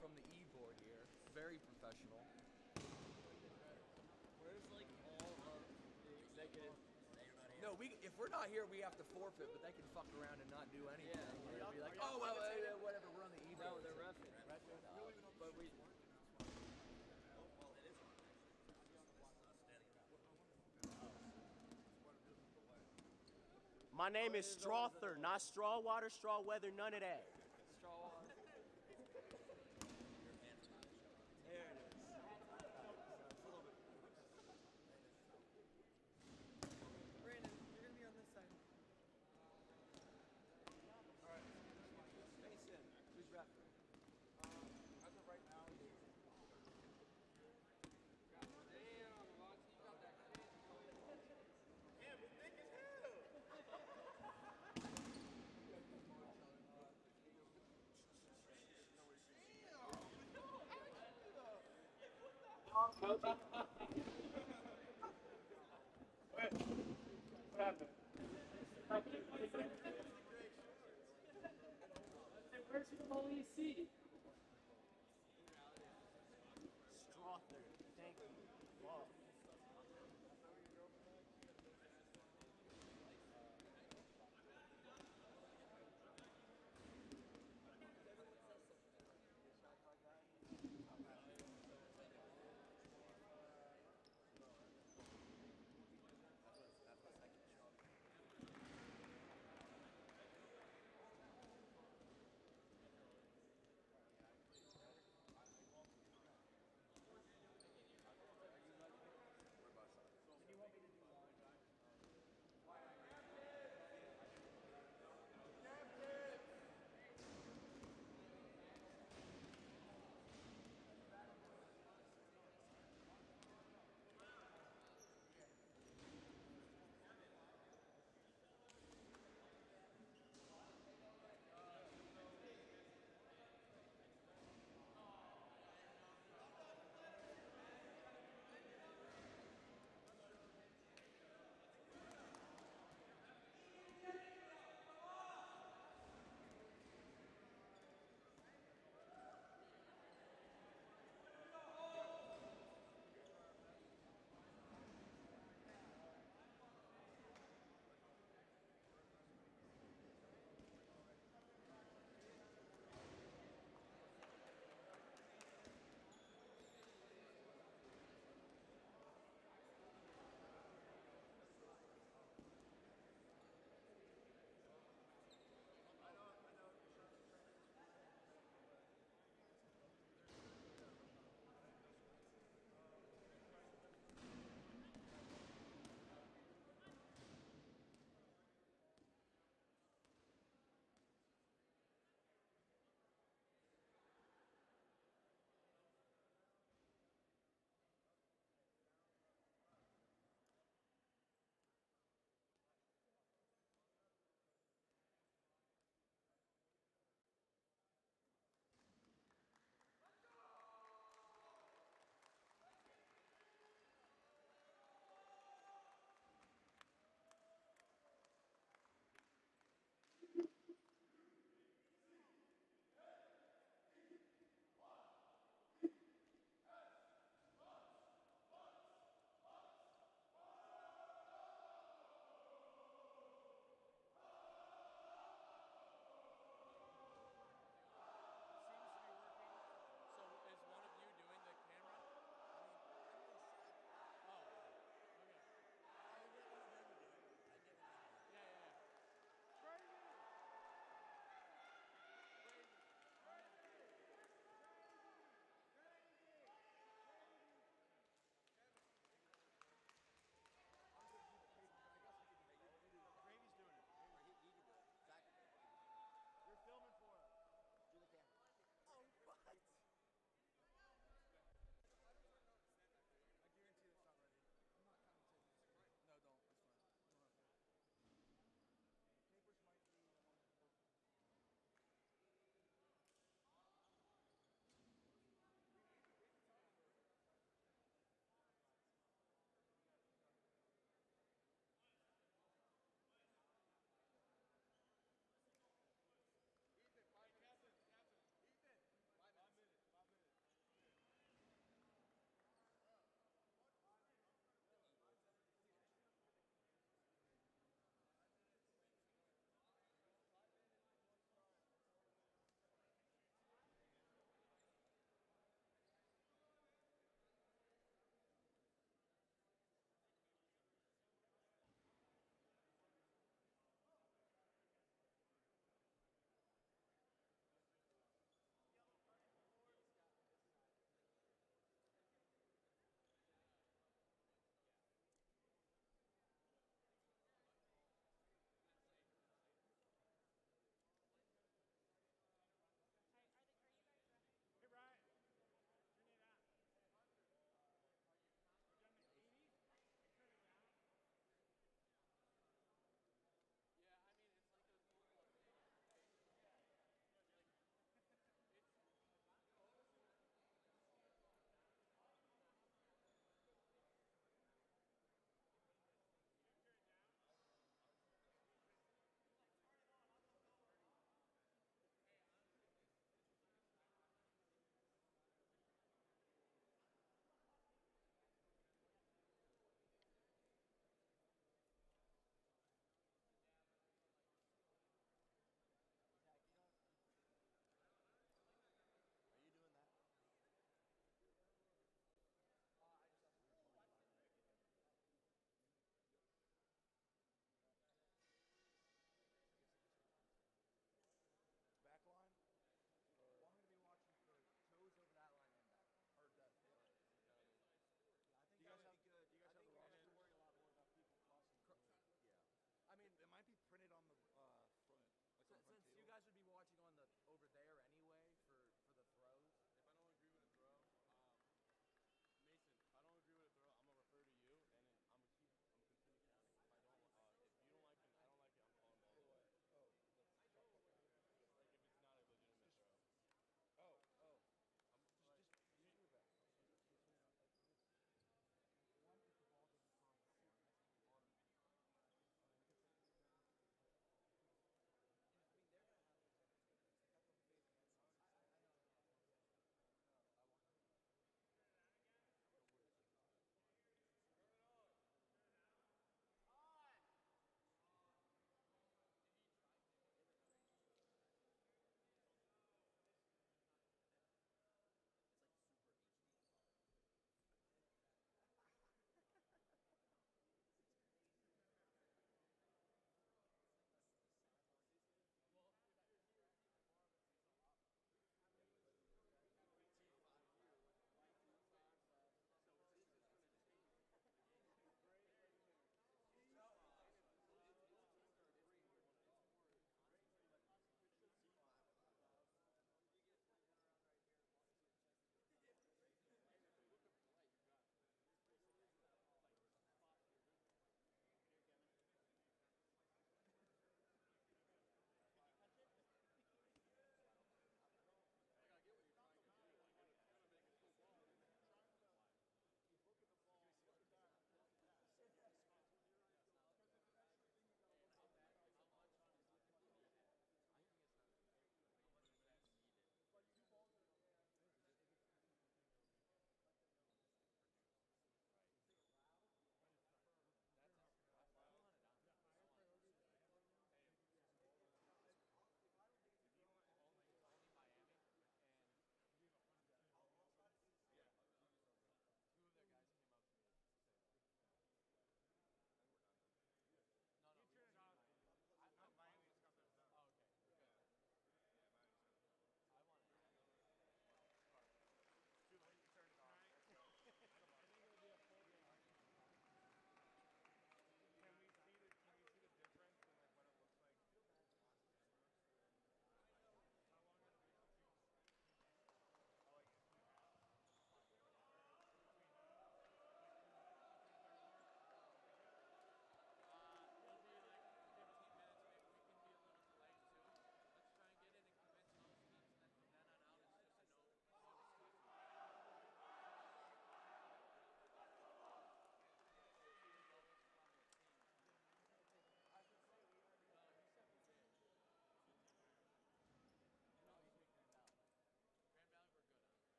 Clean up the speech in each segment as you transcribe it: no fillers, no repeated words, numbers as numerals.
from the e-board here. Very professional. Where's like all of the executive? No, if we're not here, we have to forfeit, but they can fuck around and not do anything. Yeah. They'll be like, oh, well, whatever, we're on the e-board. No, they're reffing. But we. My name is Strawther, not straw water, straw weather, none of that. Straw water. There it is. Brandon, you're gonna be on this side. All right. Space in. Who's repping? As of right now, Colby. What happened? Where's the police seat? Strawther, thank you. Wow.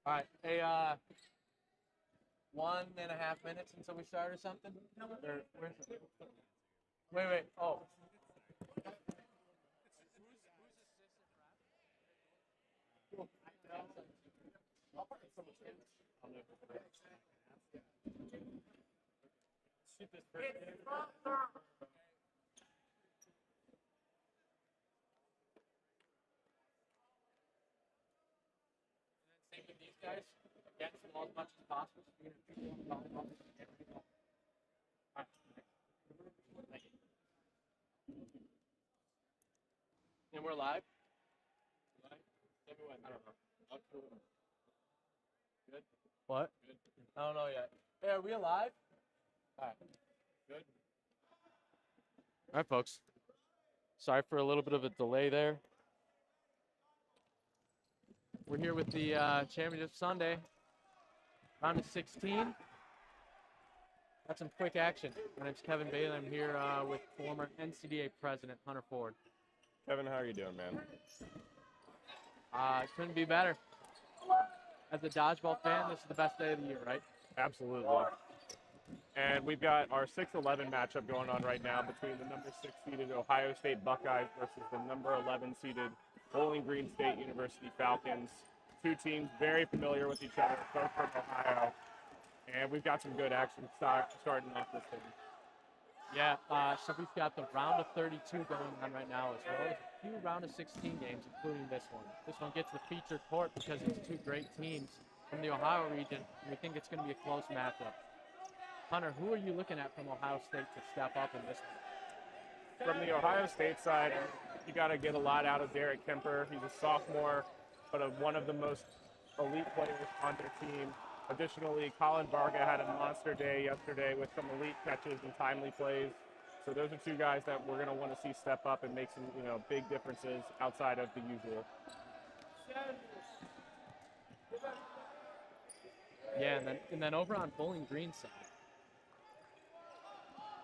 All right. Hey, 1.5 minutes until we start or something? Or, wait. Oh. Same with these guys. Against them all as much as possible. So you're gonna keep them all. And we're live. I don't know. Good. What? Good. I don't know yet. Hey, are we alive? All right. Good. All right, folks. Sorry for a little bit of a delay there. We're here with the Championship Sunday, round of 16. Got some quick action. My name's Kevin Bailey. I'm here with former NCDA President Hunter Ford. Kevin, how are you doing, man? Couldn't be better. As a Dodgeball fan, this is the best day of the year, right? Absolutely. And we've got our 6-11 matchup going on right now between the number 6 seeded Ohio State Buckeyes versus the number 11 seeded Bowling Green State University Falcons. Two teams very familiar with each other, both from Ohio. And we've got some good action starting off this thing. Yeah, so we've got the round of 32 going on right now, as well as a few round of 16 games, including this one. This one gets the featured court because it's two great teams from the Ohio region, and we think it's going to be a close matchup. Hunter, who are you looking at from Ohio State to step up in this one? From the Ohio State side, you got to get a lot out of Derek Kemper. He's a sophomore, but one of the most elite players on their team. Additionally, Colin Varga had a monster day yesterday with some elite catches and timely plays. So those are two guys that we're going to want to see step up and make some, big differences outside of the usual. Yeah, and then over on Bowling Green side,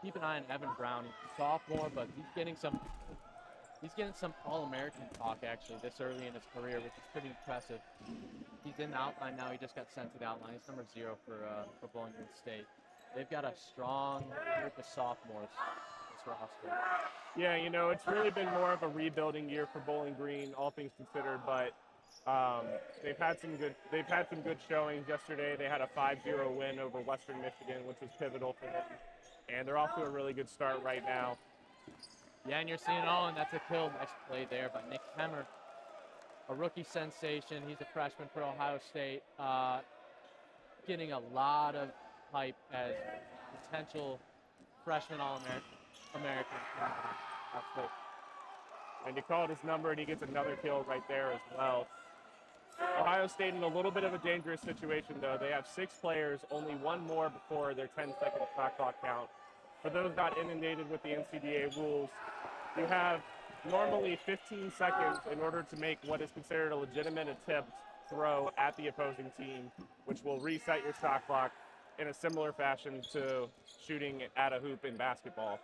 keep an eye on Evan Brown. He's a sophomore, but he's getting some All-American talk actually this early in his career, which is pretty impressive. He's in the outline now. He just got sent to the outline. He's number 0 for Bowling Green State. They've got a strong group of sophomores. This roster. Yeah, it's really been more of a rebuilding year for Bowling Green, all things considered. But they've had some good showings yesterday. They had a 5-0 win over Western Michigan, which was pivotal for them. And they're off to a really good start right now. Yeah, and you're seeing and that's a kill. Nice play there by Nick Hemmer, a rookie sensation. He's a freshman for Ohio State, getting a lot of hype as potential freshman All-American. And he called his number, and he gets another kill right there as well. Ohio State in a little bit of a dangerous situation, though. They have 6 players, only one more before their 10-second shot clock count. For those not inundated with the NCDA rules, you have normally 15 seconds in order to make what is considered a legitimate attempt throw at the opposing team, which will reset your shot clock in a similar fashion to shooting at a hoop in basketball.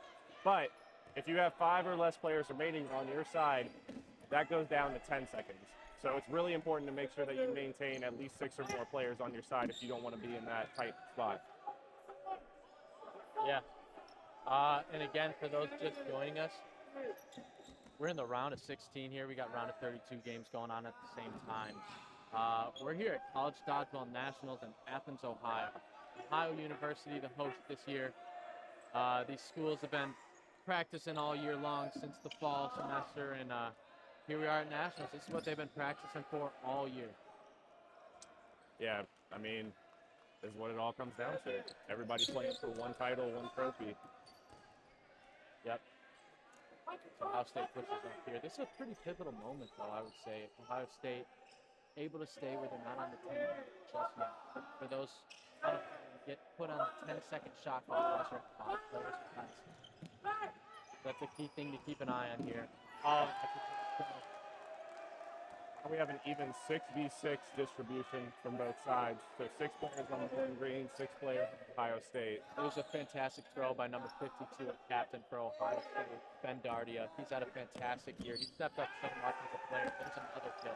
But if you have 5 or less players remaining on your side, that goes down to 10 seconds. So it's really important to make sure that you maintain at least 6 or more players on your side if you don't want to be in that tight spot. Yeah. And again, for those just joining us, we're in the round of 16 here. We got round of 32 games going on at the same time. We're here at College Dodgeball Nationals in Athens, Ohio. Ohio University, the host this year. These schools have been practicing all year long since the fall semester, and here we are at Nationals. This is what they've been practicing for all year. Yeah, I mean, this is what it all comes down to. Everybody playing for one title, one trophy. Yep. So Ohio State pushes up here. This is a pretty pivotal moment, though, I would say. If Ohio State able to stay where they're not on the team just yet. For those get put on the 10-second shot clock, pressure at 5 players. That's a key thing to keep an eye on here. We have an even 6v6 distribution from both sides. So 6 players on the Bowling Green, 6 players on Ohio State. It was a fantastic throw by number 52, a captain for Ohio State, Ben Dardia. He's had a fantastic year. He stepped up so much as a player. There's another kill.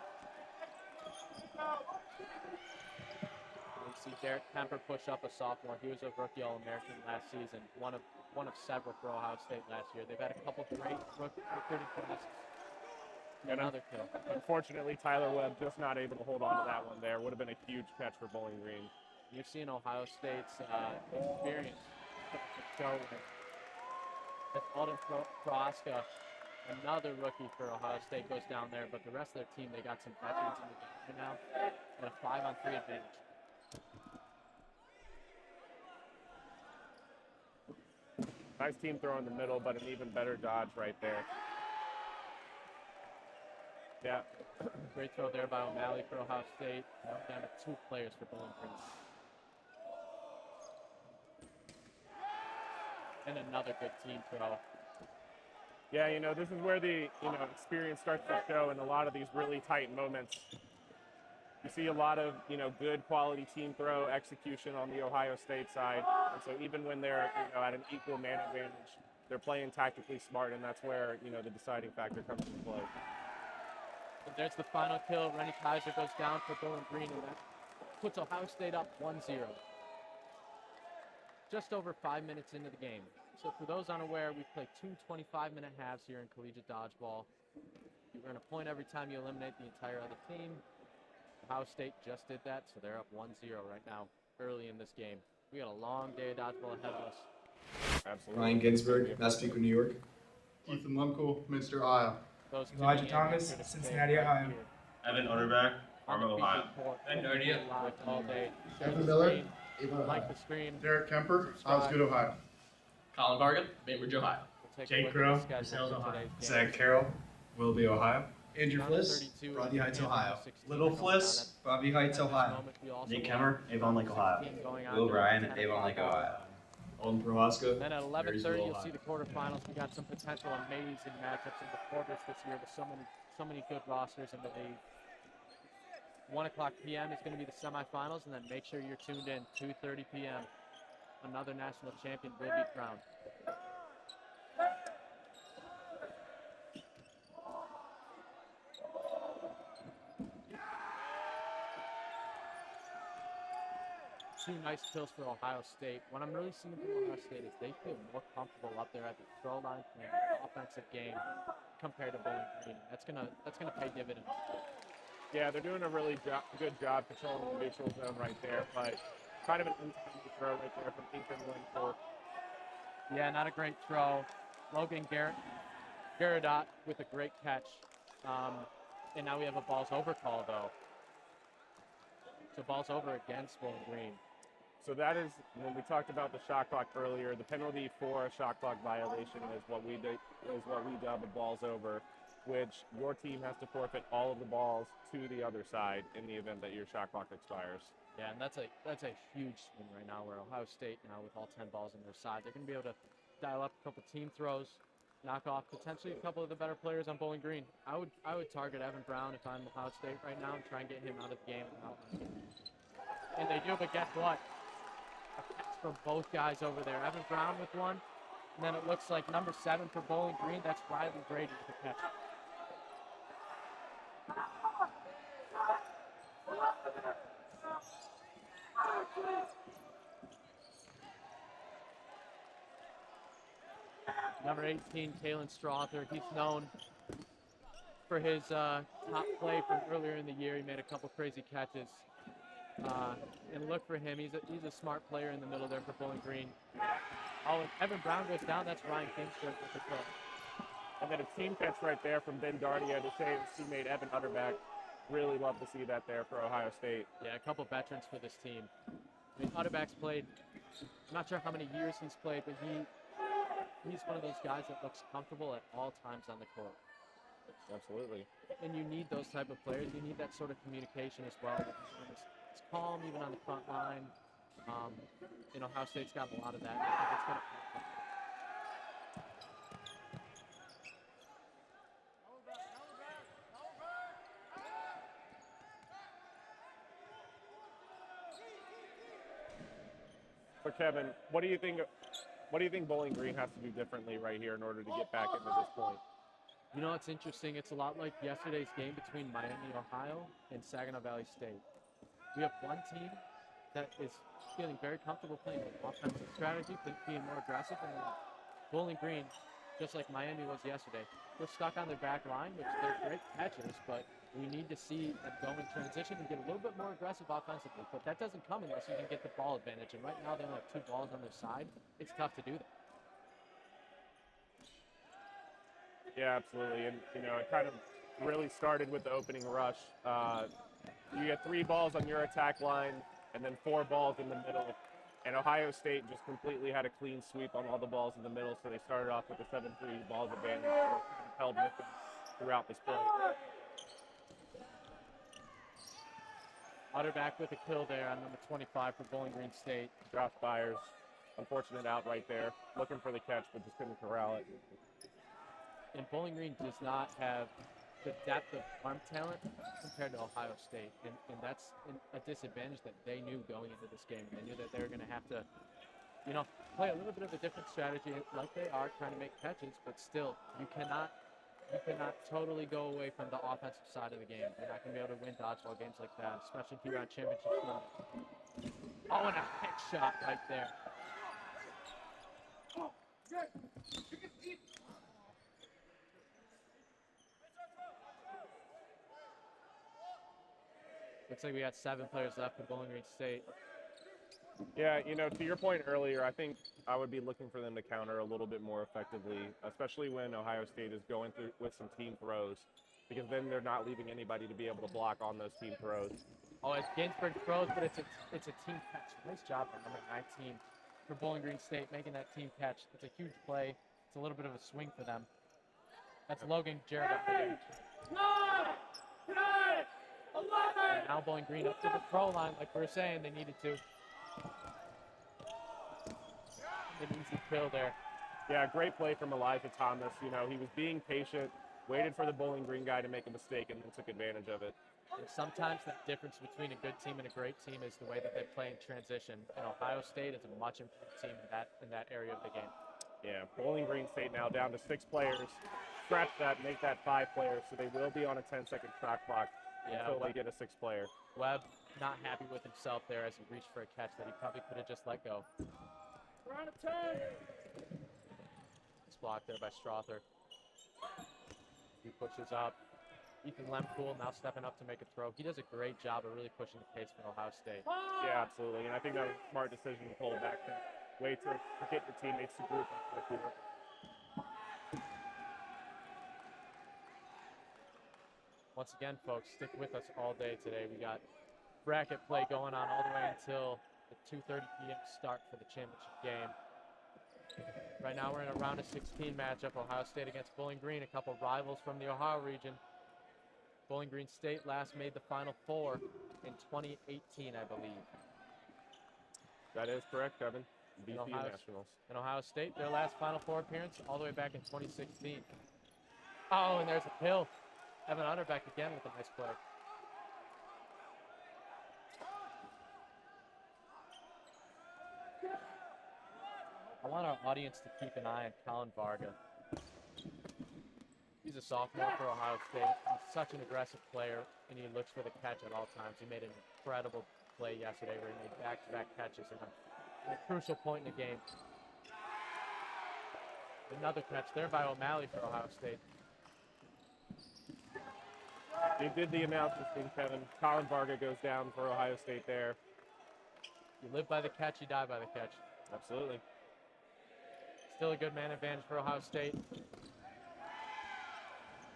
We see Derek Kemper push up, a sophomore. He was a rookie All-American last season, one of several for Ohio State last year. They've had a couple great recruiting classes. Another kill. Unfortunately, Tyler Webb just not able to hold on to that one there. Would have been a huge catch for Bowling Green. You've seen Ohio State's experience show as Alden Prohaska, another rookie for Ohio State, goes down there, but the rest of their team, they got some veterans in the game right now, and a 5-on-3 advantage. Nice team throw in the middle, but an even better dodge right there. Yeah. Great throw there by O'Malley for Ohio State. Now down to 2 players for Bowling Green. And another good team throw. Yeah, you know, this is where the, experience starts to show in a lot of these really tight moments. You see a lot of, good quality team throw execution on the Ohio State side. And so even when they're, at an equal man advantage, they're playing tactically smart, and that's where, the deciding factor comes into play. And there's the final kill. Rennie Kaiser goes down for Bowling Green, and that puts Ohio State up 1-0. Just over 5 minutes into the game. So for those unaware, we play 2 25-minute halves here in Collegiate Dodgeball. You earn a point every time you eliminate the entire other team. Ohio State just did that, so they're up 1-0 right now, early in this game. We got a long day of dodgeball ahead of us. Absolutely. Ryan Ginsburg, Massapequa, New York. Ethan Lundkuhl, Minster, Ohio. Elijah Thomas, Cincinnati, Ohio. Evan Utterback, Parma, Ohio. Ben Dardia, all day. Evan Miller, Like the stream. Derek Kemper, Osgood, Ohio. Colin Bargan, Bainbridge, Ohio. Jake Crow, Ohio. Zach Carroll, Willoughby, Ohio. Andrew Fliss, Broadview Heights, Ohio. Little Fliss, Broadview Heights, Ohio. Nate Kemmer, Avon Lake, Ohio. Will Ryan, Avon Lake, Ohio. Alden Prohaska. Then at 11:30, you'll see the quarterfinals. We got some potential amazing matchups in the quarters this year with so many good rosters in the league. 1:00 p.m. is going to be the semifinals, and then make sure you're tuned in. 2:30 p.m. Another national champion will be crowned. Two nice kills for Ohio State. What I'm really seeing from Ohio State is they feel more comfortable up there at the throw line playing an offensive game compared to Bowling Green. That's gonna pay dividends. Yeah, they're doing a really good job controlling the neutral zone right there, but kind of an intended throw right there from Ethan Lundkuhl. Yeah, not a great throw. Logan Garadot with a great catch. And now we have a balls over call though. So balls over against Bowling Green. So that is, when we talked about the shot clock earlier, the penalty for a shot clock violation is what we dub a balls over, which your team has to forfeit all of the balls to the other side in the event that your shot clock expires. Yeah, and that's a huge swing right now where Ohio State now with all 10 balls on their side, they're going to be able to dial up a couple team throws, knock off potentially a couple of the better players on Bowling Green. I would target Evan Brown if I'm Ohio State right now and try and get him out of the game. And they do, but guess what? A catch from both guys over there. Evan Brown with one, and then it looks like number 7 for Bowling Green. That's Riley Brady with the catch. Number 18, Kalen Strother. He's known for his top play from earlier in the year. He made a couple crazy catches. And look for him. He's a smart player in the middle there for Bowling Green. Oh, and Evan Brown goes down. That's Ryan Kingsford with the throw. And then a team catch right there from Ben Dardia to save his teammate Evan Utterback. Really love to see that there for Ohio State. Yeah, a couple veterans for this team. I mean, Utterback's played, I'm not sure how many years he's played, but he's one of those guys that looks comfortable at all times on the court. Absolutely. And you need those type of players. You need that sort of communication as well. It's calm even on the front line. Ohio State's got a lot of that. I think it's gonna So Kevin, what do you think Bowling Green has to do differently right here in order to get back into this point? You know, it's interesting. It's a lot like yesterday's game between Miami, Ohio, and Saginaw Valley State. We have one team that is feeling very comfortable playing an offensive strategy, being more aggressive, and Bowling Green, just like Miami was yesterday, we're stuck on their back line, which they're great catchers, but we need to see them go in transition and get a little bit more aggressive offensively. But that doesn't come unless you can get the ball advantage. And right now they only have 2 balls on their side. It's tough to do that. Yeah, absolutely. And, you know, it kind of really started with the opening rush. You get 3 balls on your attack line and then 4 balls in the middle. And Ohio State just completely had a clean sweep on all the balls in the middle, so they started off with a 7-3 balls advantage, held with them throughout this play. Utterback with a kill there on number 25 for Bowling Green State. Josh Byers, unfortunate out right there, looking for the catch, but just couldn't corral it. And Bowling Green does not have the depth of arm talent compared to Ohio State, and that's a disadvantage that they knew going into this game. They knew that they were going to have to, you know, play a little bit of a different strategy like they are, trying to make catches, but still, you cannot totally go away from the offensive side of the game. You're not going to be able to win dodgeball games like that, especially here on championship night. Oh, and a head shot right there. Looks like we got 7 players left for Bowling Green State. Yeah, you know, to your point earlier, I think I would be looking for them to counter a little bit more effectively, especially when Ohio State is going through with some team throws, because then they're not leaving anybody to be able to block on those team throws. Oh, it's Ginsburg throws, but it's a team catch. Nice job by number 19 for Bowling Green State making that team catch. It's a huge play. It's a little bit of a swing for them. That's Logan Jarrett up there. 9, 10, 11. And now Bowling Green up to the throw line, like we were saying they needed to. An easy kill there. Yeah, great play from Elijah Thomas. You know, he was being patient, waited for the Bowling Green guy to make a mistake, and then took advantage of it. And sometimes the difference between a good team and a great team is the way that they play in transition. And Ohio State is a much improved team in that area of the game. Yeah, Bowling Green State now down to 6 players. Scratch that, make that 5 players, so they will be on a 10-second shot clock until they get a 6th player. Webb not happy with himself there as he reached for a catch that he probably could have just let go. We're on a 10. It's blocked there by Strother. He pushes up. Ethan Lempool now stepping up to make a throw. He does a great job of really pushing the pace for Ohio State. Yeah, absolutely. And I think that was a smart decision to pull back and wait to get your teammates to group up with you. Once again, folks, stick with us all day today. We got bracket play going on all the way until the 2:30 p.m. start for the championship game. Right now we're in a round of 16 matchup. Ohio State against Bowling Green, a couple rivals from the Ohio region. Bowling Green State last made the Final Four in 2018, I believe. That is correct, Kevin. BC Nationals. And Ohio State, their last Final Four appearance all the way back in 2016. Oh, and there's a kill. Evan Utterback again with a nice play. I want our audience to keep an eye on Colin Varga. He's a sophomore for Ohio State. He's such an aggressive player, and he looks for the catch at all times. He made an incredible play yesterday where he made back-to-back catches in a crucial point in the game. Another catch there by O'Malley for Ohio State. They did the announcement thing, Kevin. Colin Varga goes down for Ohio State there. You live by the catch, you die by the catch. Absolutely. Still a good man advantage for Ohio State.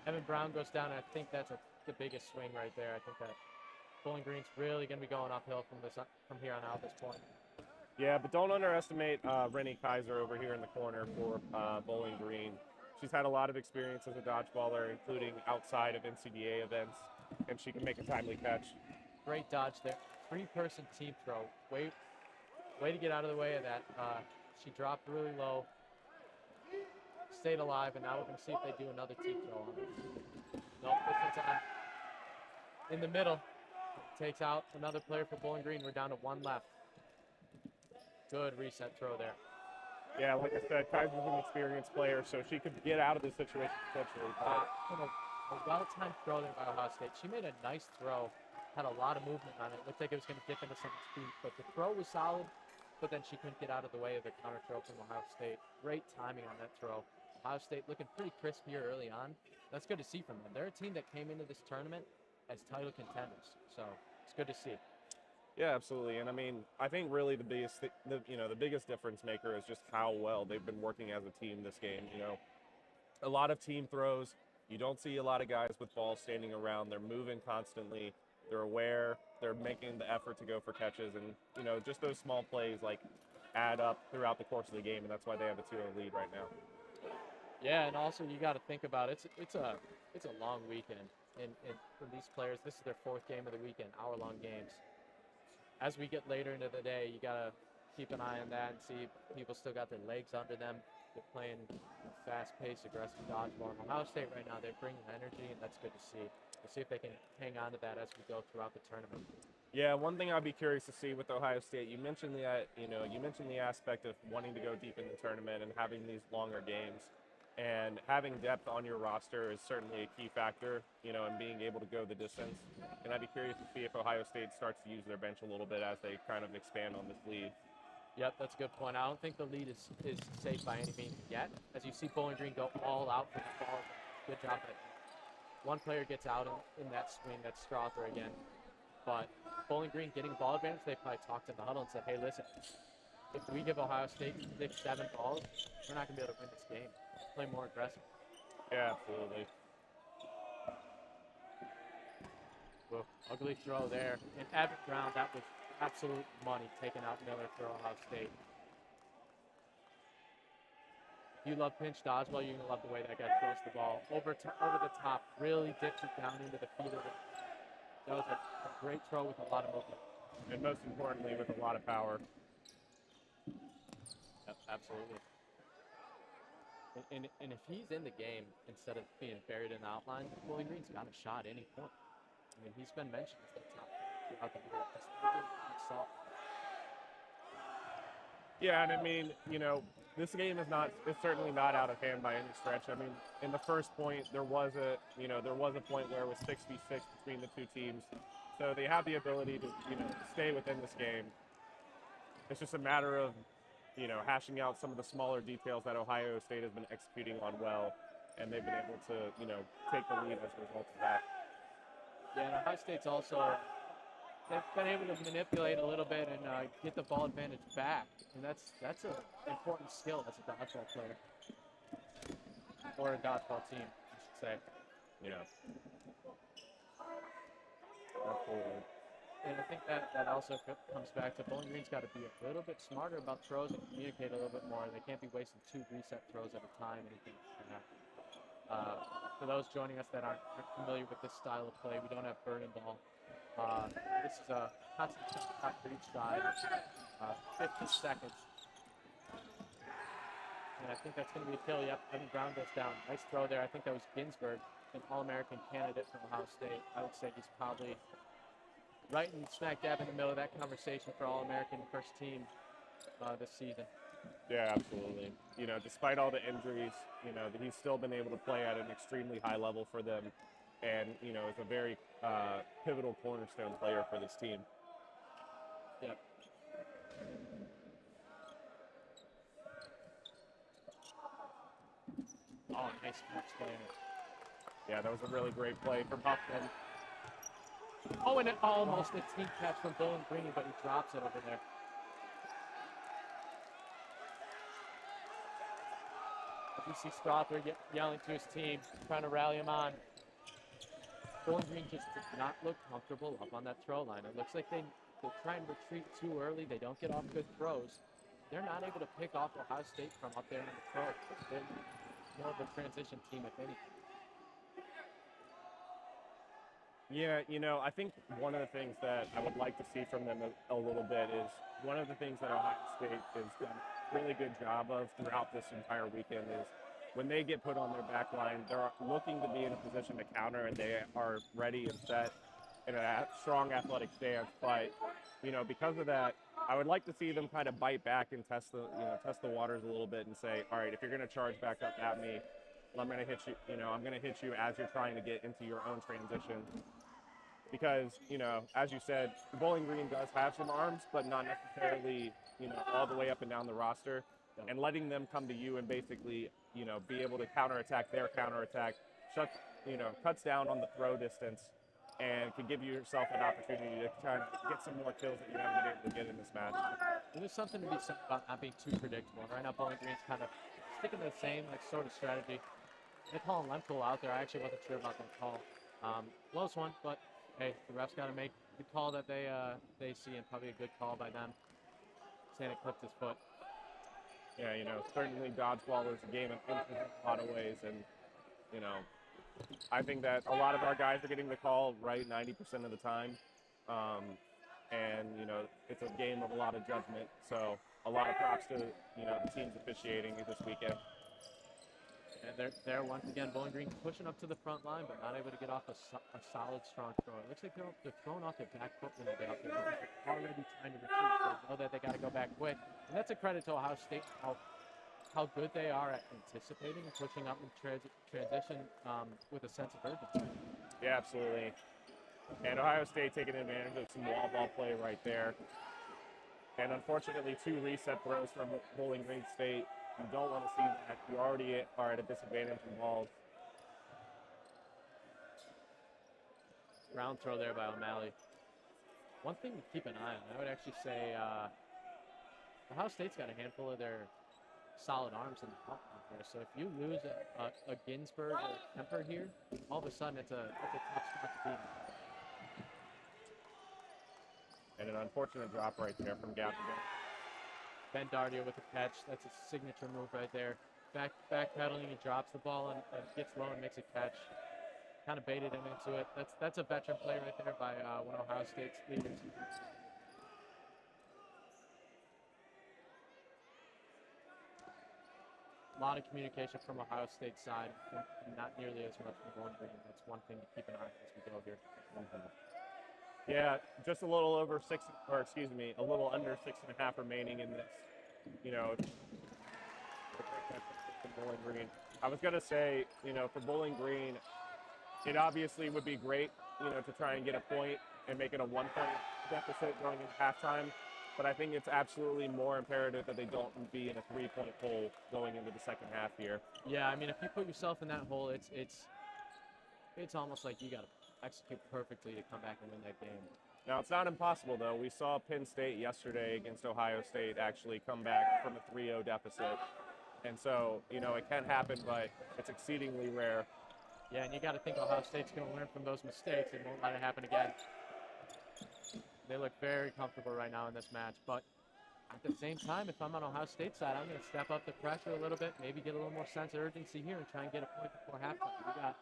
Evan Brown goes down, and I think that's the biggest swing right there. I think that Bowling Green's really going to be going uphill from here on out at this point. Yeah, but don't underestimate Rennie Kaiser over here in the corner for Bowling Green. She's had a lot of experience as a dodgeballer, including outside of NCDA events, and she can make a timely catch. Great dodge there. 3-person team throw. Way to get out of the way of that. She dropped really low, stayed alive, and now we're going to see if they do another team throw on her. Nope, this one's on. In the middle. Takes out another player for Bowling Green. We're down to 1 left. Good reset throw there. Yeah, like I said, Kaiser's an experienced player, so she could get out of this situation potentially. A well-timed throw there by Ohio State. She made a nice throw had a lot of movement on it. Looked like it was going to dip into someone's feet, but the throw was solid, but then she couldn't get out of the way of the counter throw from Ohio State. Great timing on that throw. Ohio State looking pretty crisp here early on. That's good to see from them. They're a team that came into this tournament as title contenders, so it's good to see. Yeah, absolutely. And I mean, I think really the biggest, the biggest difference maker is just how well they've been working as a team this game. You know, a lot of team throws. You don't see a lot of guys with balls standing around. They're moving constantly. They're aware. They're making the effort to go for catches, and you know, just those small plays like add up throughout the course of the game, and that's why they have a 2-0 lead right now. Yeah, and also you got to think about it's a long weekend, and for these players, this is their 4th game of the weekend, hour-long games. As we get later into the day, you got to keep an eye on that and see if people still got their legs under them. They're playing fast-paced, aggressive dodgeball. Ohio State right now, they're bringing energy, and that's good to see. We'll see if they can hang on to that as we go throughout the tournament. Yeah, one thing I'd be curious to see with Ohio State, you mentioned the aspect of wanting to go deep in the tournament and having these longer games. And having depth on your roster is certainly a key factor, you know, in being able to go the distance. And I'd be curious to see if Ohio State starts to use their bench a little bit as they kind of expand on this lead. Yep, that's a good point. I don't think the lead is safe by any means yet. As you see Bowling Green go all out for the ball, good job that one player gets out in that swing, that's Strother again. But Bowling Green getting ball advantage, they probably talked in the huddle and said, hey, listen, if we give Ohio State 6-7 balls, we're not going to be able to win this game. Play more aggressive. Yeah, absolutely. Well, ugly throw there. And Abbott Brown, that was absolute money taking out Miller for Ohio State. If you love pinch dodgeball, you're going to love the way that guy throws the ball. Over the top, really dips it down into the feet of it. That was a great throw with a lot of movement. And most importantly, with a lot of power. Yep, absolutely. And if he's in the game instead of being buried in the outline, Bowling Green's got a shot at any point. I mean, he's been mentioned as the top throughout the year. Yeah, and I mean, you know, this game it's certainly not out of hand by any stretch. I mean, in the first point, there was a point where it was 66 between the two teams. So they have the ability to, you know, stay within this game. It's just a matter of, you know, hashing out some of the smaller details that Ohio State has been executing on well, and they've been able to, you know, take the lead as a result of that. Yeah, and Ohio State's also, they've been able to manipulate a little bit and get the ball advantage back, and that's an important skill as a dodgeball player, or a dodgeball team, I should say. Yeah. Absolutely. And I think that also comes back to Bowling Green's got to be a little bit smarter about throws and communicate a little bit more. They can't be wasting 2 reset throws at a time. Anything like that. For those joining us that aren't familiar with this style of play, we don't have burn and ball. This is a constant shot for each side, 50 seconds. And I think that's going to be a kill. Yep, Evan Brown goes down. Nice throw there. I think that was Ginsburg, an All-American candidate from Ohio State. I would say he's probably right in smack dab in the middle of that conversation for All-American first team this season. Yeah, absolutely. You know, despite all the injuries, you know, he's still been able to play at an extremely high level for them, and you know, is a very pivotal cornerstone player for this team. Yep. Oh, nice catch there. Yeah, that was a really great play from Huffman. Oh, and almost a team catch from Bowling Green, but he drops it over there. You see Strother yelling to his team, trying to rally him on. Bowling Green just did not look comfortable up on that throw line. It looks like they try and retreat too early. They don't get off good throws. They're not able to pick off Ohio State from up there in the throw. They're more of a transition team, if anything. Yeah, you know, I think one of the things that I would like to see from them a little bit is one of the things that Ohio State has done a really good job of throughout this entire weekend is when they get put on their back line, they're looking to be in a position to counter, and they are ready and set in a strong athletic stance. But, you know, because of that, I would like to see them kind of bite back and test the waters a little bit and say, all right, if you're going to charge back up at me, I'm going to hit you, I'm going to hit you as you're trying to get into your own transition. because, you know, as you said, Bowling Green does have some arms, but not necessarily, you know, all the way up and down the roster. And letting them come to you and basically, you know, be able to counterattack their counterattack, cuts down on the throw distance and can give yourself an opportunity to try to get some more kills that you haven't been able to get in this match. There's something to be said about not being too predictable. Right now, Bowling Green's kind of sticking to the same sort of strategy. They're calling Lempool out there. I actually wasn't sure about that call. Close one, but hey, the refs got to make the call that they see, and probably a good call by them. Santa clipped his foot. Yeah, you know, certainly dodgeball is a game of inches in a lot of ways, and, you know, I think that a lot of our guys are getting the call right 90% of the time. And, you know, it's a game of a lot of judgment. So a lot of props to, you know, the teams officiating this weekend. And they're once again, Bowling Green pushing up to the front line, but not able to get off a solid, strong throw. It looks like they're throwing off their back foot when they get up there. They're already trying to retreat, so they know that they got to go back quick. And that's a credit to Ohio State, how good they are at anticipating and pushing up in transition with a sense of urgency. Yeah, absolutely. And Ohio State taking advantage of some wall ball play right there. And unfortunately, 2 reset throws from Bowling Green State. You don't want to see that. You already are at a disadvantage in balls. Ground throw there by O'Malley. One thing to keep an eye on, I would actually say Ohio State's got a handful of their solid arms in the pump here. So if you lose a Ginsburg or a Kemper here, all of a sudden it's a tough spot to beat. And an unfortunate drop right there from Gaffigan. Ben Dardio with the catch. That's a signature move right there. Backpedaling, he drops the ball and gets low and makes a catch. Kind of baited him into it. That's a veteran play right there by one of Ohio State's leaders. A lot of communication from Ohio State's side, and not nearly as much from Bowling Green. That's one thing to keep an eye on as we go here. Yeah, just a little under 6.5 remaining in this, you know, Bowling Green. I was going to say, you know, for Bowling Green, it obviously would be great, you know, to try and get a point and make it a 1-point deficit going into halftime. But I think it's absolutely more imperative that they don't be in a 3-point hole going into the second half here. Yeah, I mean, if you put yourself in that hole, it's almost like you got to execute perfectly to come back and win that game. Now, it's not impossible, though. We saw Penn State yesterday against Ohio State actually come back from a 3-0 deficit. And so, you know, it can happen, but it's exceedingly rare. Yeah, and you got to think Ohio State's going to learn from those mistakes and won't let it happen again. They look very comfortable right now in this match, but at the same time, if I'm on Ohio State's side, I'm going to step up the pressure a little bit, maybe get a little more sense of urgency here and try and get a point before halftime. We got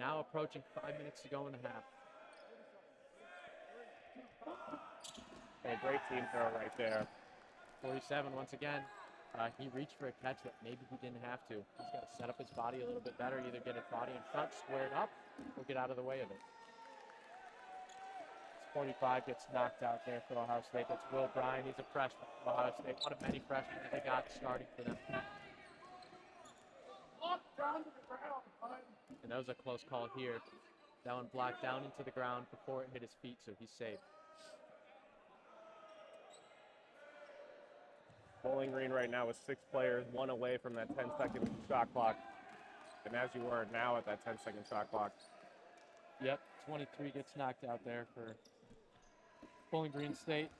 now approaching 5 minutes to go in the half. A great team throw right there. 47 once again. He reached for a catch that maybe he didn't have to. He's got to set up his body a little bit better, either get his body in front, square it up, or get out of the way of it. 45 gets knocked out there for Ohio State. That's Will Bryan. He's a freshman for Ohio State. One of many freshmen that they got starting for them. And that was a close call here. That one blocked down into the ground before it hit his feet, so he's safe. Bowling Green right now with 6 players, 1 away from that 10-second shot clock. And as you were now at that 10-second shot clock. Yep, 23 gets knocked out there for Bowling Green State.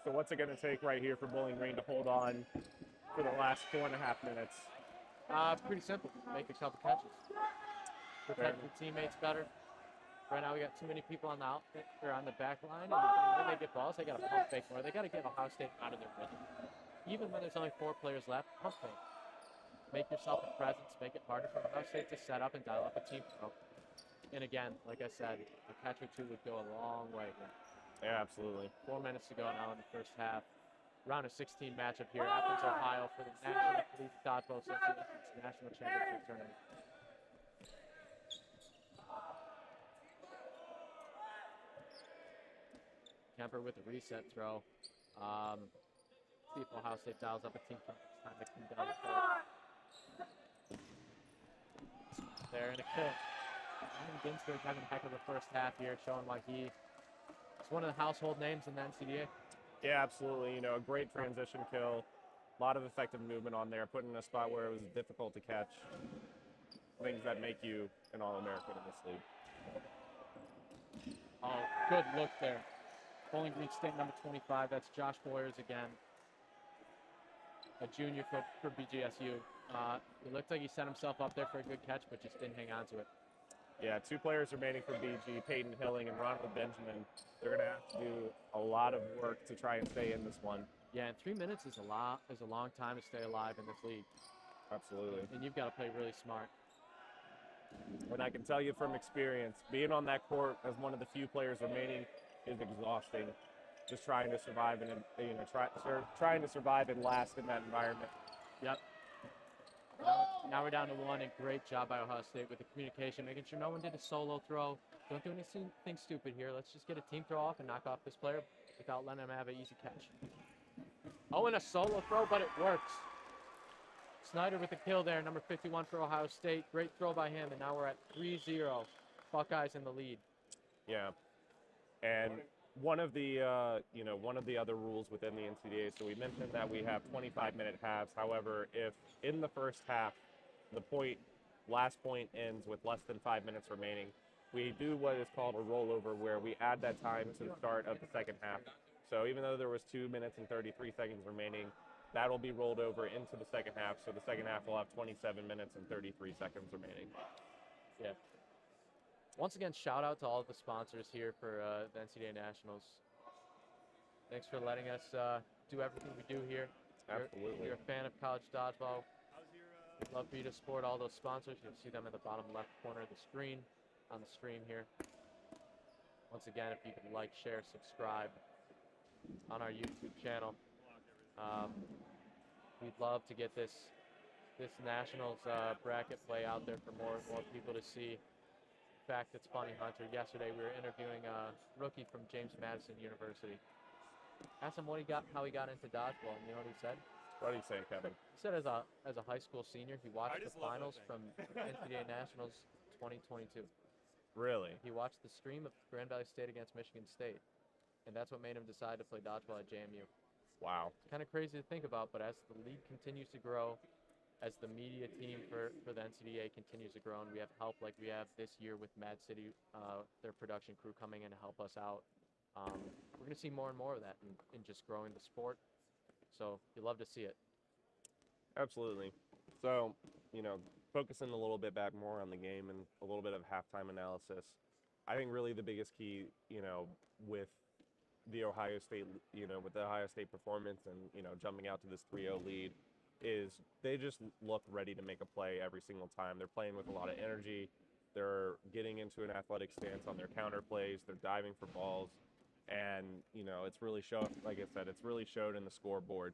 So what's it going to take right here for Bowling Green to hold on for the last 4.5 minutes? Pretty simple. Make a couple catches. Protect your teammates better. Right now we got too many people on the back line, and when they get balls, they got to pump fake more. They got to get Ohio State out of their rhythm. Even when there's only 4 players left, pump fake. Make yourself a presence. Make it harder for Ohio State to set up and dial up a team throw. And again, like I said, a catch or two would go a long way here. Yeah, absolutely. 4 minutes to go now in the first half. Round of 16 matchup here. Athens, Ohio for the National Collegiate Dodgeball Association's National Championship Tournament. Kemper with the reset throw. See if Ohio State dials up a team from this time to come down the court. There and a kill. Ryan Ginsberg having a heck of a first half here, showing why he's one of the household names in the NCDA. Yeah, absolutely. You know, a great transition kill. A lot of effective movement on there, put in a spot where it was difficult to catch. Things that make you an All-American in this league. Oh, good look there. Bowling Green State number 25. That's Josh Boyers again. A junior for BGSU. It looked like he set himself up there for a good catch, but just didn't hang on to it. Yeah, 2 players remaining for BG, Peyton Hilling and Ronald Benjamin. They're going to have to do a lot of work to try and stay in this one. Yeah, and 3 minutes is a long time to stay alive in this league. Absolutely. And you've got to play really smart. And I can tell you from experience, being on that court as one of the few players remaining is exhausting. Just trying to survive and trying to survive and last in that environment. Yep. Now we're down to 1, and great job by Ohio State with the communication, making sure no one did a solo throw. Don't do anything stupid here. Let's just get a team throw off and knock off this player without letting him have an easy catch. Oh, and a solo throw, but it works. Snyder with the kill there, number 51 for Ohio State. Great throw by him, and now we're at 3-0. Buckeyes in the lead. Yeah, and one of the other rules within the NCDA. So we mentioned that we have 25-minute halves. However, if in the first half the last point ends with less than 5 minutes remaining, we do what is called a rollover, where we add that time to the start of the second half. So even though there was 2 minutes and 33 seconds remaining, that'll be rolled over into the second half. So the second half will have 27 minutes and 33 seconds remaining. Yeah. Once again, shout out to all of the sponsors here for the NCDA Nationals. Thanks for letting us do everything we do here. Absolutely. You're a fan of college dodgeball. We'd love for you to support all those sponsors. You'll see them in the bottom left corner of the screen on the stream here. Once again, if you could like, share, subscribe on our YouTube channel. We'd love to get this Nationals bracket play out there for more people to see. In fact, it's funny, Hunter. Yesterday we were interviewing a rookie from James Madison University. Asked him how he got into dodgeball, and you know what he said? What do you say, Kevin? He said as a high school senior, he watched the finals from NCDA Nationals 2022. Really? He watched the stream of Grand Valley State against Michigan State, and that's what made him decide to play dodgeball at JMU. Wow. It's kind of crazy to think about, but as the league continues to grow, as the media team for the NCDA continues to grow, and we have help like we have this year with Mad City, their production crew coming in to help us out, we're going to see more and more of that in just growing the sport. So you love to see it. Absolutely. So, focusing a little bit back more on the game and a little bit of halftime analysis, I think really the biggest key, with the Ohio State, with the Ohio State performance and, jumping out to this 3-0 lead, is they just look ready to make a play every single time. They're playing with a lot of energy. They're getting into an athletic stance on their counter plays. They're diving for balls. And, it's really shown, like I said, it's really showed in the scoreboard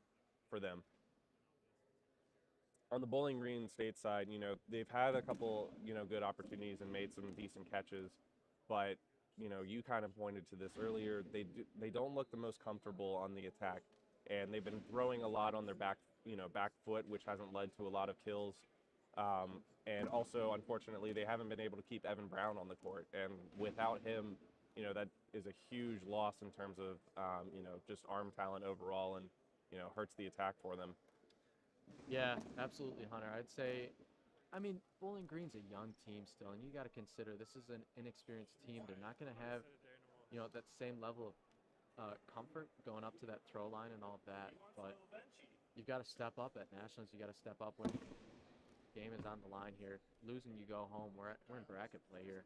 for them. On the Bowling Green State side, they've had a couple, good opportunities and made some decent catches. But, you kind of pointed to this earlier. They don't look the most comfortable on the attack. And they've been throwing a lot on their back foot, which hasn't led to a lot of kills. And also, unfortunately, they haven't been able to keep Evan Brown on the court. And without him, that is a huge loss in terms of, just arm talent overall, and, hurts the attack for them. Yeah, absolutely, Hunter. I'd say, Bowling Green's a young team still, and you got to consider this is an inexperienced team. They're not going to have, that same level of comfort going up to that throw line and all of that. But you've got to step up at Nationals. You got to step up when the game is on the line here. Losing, you go home. We're in bracket play here.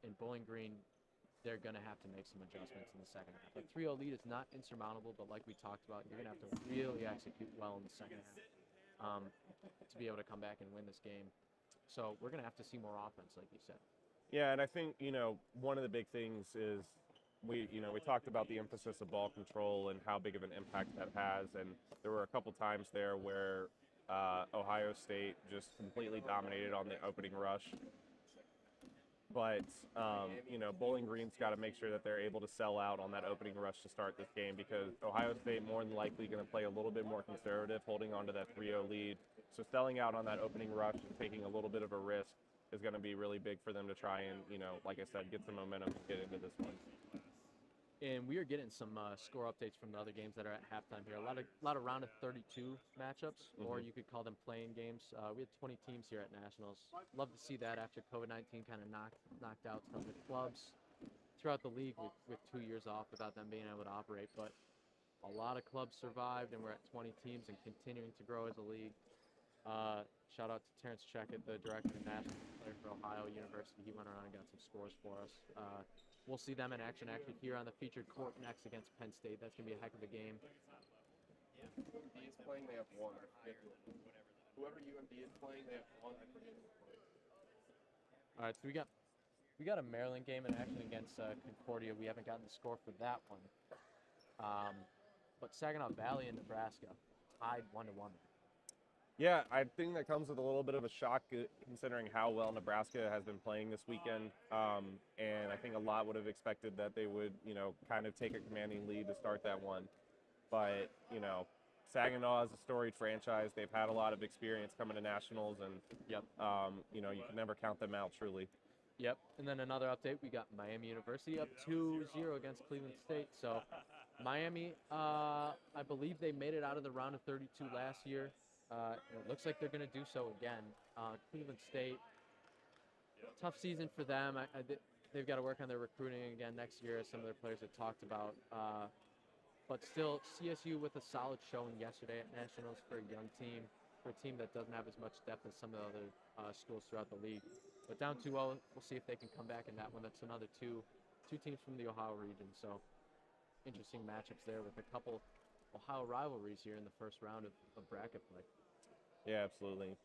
In Bowling Green, they're going to have to make some adjustments in the second half. A 3-0 lead is not insurmountable, but like we talked about, you're going to have to really execute well in the second half to be able to come back and win this game. So we're going to have to see more offense, like you said. Yeah, and I think, one of the big things is we talked about the emphasis of ball control and how big of an impact that has. And there were a couple times there where Ohio State just completely dominated on the opening rush. But, Bowling Green's got to make sure that they're able to sell out on that opening rush to start this game, because Ohio State more than likely going to play a little bit more conservative, holding on to that 3-0 lead, So selling out on that opening rush and taking a little bit of a risk is going to be really big for them to try and, like I said, get some momentum and get into this one. And we are getting some score updates from the other games that are at halftime here. A lot of round of 32 matchups, or you could call them playing games. We had 20 teams here at Nationals. Love to see that after COVID-19 kind of knocked out some of the clubs throughout the league with 2 years off without them being able to operate. But a lot of clubs survived, and we're at 20 teams and continuing to grow as a league. Shout out to Terrence Checkett, the director of national player for Ohio University. He went around and got some scores for us. We'll see them in action actually here on the featured court next against Penn State. That's going to be a heck of a game. UMB is playing, they have one. Whoever UMB is playing, they have one. All right, so we got a Maryland game in action against Concordia. We haven't gotten the score for that one. But Saginaw Valley and Nebraska tied 1-1. Yeah, I think that comes with a little bit of a shock considering how well Nebraska has been playing this weekend. And I think a lot would have expected that they would, kind of take a commanding lead to start that one. But, Saginaw is a storied franchise. They've had a lot of experience coming to nationals, and, you can never count them out, truly. Yep, and then another update, we got Miami University up 2-0 against Cleveland State. So Miami, I believe they made it out of the round of 32 last year. It looks like they're going to do so again. Cleveland State, tough season for them. They've got to work on their recruiting again next year, as some of their players have talked about. But still, CSU with a solid showing yesterday at Nationals for a young team, for a team that doesn't have as much depth as some of the other schools throughout the league. But down 2-0, we'll see if they can come back in that one. That's another two teams from the Ohio region. So interesting matchups there with a couple Ohio rivalries here in the first round of bracket play. Yeah, absolutely.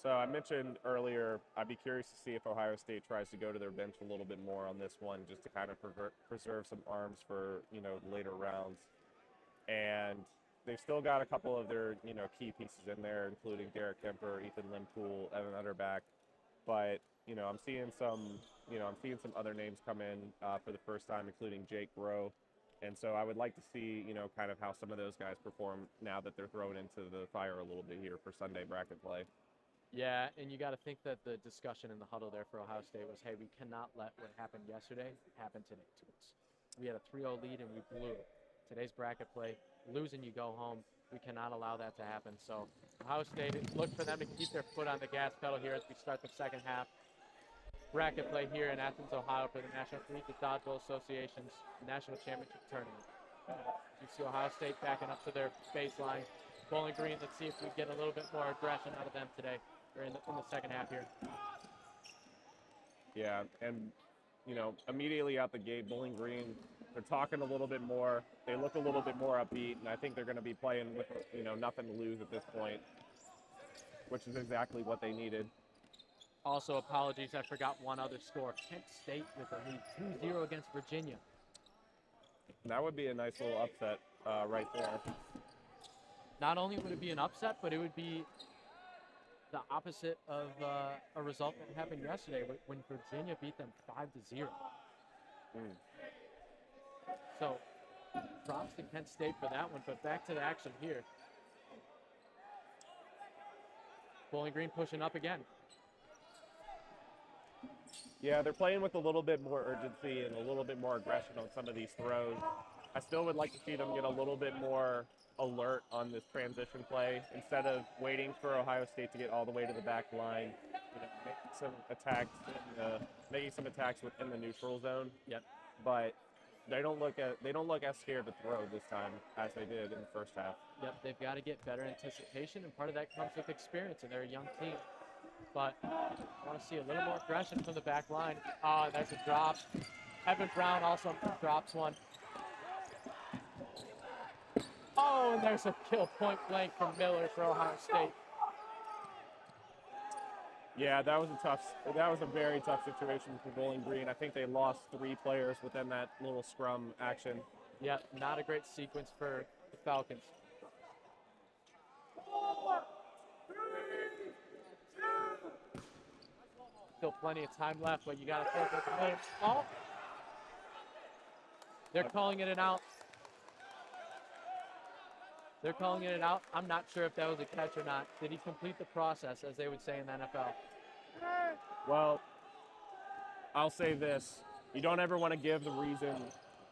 So I mentioned earlier, I'd be curious to see if Ohio State tries to go to their bench a little bit more on this one, just to kind of preserve some arms for, later rounds. And they've still got a couple of their, key pieces in there, including Derek Kemper, Ethan Limpool, Evan Utterback. But, I'm seeing some other names come in for the first time, including Jake Rowe. And so I would like to see, kind of how some of those guys perform now that they're thrown into the fire a little bit here for Sunday bracket play. Yeah, and you got to think that the discussion in the huddle there for Ohio State was, hey, we cannot let what happened yesterday happen today to us. We had a 3-0 lead and we blew it. Today's bracket play, losing, you go home. We cannot allow that to happen. So Ohio State, look for them to keep their foot on the gas pedal here as we start the second half. Bracket play here in Athens, Ohio for the National Collegiate Dodgeball Association's National Championship Tournament. You see Ohio State backing up to their baseline. Bowling Green, let's see if we get a little bit more aggression out of them today, or in the second half here. Yeah, and, immediately out the gate, Bowling Green, they're talking a little bit more. They look a little bit more upbeat, and I think they're going to be playing with, nothing to lose at this point, which is exactly what they needed. Also, apologies, I forgot one other score. Kent State with a lead 2-0 against Virginia. That would be a nice little upset right there. Not only would it be an upset, but it would be the opposite of a result that happened yesterday when Virginia beat them 5-0. So, props to Kent State for that one, but back to the action here. Bowling Green pushing up again. Yeah, they're playing with a little bit more urgency and a little bit more aggression on some of these throws. I still would like to see them get a little bit more alert on this transition play instead of waiting for Ohio State to get all the way to the back line, making some attacks within the neutral zone. Yep. But they don't look as scared to throw this time as they did in the first half. Yep, they've got to get better anticipation, and part of that comes with experience, and they're a young team. But I want to see a little more aggression from the back line. There's a drop. Evan Brown also drops one. Oh, and there's a kill point blank from Miller for Ohio State. Yeah, that was a very tough situation for Bowling Green. I think they lost 3 players within that little scrum action. Yeah, not a great sequence for the Falcons. 4, 3, 2. Still plenty of time left, but you got to focus on it. Oh! They're calling it an out. They're calling it out. I'm not sure if that was a catch or not. Did he complete the process, as they would say in the NFL? Well, I'll say this. You don't ever want to give the reason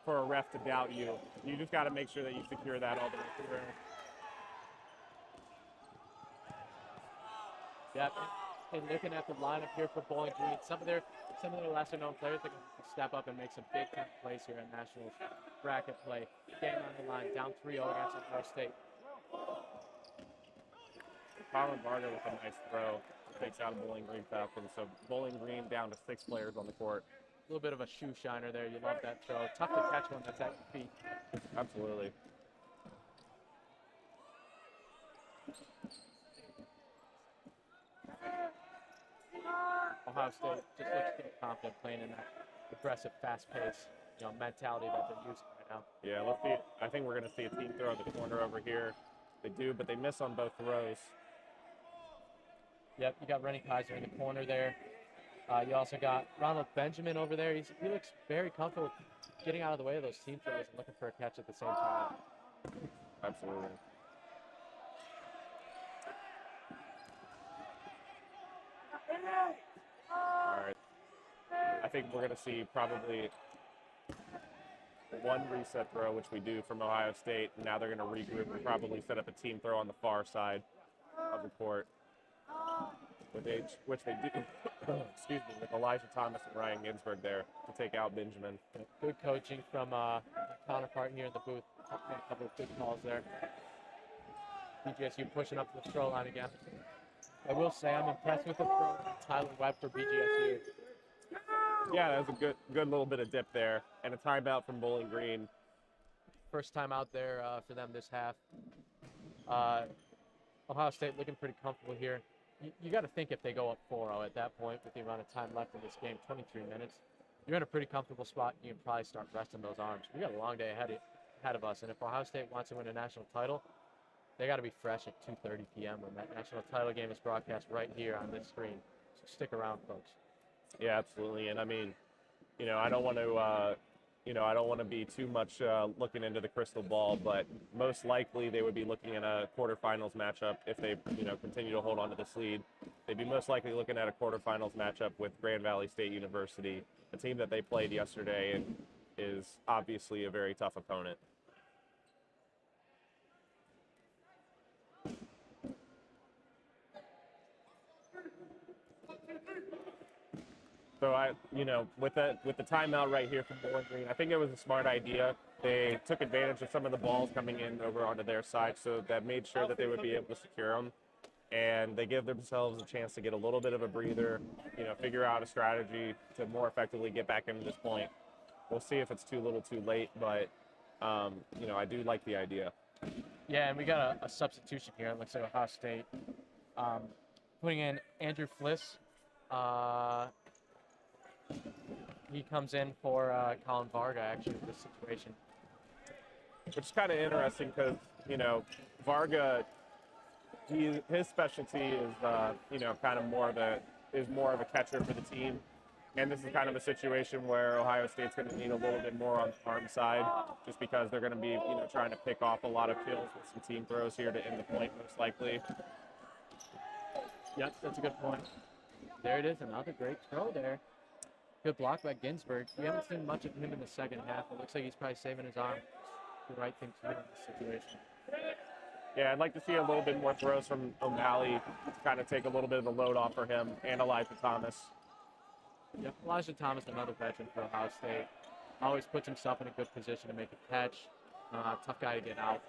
for a ref to doubt you. You just got to make sure that you secure that all the way through. Yep. And looking at the lineup here for Bowling Green, some of their lesser known players that can step up and make some big time plays here in Nationals bracket play. Game on the line, down 3-0 against Ohio State. Palumbo with a nice throw. Takes out a Bowling Green Falcons. So Bowling Green down to 6 players on the court. A little bit of a shoe shiner there. You love that throw. Tough to catch one that's at your feet. Absolutely. Ohio State just looks pretty confident playing in that aggressive, fast-paced, mentality that they're using right now. Yeah, let's see. I think we're going to see a team throw in the corner over here. They do, but they miss on both throws. Yep, you got Rennie Kaiser in the corner there. You also got Ronald Benjamin over there. He looks very comfortable getting out of the way of those team throws and looking for a catch at the same time. Absolutely. All right. I think we're going to see probably one reset throw, which we do from Ohio State. And now they're going to regroup and probably set up a team throw on the far side of the court, which they do. Excuse me, with Elijah Thomas and Ryan Ginsberg there to take out Benjamin. Good coaching from my counterpart here in the booth. A couple of good calls there. BGSU pushing up to the throw line again. I will say I'm impressed with the throw Tyler Webb for BGSU. Yeah, that was a good little bit of dip there, and a timeout from Bowling Green. First time out there for them this half. Ohio State looking pretty comfortable here. You got to think if they go up 4-0 at that point with the amount of time left in this game, 23 minutes, you're in a pretty comfortable spot. You can probably start resting those arms. We got a long day ahead of us, and if Ohio State wants to win a national title, they got to be fresh at 2:30 p.m. when that national title game is broadcast right here on this screen. So stick around, folks. Yeah, absolutely. And I mean, I don't want to be too much looking into the crystal ball, but most likely they would be looking at a quarterfinals matchup if they, continue to hold on to this lead. They'd be most likely looking at a quarterfinals matchup with Grand Valley State University, a team that they played yesterday and is obviously a very tough opponent. So with the timeout right here from Bowling Green, I think it was a smart idea. They took advantage of some of the balls coming in over onto their side, so that made sure that they would be able to secure them. And they give themselves a chance to get a little bit of a breather, figure out a strategy to more effectively get back into this point. We'll see if it's too little too late, but, I do like the idea. Yeah, and we got a substitution here. It looks like Ohio State putting in Andrew Fliss. He comes in for Colin Varga, actually, in this situation. Which is kind of interesting because, Varga, his specialty is, kind of more of a catcher for the team. And this is kind of a situation where Ohio State's going to need a little bit more on the arm side, just because they're going to be, trying to pick off a lot of kills with some team throws here to end the point, most likely. Yep, that's a good point. There it is, another great throw there. Good block by Ginsberg. We haven't seen much of him in the second half. It looks like he's probably saving his arm. The right thing to do in this situation. Yeah, I'd like to see a little bit more throws from O'Malley to kind of take a little bit of the load off for him and Elijah Thomas. Yep, Elijah Thomas, another veteran for Ohio State. Always puts himself in a good position to make a catch. Tough guy to get out.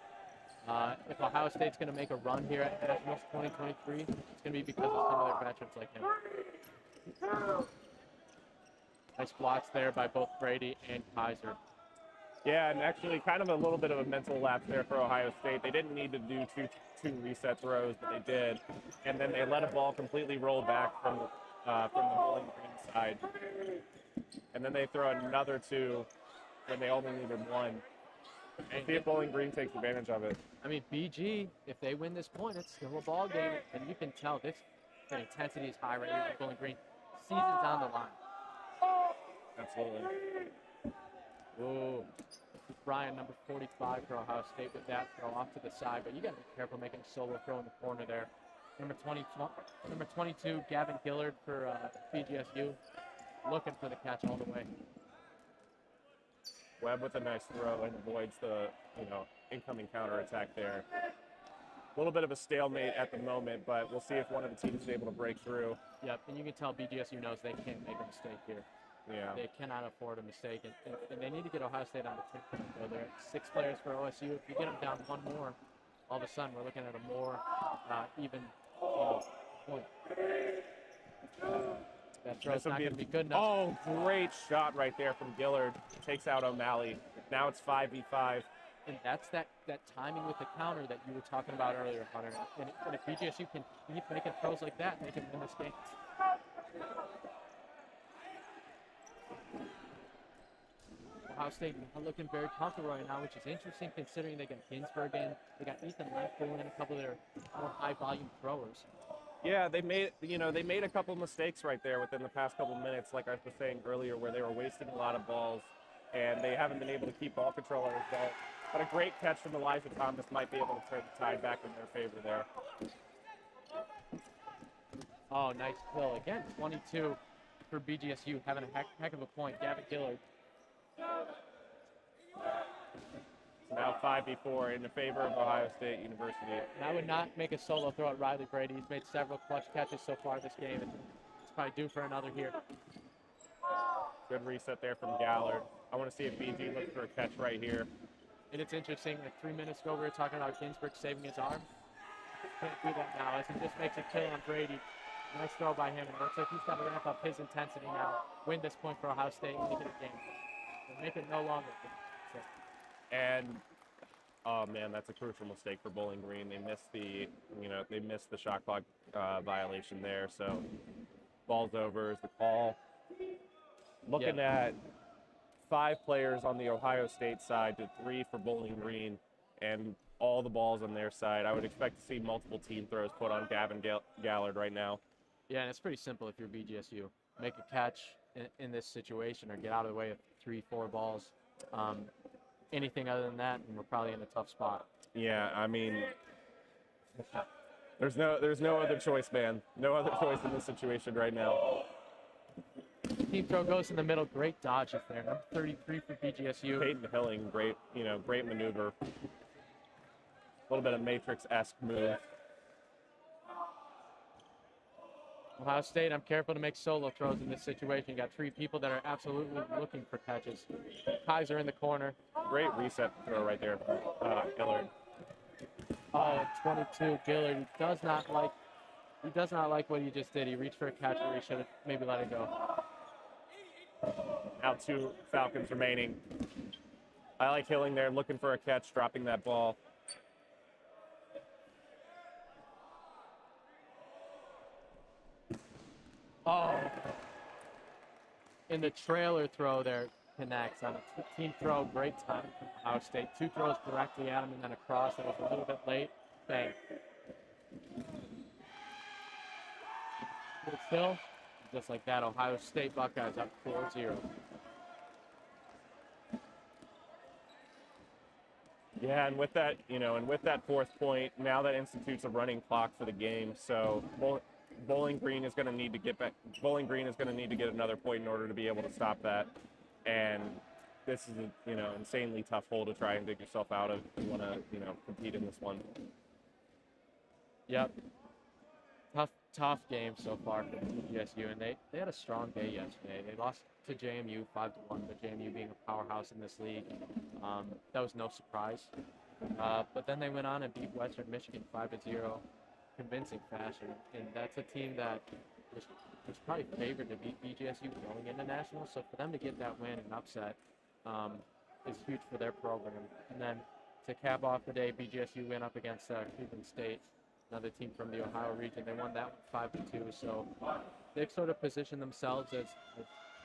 If Ohio State's going to make a run here at Nationals 2023, it's going to be because of some of their veterans like him. Nice blocks there by both Brady and Kaiser. Yeah, and actually kind of a little bit of a mental lapse there for Ohio State. They didn't need to do two reset throws, but they did. And then they let a ball completely roll back from the Bowling Green side. And then they throw another two when they only needed one. And see if Bowling Green takes advantage of it. I mean, BG, if they win this point, it's still a ball game. And you can tell the intensity is high right here with Bowling Green. Season's on the line. Absolutely. Ooh. Brian, number 45 for Ohio State with that throw off to the side, but you got to be careful making a solo throw in the corner there. Number 22, Gavin Gillard for BGSU, looking for the catch all the way. Webb with a nice throw and avoids the, incoming counterattack there. A little bit of a stalemate at the moment, but we'll see if one of the teams is able to break through. Yep, and you can tell BGSU knows they can't make a mistake here. Yeah. They cannot afford a mistake, and they need to get Ohio State on the team. So they're at 6 players for OSU. If you get them down one more, all of a sudden we're looking at a more even point. That throw's not going to be good enough. Oh, great shot right there from Gillard. Takes out O'Malley. Now it's 5v5. And that's that timing with the counter that you were talking about earlier, Hunter. And if BGSU can keep making throws like that, they can win this game. Ohio State not looking very comfortable right now, which is interesting considering they got Ginsburg in, they got Ethan Lamppool in, a couple of their more high-volume throwers. Yeah, they made a couple mistakes right there within the past couple minutes, like I was saying earlier, where they were wasting a lot of balls, and they haven't been able to keep ball control as well. But a great catch from Elijah Thomas might be able to turn the tide back in their favor there. Oh, nice kill. Again, 22 for BGSU, having a heck of a point. Gavin Gillard. Now 5v4 in the favor of Ohio State University. And I would not make a solo throw at Riley Brady. He's made several clutch catches so far this game, and it's probably due for another here. Good reset there from Gallard. I want to see if BG looks for a catch right here. And it's interesting, like 3 minutes ago we were talking about Ginsburg saving his arm. Can't do that now as he just makes a kill on Brady. Nice throw by him. It looks like he's got to ramp up his intensity now. Win this point for Ohio State and make it a game. And make it no longer. So. And oh man, that's a crucial mistake for Bowling Green. They missed the shot clock violation there. So ball's over is the call. Looking at 5 players on the Ohio State side to 3 for Bowling Green, and all the balls on their side. I would expect to see multiple team throws put on Gavin Gallard right now. Yeah, and it's pretty simple if you're BGSU. Make a catch in this situation or get out of the way of 3-4 balls. Anything other than that, and we're probably in a tough spot. Yeah, I mean, there's no other choice, man. No other choice in this situation right now. Team throw goes in the middle. Great dodge up there. Number 33 for BGSU. Peyton Hilling, great maneuver. A little bit of Matrix-esque move. Ohio State, I'm careful to make solo throws in this situation. You got 3 people that are absolutely looking for catches. Kaiser in the corner. Great reset throw right there from Gillard. Oh, 22, Gillard. He does not like what he just did. He reached for a catch where he should have maybe let it go. Now 2 Falcons remaining. I like Hilling there, looking for a catch, dropping that ball. Oh. In the trailer throw there, connects on a team throw. Great time from Ohio State. 2 throws directly at him and then a cross that was a little bit late. Bang. But still, just like that, Ohio State Buckeyes up 4-0. Yeah, and with that, with that 4th point, now that institutes a running clock for the game. So Bowling Green is going to need to get back. Bowling Green is going to need to get another point in order to be able to stop that. And this is a, insanely tough hole to try and dig yourself out of if you want to, compete in this one. Yep. Tough game so far for BGSU, and they had a strong day yesterday. They lost to JMU 5-1, but JMU being a powerhouse in this league, that was no surprise. But then they went on and beat Western Michigan 5-0, convincing fashion, and that's a team that was probably favored to beat BGSU going into nationals. So for them to get that win and upset is huge for their program. And then to cap off the day, BGSU went up against Cleveland State, another team from the Ohio region. They won that one 5-2. So they've sort of positioned themselves as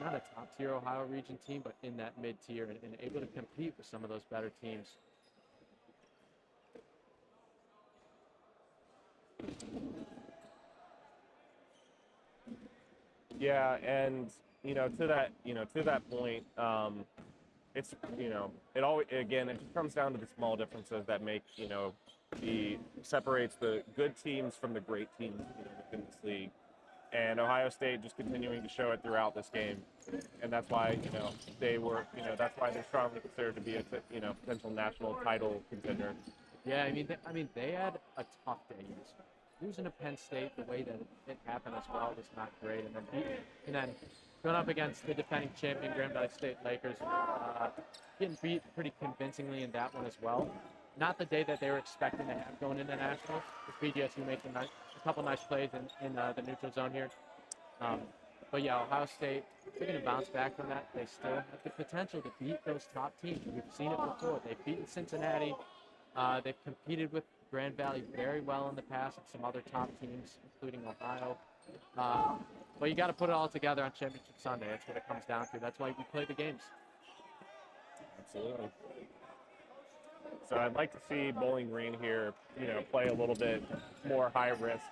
not a top-tier Ohio region team, but in that mid-tier and able to compete with some of those better teams. Yeah, and to that point, it's, it always, again, it just comes down to the small differences that make, separates the good teams from the great teams, within this league. And Ohio State just continuing to show it throughout this game. And that's why, they were, that's why they're strongly considered to be a, potential national title contender. Yeah, they had a tough day. Losing to Penn State the way that it happened as well was not great. And then going up against the defending champion Grand Valley State Lakers, getting beat pretty convincingly in that one as well. Not the day that they were expecting to have going into nationals. BGSU making a couple nice plays in the neutral zone here. But yeah, Ohio State, they're going to bounce back from that. They still have the potential to beat those top teams. We've seen it before. They've beaten Cincinnati. They've competed with Grand Valley very well in the past and some other top teams, including Ohio. But you got to put it all together on Championship Sunday. That's what it comes down to. That's why we play the games. Absolutely. So I'd like to see Bowling Green here, play a little bit more high risk.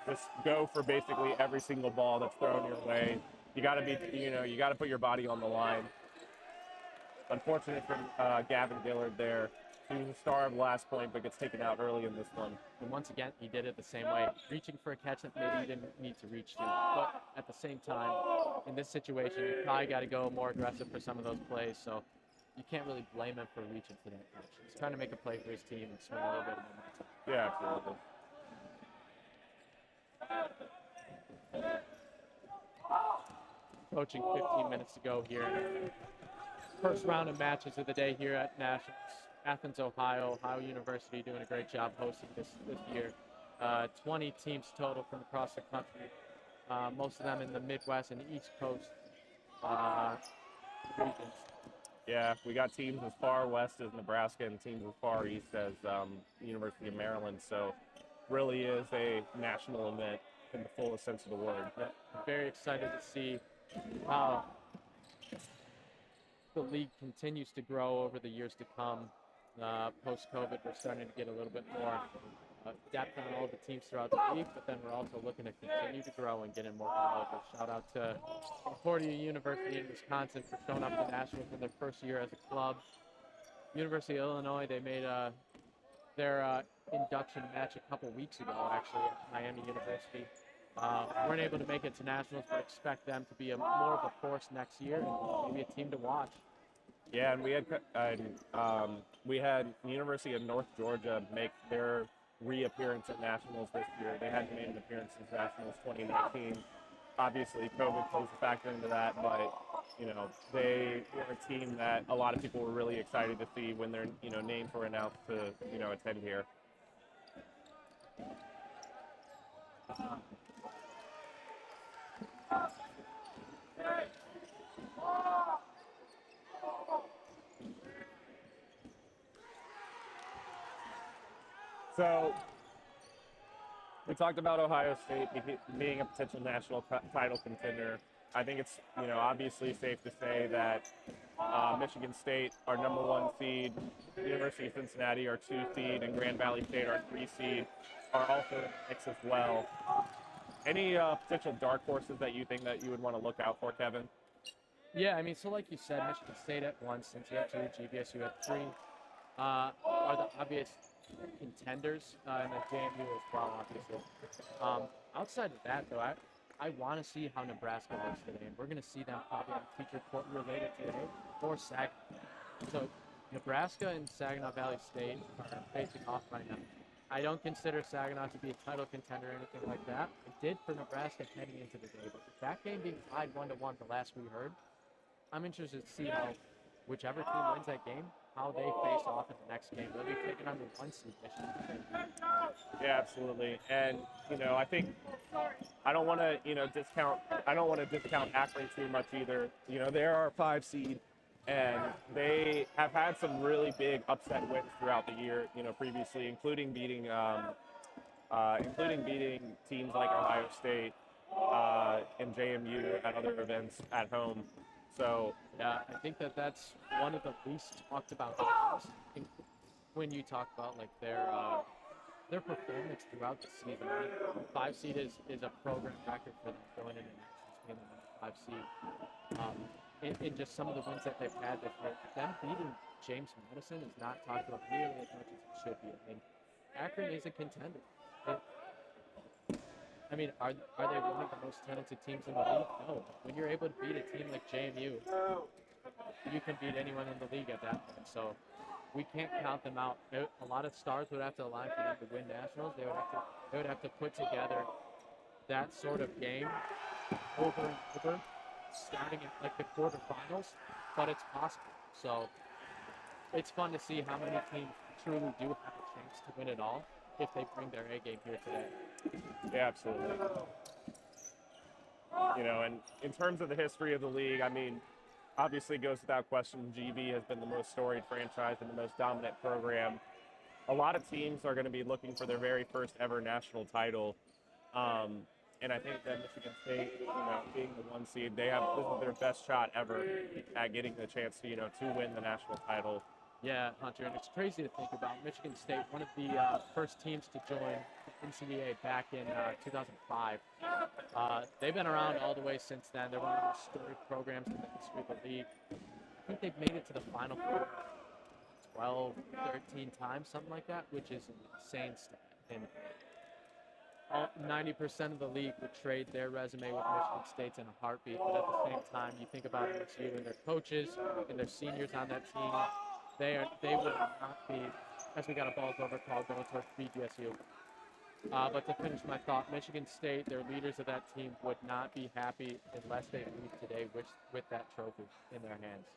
Just go for basically every single ball that's thrown your way. You got to be, you got to put your body on the line. Unfortunate for Gavin Dillard there. He was the star of last point, but gets taken out early in this one. And once again, he did it the same way, reaching for a catch that maybe he didn't need to reach to. But at the same time, in this situation, you probably got to go more aggressive for some of those plays. So you can't really blame him for reaching for that catch. He's trying to make a play for his team and swing a little bit of momentum. Yeah, absolutely. Approaching 15 minutes to go here. First round of matches of the day here at Nationals. Athens, Ohio University doing a great job hosting this year. 20 teams total from across the country. Most of them in the Midwest and East Coast regions. Yeah, we got teams as far west as Nebraska and teams as far east as University of Maryland. So really is a national event in the fullest sense of the word. I'm very excited to see how the league continues to grow over the years to come. Post-COVID, we're starting to get a little bit more depth on all the teams throughout the league, but then we're also looking to continue to grow and get in more colleges. Shout out to Concordia University in Wisconsin for showing up to Nationals in their first year as a club. University of Illinois, they made their induction match a couple weeks ago, actually, at Miami University. Weren't able to make it to Nationals, but expect them to be more of a force next year and maybe a team to watch. Yeah, and we had University of North Georgia make their reappearance at Nationals this year. They hadn't made an appearance since Nationals 2019. Obviously, COVID plays a factor into that, but they were a team that a lot of people were really excited to see when their names were announced to attend here. So we talked about Ohio State being a potential national title contender. I think it's obviously safe to say that Michigan State, our #1 seed, University of Cincinnati, our 2 seed, and Grand Valley State, our 3 seed, are also in the mix as well. Any potential dark horses that you think that you would want to look out for, Kevin? Yeah, so like you said, Michigan State at 1, Cincinnati at 2, GVSU at 3 are the obvious contenders, and then JMU as well, obviously. Outside of that, though, I want to see how Nebraska looks today, and we're going to see them probably on the feature court related today for Saginaw. So Nebraska and Saginaw Valley State are facing off right now. I don't consider Saginaw to be a title contender or anything like that. I did for Nebraska heading into the day, but with that game being tied 1-1 the last we heard, I'm interested to see how whichever team wins that game, how they face off in the next game. They'll be taking on the 1 seed Michigan. Yeah, absolutely. And I think I don't want to discount Akron too much either. They're our 5 seed, and they have had some really big upset wins throughout the year. Previously, including beating teams like Ohio State and JMU at other events at home. So yeah, I think that's one of the least talked about things when you talk about like their performance throughout the season. 5 seed is a program record for them going into nationals being the 5 seed. in just some of the wins that they've had this year, them beating James Madison is not talked about nearly as much as it should be. I mean, Akron is a contender. I mean, are they one of the most talented teams in the league? No. When you're able to beat a team like JMU, you can beat anyone in the league at that point. So we can't count them out. A lot of stars would have to align for them to win nationals. They would have to put together that sort of game over and over, starting at like the quarterfinals. But it's possible. So it's fun to see how many teams truly do have a chance to win it all if they bring their A game here today. Yeah, absolutely. You know, and in terms of the history of the league, I mean, obviously goes without question, GB has been the most storied franchise and the most dominant program. A lot of teams are going to be looking for their very first ever national title. And I think that Michigan State, you know, being the 1 seed, this is their best shot ever at getting the chance to, to win the national title. Yeah, Hunter, and it's crazy to think about. Michigan State, one of the first teams to join the NCDA back in 2005. They've been around all the way since then. They're one of the most storied programs in the history of the league. I think they've made it to the Final Four 12, 13 times, something like that, which is an insane stat. And 90% of the league would trade their resume with Michigan State's in a heartbeat. But at the same time, you think about MSU and their coaches and their seniors on that team. They would not be, as we got a balls over call going towards BGSU. But to finish my thought, Michigan State, their leaders of that team would not be happy unless they leave today with that trophy in their hands.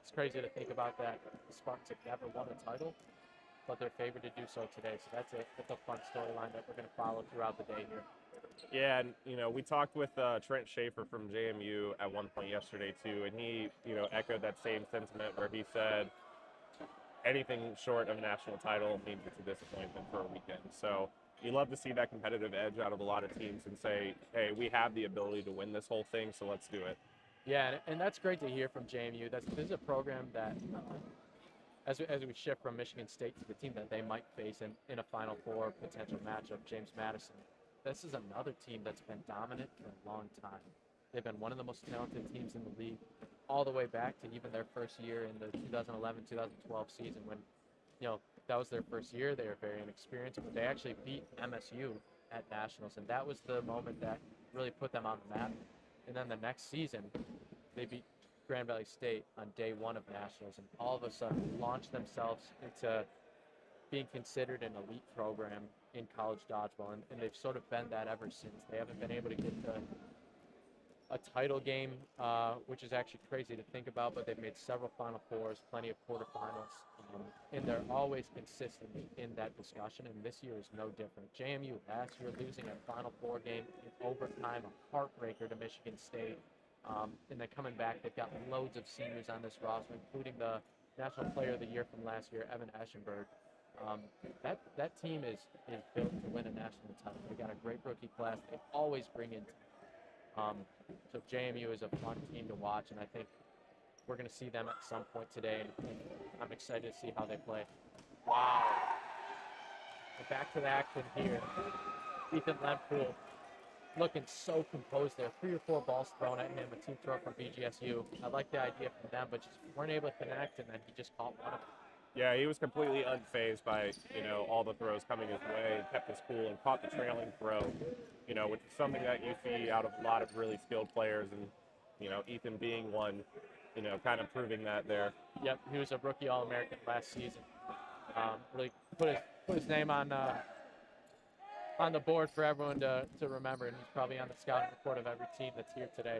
It's crazy to think about that. The Spartans have never won a title, but they're favored to do so today. So that's a fun storyline that we're going to follow throughout the day here. Yeah, and we talked with Trent Schaefer from JMU at one point yesterday too, and he echoed that same sentiment where he said anything short of a national title means it's a disappointment for a weekend. So you love to see that competitive edge out of a lot of teams and say, hey, we have the ability to win this whole thing, so let's do it. Yeah, and that's great to hear from JMU. This is a program that, as we shift from Michigan State to the team that they might face in a Final Four potential matchup, James Madison, this is another team that's been dominant for a long time. They've been one of the most talented teams in the league all the way back to even their first year in the 2011-2012 season when, that was their first year. They were very inexperienced, but they actually beat MSU at Nationals, and that was the moment that really put them on the map. And then the next season, they beat Grand Valley State on day one of Nationals, and all of a sudden launched themselves into being considered an elite program in college dodgeball, and they've sort of been that ever since. They haven't been able to get to a title game, which is actually crazy to think about, but they've made several Final Fours, plenty of quarterfinals, and they're always consistently in that discussion, and this year is no different. JMU last year losing a Final Four game in overtime, a heartbreaker to Michigan State, and then coming back, they've got loads of seniors on this roster, including the National Player of the Year from last year, Evan Eschenberg. That team is built to win a national title. They got a great rookie class. They always bring in so JMU is a fun team to watch, and I think we're going to see them at some point today, and I'm excited to see how they play. Wow. And back to the action here. Ethan Lempool looking so composed there. 3 or 4 balls thrown at him, a team throw from BGSU. I like the idea from them, but just weren't able to connect, and then he just caught one of them. Yeah, he was completely unfazed by, all the throws coming his way, kept his cool and caught the trailing throw, which is something that you see out of a lot of really skilled players, and, Ethan being one, kind of proving that there. Yep, he was a rookie All-American last season. Really put his name on the board for everyone to remember, and he's probably on the scouting report of every team that's here today.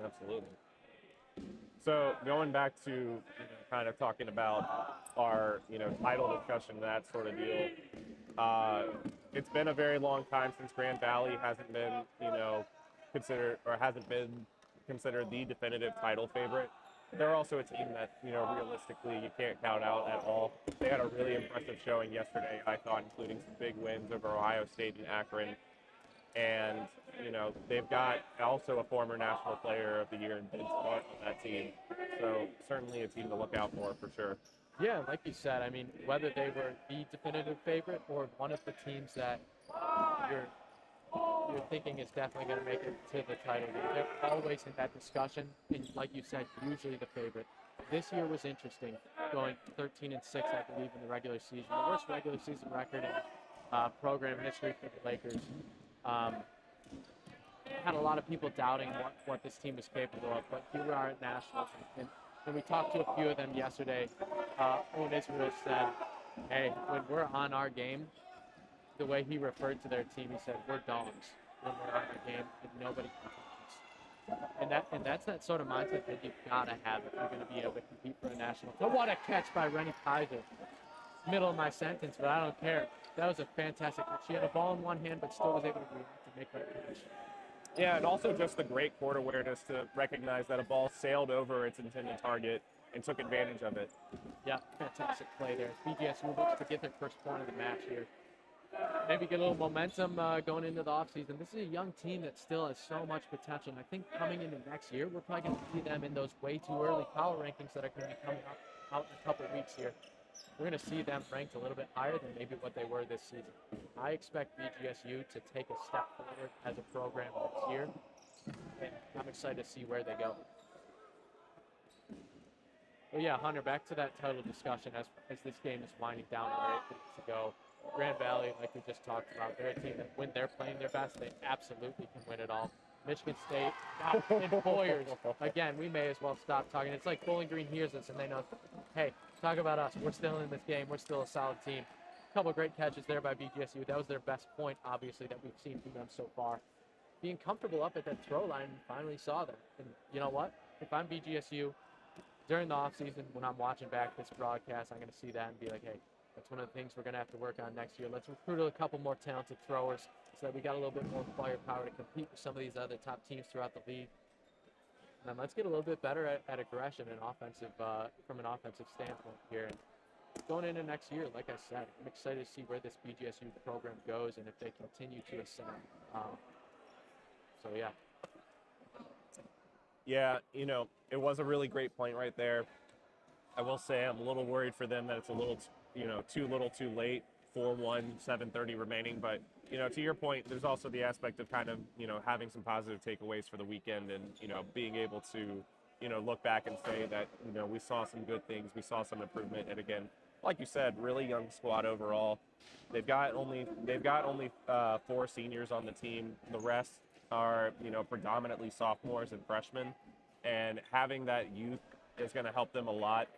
Absolutely. So going back to kind of talking about our title discussion, that sort of deal. It's been a very long time since Grand Valley hasn't been considered the definitive title favorite. They're also a team that realistically you can't count out at all. They had a really impressive showing yesterday, I thought, including some big wins over Ohio State and Akron. And, they've got also a former National Player of the Year in Ben Smart on that team. So certainly a team to look out for sure. Yeah, like you said, I mean, whether they were the definitive favorite or one of the teams that you're thinking is definitely going to make it to the title game. They're always in that discussion, and like you said, usually the favorite. This year was interesting, going 13-6, I believe, in the regular season. The worst regular season record in program history for the Lakers. Had a lot of people doubting what this team was capable of, but here we are at Nationals, and we talked to a few of them yesterday. Owen Israel said, hey, when we're on our game, the way he referred to their team, he said, we're dogs when we're on our game, and nobody can touch us. And that's that sort of mindset that you've got to have if you're going to be able to compete for a national. But what a catch by Rennie Kaiser. Middle of my sentence, but I don't care. That was a fantastic catch. She had a ball in one hand, but still was able to make that catch. Yeah, and also just the great court awareness to recognize that a ball sailed over its intended target and took advantage of it. Yeah, fantastic play there. BGSU looks to get their first point of the match here. Maybe get a little momentum going into the offseason. This is a young team that still has so much potential. And I think coming into next year, we're probably going to see them in those way too early power rankings that are going to be coming out in a couple of weeks here. We're going to see them ranked a little bit higher than maybe what they were this season. I expect BGSU to take a step forward as a program this year, and I'm excited to see where they go. Well, yeah, Hunter, back to that title discussion as this game is winding down where it needs to go. Grand Valley, like we just talked about, they're a team that when they're playing their best, they absolutely can win it all. Michigan State, and Boyers, again, we may as well stop talking. It's like Bowling Green hears us and they know, hey, talk about us. We're still in this game. We're still a solid team. A couple of great catches there by BGSU. That was their best point, obviously, that we've seen from them so far. Being comfortable up at that throw line, finally saw that. And you know what? If I'm BGSU, during the offseason, when I'm watching back this broadcast, I'm going to see that and be like, hey, that's one of the things we're going to have to work on next year. Let's recruit a couple more talented throwers so that we got a little bit more firepower to compete with some of these other top teams throughout the league. And then let's get a little bit better at aggression and offensive, from an offensive standpoint here. And going into next year, like I said, I'm excited to see where this BGSU program goes and if they continue to ascend. So, yeah. Yeah, you know, it was a really great point right there. I will say I'm a little worried for them that it's a little, too little too late. 4-1, 7:30 remaining. But, to your point, there's also the aspect of kind of, having some positive takeaways for the weekend and, being able to, look back and say that, we saw some good things. We saw some improvement. And again, like you said, really young squad overall. They've got only 4 seniors on the team. The rest are, predominantly sophomores and freshmen. And having that youth is going to help them a lot,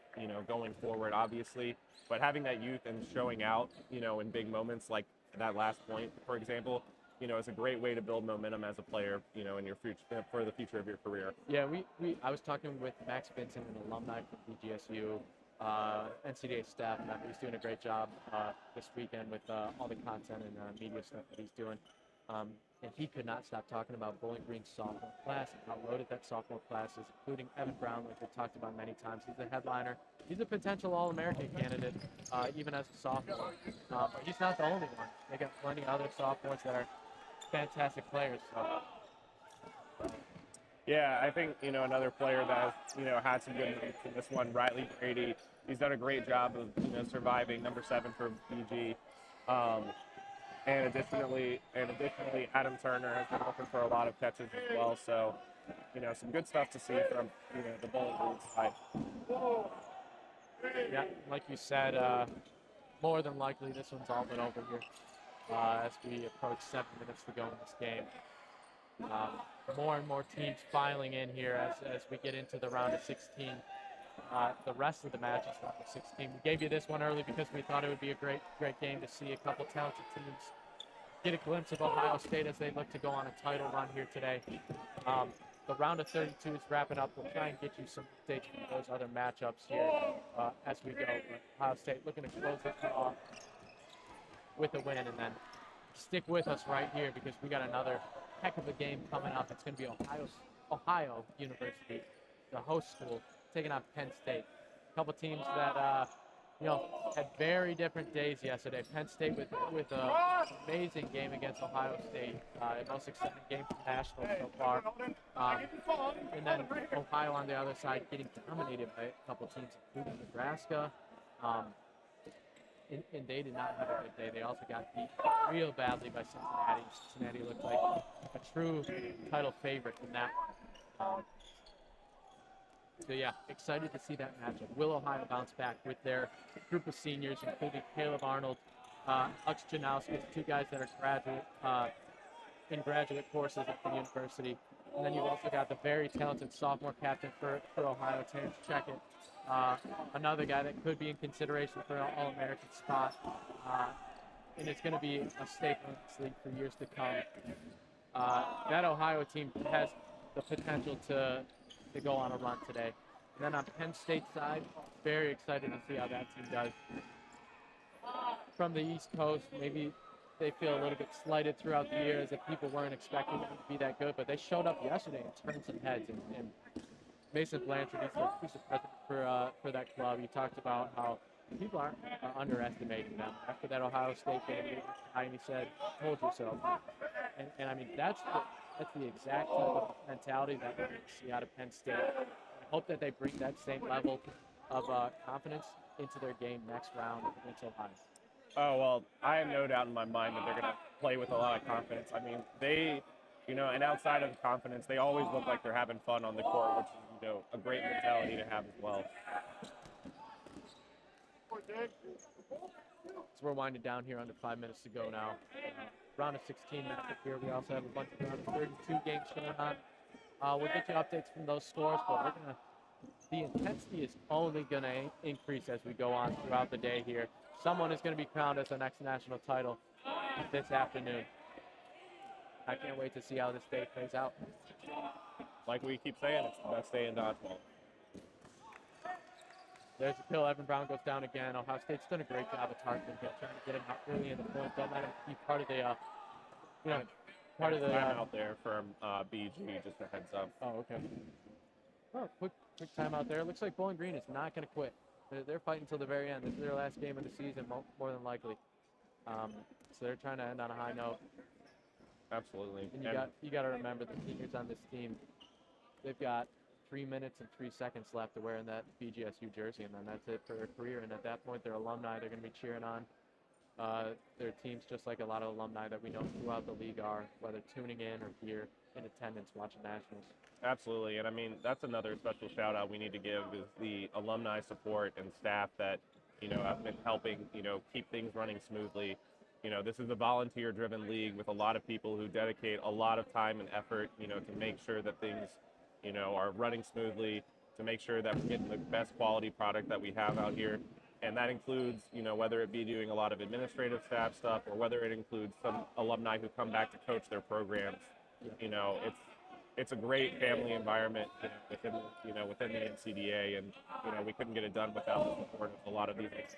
going forward, obviously. But having that youth and showing out, in big moments like that last point, for example, is a great way to build momentum as a player, in your future, for the future of your career. Yeah, I was talking with Max Vincent, an alumni from BGSU, NCDA staff member. He's doing a great job this weekend with all the content and media stuff that he's doing. And he could not stop talking about Bowling Green's sophomore class and how loaded that sophomore class is, including Evan Brown, like we've talked about many times. He's a headliner. He's a potential All-American candidate, even as a sophomore. But he's not the only one. They got plenty of other sophomores that are fantastic players. So. Yeah, I think, another player that has, had some good moments in this one, Riley Brady. He's done a great job of, surviving, number 7 for BG. And additionally, Adam Turner has been looking for a lot of catches as well. So, some good stuff to see from, the Bowling Green side. Yeah, like you said, more than likely this one's all but over here as we approach 7 minutes to go in this game. More and more teams filing in here as we get into the round of 16. The rest of the matches round of 16. We gave you this one early because we thought it would be a great game to see a couple talented teams get a glimpse of Ohio State as they look to go on a title run here today. The round of 32 is wrapping up. We'll try and get you some updates from those other matchups here as we go. But Ohio State looking to close this one off with a win, and then stick with us right here because we got another heck of a game coming up. It's going to be Ohio University, the host school, taking on Penn State. A couple teams that had very different days yesterday. Penn State with an amazing game against Ohio State, most exciting game for nationals so far. And then Ohio on the other side getting dominated by a couple teams, including Nebraska. and they did not have a good day. They also got beat real badly by Cincinnati. Cincinnati looked like a true title favorite in that one. So yeah, excited to see that matchup. Will Ohio bounce back with their group of seniors, including Caleb Arnold, Ux Janowski, two guys that are in graduate courses at the university. And then you've also got the very talented sophomore captain for Ohio, Terrence Checkett, another guy that could be in consideration for an All-American spot. And it's going to be a staple in this league for years to come. That Ohio team has the potential to go on a run today. And then on Penn State's side, very excited to see how that team does. From the East Coast, maybe they feel a little bit slighted throughout the year as if people weren't expecting them to be that good, but they showed up yesterday and turned some heads. And Mason Blanchard, he's the president for that club. He talked about how people aren't underestimating them. After that Ohio State game, he said, "Told you so." And I mean, that's the exact type of mentality that we're going to see out of Penn State. I hope that they bring that same level of confidence into their game next round against Ohio. Oh, well, I have no doubt in my mind that they're going to play with a lot of confidence. I mean, they, and outside of confidence, they always look like they're having fun on the court, which is, a great mentality to have as well. So we're winding down here, under 5 minutes to go now. Round of 16 matchup here. We also have a bunch of round of 32 games going on. We'll get you updates from those scores, but the intensity is only going to increase as we go on throughout the day here. Someone is going to be crowned as the next national title this afternoon. I can't wait to see how this day plays out. Like we keep saying, it's the best day in dodgeball. There's a kill. Evan Brown goes down again. Ohio State's done a great job of targeting him, trying to get him out early in the point. Don't let him be part of the, time out there from BG, just a heads up. Oh, okay. Oh, quick time out there. Looks like Bowling Green is not going to quit. They're fighting until the very end. This is their last game of the season, more than likely. So they're trying to end on a high note. Absolutely. And you got to remember the seniors on this team. They've got 3 minutes and 3 seconds left to wearing that BGSU jersey, and then that's it for their career. And at that point, their alumni, they're going to be cheering on their teams, just like a lot of alumni that we know throughout the league are, whether tuning in or here in attendance watching nationals. Absolutely, and I mean, that's another special shout out we need to give is the alumni support and staff that, have been helping, keep things running smoothly. This is a volunteer-driven league with a lot of people who dedicate a lot of time and effort, to make sure that things, are running smoothly, to make sure that we're getting the best quality product that we have out here. And that includes, whether it be doing a lot of administrative staff stuff or whether it includes some alumni who come back to coach their programs. It's a great family environment within the NCDA, and we couldn't get it done without the support of a lot of these things.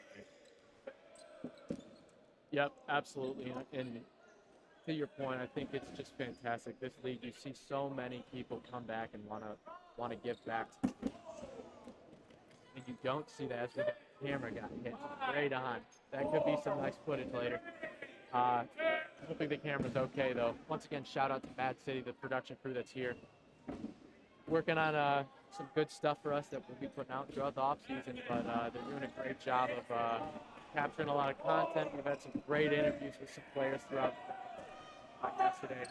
Yep, absolutely. And to your point, I think it's just fantastic. This league, you see so many people come back and want to give back to the league. And you don't see that as the camera got hit right on. That could be some nice footage later. Hoping the camera's okay, though. Once again, shout out to Mad City, the production crew that's here. Working on some good stuff for us that we'll be putting out throughout the off-season, but they're doing a great job of capturing a lot of content. We've had some great interviews with some players throughout yesterday.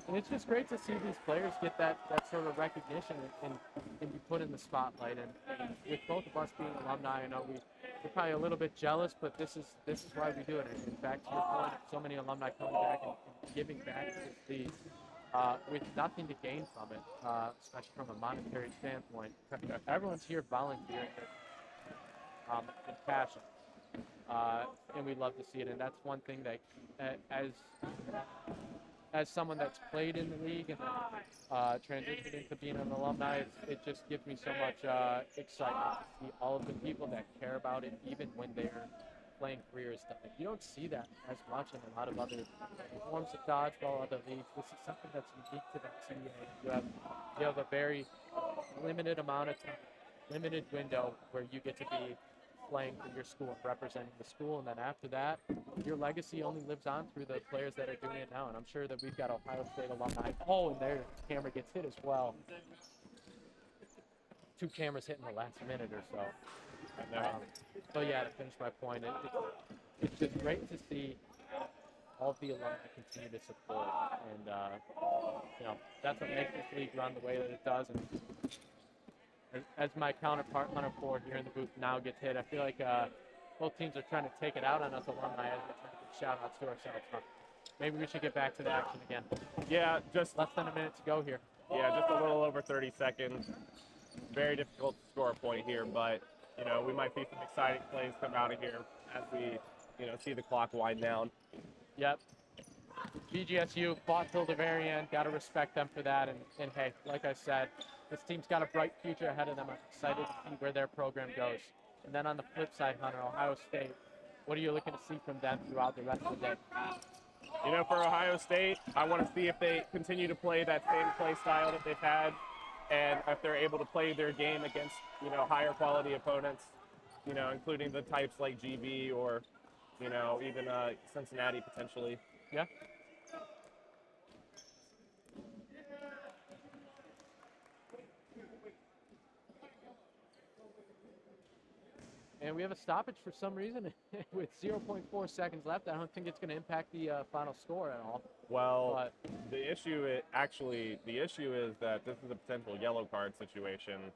And it's just great to see these players get that sort of recognition and be put in the spotlight. And with both of us being alumni, I know we're probably a little bit jealous, but this is why we do it. And in fact, to your point, so many alumni coming back and giving back to this league with nothing to gain from it, especially from a monetary standpoint. Everyone's here volunteering and passion. And we love to see it. And that's one thing that as someone that's played in the league and transitioned into being an alumni, it just gives me so much excitement to see all of the people that care about it, even when they're playing careers. You don't see that as much in a lot of other forms of dodgeball, other leagues. This is something that's unique to the NCDA. You have a very limited amount of time, limited window where you get to be playing for your school, representing the school, and then after that, your legacy only lives on through the players that are doing it now. And I'm sure that we've got Ohio State alumni. Oh, and their camera gets hit as well. 2 cameras hit in the last minute or so. I know. So yeah, to finish my point, it's just great to see all of the alumni continue to support, and that's what makes this league run the way that it does. And as my counterpart Hunter Ford here in the booth now gets hit, I feel like both teams are trying to take it out on us alumni as we're trying to give shout outs to ourselves. Huh? Maybe we should get back to the action again. Yeah, just less than a minute to go here. Yeah, just a little over 30 seconds. Very difficult to score a point here, but we might see some exciting plays come out of here as we see the clock wind down. Yep. BGSU fought till the very end. Got to respect them for that. And hey, like I said, this team's got a bright future ahead of them. I'm excited to see where their program goes. And then on the flip side, Hunter, Ohio State, what are you looking to see from them throughout the rest of the day? For Ohio State, I want to see if they continue to play that same play style that they've had, and if they're able to play their game against, higher quality opponents, including the types like GB or, even Cincinnati potentially. Yeah. And we have a stoppage for some reason with 0.4 seconds left. I don't think it's going to impact the final score at all. Well, the issue is that this is a potential yellow card situation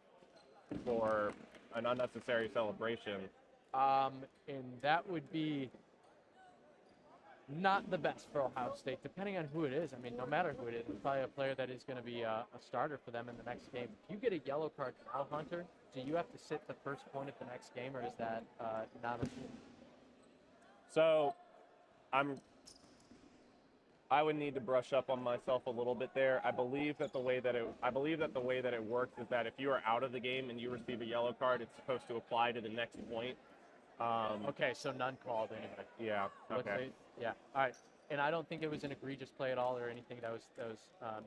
for an unnecessary celebration. And that would be not the best for Ohio State, depending on who it is. I mean, no matter who it is, it's probably a player that is going to be a starter for them in the next game. If you get a yellow card now, Hunter, do you have to sit the first point at the next game, or is that not a thing? So, I would need to brush up on myself a little bit there. I believe that the way that it works is that if you are out of the game and you receive a yellow card, it's supposed to apply to the next point. Okay, so none called anyway. Yeah. Okay. Yeah. All right. And I don't think it was an egregious play at all or anything that was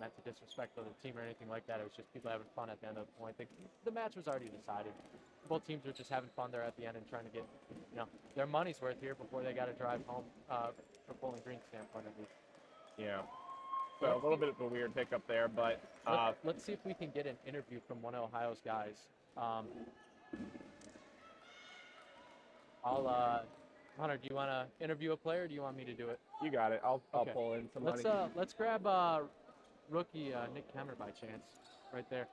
meant to disrespect the other team or anything like that. It was just people having fun at the end of the point. The match was already decided. Both teams were just having fun there at the end and trying to get, their money's worth here before they got to drive home from Bowling Green standpoint at least. Yeah. So a little bit of a weird hiccup there, but let's see if we can get an interview from one of Ohio's guys. Hunter, do you want to interview a player, or do you want me to do it? You got it. I'll pull in somebody. Let's grab rookie Nick Kemmer by chance, right there.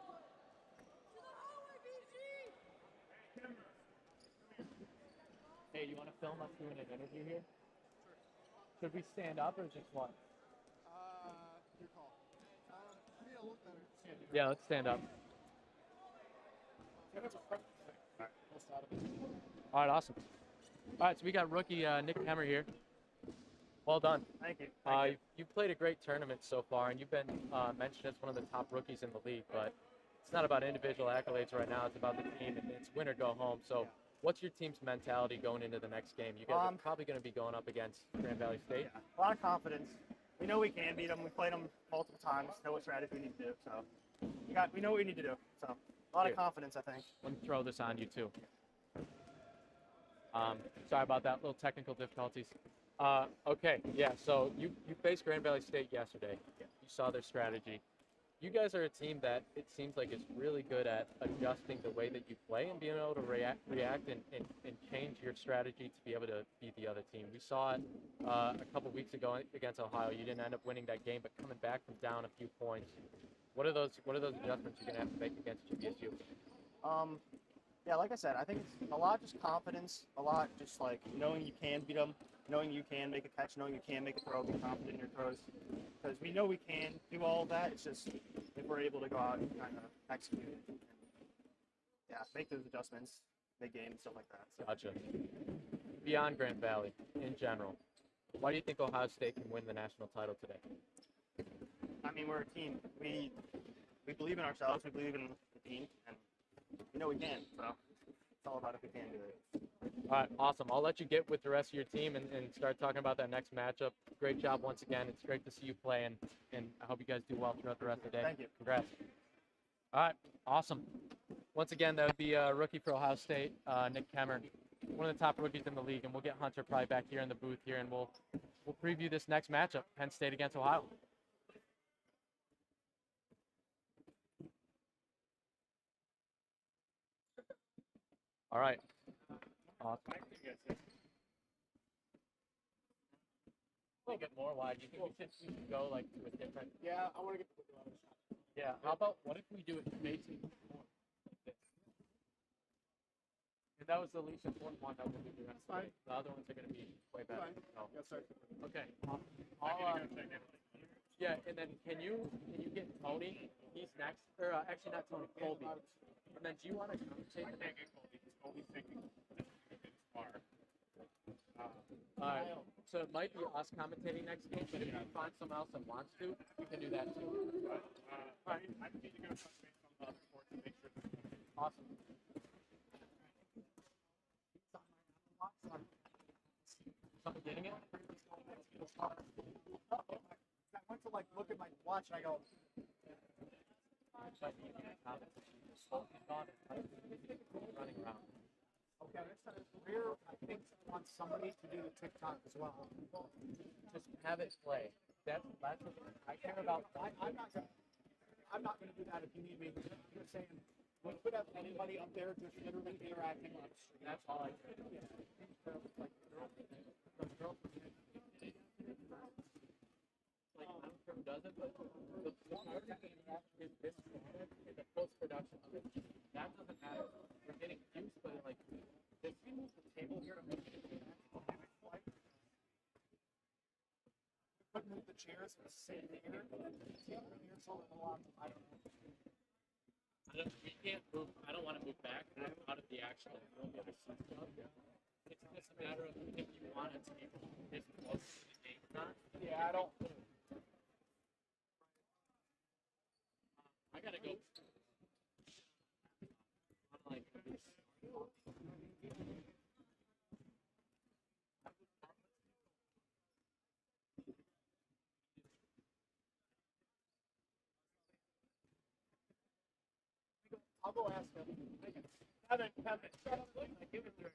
Hey, you want to film us doing an interview here? Should we stand up or just one? Your call. Yeah, look better. Yeah, let's stand up. All right, awesome. All right, so we got rookie Nick Kemmer here. Well done. Thank you. You've played a great tournament so far, and you've been mentioned as one of the top rookies in the league, but it's not about individual accolades right now. It's about the team, and it's win or go home. So what's your team's mentality going into the next game? You guys are probably going to be going up against Grand Valley State. Yeah, a lot of confidence. We know we can beat them. We played them multiple times. Know what strategy we need to do. So we know what we need to do. So a lot of confidence, I think. Let me throw this on you too. Sorry about that. Little technical difficulties. Okay, yeah. So you faced Grand Valley State yesterday. Yeah. You saw their strategy. You guys are a team that it seems like is really good at adjusting the way that you play and being able to react and change your strategy to be able to beat the other team. We saw it a couple weeks ago against Ohio. You didn't end up winning that game, but coming back from down a few points. What are those adjustments you're gonna have to make against GVSU? Yeah, like I said, I think it's a lot just confidence, a lot just like knowing you can beat them, knowing you can make a catch, knowing you can make a throw, be confident in your throws. Because we know we can do all of that. It's just if we're able to go out and kind of execute it and, make those adjustments, make game and stuff like that. So. Gotcha. Beyond Grand Valley, in general, why do you think Ohio State can win the national title today? I mean, we're a team. We believe in ourselves. We believe in the team, and we know we can. So it's all about if we can do it. All right, awesome. I'll let you get with the rest of your team and start talking about that next matchup. Great job once again. It's great to see you play, and I hope you guys do well throughout the rest of the day. Thank you. Congrats. All right, awesome. Once again, that would be a rookie for Ohio State, Nick Kemmer, one of the top rookies in the league, and we'll get Hunter probably back here in the booth here, and we'll preview this next matchup, Penn State against Ohio. All right. Awesome. We get more wide. Do you think we should go like to a different? Yeah, I want to get the other shot. Yeah. How about what if we do it facing more like this? If that was the least important one, that would be the rest of it. The other ones are going to be way better. So. Yes, sir. Okay. Yeah, and then can you get Tony? He's next, or actually not Tony, Colby. And then do you want to commentate? I can't get Colby. Colby's thinking far. All right. So it might be us commentating next game, but if you find someone else that wants to, we can do that too. I need to go touch base on the other sports and make sure this is awesome. Something getting it? I went to like look at my watch and I go. Running around. Okay, next time we're I think want somebody to do the TikTok as well. Just have it play. That's what I care about. I'm not gonna do that if you need me. You're saying we could have anybody up there just literally interacting on the street. That's all I care. Yeah. Like, I don't care who does it, but the part is this is the post-production of it. That doesn't matter. We're getting views, but like, this the table here to make it. Couldn't move the chairs for the same here. Here's a lot. I don't know. We can't move. I don't want to move back out of the actual room. The other seats up. It's just a matter of if you want it to be this close to the game or not. Yeah, I don't. I gotta go. I'm like this. I'll go ask him. Give it to her.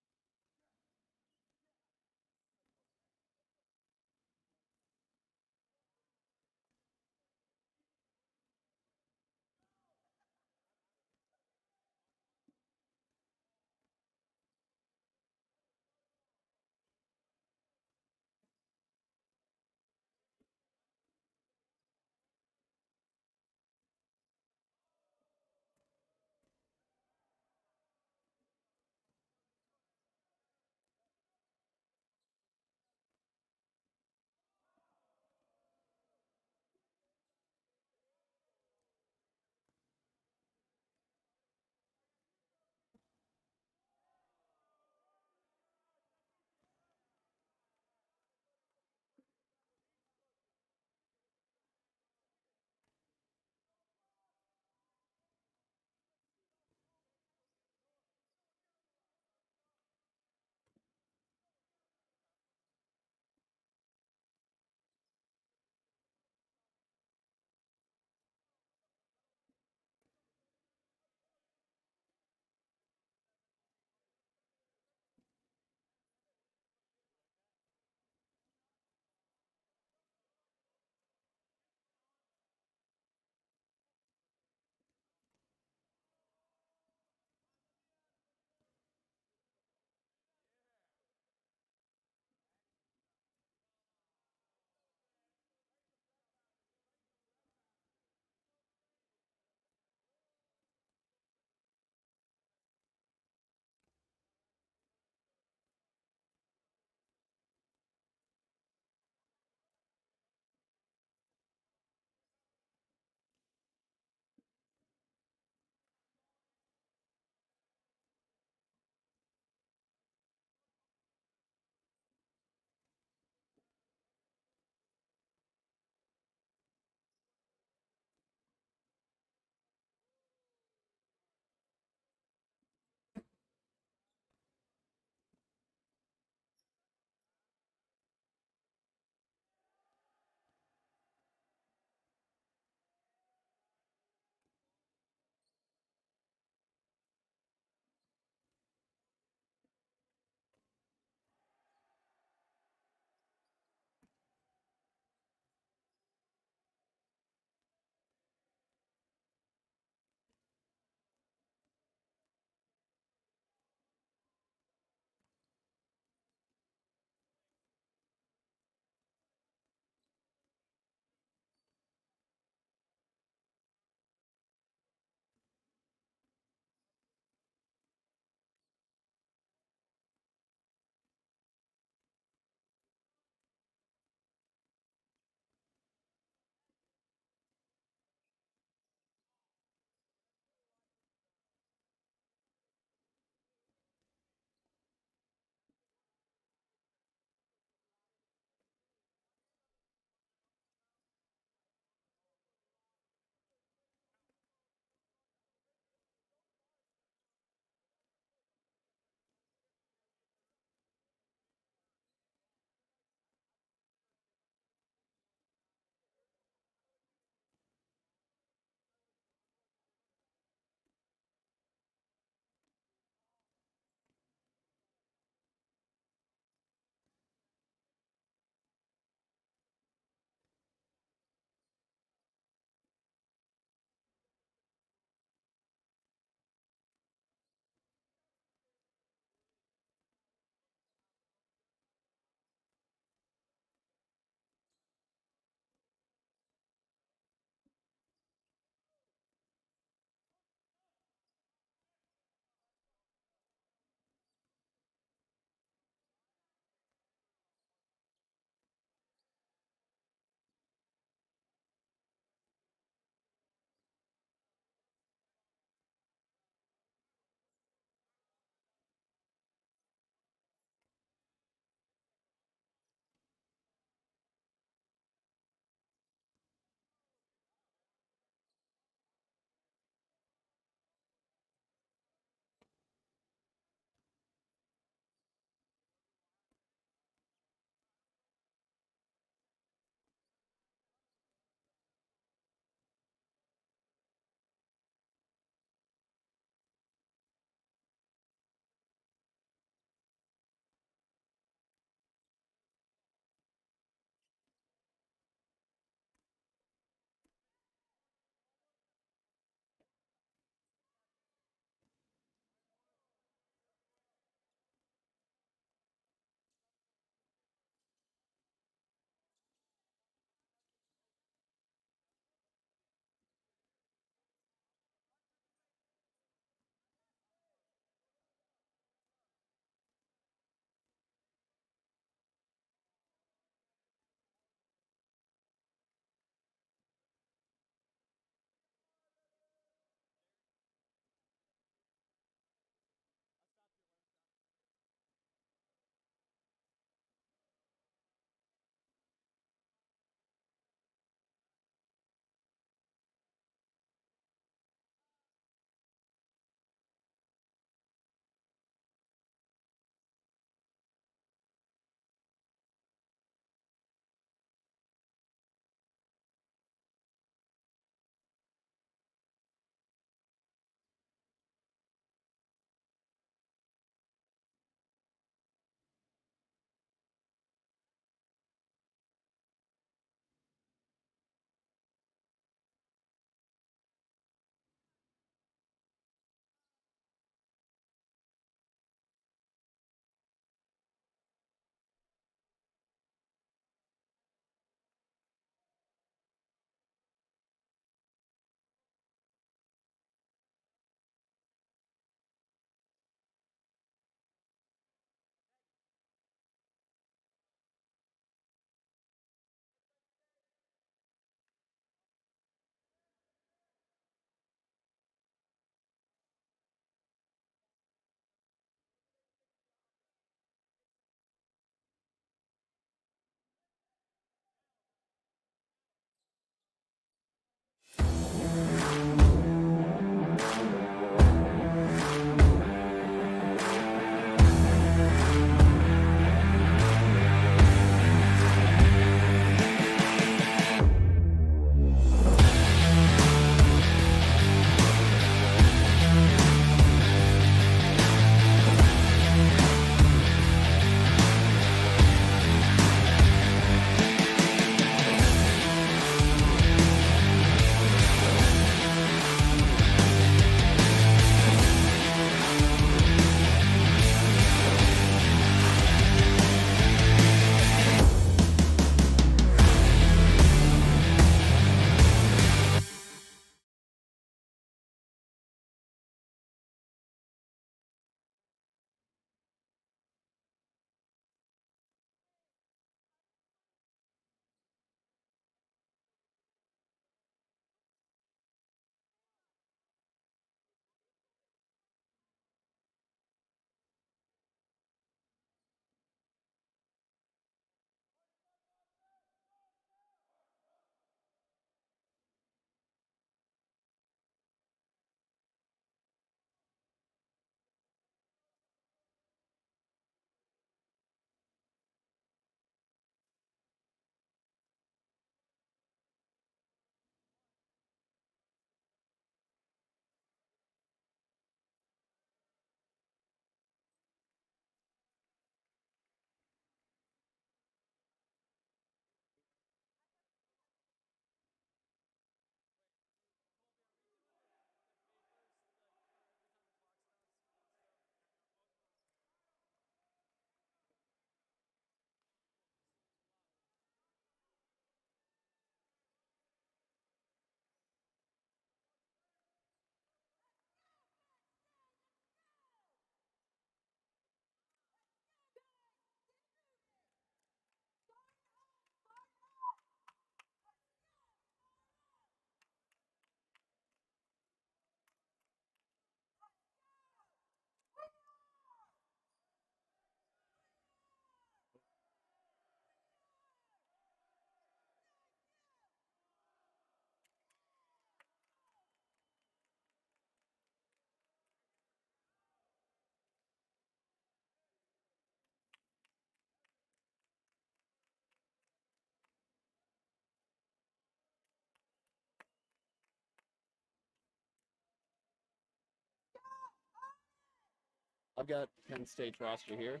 I've got Penn State's roster here.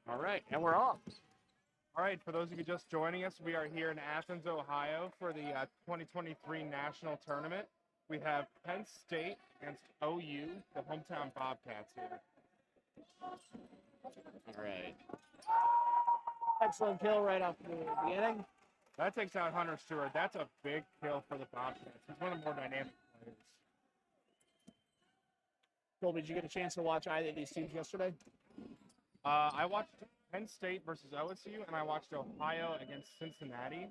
All right, and we're off. All right, for those of you just joining us, we are here in Athens, Ohio for the 2023 National Tournament. We have Penn State against OU, the hometown Bobcats here. All right. Excellent kill right off the beginning. That takes out Hunter Stewart. That's a big kill for the Bobcats. He's one of the more dynamic players. Colby, did you get a chance to watch either of these teams yesterday? I watched Penn State versus OSU, and I watched Ohio against Cincinnati.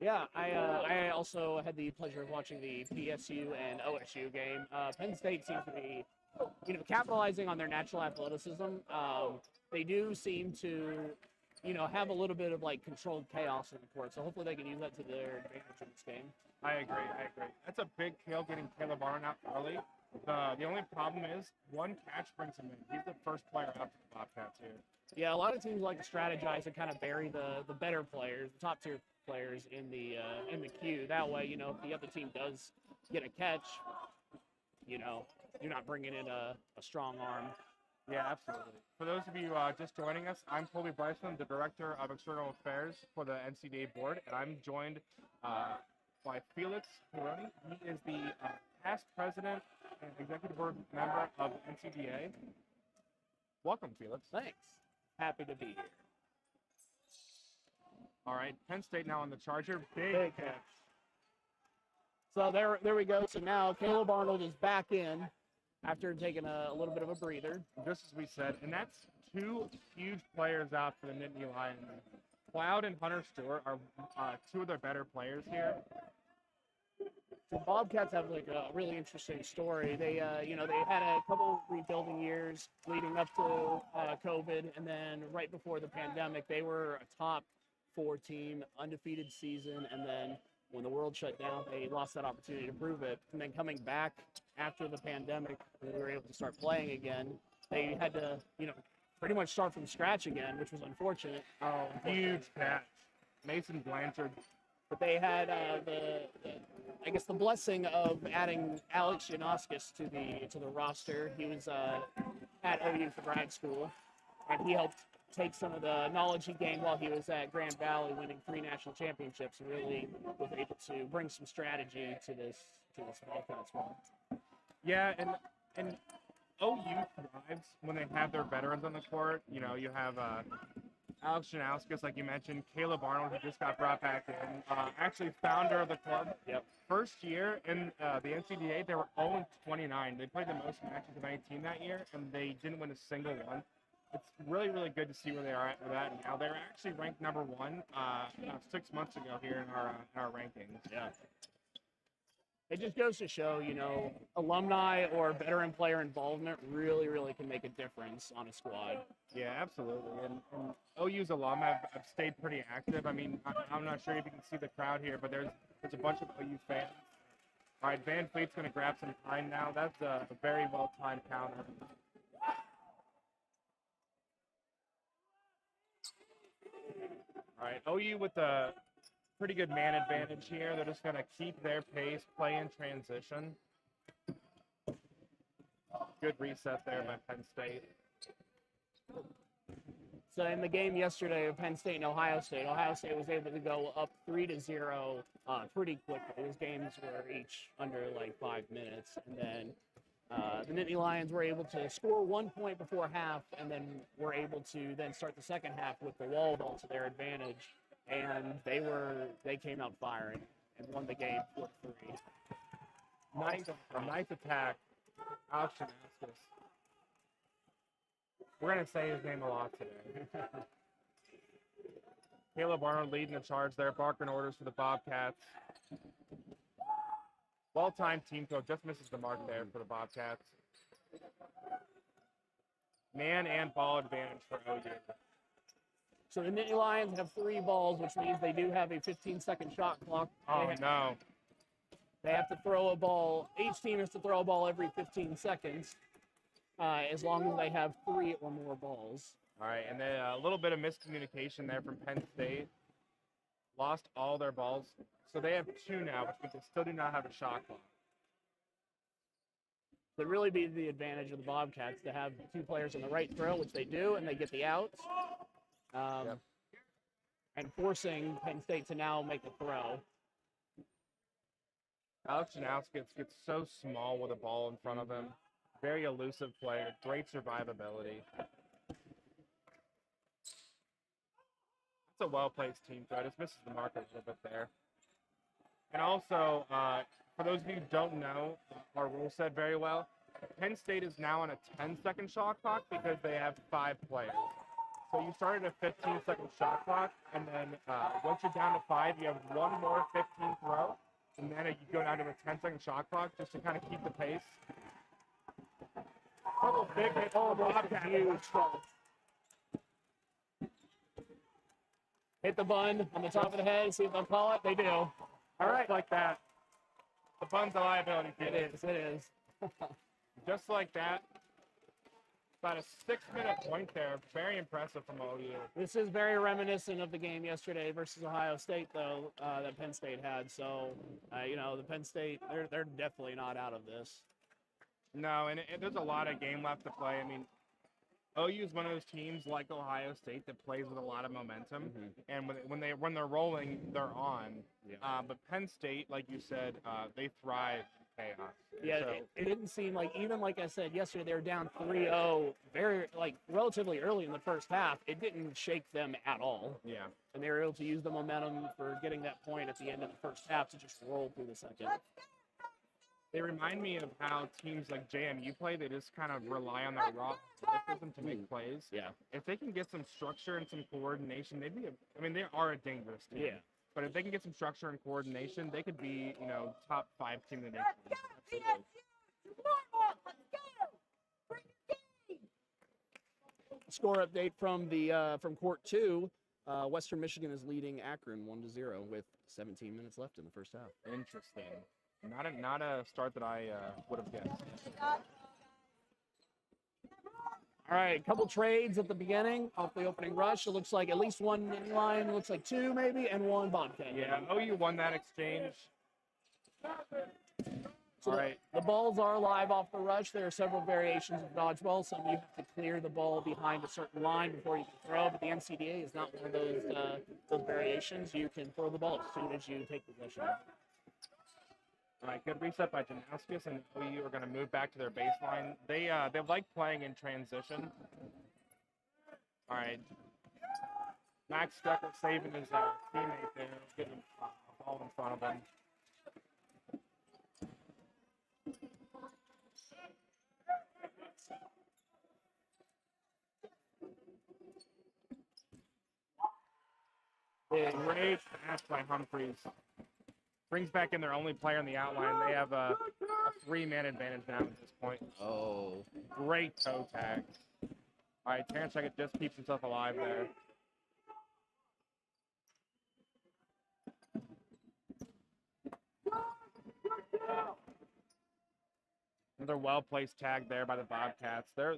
Yeah, I also had the pleasure of watching the PSU and OSU game. Penn State seems to be, capitalizing on their natural athleticism. They do seem to, have a little bit of controlled chaos in the court. So hopefully they can use that to their advantage in this game. I agree. That's a big kill, getting Caleb Arnott out early. The only problem is one catch brings him in. He's the first player out for the Bobcats here. Yeah, a lot of teams like to strategize and kind of bury the better players, the top tier players in the queue. That way, if the other team does get a catch, you're not bringing in a strong arm. Yeah, absolutely. For those of you just joining us, I'm Colby Briceland, the Director of External Affairs for the NCDA board, and I'm joined by Felix Perrone. He is the past president and executive board member of NCDA. Welcome, Felix. Thanks. Happy to be here. All right, Penn State now on the charger. Big catch. So there we go. So now Caleb Arnold is back in after taking a little bit of a breather. Just as we said, and that's two huge players out for the Nittany Lions. Cloud and Hunter Stewart are two of their better players here. The Bobcats have a really interesting story. They they had a couple rebuilding years leading up to COVID, and then right before the pandemic, they were a top 4 team, undefeated season, and then when the world shut down, they lost that opportunity to prove it. And then coming back after the pandemic, when we were able to start playing again, they had to pretty much start from scratch again, which was unfortunate. Huge catch, Mason Blanchard. But they had the blessing of adding Alex Janoskis to the roster. He was at OU for grad school, and he helped take some of the knowledge he gained while he was at Grand Valley, winning 3 national championships, and really was able to bring some strategy to this Bobcats run. Yeah, and OU thrives when they have their veterans on the court. You have Alex Janoskis, like you mentioned, Caleb Arnold, who just got brought back in, actually founder of the club. Yep. First year in the NCDA, they were 0-29. They played the most matches of any team that year, and they didn't win a single one. It's really, really good to see where they are at with that now. They're actually ranked number 1 6 months ago here in our rankings. Yeah. It just goes to show, alumni or veteran player involvement really, really can make a difference on a squad. Yeah, absolutely. And OU's alum have stayed pretty active. I mean, I'm not sure if you can see the crowd here, but there's a bunch of OU fans. All right, Van Fleet's going to grab some time now. That's a very well-timed counter. All right, OU with the pretty good man advantage here. They're just going to keep their pace, play in transition. Good reset there by Penn State. So in the game yesterday of Penn State and Ohio State was able to go up 3-0 pretty quickly. Those games were each under 5 minutes. And then the Nittany Lions were able to score 1 point before half, and then were able to then start the second half with the wall ball to their advantage. And they came out firing and won the game 4-3. Nice attack. Alex Janoskis. We're going to say his name a lot today. Caleb Arnold leading the charge there, barking orders for the Bobcats. Well-timed team code, just misses the mark there for the Bobcats. Man and ball advantage for OU. So the Nittany Lions have 3 balls, which means they do have a 15-second shot clock. No. They have to throw a ball. Each team has to throw a ball every 15 seconds, as long as they have 3 or more balls. All right, and then a little bit of miscommunication there from Penn State. Lost all their balls. So they have 2 now, which means they still do not have a shot clock. Would really be the advantage of the Bobcats to have two players on the right throw, which they do, and they get the outs. And forcing Penn State to now make a throw. Alex Janowski gets so small with a ball in front of him. Very elusive player, great survivability. It's a well-placed team throw. Just misses the mark a little bit there. And also, for those of you who don't know our rule set very well, Penn State is now on a 10-second shot clock because they have 5 players. So you started a 15-second shot clock, and then once you're down to 5, you have one more 15 throw, and then you go down to a 10-second shot clock just to kind of keep the pace. Couple big hits. Oh, Bobcat. Huge trouble. Hit the bun on the top of the head. See if they'll call it. They do. All right, like that. The bun's a liability. It is. Just like that. About a 6-minute point there. Very impressive from OU. This is very reminiscent of the game yesterday versus Ohio State, though, that Penn State had. So, the Penn State, they're definitely not out of this. No, and there's a lot of game left to play. I mean, OU is one of those teams like Ohio State that plays with a lot of momentum, and when they're rolling, they're on. Yeah. But Penn State, like you said, they thrive in chaos. Yeah, So, it didn't seem like, even like I said yesterday, they were down 3-0 relatively early in the first half. It didn't shake them at all. Yeah. And they were able to use the momentum for getting that point at the end of the first half to just roll through the second. They remind me of how teams like JMU play. They just kind of rely on their raw athleticism to make plays. Yeah. If they can get some structure and some coordination, they are a dangerous team. Yeah. But if they can get some structure and coordination, they could be, top 5 team in the nation. Absolutely. Score update from Court 2. Western Michigan is leading Akron 1-0 with 17 minutes left in the first half. Interesting. Not a start that I would have guessed. All right, couple trades at the beginning off the opening rush. It looks like at least one in line, looks like 2 maybe, and 1 Bobcat. Yeah, OU won that exchange. So all right. The balls are live off the rush. There are several variations of dodgeball. Some you have to clear the ball behind a certain line before you can throw, but the NCDA is not one of those variations. You can throw the ball as soon as you take possession. All right, good reset by Janowskis, and OU are going to move back to their baseline. They like playing in transition. All right. Max Stecker saving his teammate there, getting the ball in front of him. Great pass by Humphreys. Brings back in their only player in the outline. They have a 3-man advantage now at this point. Oh. Great toe tag. All right, Terrence Hackett just keeps himself alive there. Another well-placed tag there by the Bobcats. They're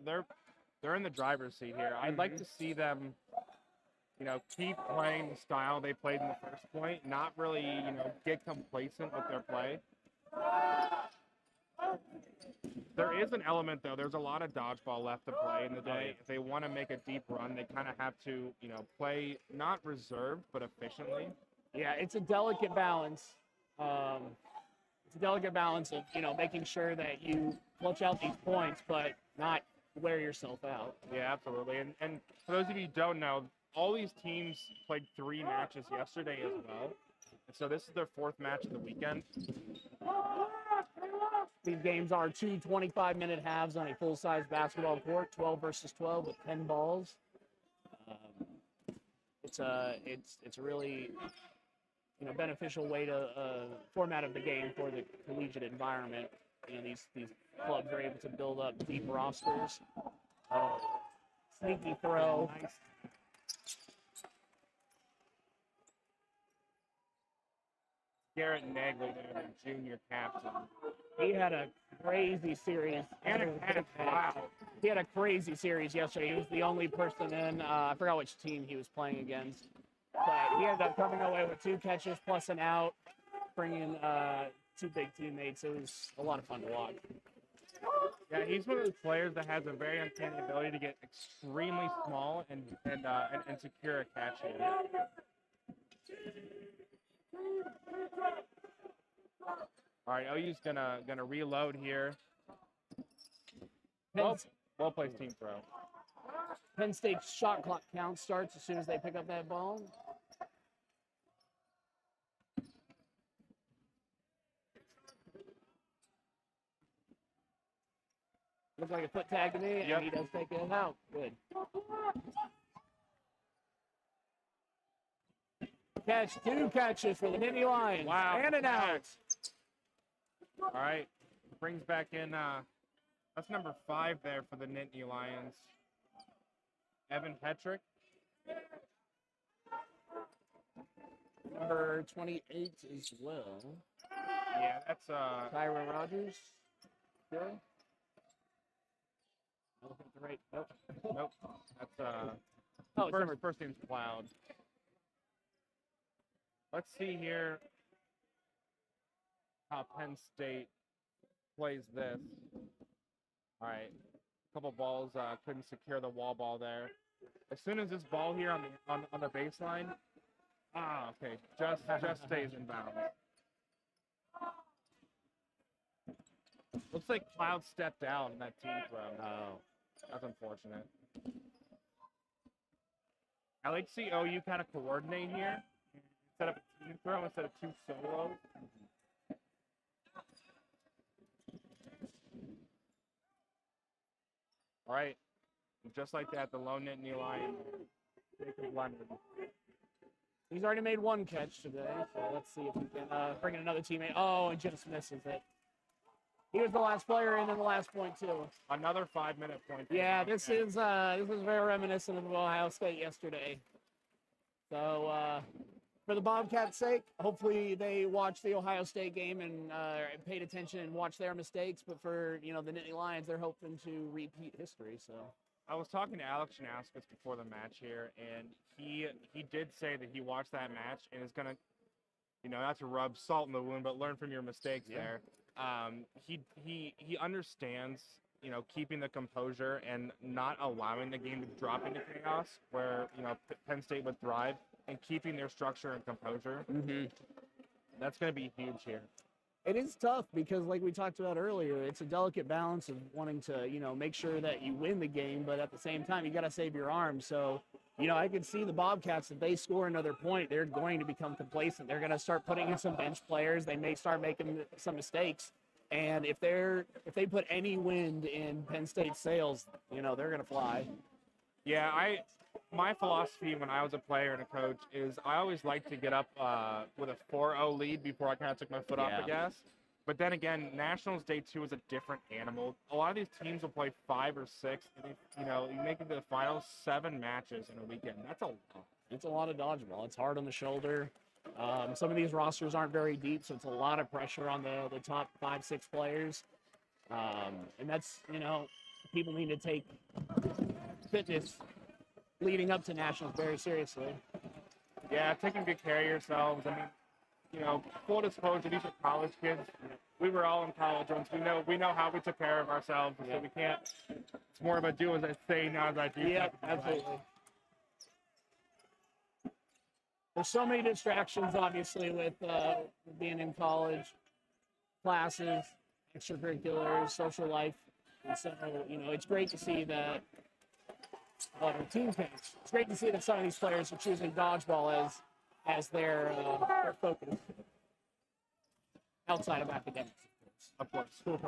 in the driver's seat here. I'd like to see them, keep playing the style they played in the first point, not really, get complacent with their play. There is an element, though. There's a lot of dodgeball left to play in the day. If they want to make a deep run, they kind of have to, play not reserved, but efficiently. Yeah, it's a delicate balance. It's a delicate balance of, making sure that you clutch out these points, but not wear yourself out. Yeah, absolutely. And for those of you who don't know, all these teams played 3 matches yesterday as well. And so this is their 4th match of the weekend. These games are 2 25-minute halves on a full-size basketball court, 12 versus 12 with 10 balls. It's a really beneficial way to format of the game for the collegiate environment. These clubs are able to build up deep rosters. Sneaky throw. Nice. Garrett Nagley there, the junior captain. He had a crazy series. Wow. He had a crazy series yesterday. He was the only person in, I forgot which team he was playing against. But he ended up coming away with 2 catches plus an out, bringing 2 big teammates. It was a lot of fun to watch. Yeah, he's one of those players that has a very uncanny ability to get extremely small and secure a catch here. All right, OU's gonna reload here. Well placed team throw. Penn State's shot clock count starts as soon as they pick up that ball. Looks like a foot tag to me, and he does take it out. Good. Catch, 2 catches for the Nittany Lions. Wow. And an out. All right, brings back in, that's number 5 there for the Nittany Lions. Evan Hetrick. Number 28 as well. Yeah, that's Tyra Rogers. Yeah. I look at the right. Nope. Nope. That's first name's Cloud. Let's see here how Penn State plays this. All right, a couple balls couldn't secure the wall ball there. As soon as this ball here on the baseline, okay, just stays in bounds. Looks like Cloud stepped out in that team throw. Oh, that's unfortunate. I like to see OU kind of coordinate here. Set up a team throw instead of 2 solos. All right, just like that, the lone Nittany Lion, Jacob Leonard. He's already made 1 catch today, so let's see if we can bring in another teammate. Oh, and just misses it. He was the last player in the last point too. Another 5-minute point. Yeah, this is very reminiscent of Ohio State yesterday. So for the Bobcats' sake, hopefully they watched the Ohio State game and paid attention and watched their mistakes. But for the Nittany Lions, they're hoping to repeat history. So I was talking to Alex Shanaskas before the match here, and he did say that he watched that match and is gonna, not to rub salt in the wound, but learn from your mistakes there. He understands, keeping the composure and not allowing the game to drop into chaos where, Penn State would thrive, and keeping their structure and composure. Mm-hmm. That's going to be huge here. It is tough because, like we talked about earlier, it's a delicate balance of wanting to, make sure that you win the game, but at the same time, you got to save your arm. So, I could see the Bobcats, if they score another point, they're going to become complacent. They're going to start putting in some bench players. They may start making some mistakes. And if they put any wind in Penn State's sails, they're going to fly. Yeah, my philosophy when I was a player and a coach is I always like to get up with a 4-0 lead before I kind of took my foot off the gas. But then again, Nationals Day 2 is a different animal. A lot of these teams will play 5 or 6. And you make it to the finals, 7 matches in a weekend. That's a lot. It's a lot of dodgeball. It's hard on the shoulder. Some of these rosters aren't very deep, so it's a lot of pressure on the top 5-6 players. And that's, people need to take fitness leading up to Nationals very seriously. Yeah, taking good care of yourselves. I mean, full disclosure, these are college kids. We were all in college once. We know how we took care of ourselves, so we can't. It's more of a do as I say, not as I do. Yeah, absolutely. There's so many distractions, obviously, with being in college, classes, extracurriculars, social life. And so, it's great to see that. Team page. It's great to see that some of these players are choosing dodgeball as their focus outside of academics, of course. All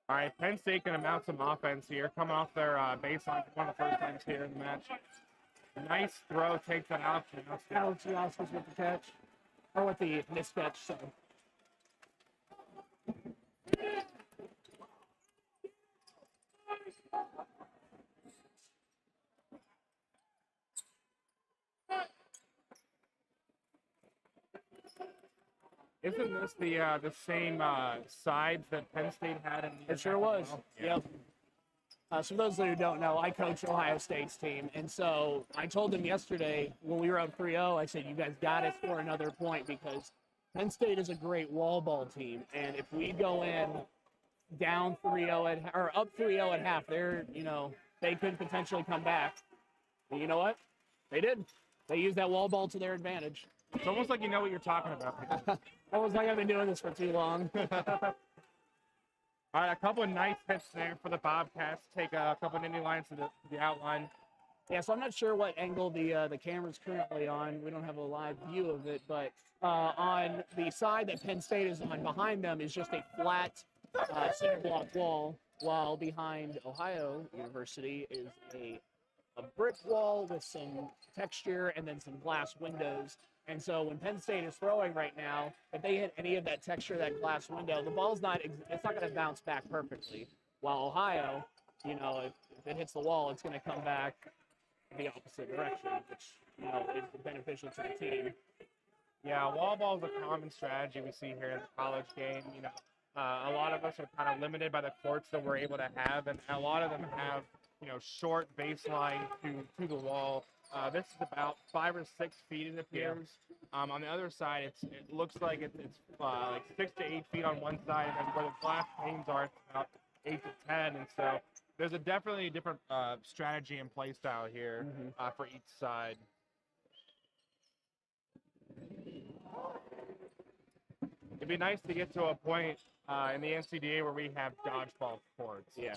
right, Penn State going to mount some offense here, coming off their baseline for one of the first times here in the match. Nice throw, takes that out. Alex Shanaskas with the catch, or with the miscatch. So. Isn't this the same sides that Penn State had in the? It sure was. Yep. So for those who don't know, I coach Ohio State's team, and so I told them yesterday when we were up 3-0, I said, you guys got to score another point because Penn State is a great wall ball team, and if we go in down 3-0 or up 3-0 at half. They could potentially come back. And you know what? They did. They used that wall ball to their advantage. It's almost like you know what you're talking about. Almost like I've been doing this for too long. All right, a couple of nice hits there for the Bobcats. Take a couple of Indy lines to the outline. Yeah, so I'm not sure what angle the camera's currently on. We don't have a live view of it, but on the side that Penn State is on, behind them is just a flat center block wall, while behind Ohio University is a brick wall with some texture and then some glass windows. And so when Penn State is throwing right now, if they hit any of that texture, that glass window, the ball's it's not going to bounce back perfectly. While Ohio, if it hits the wall, it's going to come back the opposite direction, which, is beneficial to the team. Yeah, wall ball is a common strategy we see here in the college game. A lot of us are kind of limited by the courts that we're able to have, and a lot of them have, short baseline to the wall. This is about 5 or 6 feet, it appears. Yeah. On the other side, it looks like it's like 6 to 8 feet on one side, and where the glass panes are, it's about 8 to 10. And so there's definitely a different strategy and play style here for each side. It'd be nice to get to a point in the NCDA where we have dodgeball courts. Yeah.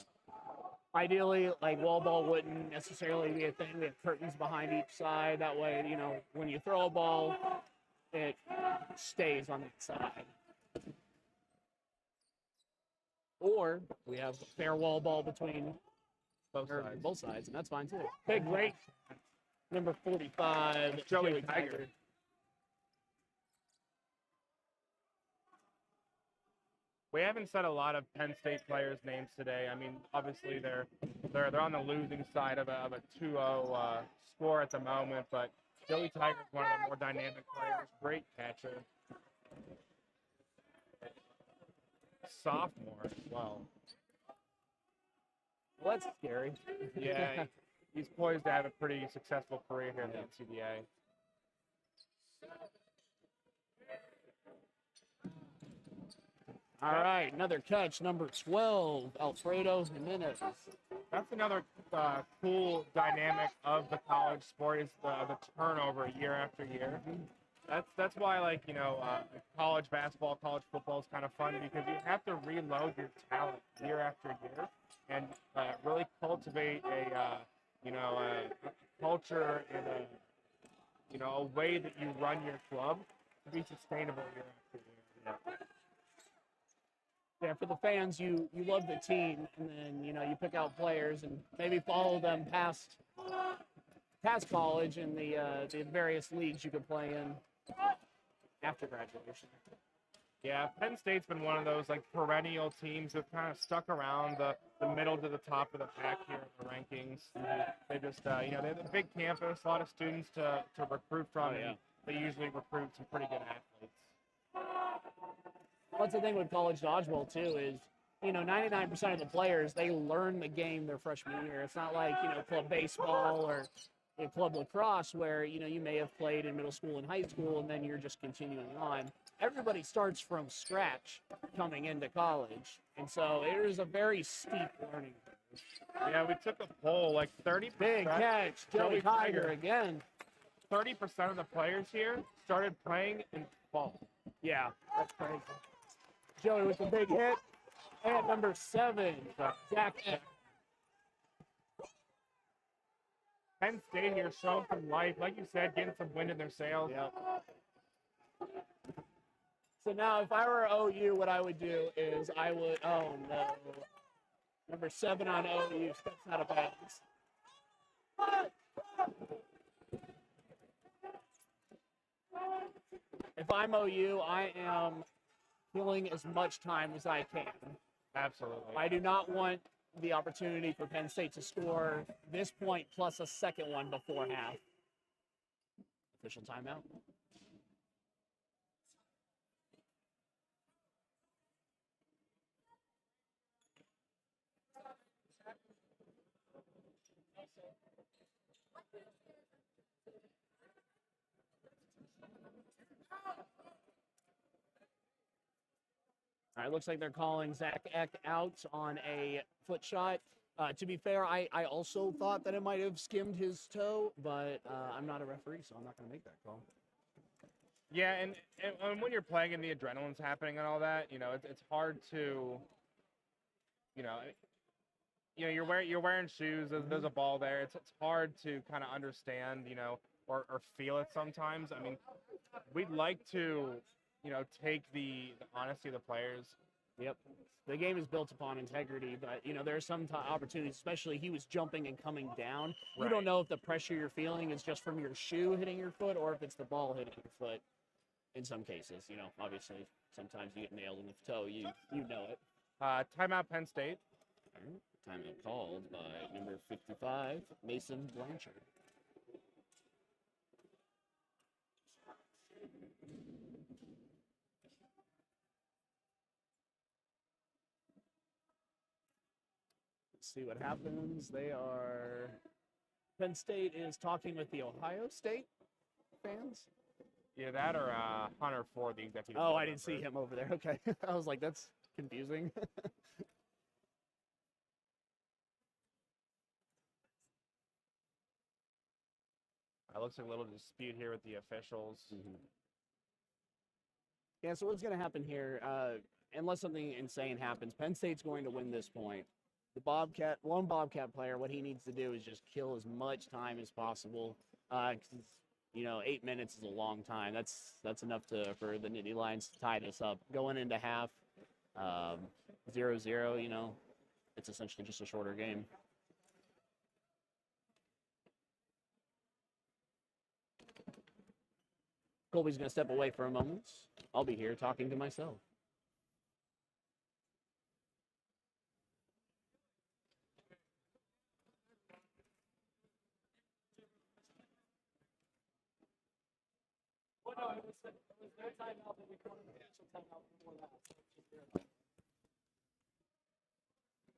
Ideally, like wall ball wouldn't necessarily be a thing. We have curtains behind each side. That way, when you throw a ball, it stays on that side. Or we have a fair wall ball between both sides, and that's fine too. Big great number 45, Joey Tiger. We haven't said a lot of Penn State players' names today. I mean, obviously they're on the losing side of a 2-0 score at the moment, but Joey Tiger is one of the more dynamic players. Great catcher. Sophomore as well. Well, that's scary. Yeah, he's poised to have a pretty successful career here in the NCDA. All right, another catch, number 12, Alfredo Jimenez. That's another cool dynamic of the college sport is the turnover year after year. That's why, college basketball, college football is kind of fun because you have to reload your talent year after year and really cultivate a culture and a way that you run your club to be sustainable year after year. Yeah, for the fans, you love the team, and then you pick out players and maybe follow them past college and the various leagues you could play in after graduation. Yeah, Penn State's been one of those perennial teams who've kind of stuck around the middle to the top of the pack here in the rankings. They just they have a big campus, a lot of students to recruit from. And they usually recruit some pretty good athletes. That's the thing with college dodgeball too is, 99% of the players, they learn the game their freshman year. It's not like, club baseball or club lacrosse where, you may have played in middle school and high school and then you're just continuing on. Everybody starts from scratch coming into college. And so it is a very steep learning curve. Yeah, we took a poll, 30%. Big catch, Joey Tiger again. 30% of the players here started playing in fall. Yeah, that's crazy. Joey with a big hit. And number 7, Zach. Penn State here showing some life. Like you said, getting some wind in their sails. Yep. So now if I were OU, what I would do is oh no. Number 7 on OU steps out of bounds. If I'm OU, I am killing as much time as I can. Absolutely. I do not want the opportunity for Penn State to score this point plus a second one before half. Official timeout. All right, looks like they're calling Zach Eck out on a foot shot. To be fair, I also thought that it might have skimmed his toe, but I'm not a referee, so I'm not going to make that call. Yeah, and when you're playing and the adrenaline's happening and all that, it's hard to, you're wearing shoes. There's a ball there. It's hard to kind of understand, or feel it sometimes. I mean, we'd like to, take the honesty of the players. Yep. The game is built upon integrity, but, there are some opportunities, especially he was jumping and coming down. You don't know if the pressure you're feeling is just from your shoe hitting your foot or if it's the ball hitting your foot. In some cases, obviously, sometimes you get nailed in the toe. You know it. Timeout Penn State. All right. Timeout called by number 55, Mason Blanchard. Let's see what happens. Penn State is talking with the Ohio State fans. Yeah, that or Hunter Ford, the executive. Oh, I didn't see him over there. Okay. I was like, that's confusing. It looks like a little dispute here with the officials. Yeah, so what's going to happen here, unless something insane happens, Penn State's going to win this point. The lone Bobcat player, what he needs to do is just kill as much time as possible. 8 minutes is a long time. That's enough for the Nittany Lions to tie this up. Going into half, 0-0, it's essentially just a shorter game. Colby's going to step away for a moment. I'll be here talking to myself.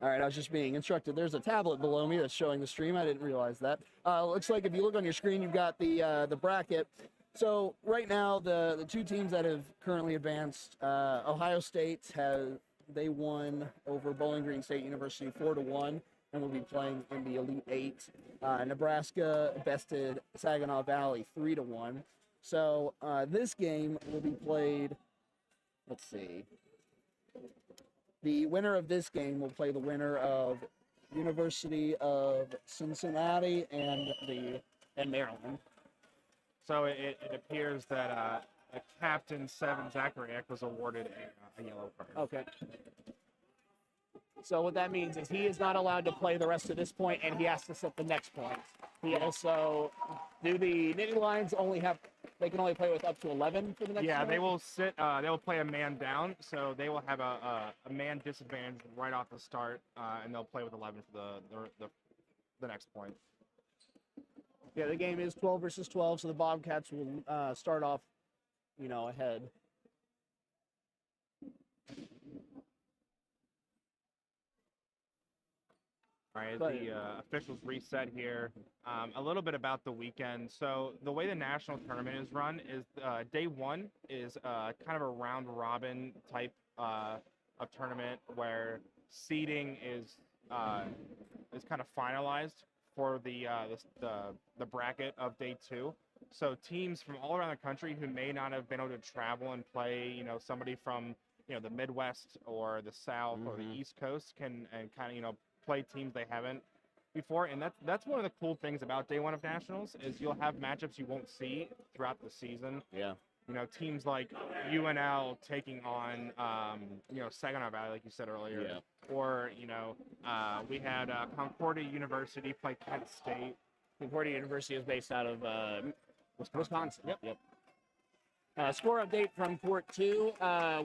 All right, I was just being instructed. There's a tablet below me that's showing the stream. I didn't realize that. Looks like if you look on your screen, you've got the bracket. So right now, the two teams that have currently advanced, Ohio State they won over Bowling Green State University 4-1, and will be playing in the Elite Eight. Nebraska bested Saginaw Valley 3-1. So this game will be played. Let's see. The winner of this game will play the winner of University of Cincinnati and Maryland. So it appears that Captain 7 Zachary Eck was awarded a yellow card. Okay. So what that means is he is not allowed to play the rest of this point, and he has to set the next point. He also, the Nittany Lions they can only play with up to 11 for the next point? Yeah, they will they will play a man down, so they will have a man disadvantage right off the start, and they'll play with 11 for the next point. Yeah, the game is 12 versus 12, so the Bobcats will start off, ahead. All right, the officials reset here. A little bit about the weekend. So the way the national tournament is run is day one is kind of a round robin type of tournament where seeding is kind of finalized for the bracket of day two. So teams from all around the country who may not have been able to travel and play, somebody from the Midwest or the South or the East Coast can kind of play teams they haven't before, and that's one of the cool things about day one of nationals is you'll have matchups you won't see throughout the season. Yeah. Teams like UNL taking on Saginaw Valley, like you said earlier. Yeah. Or we had Concordia University play Kent State. Concordia University is based out of Wisconsin. Yep. Score update from Court 2.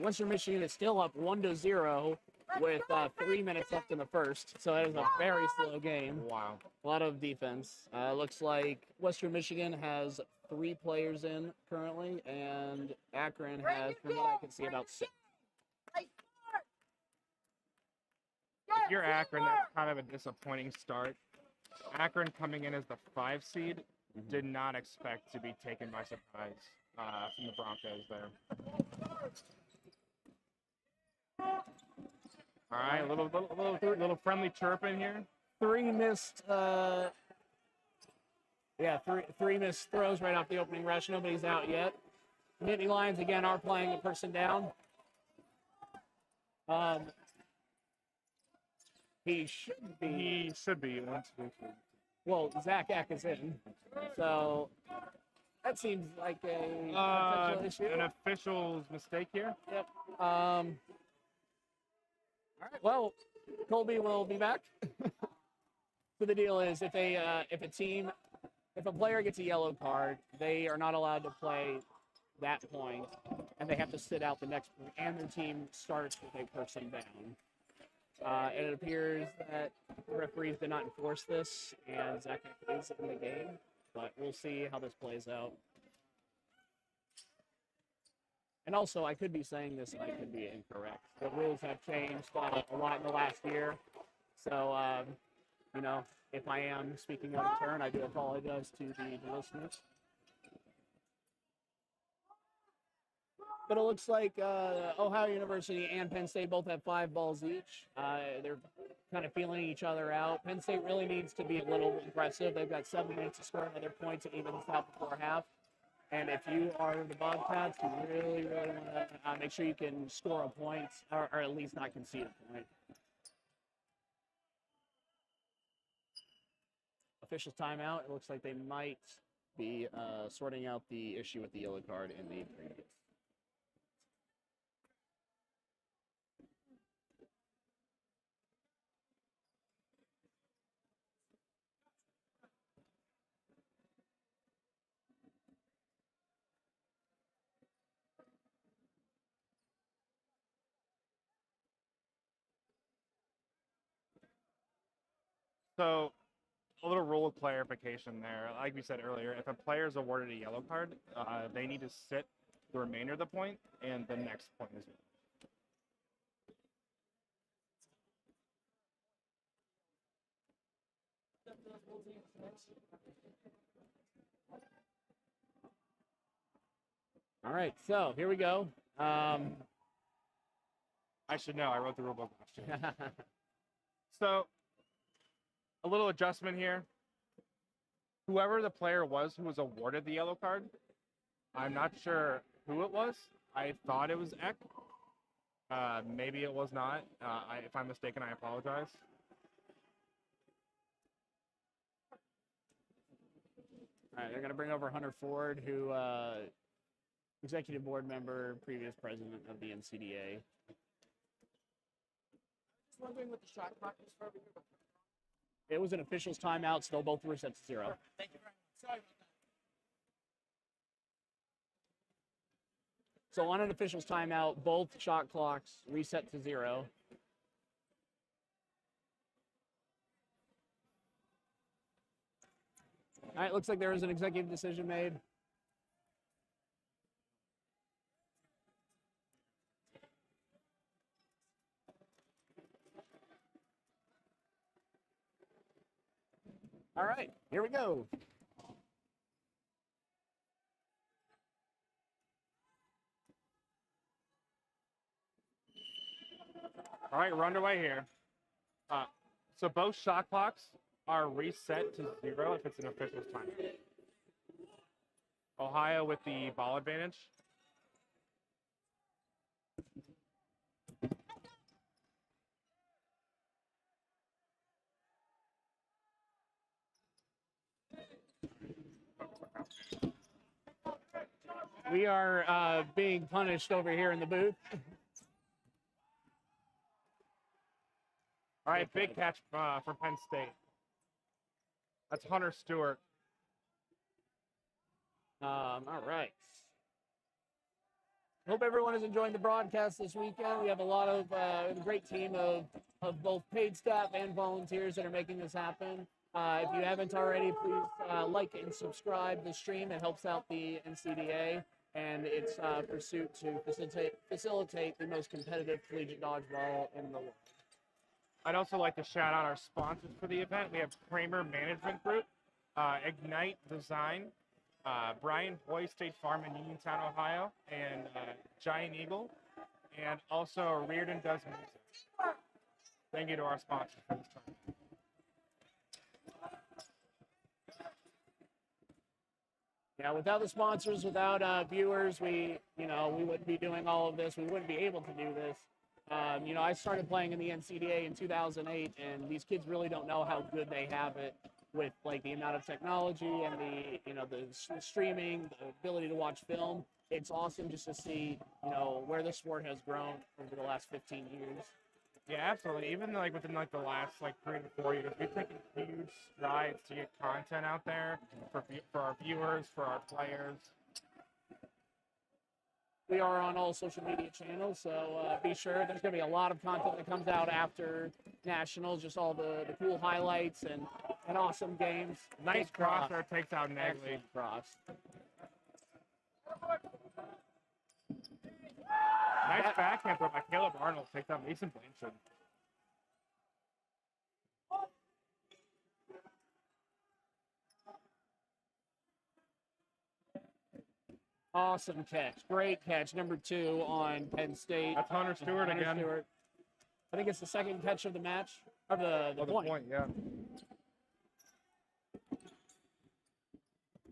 Western Michigan is still up 1-0 with 3 minutes left in the first. So that is a very slow game. Wow. A lot of defense. Looks like Western Michigan has 3 players in currently, and Akron has, from what I can see, about 6. If you're Akron, that's kind of a disappointing start. Akron coming in as the 5 seed, did not expect to be taken by surprise from the Broncos there. All right, a little friendly chirp in here. Three missed three missed throws right off the opening rush. Nobody's out yet. Nittany Lions again are playing a person down. He should be. He should be. Well, Zach Eck is in, so that seems like a potential issue. An official's mistake here. Yep. All right. Well, Colby will be back. So the deal is, if a player gets a yellow card, they are not allowed to play that point, and they have to sit out the next point, and their team starts with a person down. And it appears that the referees did not enforce this, and Zach is in the game, but we'll see how this plays out. And also, I could be saying this and I could be incorrect. The rules have changed a lot in the last year, so if I am speaking out of turn, I do apologize to the listeners. But it looks like Ohio University and Penn State both have 5 balls each. They're kind of feeling each other out. Penn State really needs to be a little aggressive. They've got 7 minutes to score another point to even this out before half. And if you are the Bobcats, you really, really want to make sure you can score a point, or at least not concede a point. Officials timeout. It looks like they might be sorting out the issue with the yellow card in the previous. So, a little rule of clarification there. Like we said earlier, if a player is awarded a yellow card, they need to sit the remainder of the point and the next point as well. All right, so here we go. I should know. I wrote the rule book last year. So, a little adjustment here. Whoever the player was who was awarded the yellow card, I'm not sure who it was. I thought it was Eck. Maybe it was not. If I'm mistaken, I apologize. All right, they're going to bring over Hunter Ford, who executive board member, previous president of the NCDA. Just wondering what the shot clock is for everything. It was an official's timeout, so they'll both reset to 0. Thank you very much. Sorry about that. So on an official's timeout, both shot clocks reset to 0. All right, looks like there was an executive decision made. All right, here we go. All right, we're underway here. So both shot clocks are reset to 0 if it's an official's time. Ohio with the ball advantage. We are being punished over here in the booth. All right, big catch for Penn State. That's Hunter Stewart. All right. Hope everyone is enjoying the broadcast this weekend. We have a lot of a great team of both paid staff and volunteers that are making this happen. If you haven't already, please like and subscribe the stream. It helps out the NCDA and its pursuit to facilitate the most competitive collegiate dodgeball in the world. I'd also like to shout out our sponsors for the event. We have Kramer Management Group, Ignite Design, Brian Boy State Farm in Uniontown, Ohio, and Giant Eagle, and also Reardon Does Music. Thank you to our sponsors for this tournament. Yeah, without the sponsors, without viewers, we wouldn't be doing all of this. We wouldn't be able to do this. I started playing in the NCDA in 2008, and these kids really don't know how good they have it with like the amount of technology and the streaming, the ability to watch film. It's awesome just to see, where the sport has grown over the last 15 years. Yeah, absolutely. Even like within like the last like 3 to 4 years, we've taken huge strides to get content out there for our viewers, for our players. We are on all social media channels, so be sure. There's going to be a lot of content that comes out after Nationals, just all the cool highlights and awesome games. Nice cross there, takes out Negley. Excellent cross. Nice backhand throw by Caleb Arnold, takes out Mason Blanchard. Awesome catch. Great catch. Number 2 on Penn State. That's Hunter Stewart again. Stewart. I think it's the second catch of the match. Of the point. Yeah.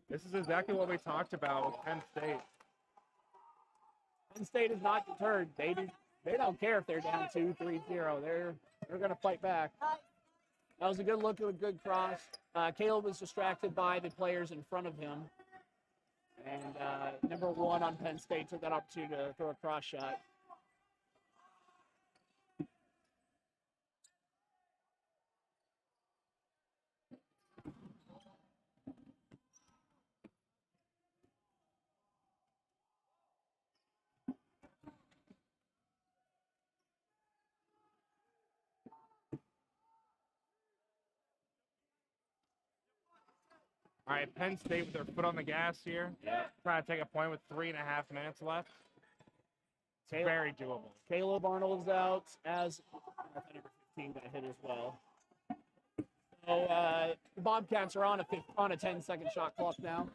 This is exactly what we talked about with Penn State. Penn State is not deterred. They don't care if they're down 2-3-0. They're going to fight back. That was a good look at a good cross. Caleb was distracted by the players in front of him. And number 1 on Penn State took that opportunity to throw a cross shot. All right, Penn State with their foot on the gas here. Yeah. Trying to take a point with 3.5 minutes left. It's very doable. Caleb Arnold's out, as number 15 got hit as well. So the Bobcats are on a 10-second shot clock now.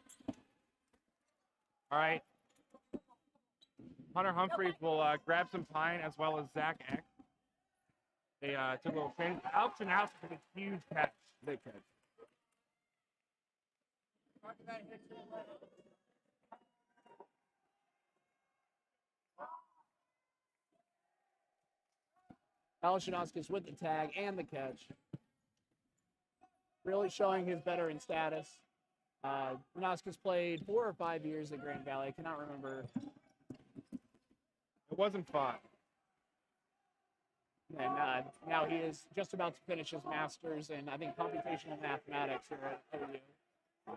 All right. Hunter Humphreys will grab some pine as well as Zach Eck. They took a little change. Alex and House with a huge catch. Big catch. Alshanauskas with the tag and the catch. Really showing his veteran status. Nauskas played 4 or 5 years at Grand Valley. I cannot remember. It wasn't fun. And now he is just about to finish his master's in, I think, computational mathematics here at OU.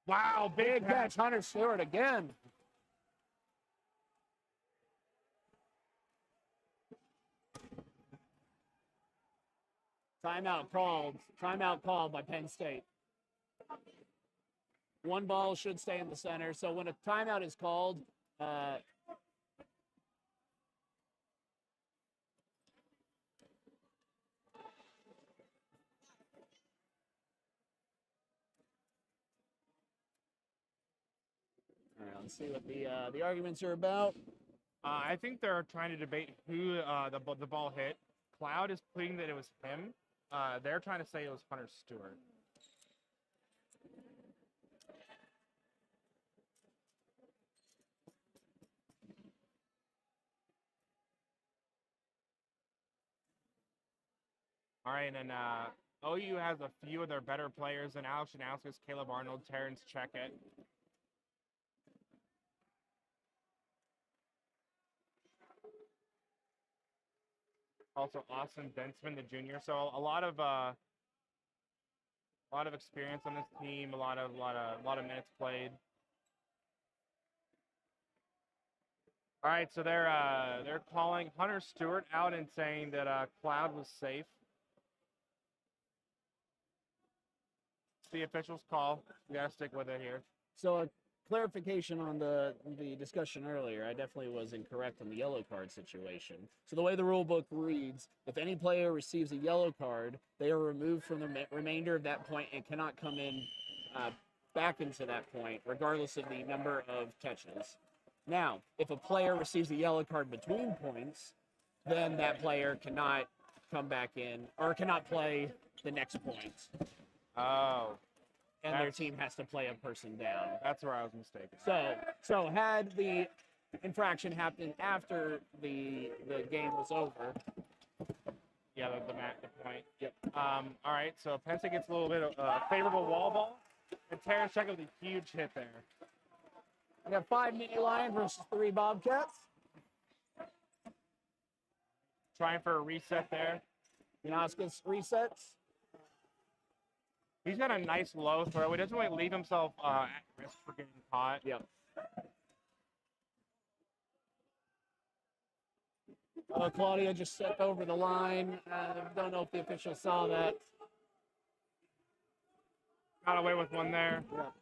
Wow, big catch. Hunter Stewart again. Timeout called by Penn State. 1 ball should stay in the center. So when a timeout is called, all right, let's see what the arguments are about. I think they're trying to debate who the ball hit. Cloud is pleading that it was him. They're trying to say it was Hunter Stewart. All right, and OU has a few of their better players in Alex Janauskas, Caleb Arnold, Terrence Checkett. Also, Austin Bensman, the junior. So a lot of experience on this team. A lot of minutes played. All right, so they're calling Hunter Stewart out and saying that Cloud was safe. The officials call. We gotta stick with it here. So a clarification on the discussion earlier. I definitely was incorrect on the yellow card situation. So the way the rule book reads, if any player receives a yellow card, they are removed from the remainder of that point and cannot come in back into that point, regardless of the number of catches. Now, if a player receives a yellow card between points, then that player cannot come back in or cannot play the next point. Oh. And their team has to play a person down. That's where I was mistaken. So had the infraction happened after the game was over. Yeah, the point. Yep. All right, so Penn State gets a little bit of favorable wall ball. And Terrence check with a huge hit there. We got 5 Nittany Lions versus 3 Bobcats. Trying for a reset there. Janauskas resets. He's got a nice low throw. He doesn't really leave himself at risk for getting caught. Yep. Claudia just stepped over the line. Don't know if the official saw that. Got away with one there. Yep.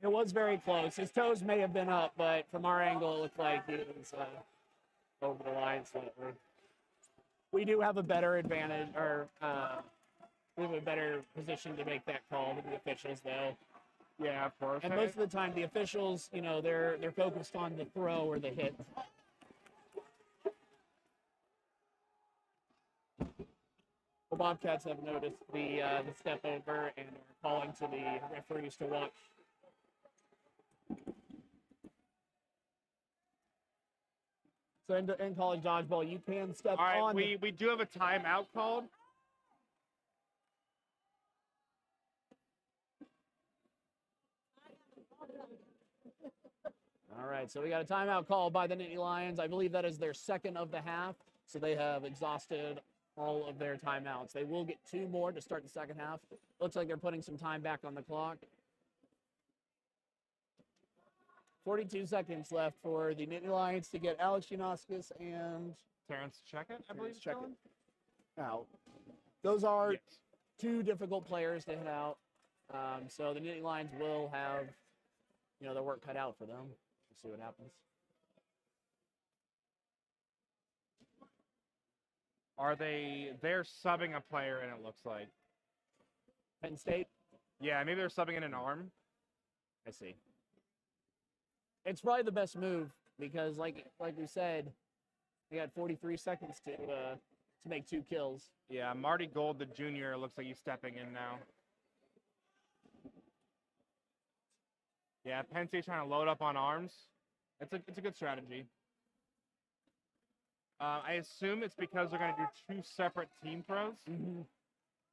It was very close. His toes may have been up, but from our angle, it looked like he was over the line slightly. We do have a better advantage, or we have a better position to make that call than the officials, though. Yeah, of course. And most of the time, the officials, you know, they're focused on the throw or the hit. The Bobcats have noticed the step over and are calling to the referees to watch. So in college dodgeball, you can step on. All right, we do have a timeout called. All right, so we got a timeout call by the Nittany Lions. I believe that is their second of the half, so they have exhausted all of their timeouts. They will get 2 more to start the second half. Looks like they're putting some time back on the clock. 42 seconds left for the Nittany Lions to get Alex Janauskas and Terrence Checkett, I believe. Checkett out. Those are 2 difficult players to hit out. So the Nittany Lions will have, you know, their work cut out for them. We'll see what happens. They're subbing a player in, it looks like. Penn State? Yeah, maybe they're subbing in an arm. I see. It's probably the best move because, like we said, they got 43 seconds to make 2 kills. Yeah, Marty Gold, the junior, looks like he's stepping in now. Yeah, Penn State's trying to load up on arms. It's a good strategy. I assume it's because they're going to do 2 separate team throws. Mm-hmm.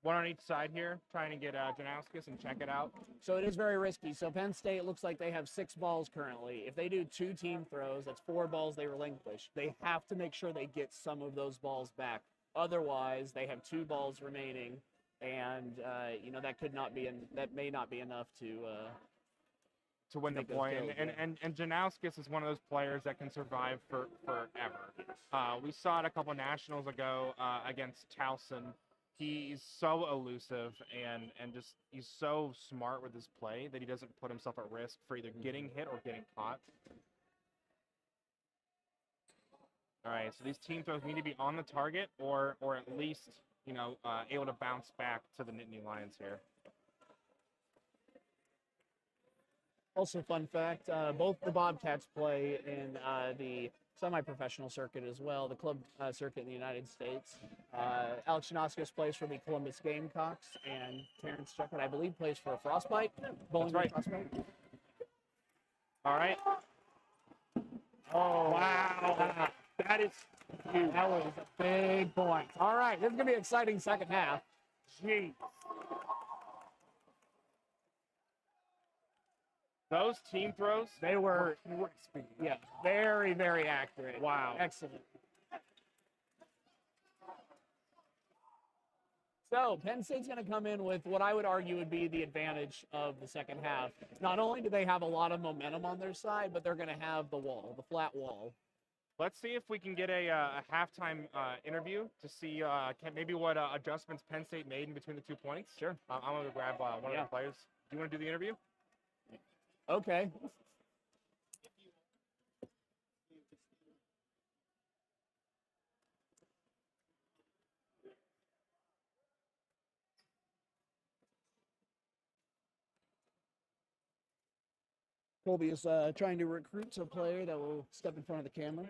One on each side here, trying to get Janauskas and check it out. So it is very risky. So Penn State looks like they have 6 balls currently. If they do 2 team throws, that's 4 balls they relinquish. They have to make sure they get some of those balls back. Otherwise, they have 2 balls remaining, and you know that may not be enough to win the point. And Janauskas is one of those players that can survive forever. We saw it a couple nationals ago against Towson. He's so elusive and just he's so smart with his play that he doesn't put himself at risk for either getting hit or getting caught. All right, so these team throws need to be on the target or at least, you know, able to bounce back to the Nittany Lions here. Also, fun fact, both the Bobcats play in the semi-professional circuit as well, the club circuit in the United States. Alex Janauskas plays for the Columbus Gamecocks, and Terrence Checkett, I believe, plays for Frostbite. That's right. Frostbite. All right. Oh, wow. That is huge. That was a big point. All right, this is going to be an exciting second half. Jeez. Those team throws, they were yeah, very, very accurate. Wow. Excellent. So Penn State's going to come in with what I would argue would be the advantage of the second half. Not only do they have a lot of momentum on their side, but they're going to have the wall, the flat wall. Let's see if we can get a halftime interview to see maybe what adjustments Penn State made in between the 2 points. Sure. I'm going to grab one of the players. Do you want to do the interview? Okay. Colby is trying to recruit a player that will step in front of the camera.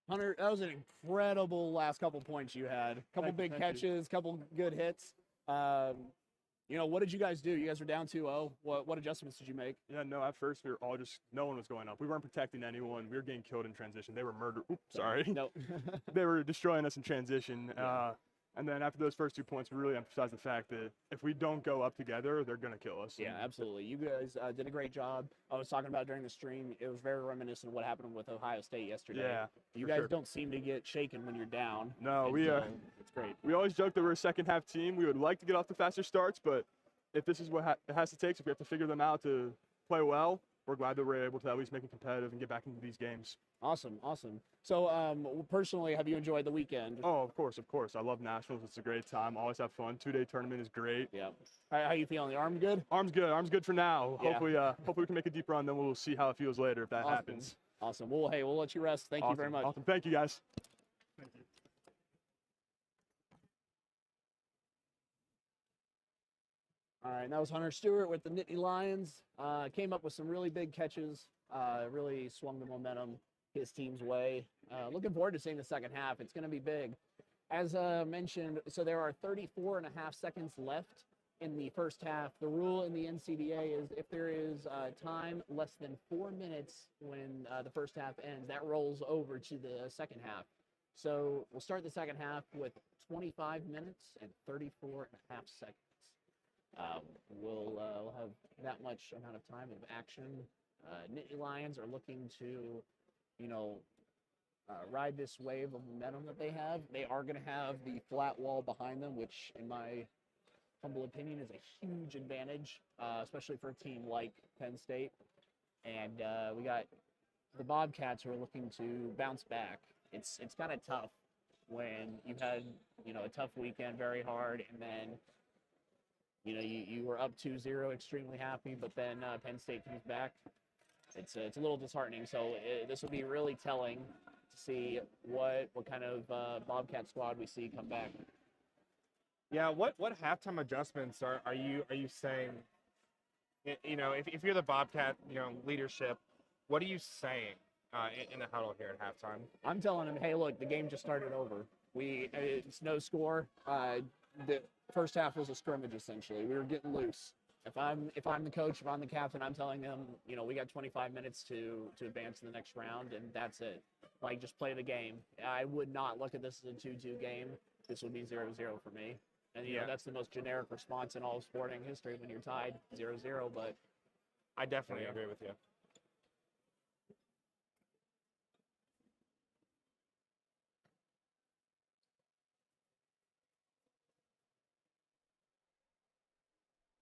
Hunter, that was an incredible last couple points you had. Couple big catches, couple good hits. What did you guys do? You guys were down 2-0. What adjustments did you make? Yeah, no, at first we were all just, no one was going up. We weren't protecting anyone. We were getting killed in transition. They were murdered. Oops, sorry. No. They were destroying us in transition. And then after those first 2 points, we really emphasized the fact that if we don't go up together, they're going to kill us. Yeah, absolutely. You guys did a great job. I was talking about it during the stream. It was very reminiscent of what happened with Ohio State yesterday. Yeah, you guys don't seem to get shaken when you're down. No, it's great. We always joke that we're a second half team. We would like to get off the faster starts, but if this is what it has to take, if we have to figure them out to play well, we're glad that we're able to at least make it competitive and get back into these games. Awesome. So, personally, have you enjoyed the weekend? Oh, of course. I love nationals. It's a great time. Always have fun. 2-day tournament is great. Yeah. How you feeling? The arm good? Arm's good for now. Yeah. Hopefully we can make a deep run. Then we'll see how it feels later if that happens. Awesome. Well, hey, we'll let you rest. Thank you very much. Awesome. Thank you, guys. Thank you. All right, that was Hunter Stewart with the Nittany Lions. Came up with some really big catches, really swung the momentum his team's way. Looking forward to seeing the second half. It's going to be big. As mentioned, so there are 34 and a half seconds left in the first half. The rule in the NCDA is if there is time less than 4 minutes when the first half ends, that rolls over to the second half. So we'll start the second half with 25 minutes and 34 and a half seconds. We'll have that much amount of time of action. Nittany Lions are looking to, ride this wave of momentum that they have. They are going to have the flat wall behind them, which, in my humble opinion, is a huge advantage, especially for a team like Penn State. And we got the Bobcats who are looking to bounce back. It's kind of tough when you've had, a tough weekend, very hard, and then you were up 2-0, extremely happy, but then Penn State comes back. It's a little disheartening. So this will be really telling to see what kind of Bobcat squad we see come back. Yeah, what halftime adjustments are you saying? If you're the Bobcat, leadership, what are you saying in the huddle here at halftime? I'm telling them, hey, look, the game just started over. It's no score. The first half was a scrimmage, essentially. We were getting loose. If I'm the coach, if I'm the captain, I'm telling them, we got 25 minutes to advance to the next round, and that's it. Like, just play the game. I would not look at this as a 2-2 game. This would be 0-0 for me. And, that's the most generic response in all of sporting history when you're tied 0-0, but I definitely agree with you.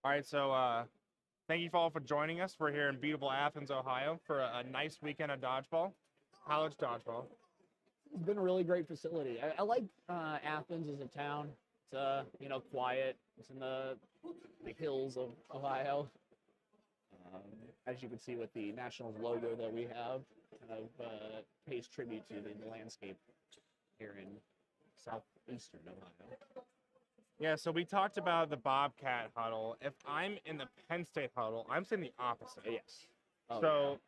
All right, so thank you all for joining us. We're here in beautiful Athens, Ohio, for a nice weekend of dodgeball, college dodgeball. It's been a really great facility. I like Athens as a town. It's quiet. It's in the hills of Ohio. As you can see with the Nationals logo that we have, kind of pays tribute to the landscape here in southeastern Ohio. Yeah, so we talked about the Bobcat huddle. If I'm in the Penn State huddle, I'm saying the opposite. Yes. So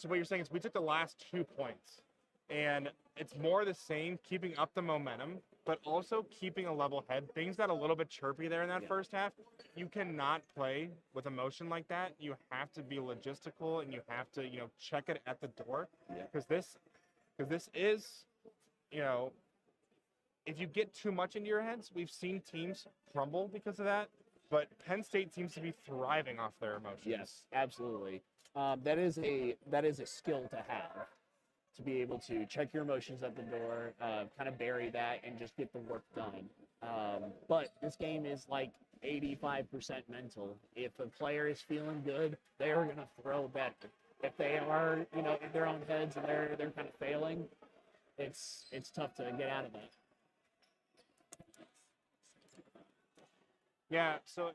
what you're saying is we took the last 2 points, and it's more the same, keeping up the momentum, but also keeping a level head. Things got a little bit chirpy there in that first half. You cannot play with emotion like that. You have to be logistical, and you have to, check it at the door. Because this is, if you get too much into your heads, we've seen teams crumble because of that, but Penn State seems to be thriving off their emotions. Yes, absolutely. That is a skill to have, to be able to check your emotions at the door, kind of bury that, and just get the work done. But this game is like 85% mental. If a player is feeling good, they are going to throw better. If they are, in their own heads and they're kind of failing, it's tough to get out of that. Yeah, so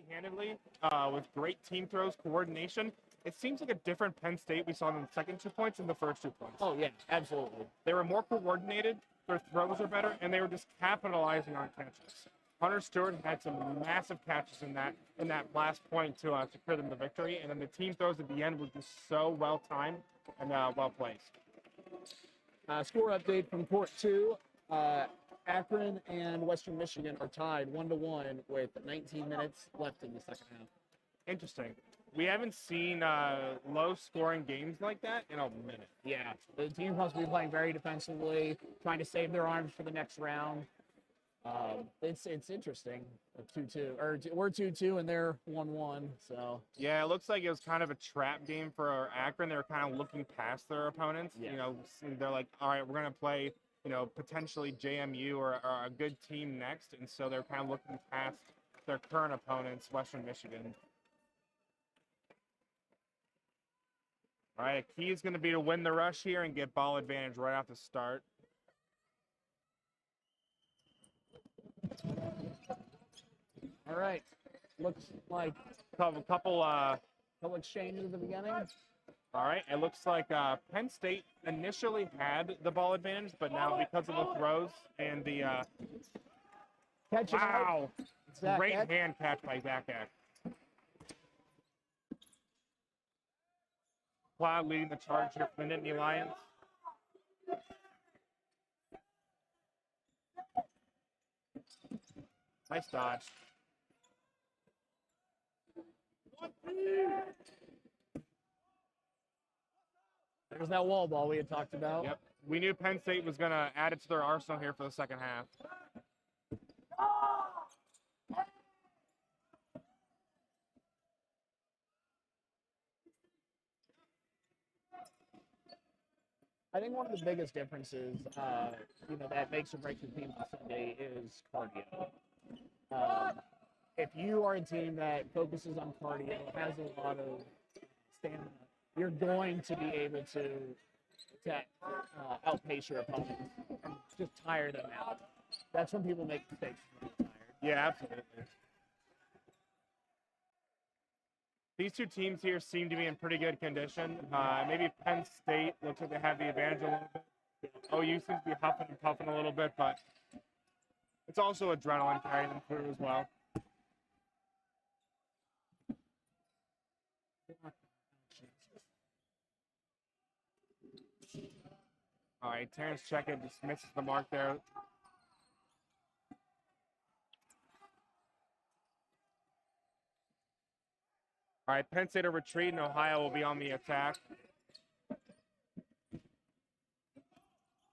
handedly with great team throws, coordination, it seems like a different Penn State we saw in the second 2 points and the first 2 points. Oh, yeah, absolutely. They were more coordinated, their throws were better, and they were just capitalizing on catches. Hunter Stewart had some massive catches in that last point to secure them the victory, and then the team throws at the end were just so well timed and well placed. Score update from Court 2. Akron and Western Michigan are tied 1-1 with 19 minutes left in the second half. Interesting. We haven't seen low-scoring games like that in a minute. Yeah, the team must be playing very defensively, trying to save their arms for the next round. It's interesting. 2-2, or we're 2-2 and they're 1-1. So yeah, it looks like it was kind of a trap game for Akron. They were kind of looking past their opponents. Yeah. You know, they're like, all right, we're gonna play, you know, potentially JMU or a good team next, and so they're kind of looking past their current opponents, Western Michigan. All right, a key is going to be to win the rush here and get ball advantage right off the start. all right, looks like Couple exchanges at the beginning. all right, it looks like Penn State initially had the ball advantage, but now because of the throws and the wow, great hand catch by Zakak. Cloud leading the charge here for the Nittany Lions. Nice dodge. There's that wall ball we had talked about. Yep. We knew Penn State was going to add it to their arsenal here for the second half. I think one of the biggest differences, that makes or breaks a team on Sunday is cardio. If you are a team that focuses on cardio, has a lot of stamina, you're going to be able to outpace your opponents and just tire them out. That's when people make mistakes. Yeah, absolutely. These two teams here seem to be in pretty good condition. Maybe Penn State looks like they have the advantage a little bit. OU seems to be huffing and puffing a little bit, but it's also adrenaline carrying them through as well. All right, Terrence Checkett just misses the mark there. All right, Penn State will retreat, and Ohio will be on the attack.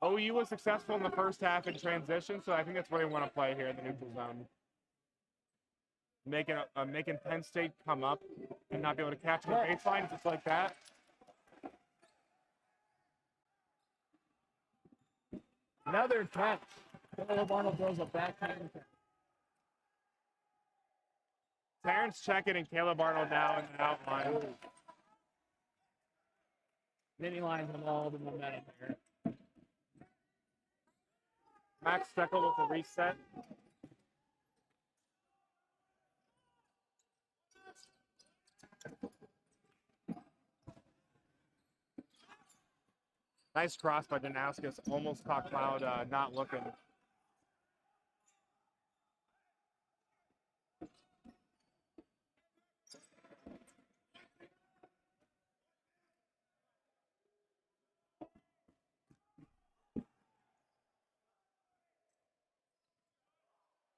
OU was successful in the first half in transition, so I think that's where they want to play here in the neutral zone. Making Penn State come up and not be able to catch the baseline just like that. Another catch. Caleb Arnold throws a backhand. Terrence Checkett and Caleb Arnold now in the outline. Nittany Lions have all the momentum here. Max Steckel with a reset. Nice cross by Danauskas. Almost caught Cloud not looking.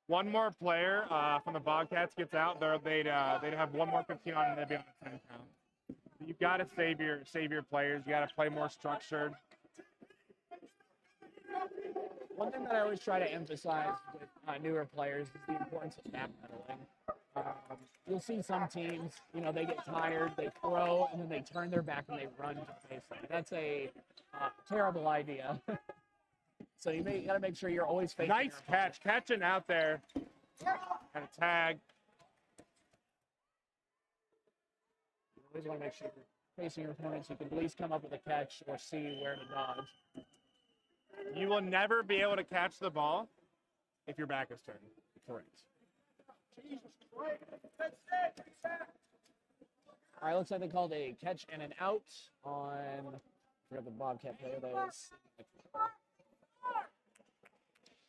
One more player from the Bobcats gets out. They'd have one more 15 on and they'd be on the 10 count. You've got to save your players. You got to play more structured. One thing that I always try to emphasize with newer players is the importance of backpedaling. You'll see some teams, they get tired, they throw, and then they turn their back and they run to the baseline. That's a terrible idea. So you got to make sure you're always facing. Nice catch, catching out there, and a tag. You always want to make sure you're facing your opponents. You can at least come up with a catch or see where to dodge. You will never be able to catch the ball if your back is turned. Correct. All right, looks like they called a catch and an out on, I forgot the Bobcat player that was.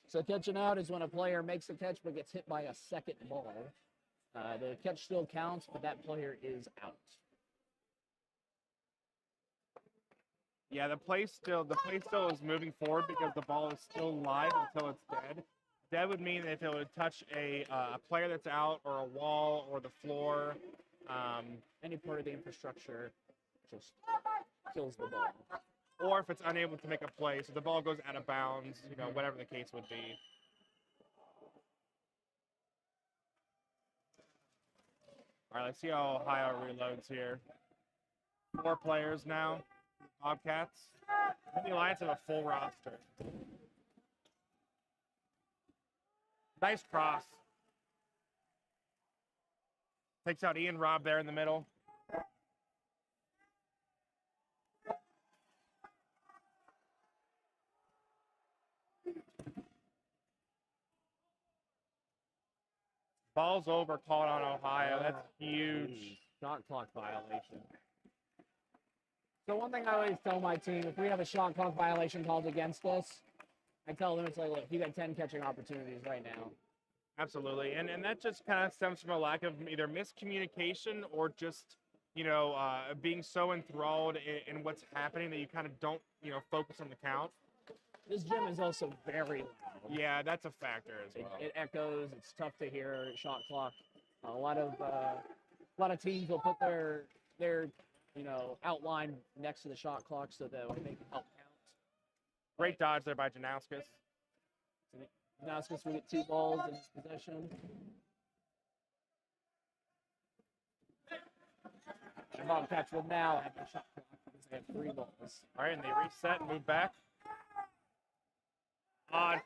So catch and out is when a player makes a catch but gets hit by a second ball. The catch still counts, but that player is out. Yeah, the play still is moving forward because the ball is still live until it's dead. Dead would mean if it would touch a player that's out or a wall or the floor. Any part of the infrastructure just kills the ball. Or if it's unable to make a play, so the ball goes out of bounds, you know, whatever the case would be. All right, let's see how Ohio reloads here. 4 players now, Bobcats. The Alliance have a full roster. Nice cross. Takes out Ian Robb there in the middle. Ball's over, called on Ohio. That's huge. Shot clock violation. So one thing I always tell my team, if we have a shot clock violation called against us, I tell them, it's like, look, you got 10 catching opportunities right now. Absolutely. And that just kind of stems from a lack of either miscommunication or just, you know, being so enthralled in what's happening that you kind of don't, you know, focus on the count. This gym is also very loud. Yeah, that's a factor as well. It echoes. It's tough to hear shot clock. A lot of teams will put their you know, outline next to the shot clock so that they can help count. Great dodge there by Janauskas. Janauskas will get 2 balls in his possession. And Bobcats will now have the shot clock because they have 3 balls. All right, and they reset and move back.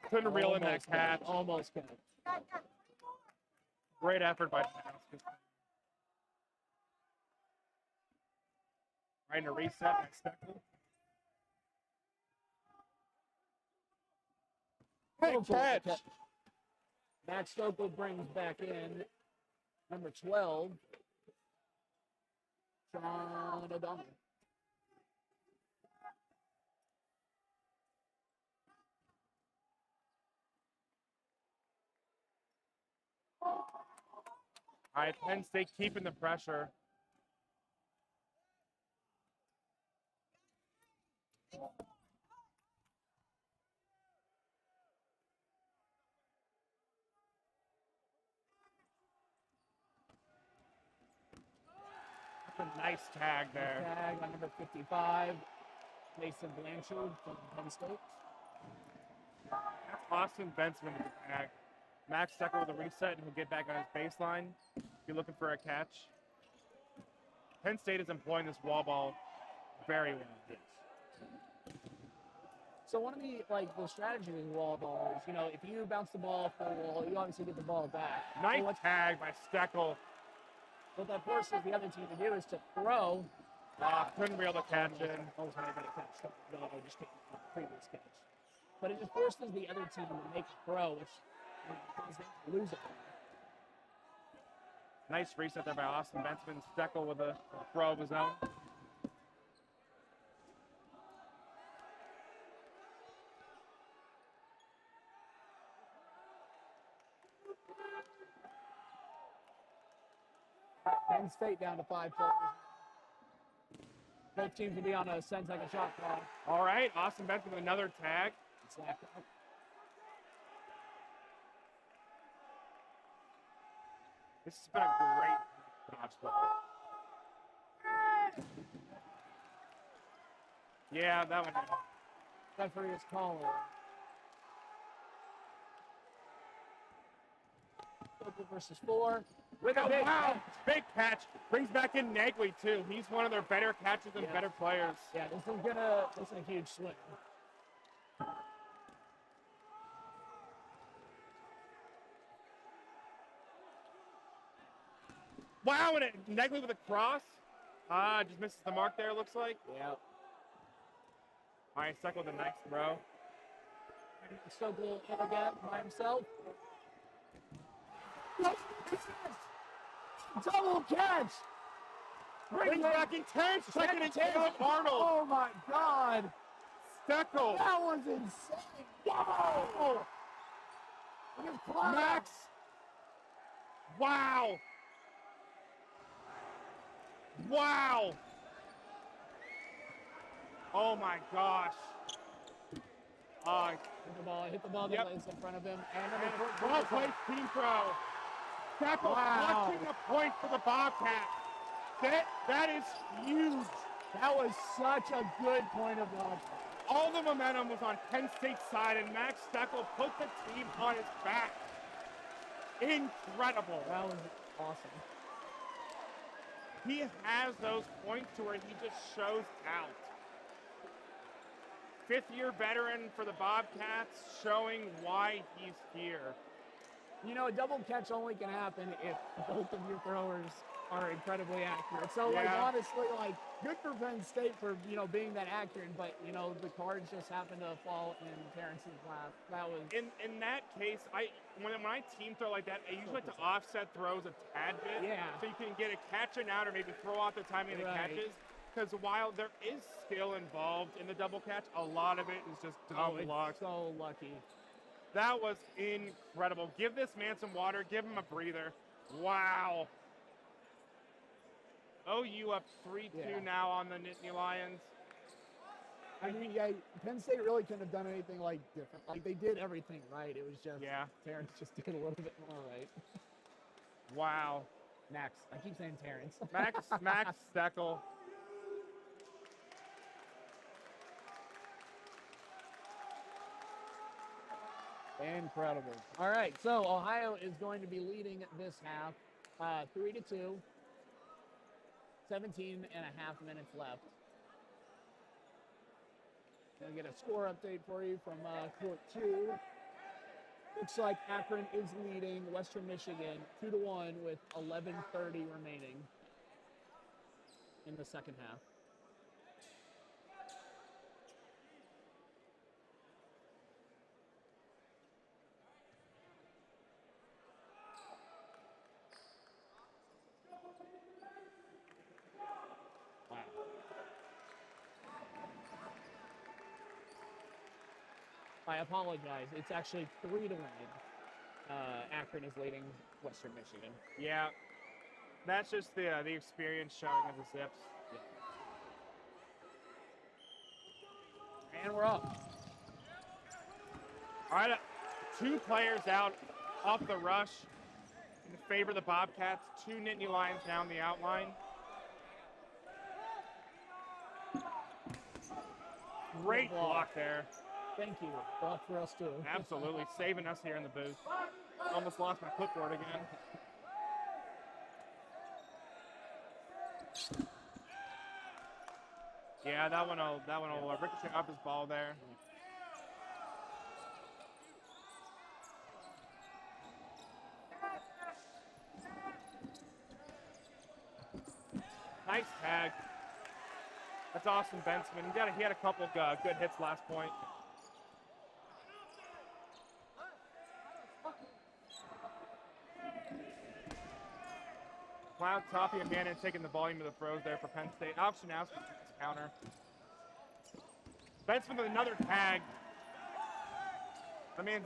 Couldn't reel in that catch. Almost catch. Great effort by Janauskas. Right, to reset by Steckle. Hey, catch! Max Stumpo brings back in number 12, John O'Donnell. All right, Penn State keeping the pressure. That's a nice tag there. Tag on number 55, Mason Blanchard from Penn State. That's Austin Bensman with the tag. Max Stecker with a reset, and he'll get back on his baseline. Be looking for a catch. Penn State is employing this wall ball very well. Yes. So one of the strategy with wall ball is, you know, if you bounce the ball off the wall, you obviously get the ball back. Nice tag by Steckel. What that forces the other team to do is to throw. Couldn't reel the catch in. Almost not able to catch. No, just taking the previous catch. But it just forces the other team to make a throw, which causes them to lose it. Nice reset there by Austin Bensman. Steckel with a throw of his own. Penn State down to 5 players. Both teams will be on a 10-second shot clock. All right, Austin Bensman with another tag. This has been a great dodgeball. Yeah, that one. Referee is calling. Versus 4. With a big catch. Brings back in Nagley too. He's one of their better catchers and better players. Yeah, this is a huge swing. Wow, and Nagley with a cross. Just misses the mark there, looks like. Yeah. All right, stuck with a nice throw. Stokely in again by himself. Double catch! Brings back in 10, second and Caleb Arnold. Oh my God. Steckel. That was insane. Whoa. Max. Wow. Wow. Oh my gosh. Hit the ball that lays in front of him. And then Well played team throw. Steckel clutching a point for the Bobcats. That is huge. That was such a good point of dodgeball. All the momentum was on Penn State's side, and Max Steckel put the team on his back. Incredible. That was awesome. He has those points to where he just shows out. Fifth-year veteran for the Bobcats, showing why he's here. You know, a double catch only can happen if both of your throwers are incredibly accurate. So, like, honestly, like, good for Penn State for, you know, being that accurate, but, you know, the cards just happened to fall in Terrence's lap. That was... In that case, when I team throw like that, I usually like to offset throws a tad bit. Yeah. So you can get a catch and out or maybe throw off the timing of the catches. Because while there is skill involved in the double catch, a lot of it is just dumb luck. So lucky. That was incredible. Give this man some water. Give him a breather. Wow. OU up 3-2 now on the Nittany Lions. I mean, yeah, Penn State really couldn't have done anything, like, different. Like, they did everything right. It was just, Terrence just did a little bit more right. Wow. Max. I keep saying Terrence. Max Steckel. Incredible. All right, so Ohio is going to be leading this half 3-2. 17 and a half minutes left. Gonna get a score update for you from court 2. Looks like Akron is leading Western Michigan 2-1 with 11:30 remaining in the second half. I apologize. It's actually 3-1. Akron is leading Western Michigan. Yeah, that's just the experience showing of the Zips. Yeah. And we're up. All right, 2 players out off the rush in favor of the Bobcats. 2 Nittany Lions down the outline. Great block there. Thank you. Block for us, too. Absolutely. Saving us here in the booth. Almost lost my clipboard again. Yeah, that one will ricochet off his ball there. Nice tag. That's Austin Bensman. He had a couple of good hits last point. Cloud, Toppy, and Mannon taking the volume of the throws there for Penn State. Alex Janowski counter. Bensman with another tag. The man's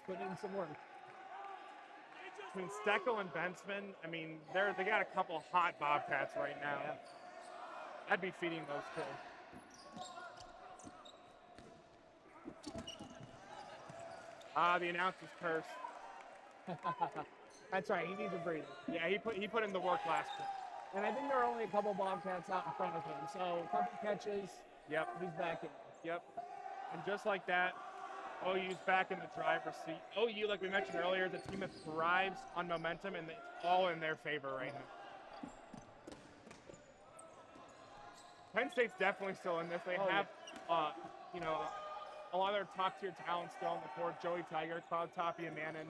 putting in some work. Between Steckel and Bensman, I mean, they got a couple hot Bobcats right now. Yeah. I'd be feeding those two. The announcer's curse. That's right. He needs a breather. Yeah, he put in the work last week. And I think there are only a couple Bobcats out in front of him. So a couple catches. Yep. He's back in. Yep. And just like that, OU's back in the driver's seat. OU, like we mentioned earlier, is a team that thrives on momentum, and it's all in their favor right now. Penn State's definitely still in this. They have, you know, a lot of their top-tier talent still on the court. Joey Tiger, Cloud, Toppy, and Mannon.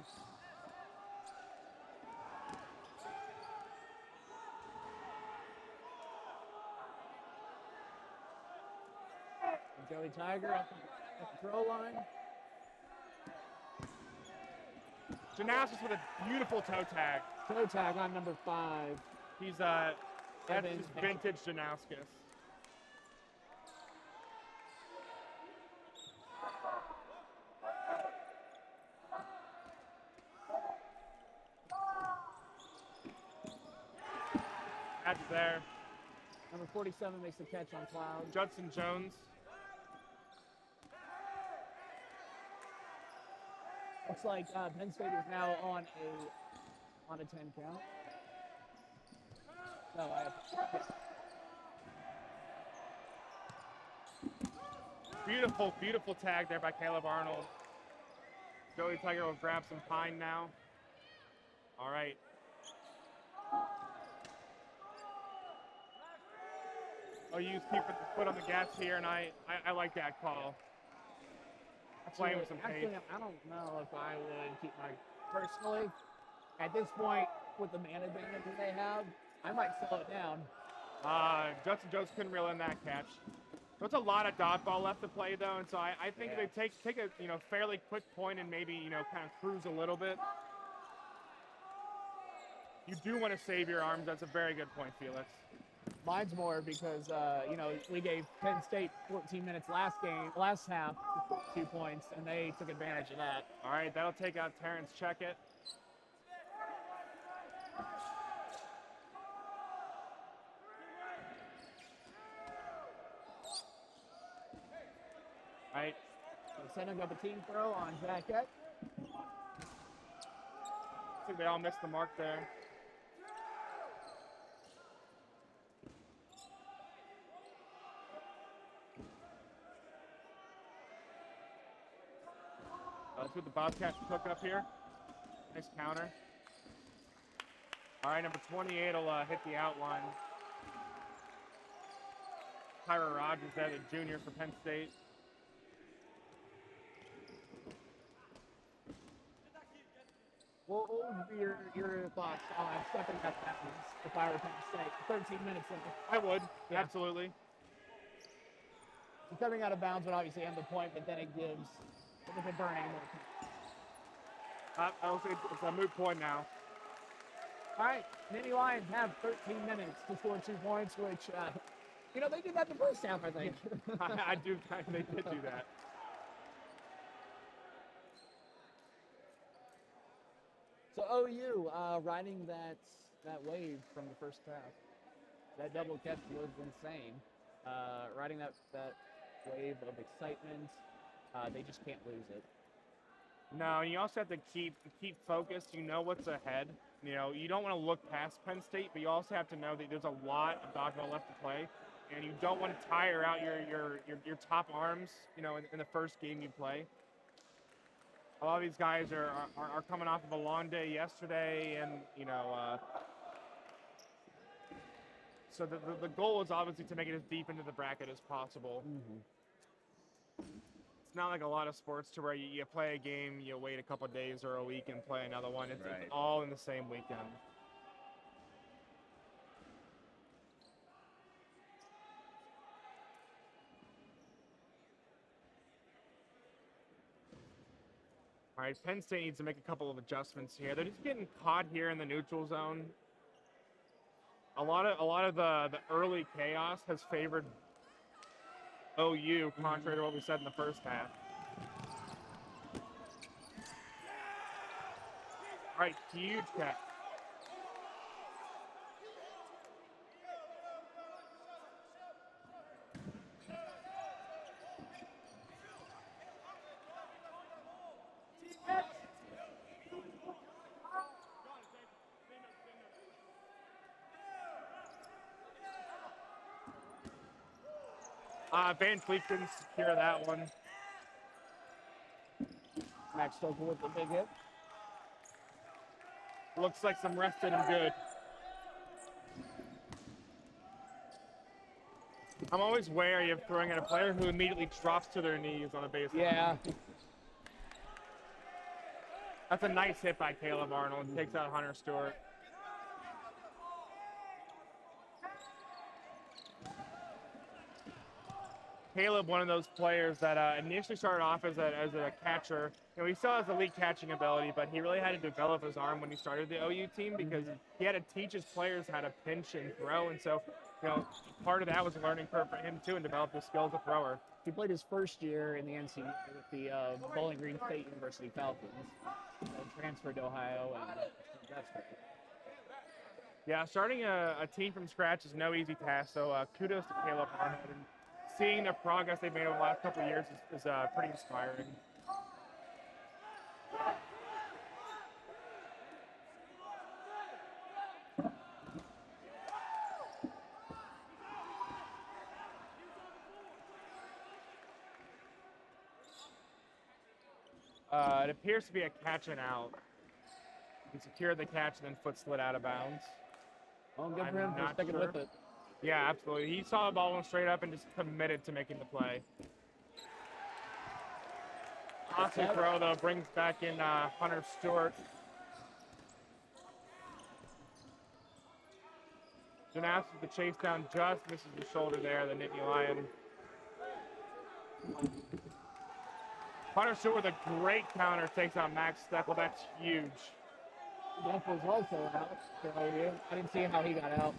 Joey Tiger at the throw line. Janowski with a beautiful toe tag. Toe tag on number 5. He's that's Evans, just vintage Janauskas. That's there. Number 47 makes the catch on Cloud. Judson Jones. Looks like Penn State is now on a 10 count. No, Beautiful, beautiful tag there by Caleb Arnold. Joey Tiger will grab some pine now. All right. OU's keeping the foot on the gas here, and I like that call. Playing with some pace. Actually, I don't know if I would keep my personally. At this point, with the man advantage that they have, I might slow it down. Judson Jones couldn't reel in that catch. There's a lot of dodgeball left to play though, and so I think they take a fairly quick point and maybe kind of cruise a little bit. You do want to save your arms. That's a very good point, Felix. Mine's more because we gave Penn State 14 minutes last half, 2 points, and they took advantage of that. All right, that'll take out Terrence Checkett. Right. So setting up a team throw on Jacket. I think they all missed the mark there. Let's see what the Bobcats cook up here. Nice counter. All right, number 28 will hit the outline. Tyra Rogers, that a junior for Penn State. What would be your thoughts on stepping up Athens if I were Penn State? 13 minutes in. I would, absolutely. Coming out of bounds would obviously end the point, but then it gives the burning more. I will say it's a moot point now. All right, Nittany Lions have 13 minutes to score 2 points, which, they did that the first half, I think. They did do that. So OU riding that wave from the first half. That double catch was insane. Riding that wave of excitement. They just can't lose it. No, you also have to keep focused. You know what's ahead. You don't want to look past Penn State, but you also have to know that there's a lot of dodgeball left to play, and you don't want to tire out your top arms. In the first game you play. A lot of these guys are coming off of a long day yesterday, and so the goal is obviously to make it as deep into the bracket as possible. Mm-hmm. It's not like a lot of sports to where you play a game, you wait a couple of days or a week and play another one. It's all in the same weekend. All right, Penn State needs to make a couple of adjustments here. They're just getting caught here in the neutral zone. A lot of the early chaos has favored OU, contrary to what we said in the first half. All right, huge catch. Van Fleet couldn't secure that one. Max Stoker with the big hit. Looks like some rest did him good. I'm always wary of throwing at a player who immediately drops to their knees on a baseline. Yeah. That's a nice hit by Caleb Arnold. Takes out Hunter Stewart. Caleb one of those players that initially started off as a catcher. You know, he still has elite catching ability, but he really had to develop his arm when he started the OU team because he had to teach his players how to pinch and throw. And so, you know, part of that was a learning curve for him too and develop his skill as a thrower. He played his first year in the NCDA with the Bowling Green State University Falcons. Transferred to Ohio, and that's great. Yeah, starting a team from scratch is no easy task, so kudos to Caleb Arnold. And seeing the progress they've made over the last couple of years is pretty inspiring. It appears to be a catch and out. He secured the catch and then foot slid out of bounds. Well, good for him for sticking with it. Yeah, absolutely. He saw the ball went straight up and just committed to making the play. Awesome throw, though, brings back in Hunter Stewart. Jonas with the chase down just misses the shoulder there, the Nittany Lion. Hunter Stewart with a great counter takes on Max Steckel. That's huge. Jeff was also out. I didn't see how he got out.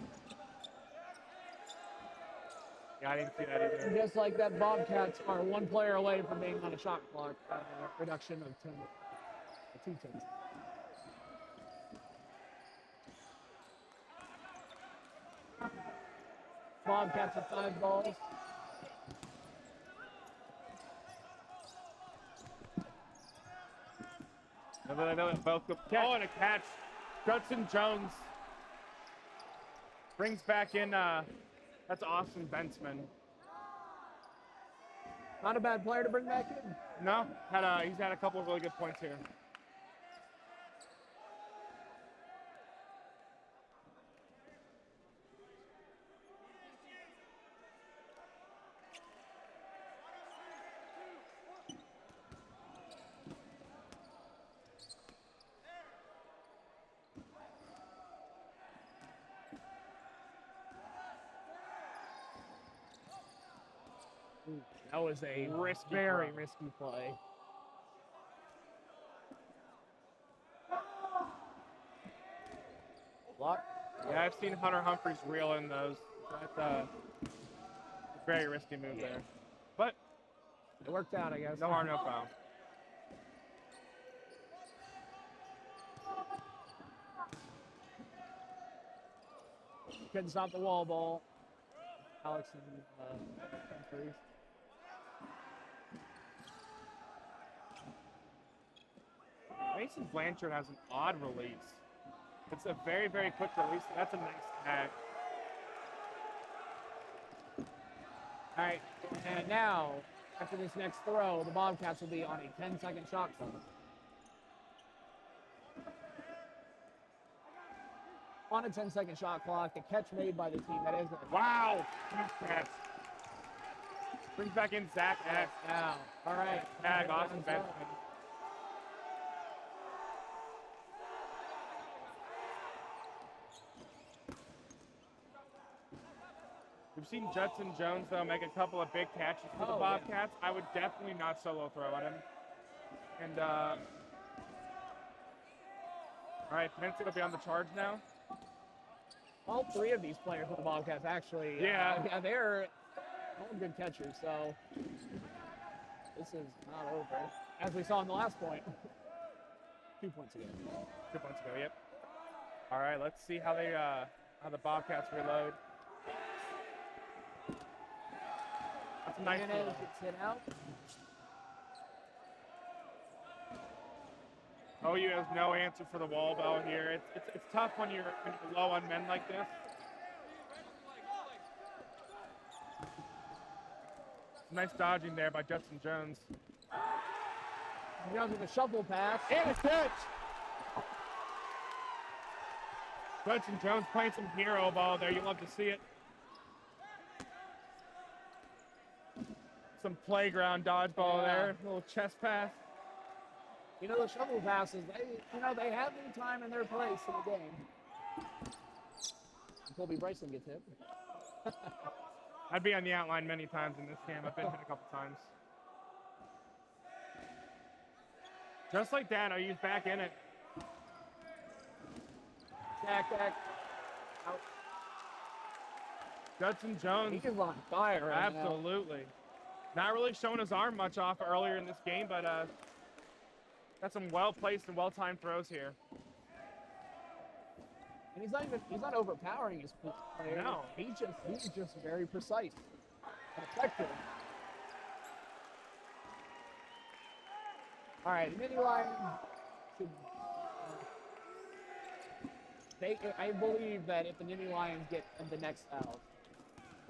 Yeah, I didn't see that either. Just like that, Bobcats are one player away from being on a shot clock reduction of 2 tenths. Bobcats with 5 balls. Another both good. Oh, and a catch. Judson Jones brings back in, that's Austin Bentzman. Not a bad player to bring back in. No, he's had a couple of really good points here. That was a very risky play. Block? Yeah, I've seen Hunter Humphreys reel in those. That's a very risky move there. But it worked out, I guess. No harm, no foul. Couldn't stop the wall ball. Alex and Humphreys. Mason Blanchard has an odd release. It's a very, very quick release. That's a nice tag. All right, and now, after this next throw, the Bobcats will be on a 10-second shot clock. On a 10-second shot clock, the catch made by the team that is. Wow! Huge catch. Brings back in Zach X. Now, all right. Tag, Austin Benjamin. We've seen Judson Jones, though, make a couple of big catches for the Bobcats. Yeah. I would definitely not solo throw at him. And, all right, Penn's going to be on the charge now. All 3 of these players for the Bobcats, actually. Yeah. They're all good catchers, so this is not over. As we saw in the last point. 2 points ago. 2 points ago, yep. All right, let's see how they how the Bobcats reload. That's a nice one. Gets hit out. OU has no answer for the wall ball here. It's tough when you're low on men like this. Nice dodging there by Judson Jones. Jones with a shovel pass. And a catch! Judson Jones playing some hero ball there. You love to see it. Some playground dodgeball there. A little chest pass. You know, the shovel passes, they have their time and their place in the game. Colby Briceland gets hit. I'd be on the outline many times in this game. I've been hit a couple times. Just like that, he's back in it. Back. Out. Judson Jones. He is on fire right now. Absolutely. Not really showing his arm much off earlier in this game, but got some well-placed and well-timed throws here. And he's not overpowering his player. No. He's just very precise and effective. All right, mini line should. I believe that if the Nittany Lions get the next out,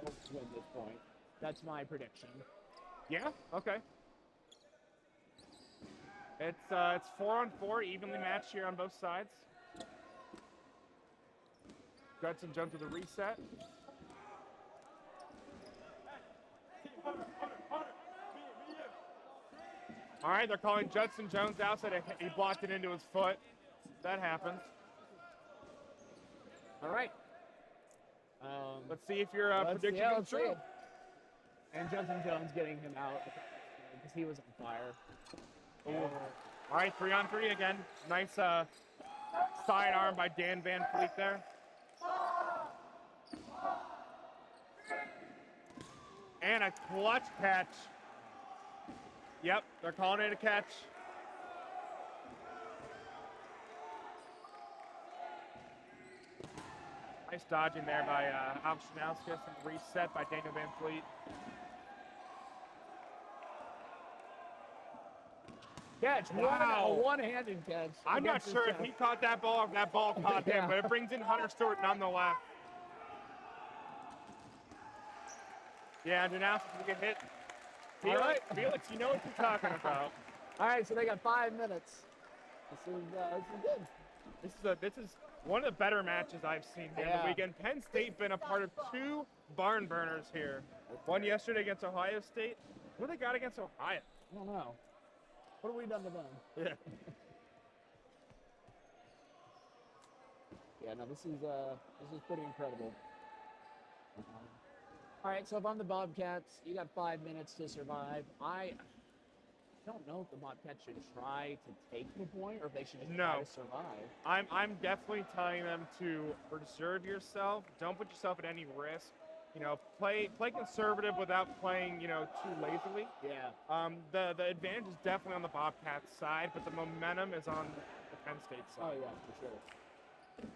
they'll win this point. That's my prediction. Yeah. Okay. It's 4-on-4, evenly matched here on both sides. Judson Jones with a reset. All right, they're calling Judson Jones out, so he blocked it into his foot. That happens. All right. Let's see if your prediction comes true. See. And Judson Jones getting him out because he was on fire. Ooh. All right, 3-on-3 again. Nice sidearm by Dan Van Fleet there. And a clutch catch. Yep, they're calling it a catch. Nice dodging there by Alshanauskas and reset by Daniel Van Fleet. Catch. Wow. A one-handed catch. I'm not sure if he caught that ball or if that ball caught him, but it brings in Hunter Stewart nonetheless. Yeah, Janowski's gonna get hit. All right. Felix, you know what you're talking about. All right, so they got 5 minutes. This is good. This is one of the better matches I've seen here in the weekend. Penn State been a part of 2 barn burners here. One yesterday against Ohio State. What they got against Ohio? I don't know. What have we done to them? Yeah. Yeah, no, this is pretty incredible. All right, so if I'm the Bobcats, you got 5 minutes to survive. I don't know if the Bobcats should try to take the point or if they should just try to survive. I'm definitely telling them to preserve yourself. Don't put yourself at any risk. You know, play conservative without playing, you know, too lazily. Yeah. The advantage is definitely on the Bobcats side, but the momentum is on the Penn State side. Oh yeah, for sure.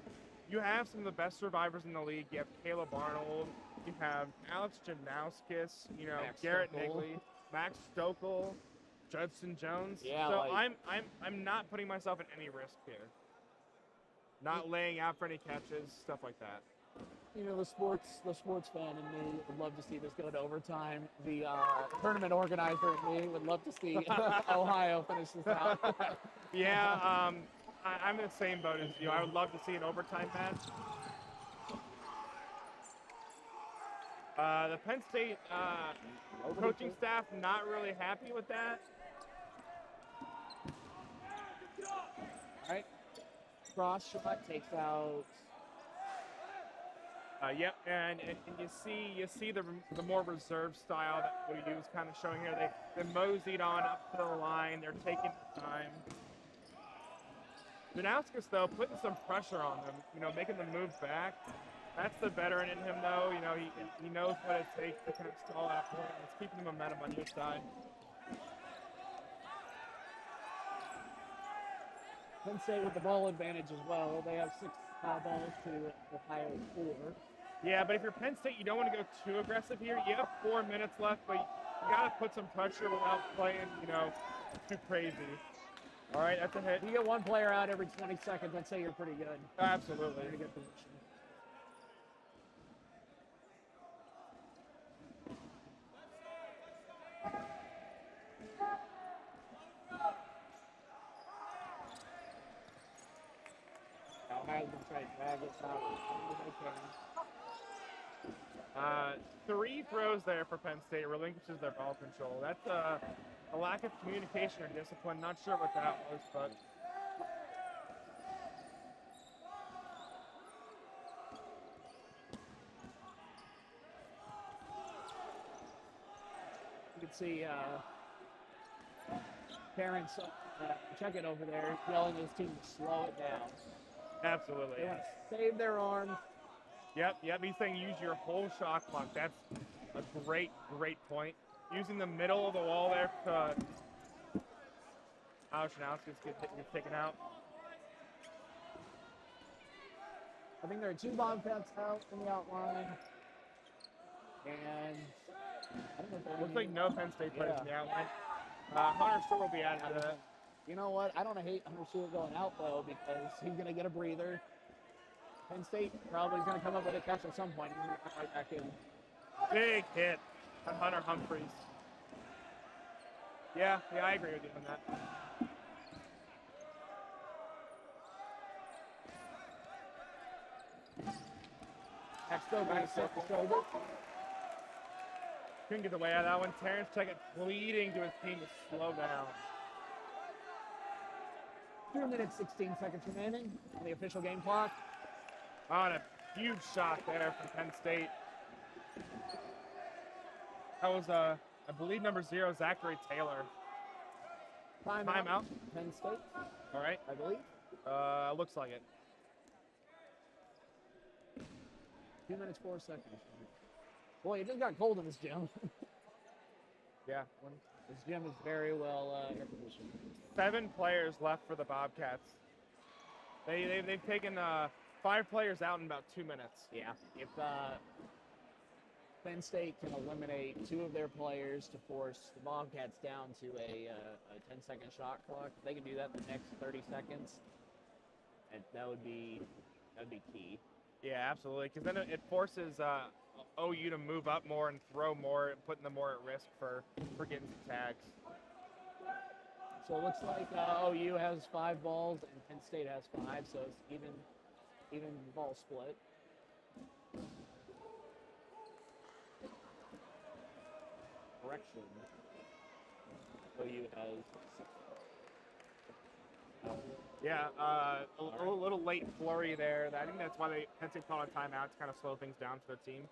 You have some of the best survivors in the league. You have Caleb Arnold. You have Alex Janowskis. You know, Max Garrett Stokel. Nigley, Max Stokel, Judson Jones. Yeah. So I'm not putting myself at any risk here. Not laying out for any catches, stuff like that. You know, the sports fan in me would love to see this go to overtime. The tournament organizer in me would love to see Ohio finish this out. Yeah, I'm in the same boat as you. I would love to see an overtime match. The Penn State coaching staff not really happy with that. All right. Cross shot takes out. Yep, and you see the more reserved style that we use kind of showing here. They moseyed on up to the line. They're taking time. Janowskis, though, putting some pressure on them, you know, making them move back. That's the veteran in him, though. You know, he knows what it takes to kind of stall out for him. It's keeping the momentum on your side. Penn State with the ball advantage as well. They have 6 balls to Ohio 4. Yeah, but if you're Penn State, you don't want to go too aggressive here. You have 4 minutes left, but you got to put some pressure without playing, you know, too crazy. All right, that's a hit. You get one player out every 20 seconds, I'd say you're pretty good. Absolutely. Pretty good position. Ohio's going to try to drag this out as long as they can. 3 throws there for Penn State, relinquishes their ball control. That's a lack of communication or discipline. Not sure what that was, but could see parents checking over there yelling at his team to slow it down. Absolutely. They want to save their arms. Yep. He's saying use your whole shot clock. That's a great point. Using the middle of the wall there to... Ouch, now it's gets taken out. I think there are 2 Bobcats out in the outline. And I don't know if there are Looks any- like no Penn State players in the outline. Hunter Stewart will be added to that. You know what? I don't hate Hunter Stewart going out, though, because he's going to get a breather. Penn State probably is going to come up with a catch at some point. He's going to come right back in. Big hit on Hunter Humphreys. Yeah, I agree with you on that. Next over, nice the shoulder. Couldn't get away out of that one. Terrence Checkett pleading to his team to slow down. 2 minutes, 16 seconds remaining on the official game clock. On a huge shot there from Penn State. That was, I believe, number 0, Zachary Taylor. Timeout. Penn State. All right. I believe. Looks like it. 2 minutes, 4 seconds. Boy, it just got cold in this gym. Yeah. This gym is very well air conditioned. 7 players left for the Bobcats. They've taken 5 players out in about 2 minutes. Yeah. If Penn State can eliminate 2 of their players to force the Bobcats down to a 10-second shot clock, if they can do that in the next 30 seconds, that would be key. Yeah, absolutely. Because then it forces OU to move up more and throw more, putting them more at risk for getting some tags. So it looks like OU has 5 balls and Penn State has 5, so it's even ball split. Correction. OU has 6. Yeah, a little late flurry there. I think that's why Penn State called a timeout to kind of slow things down for the team.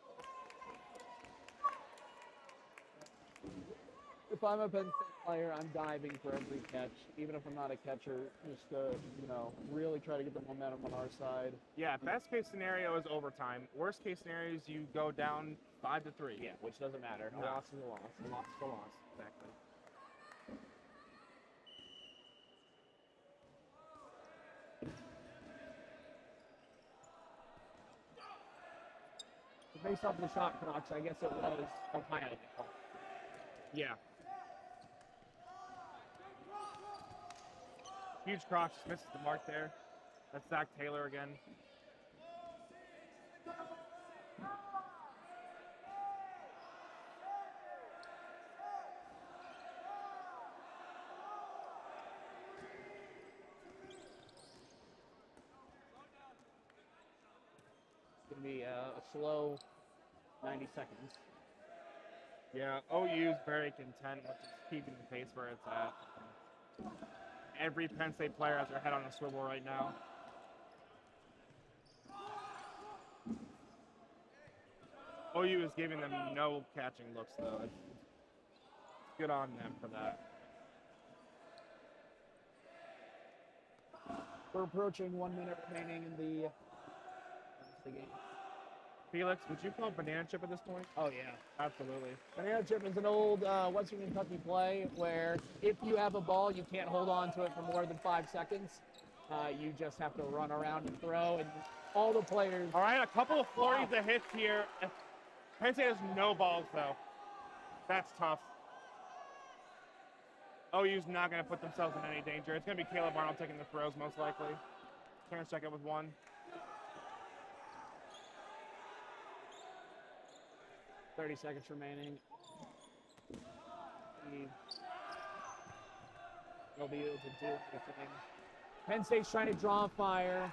If I'm a Penn State player, I'm diving for every catch, even if I'm not a catcher, just to, really try to get the momentum on our side. Yeah, best case scenario is overtime. Worst case scenario is you go down 5-3. Yeah, which doesn't matter. A loss is a loss. A loss is a loss. Exactly. Based off the shot clocks, I guess it was Ohio. Yeah. Huge cross, misses the mark there. That's Zach Taylor again. It's going to be a slow 90 seconds. Yeah, OU's very content with just keeping the pace where it's at. Every Penn State player has their head on a swivel right now. OU is giving them no catching looks, though. It's good on them for that. We're approaching 1 minute remaining in the game. Felix, would you call banana chip at this point? Oh, yeah. Absolutely. Banana chip is an old Western Kentucky play where if you have a ball, you can't hold on to it for more than 5 seconds. You just have to run around and throw, and all the players... All right, a couple of flurries of hits here. Penn State has no balls, though. That's tough. OU's not going to put themselves in any danger. It's going to be Caleb Arnold taking the throws, most likely. Terrence Checkett with 1. 30 seconds remaining. They'll be able to do anything. Penn State's trying to draw fire.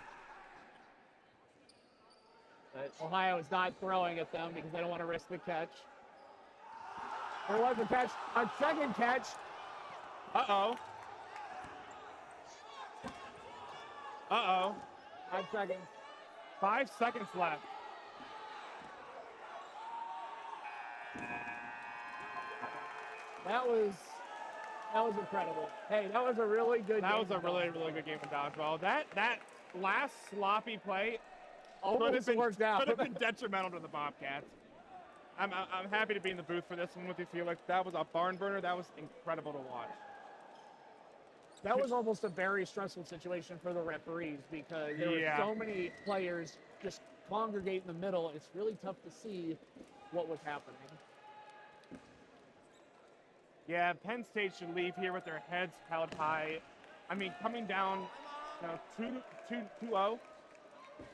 But Ohio is not throwing at them because they don't want to risk the catch. There was a catch. A second catch. Uh-oh. Uh-oh. 5 seconds. 5 seconds left. That was incredible. Hey, that was a really good. That game was a of really, dodgeball. really good game of dodgeball. That last sloppy play Almost worked out. could have been detrimental to the Bobcats. I'm happy to be in the booth for this one with you, Felix. That was a barn burner. That was incredible to watch. That was almost a very stressful situation for the referees because there were so many players just congregate in the middle. It's really tough to see what was happening. Yeah, Penn State should leave here with their heads held high. I mean, coming down, 2-0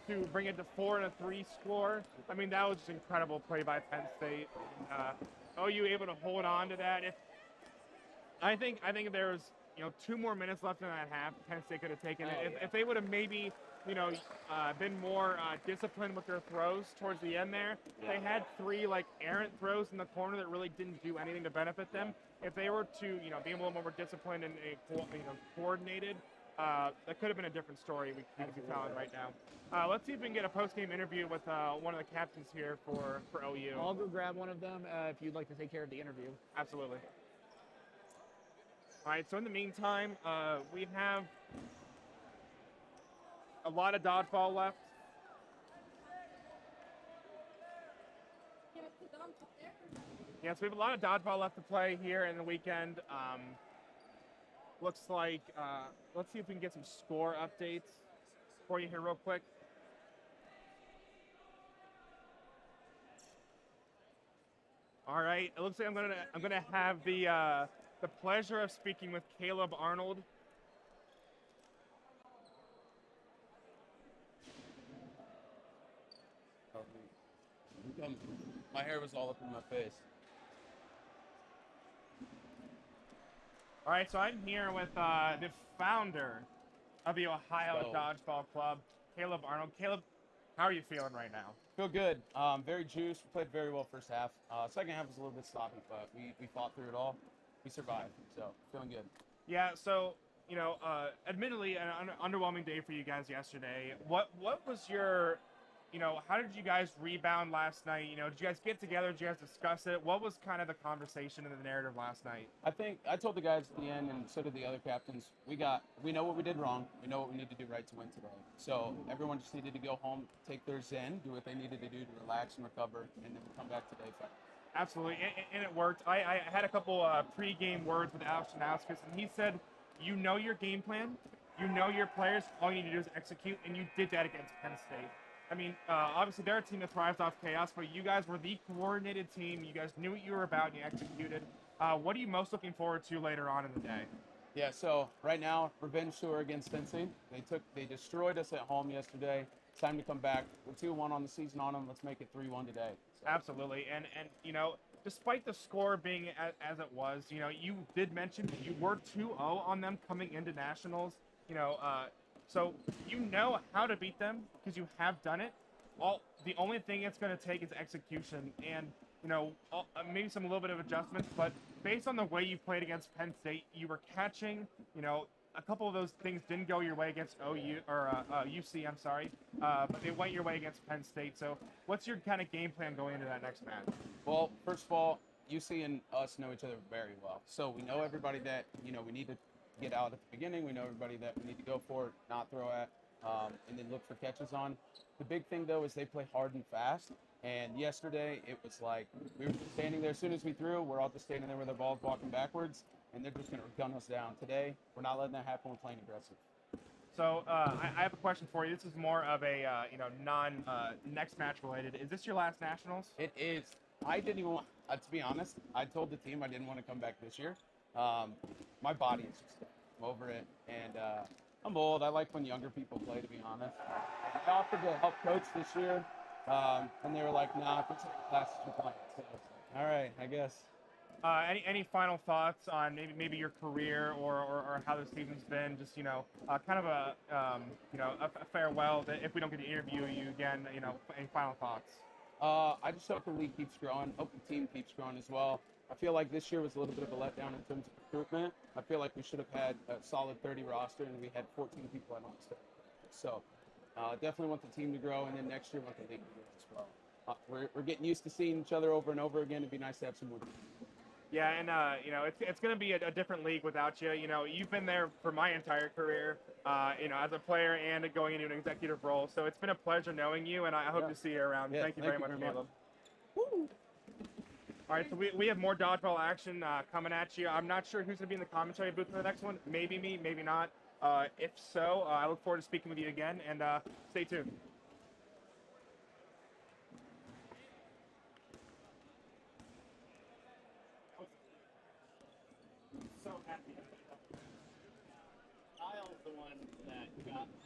to bring it to 4-3 score. I mean, that was just incredible play by Penn State. OU able to hold on to that. I think if there was 2 more minutes left in that half, Penn State could have taken it. If they would have maybe been more disciplined with their throws towards the end there. Yeah. They had 3 errant throws in the corner that really didn't do anything to benefit them. If they were to be a little more disciplined and coordinated, that could have been a different story we could be telling right now. Let's see if we can get a post-game interview with one of the captains here for OU. I'll go grab one of them if you'd like to take care of the interview. Absolutely. All right, so in the meantime, we have a lot of dodgeball left. Yes, we have a lot of dodgeball left to play here in the weekend. Looks like, let's see if we can get some score updates for you here real quick. All right, it looks like I'm gonna have the pleasure of speaking with Caleb Arnold. My hair was all up in my face. All right, so I'm here with the founder of the Ohio Dodgeball Club, Caleb Arnold. Caleb, how are you feeling right now? Feel good. Very juiced. We played very well first half. Second half was a little bit sloppy, but we fought through it all. We survived, so feeling good. Yeah, so, admittedly, an underwhelming day for you guys yesterday. What was your, how did you guys rebound last night? Did you guys get together? Did you guys discuss it? What was kind of the conversation and the narrative last night? I think I told the guys at the end, and so did the other captains, we know what we did wrong. We know what we need to do right to win today. So everyone just needed to go home, take their zen, do what they needed to do to relax and recover, and then come back today fight. Absolutely, and it worked. I had a couple pre-game words with Alex Janauskas, and he said, you know your game plan, you know your players, all you need to do is execute, and you did that against Penn State. I mean, obviously they're a team that thrives off chaos, but you guys were the coordinated team. You guys knew what you were about, and you executed. What are you most looking forward to later on in the day? Yeah, so right now, revenge tour against Cincy. They destroyed us at home yesterday. It's time to come back. We're 2-1 on the season on them. Let's make it 3-1 today. So. Absolutely, and despite the score being as it was, you did mention you were 2-0 on them coming into nationals. So you know how to beat them because you have done it. The only thing it's going to take is execution and, maybe some little bit of adjustments. But based on the way you played against Penn State, you were catching, a couple of those things didn't go your way against UC, I'm sorry. But they went your way against Penn State. So what's your kind of game plan going into that next match? Well, first of all, UC and us know each other very well. So we know everybody that, we need to get out at the beginning. We know everybody that we need to go for, not throw at, and then look for catches on. The big thing, though, is they play hard and fast. And yesterday, it was like we were just standing there. As soon as we threw, we're all just standing there with our balls walking backwards, and they're just going to gun us down. Today, we're not letting that happen. We're playing aggressive. So I have a question for you. This is more of a next match related. Is this your last nationals? It is. I didn't even want, to be honest, I told the team I didn't want to come back this year. My body is just over it, and I'm old. I like when younger people play, to be honest. I offered to help coach this year, and they were like, nah, if it's a class, you're playing. So, all right, I guess. Any final thoughts on maybe your career or how this season's been? Just kind of a farewell. That if we don't get to interview you again, any final thoughts? I just hope the league keeps growing. Hope the team keeps growing as well. I feel like this year was a little bit of a letdown in terms of recruitment. I feel like we should have had a solid 30 roster, and we had 14 people at home. So definitely want the team to grow, and then next year want the league to grow as well. We're getting used to seeing each other over and over again. It'd be nice to have some more. Yeah, and you know, it's going to be a different league without you. You know, you've been there for my entire career, you know, as a player and going into an executive role. So it's been a pleasure knowing you, and I hope to see you around. Yeah, thank you very much, much. Caleb. All right, so we have more dodgeball action coming at you. I'm not sure who's going to be in the commentary booth for the next one. Maybe me, maybe not. If so, I look forward to speaking with you again, and stay tuned. So happy. Kyle's the one that got me.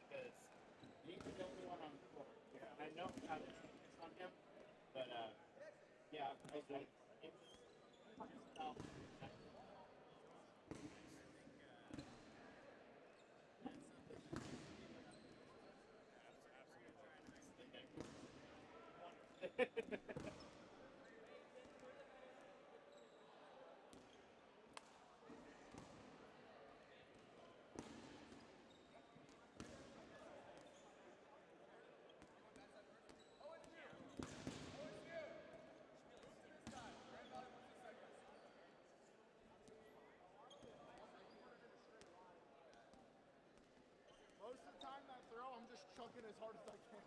Because he's the only one on the court. Yeah, I know how to focus on him, but yeah, I was like, it was tough. Most of the time that throw, I'm just chucking as hard as I can.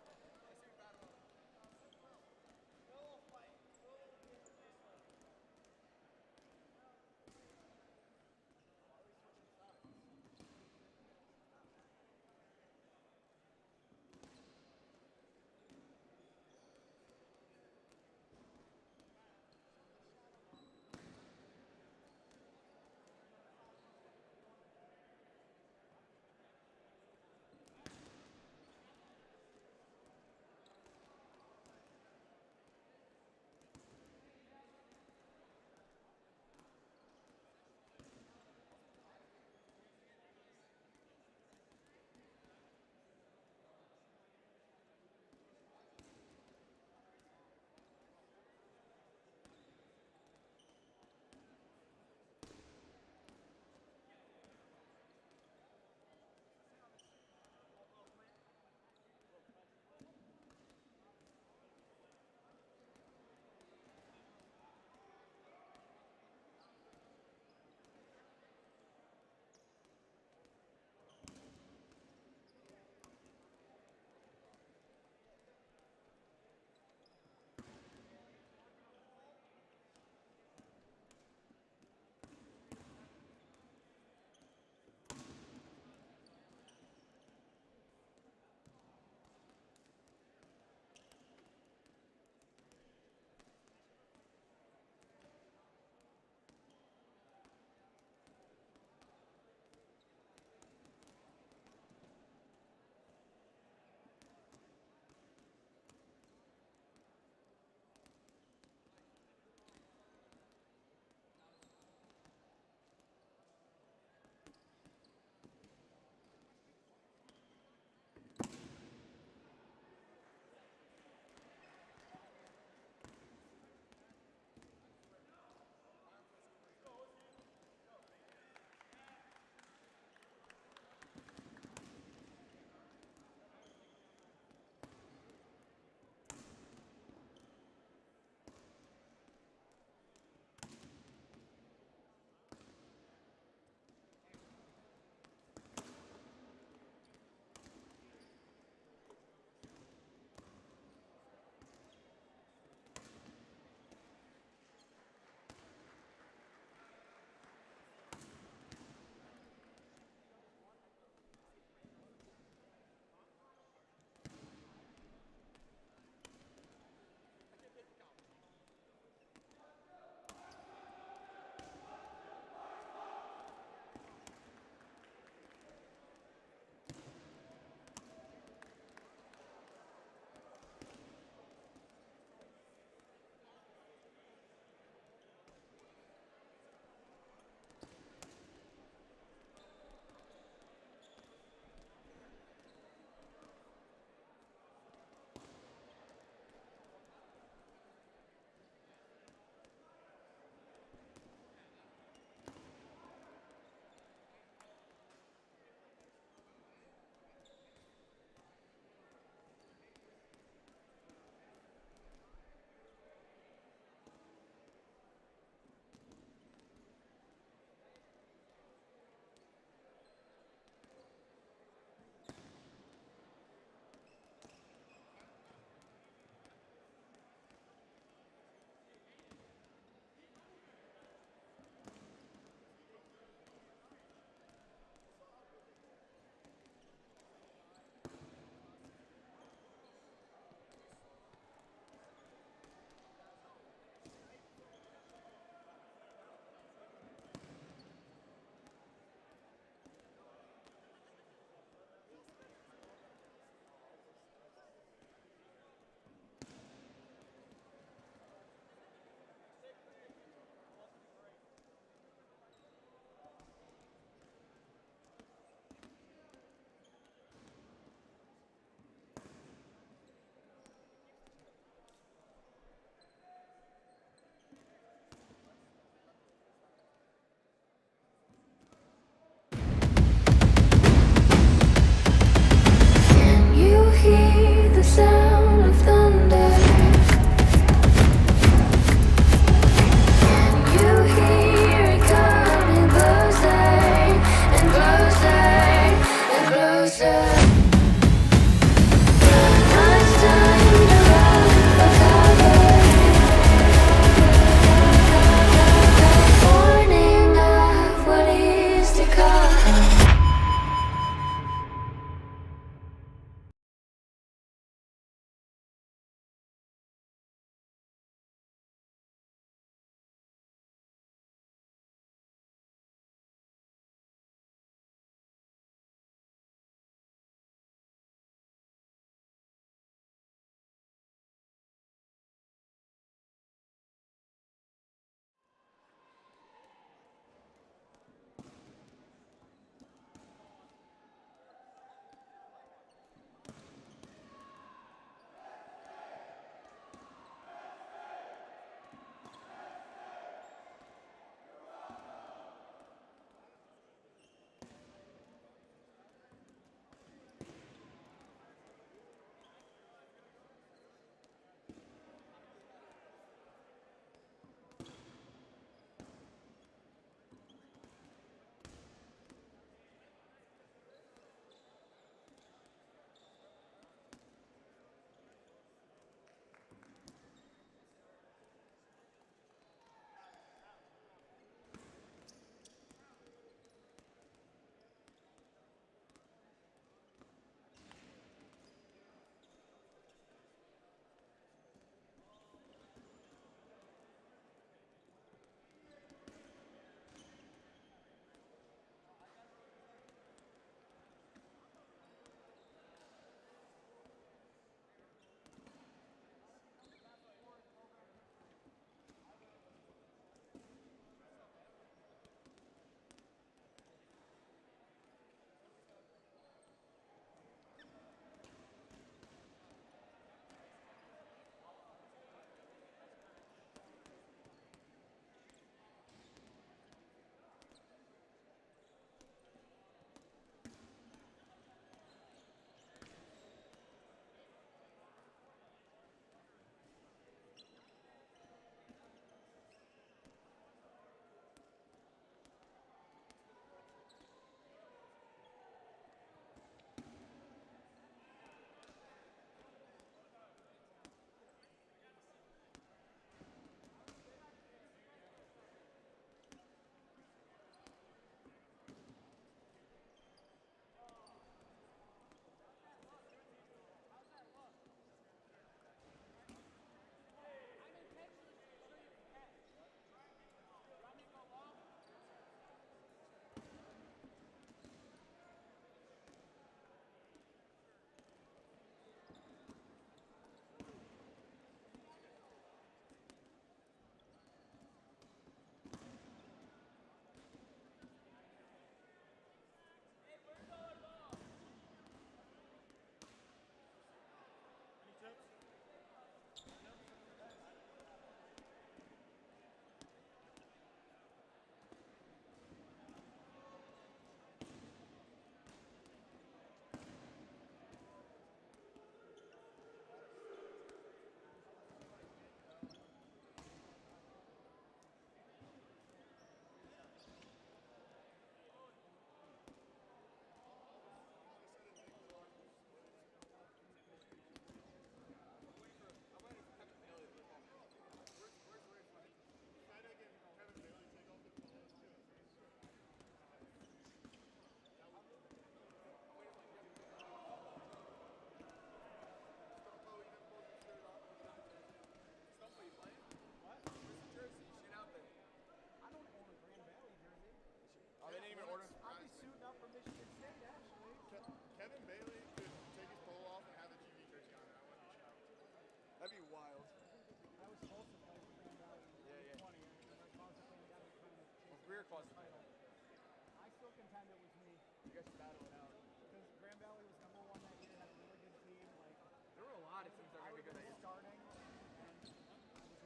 Greer caused it. I still contend it was me. You guys should battle it out. Because Grand Valley was number one that year, had a really good team. Like, There were a lot of teams that were I going to be good was that year. starting, and I was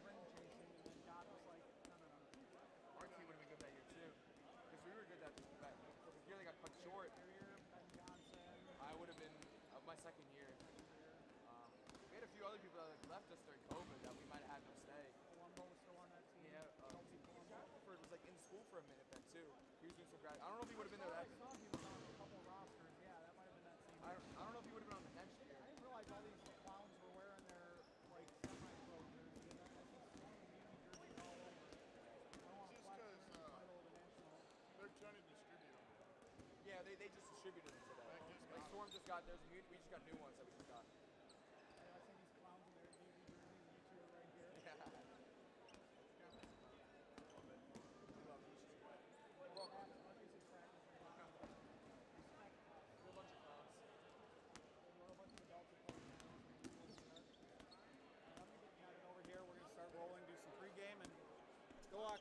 ring chasing, and then God was like, no. Our team would have been good that year too. Because we were good that year they got cut short. Ben Johnson. I would have been my second year. We had a few other people that left us during COVID that we might have had them stay. Palumbo was still on that team. Yeah, Colby Palumbo. Crawford was like in school for a minute then too. He was doing some grad. I don't know if he would have been there that. I saw he was on a couple rosters. Yeah, that might have been that team. I don't know if he would have been on the next year. I didn't realize all these clowns were wearing their like semi-pro jerseys. And then I see so many Navy jerseys all over. I don't want to flex in the title of the national. They're trying to distribute them. Yeah, they just distributed them today. Like Storm just got theirs. We just got new ones that we just got. Yeah, I see these clowns in their Navy jerseys. You two are right here. Yeah. Rolling, do some pregame, and good luck.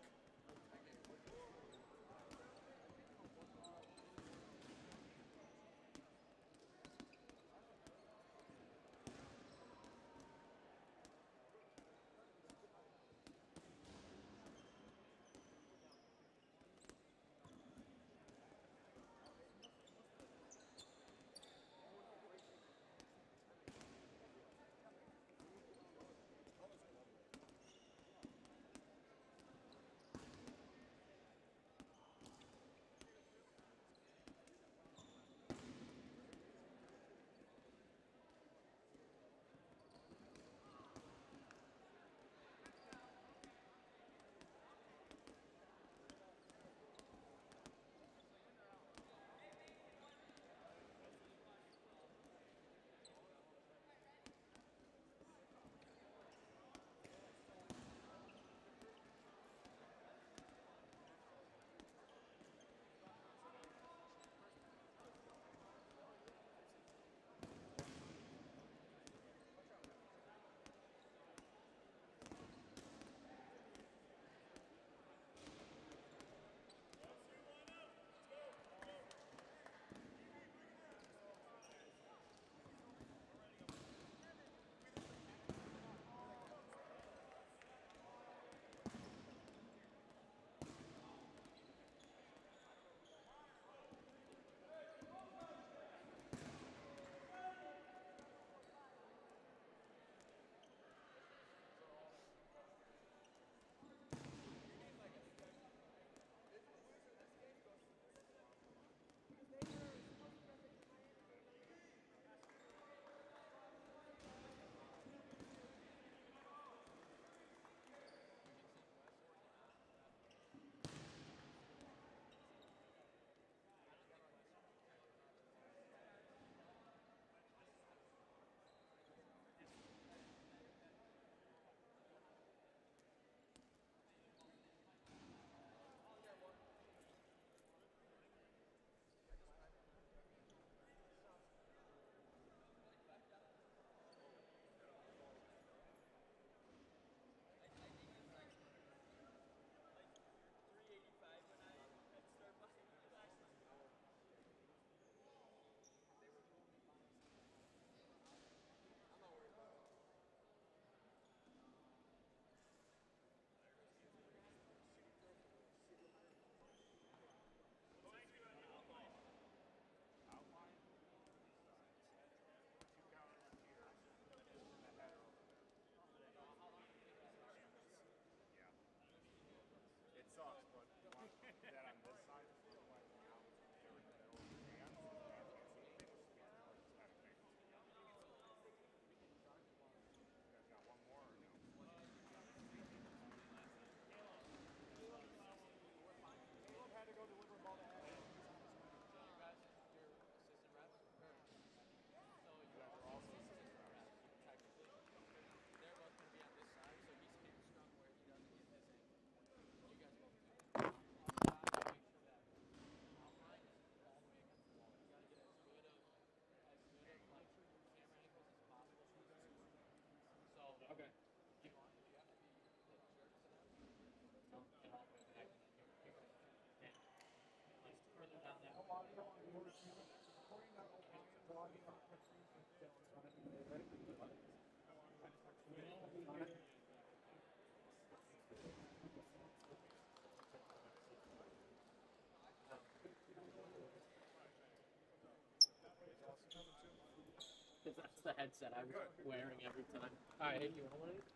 Because that's the headset I was wearing every time. All right, hey, do you want one of these?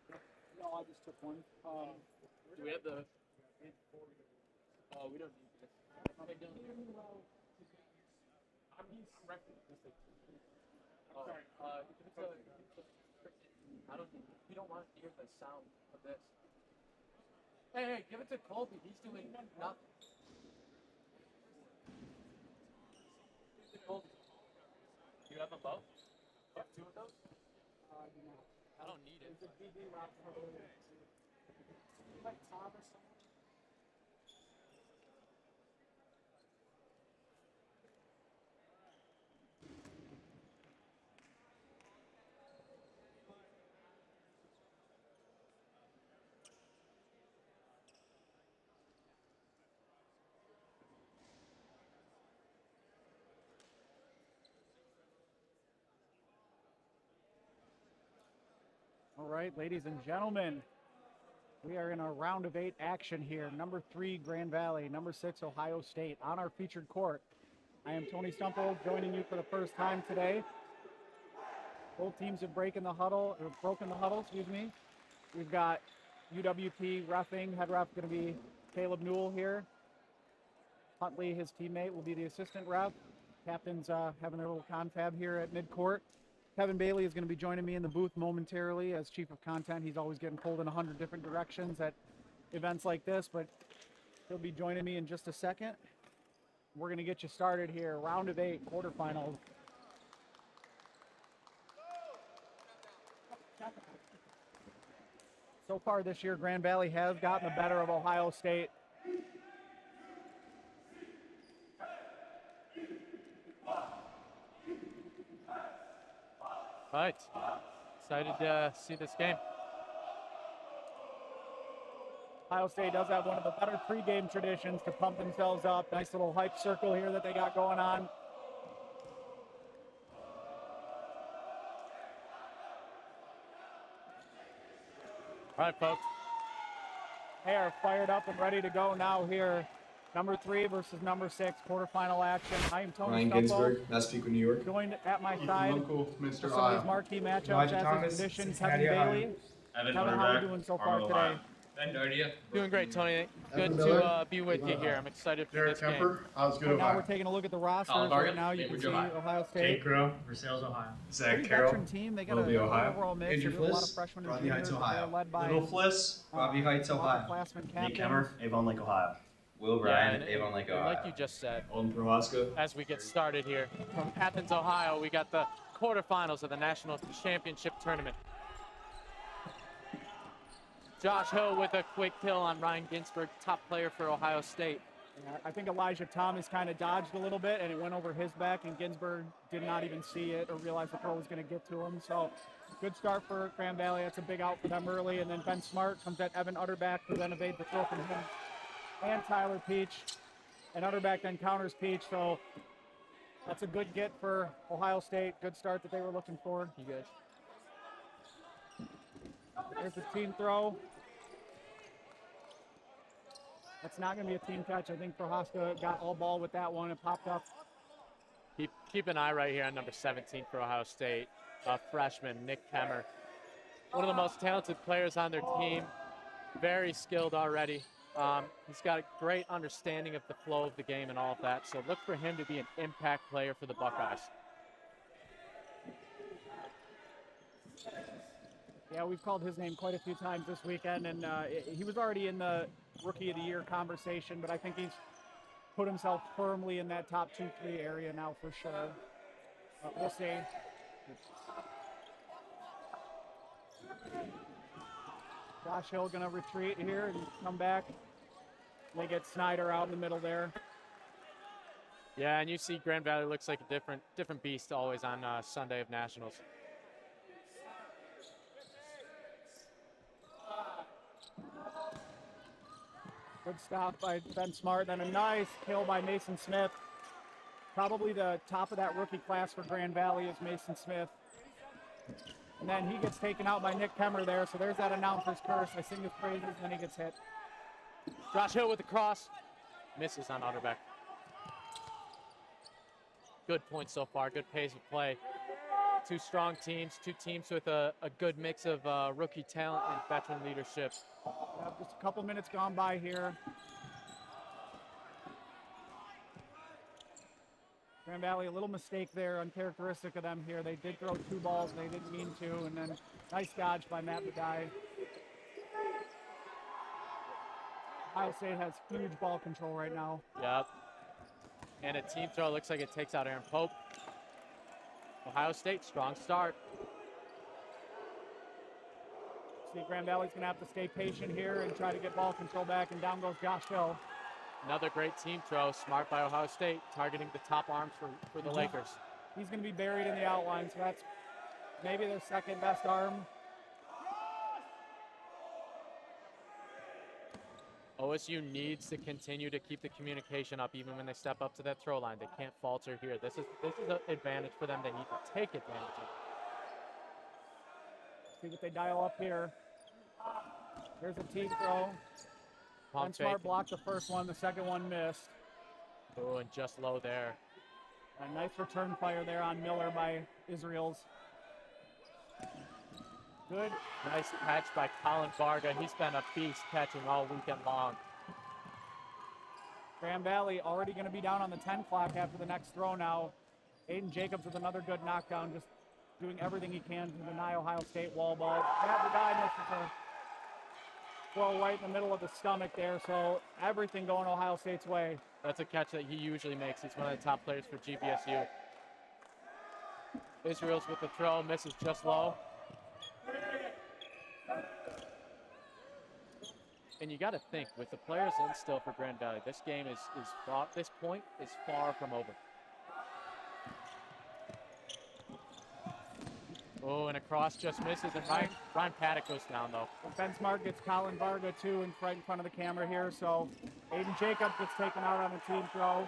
No, I just took one. Do we have the? Oh, we don't need this. Hey, Dylan. I'm repping this thing. Oh, sorry. I don't. We don't want to hear the sound of this. Hey, give it to Colby. He's doing nothing. Give it to Colby. You have them both? You have 2 of those? I don't need it. All right, ladies and gentlemen, we are in a round of 8 action here. Number 3, Grand Valley. Number 6, Ohio State on our featured court. I am Tony Stumpo, joining you for the first time today. Both teams have broken the huddle, excuse me. We've got UWP reffing. Head ref going to be Caleb Newell here. Huntley, his teammate, will be the assistant ref. Captains having their little confab here at midcourt. Kevin Bailey is going to be joining me in the booth momentarily as chief of content. He's always getting pulled in 100 different directions at events like this, but he'll be joining me in just a second. We're going to get you started here. Round of 8, quarterfinals. So far this year, Grand Valley has gotten the better of Ohio State. All right. Excited to see this game. Ohio State does have one of the better pregame traditions to pump themselves up. Nice little hype circle here that they got going on. All right, folks. They are fired up and ready to go now here. Number 3 versus number 6, quarterfinal action. I am Tony Ryan Stumpo, Ginsburg, Massapequa, New York. joined at my side Local, Minster, for some of these marquee matchups Elijah as Thomas, is tradition. Kevin Cincinnati, Ohio. Bailey. Evan Kevin, how are you Utterback, doing so far Armo, today? Ohio. Ben Dardia. Doing great, Tony. Good Evan to Miller. be with you here. I'm excited for Derek this game. Kemper, Osgood, Right now we're Ohio. taking a look at the rosters. Colin Right Bargan, now you can Cambridge, see Ohio. Ohio Kate State. Crow, Versailles, Ohio. Zach Pretty Carroll, veteran team. They got a Colby, good Ohio. overall mix. Andrew They do a lot of Fliss, freshmen and Robbie Heights, juniors. Ohio. They're led by Little Fliss, Robbie Heights, Ohio. upperclassmen Nick captains. Kemmer, Avon Lake, Ohio. Will Yeah, Bryan, and Avon Lake, like Ohio. you just said, Olden Prohaska. as we get started here from Athens, Ohio, we got the quarterfinals of the National Championship Tournament. Josh Hill with a quick kill on Ryan Ginsburg, top player for Ohio State. Yeah, I think Elijah Thomas kind of dodged a little bit, and it went over his back, and Ginsburg did not even see it or realize the throw was going to get to him. So good start for Grand Valley. That's a big out for them early. And then Ben Smart comes at Evan Utterback, who then evades the throw from him and Tyler Peach. And Utterback then counters Peach. So that's a good get for Ohio State. Good start that they were looking for. You good? There's the team throw. That's not going to be a team catch. I think Prohaska got all ball with that one. It popped up. Keep an eye right here on number 17 for Ohio State, freshman Nick Kemmer. One of the most talented players on their team, very skilled already. He's got a great understanding of the flow of the game and all of that, so look for him to be an impact player for the Buckeyes. Yeah, we've called his name quite a few times this weekend, and he was already in the Rookie of the Year conversation, but I think he's put himself firmly in that top 2-3 area now for sure. We'll see. Josh Hill going to retreat here and come back. They get Snyder out in the middle there. Yeah, and you see Grand Valley looks like a different beast always on Sunday of Nationals. Good stop by Ben Smart, then a nice kill by Mason Smith. Probably the top of that rookie class for Grand Valley is Mason Smith. And then he gets taken out by Nick Kemmer there, so there's that announcer's curse. I sing his praises, and then he gets hit. Josh Hill with the cross. Misses on Utterbeck. Good point so far, good pace of play. Two strong teams, two teams with a good mix of rookie talent and veteran leadership. Just a couple minutes gone by here. Grand Valley, a little mistake there, uncharacteristic of them here. They did throw 2 balls, they didn't mean to, and then nice dodge by Matt Badai. Ohio State has huge ball control right now. Yep. And a team throw looks like it takes out Aaron Pope. Ohio State, strong start. See, Grand Valley's going to have to stay patient here and try to get ball control back, and down goes Josh Hill. Another great team throw, smart by Ohio State, targeting the top arms for the Lakers. He's going to be buried in the outline, so that's maybe their second best arm. OSU needs to continue to keep the communication up even when they step up to that throw line. They can't falter here. This is an advantage for them. They need to take advantage of. See what they dial up here. There's a team throw. Ben Smart blocked the first one, the second one missed. Oh, and just low there. A nice return fire there on Miller by Israels. Good. Nice catch by Colin Varga. He's been a beast catching all weekend long. Grand Valley already going to be down on the 10 clock after the next throw now. Aiden Jacobs with another good knockdown, just doing everything he can to deny Ohio State wall ball. Matt Badai misses a throw right in the middle of the stomach there, so everything going Ohio State's way. That's a catch that he usually makes. He's one of the top players for GVSU. Israels with the throw, misses just low. And you got to think, with the players in still for Grand Valley, this game is far, this point is far from over. Oh, and a cross just misses, and Ryan Paddock goes down, though. Ben Smart gets Colin Varga, too, right in front of the camera here, so Aiden Jacobs gets taken out on a team throw.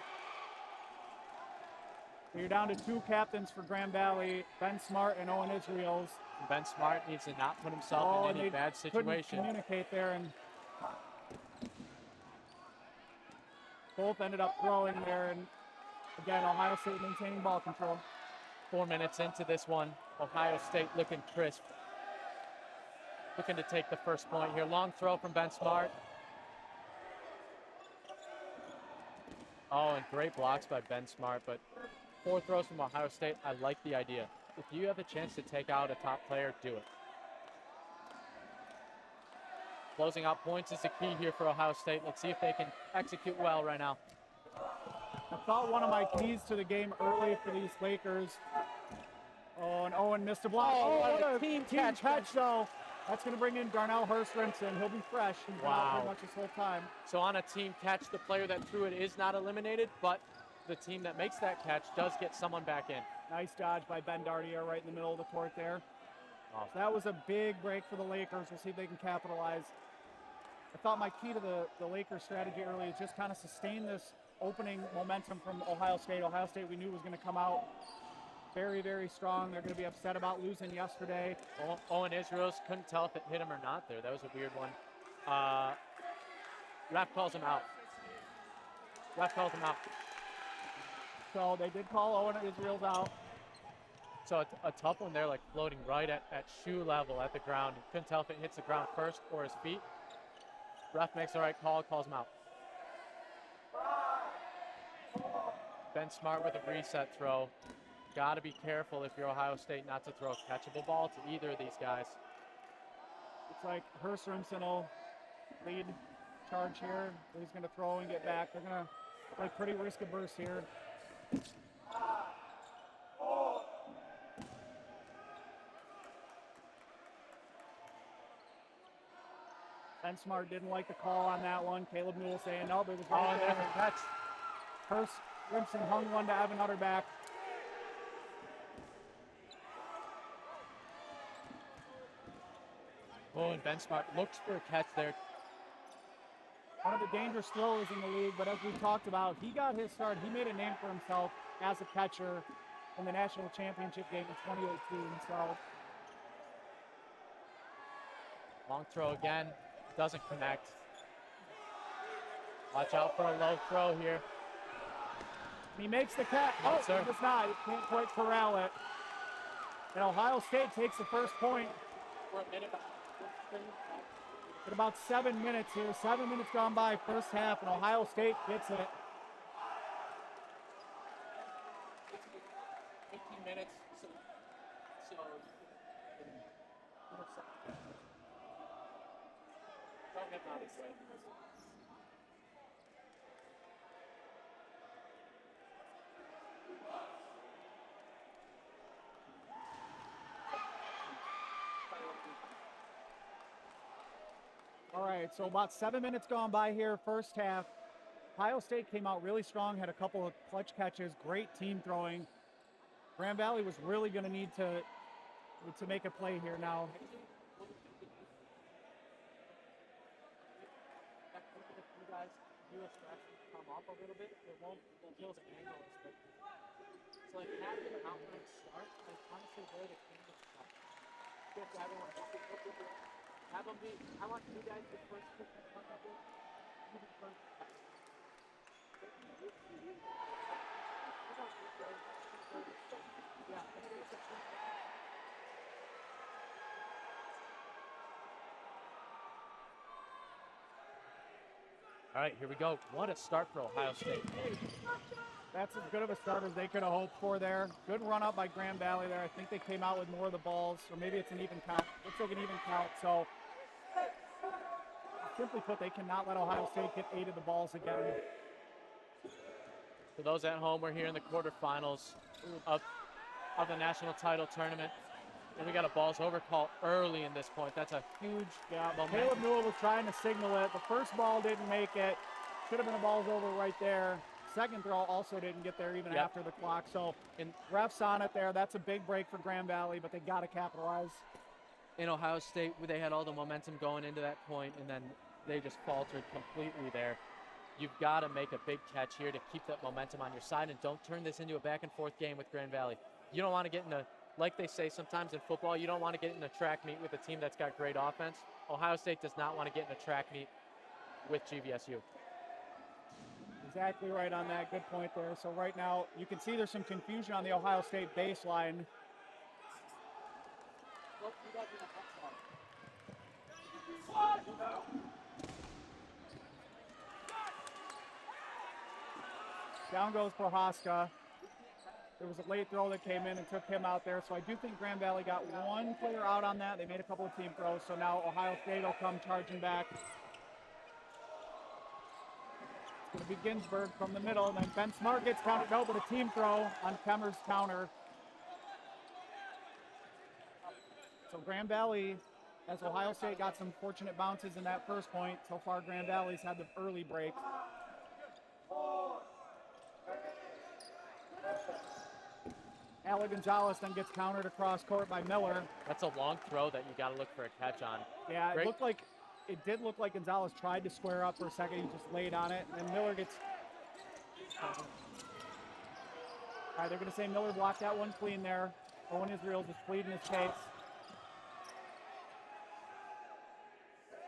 So you're down to 2 captains for Grand Valley, Ben Smart and Owen Israels. Ben Smart needs to not put himself in any bad situation. Couldn't communicate there, and both ended up throwing there, and again, Ohio State maintaining ball control. 4 minutes into this one, Ohio State looking crisp. Looking to take the first point here. Long throw from Ben Smart. Oh, and great blocks by Ben Smart, but 4 throws from Ohio State. I like the idea. If you have a chance to take out a top player, do it. Closing out points is the key here for Ohio State. Let's see if they can execute well right now. I thought one of my keys to the game early for these Lakers. Oh, and Owen missed a block. Oh, what a team catch though. That's going to bring in Darnell Hurstrinson. He'll be fresh. He's been out pretty much this whole time. So on a team catch, the player that threw it is not eliminated, but the team that makes that catch does get someone back in. Nice dodge by Ben Dardier right in the middle of the court there. Awesome. So that was a big break for the Lakers. We'll see if they can capitalize. I thought my key to the Lakers strategy early is just kind of sustain this opening momentum from Ohio State. Ohio State we knew was going to come out very, very strong. They're going to be upset about losing yesterday. Owen Israels couldn't tell if it hit him or not there. That was a weird one. Ref calls him out. So they did call Owen Israels out. So a tough one there, like floating right at shoe level at the ground. Couldn't tell if it hits the ground first or his feet. Ref makes the right call, calls him out. Ben Smart with a reset throw. Got to be careful if you're Ohio State not to throw a catchable ball to either of these guys. Looks like Hurstrinson will lead charge here. He's going to throw and get back. They're going to play pretty risk-averse here. Ben Smart didn't like the call on that one. Caleb Newell saying no, but it was right there. That's Hurstrinson hung one to Evan Utterback. Oh, and Ben Smart looks for a catch there. One of the dangerous throwers in the league, but as we talked about, he got his start. He made a name for himself as a catcher in the national championship game in 2018. So Long throw again, doesn't connect. Watch out for a low throw here. he makes the catch. No, Oh, sir. he does not. He can't quite corral it. And Ohio State takes the first point. In about 7 minutes here. 7 minutes gone by, first half, and Ohio State gets it. 15 minutes. All right, so about 7 minutes gone by here, first half. Ohio State came out really strong, had a couple of clutch catches, great team throwing. Grand Valley was really going to need to make a play here now. You guys do a stretch and come up a little bit, it won't kill the angle as quickly. So like have an outline start, like honestly where the angle starts. Get everyone have them be, I want you guys to first pick that puck up with. You be first. Yeah. All right, here we go. What a start for Ohio State. That's as good of a start as they could have hoped for there. Good run up by Grand Valley there. I think they came out with more of the balls, or maybe it's an even count. Looks like an even count. So, simply put, they cannot let Ohio State get 8 of the balls again. For those at home, we're here in the quarterfinals of the national title tournament. And we got a balls over call early in this point. That's a huge momentum. Caleb Newell was trying to signal it. The first ball didn't make it. Should have been a balls over right there. Second throw also didn't get there even after the clock. So refs on it there. That's a big break for Grand Valley, but they got to capitalize. In Ohio State, they had all the momentum going into that point, and then they just faltered completely there. You've got to make a big catch here to keep that momentum on your side, and don't turn this into a back and forth game with Grand Valley. You don't want to get in a, like they say sometimes in football, you don't want to get in a track meet with a team that's got great offense. Ohio State does not want to get in a track meet with GVSU. Exactly right on that. Good point there. So right now, you can see there's some confusion on the Ohio State baseline. Down goes Prohaska. There was a late throw that came in and took him out there. So I do think Grand Valley got one player out on that. They made a couple of team throws. So now Ohio State will come charging back. It's going to be Ginsburg from the middle. And then Ben Smart gets counted. No, but a team throw on Kemmer's counter. So Grand Valley, as Ohio State got some fortunate bounces in that first point. So far, Grand Valley's had the early break. Ale Gonzalez then gets countered across court by Miller. That's a long throw that you got to look for a catch on. Yeah, it did look like Gonzalez tried to square up for a second. He just laid on it, and then Miller gets. All right, they're going to say Miller blocked that one clean there. Owen Israel just pleading his case.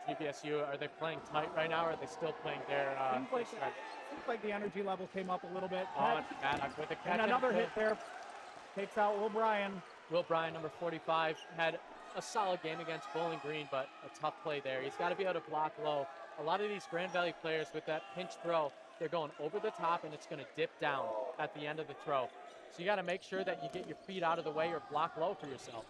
GVSU, are they playing tight right now, or are they still playing their Seems like the energy level came up a little bit. On Maddox with a catch. And another hit there. Takes out Will Bryan. Will Bryan, number 45, had a solid game against Bowling Green, but a tough play there. He's got to be able to block low. A lot of these Grand Valley players with that pinch throw, they're going over the top, and it's going to dip down at the end of the throw. So you got to make sure that you get your feet out of the way or block low for yourself.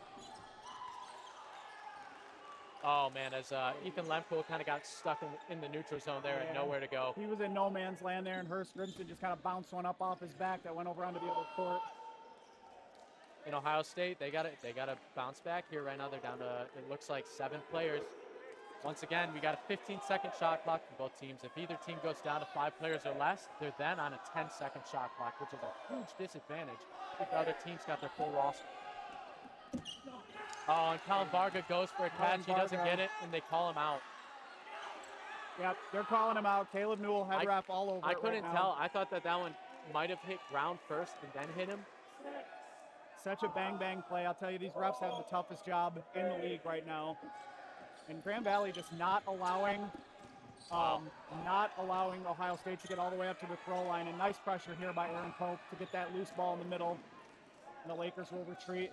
Oh, man, as Ethan Lemko kind of got stuck in the neutral zone there and nowhere to go. He was in no man's land there, and Hurst Grimson just kind of bounced one up off his back that went over onto the other court. In Ohio State, they got to bounce back here right now. They're down to, it looks like 7 players. Once again, we got a 15-second shot clock for both teams. If either team goes down to 5 players or less, they're then on a 10-second shot clock, which is a huge disadvantage if the other team's got their full roster. Oh, and Colin Varga goes for a catch. He doesn't get it, and they call him out. Yep, they're calling him out. Caleb Newell, head ref all over I couldn't tell. I thought that one might have hit ground first and then hit him. Such a bang play. I'll tell you, these refs have the toughest job in the league right now. And Grand Valley just not allowing Ohio State to get all the way up to the throw line. And nice pressure here by Aaron Pope to get that loose ball in the middle. And the Lakers will retreat.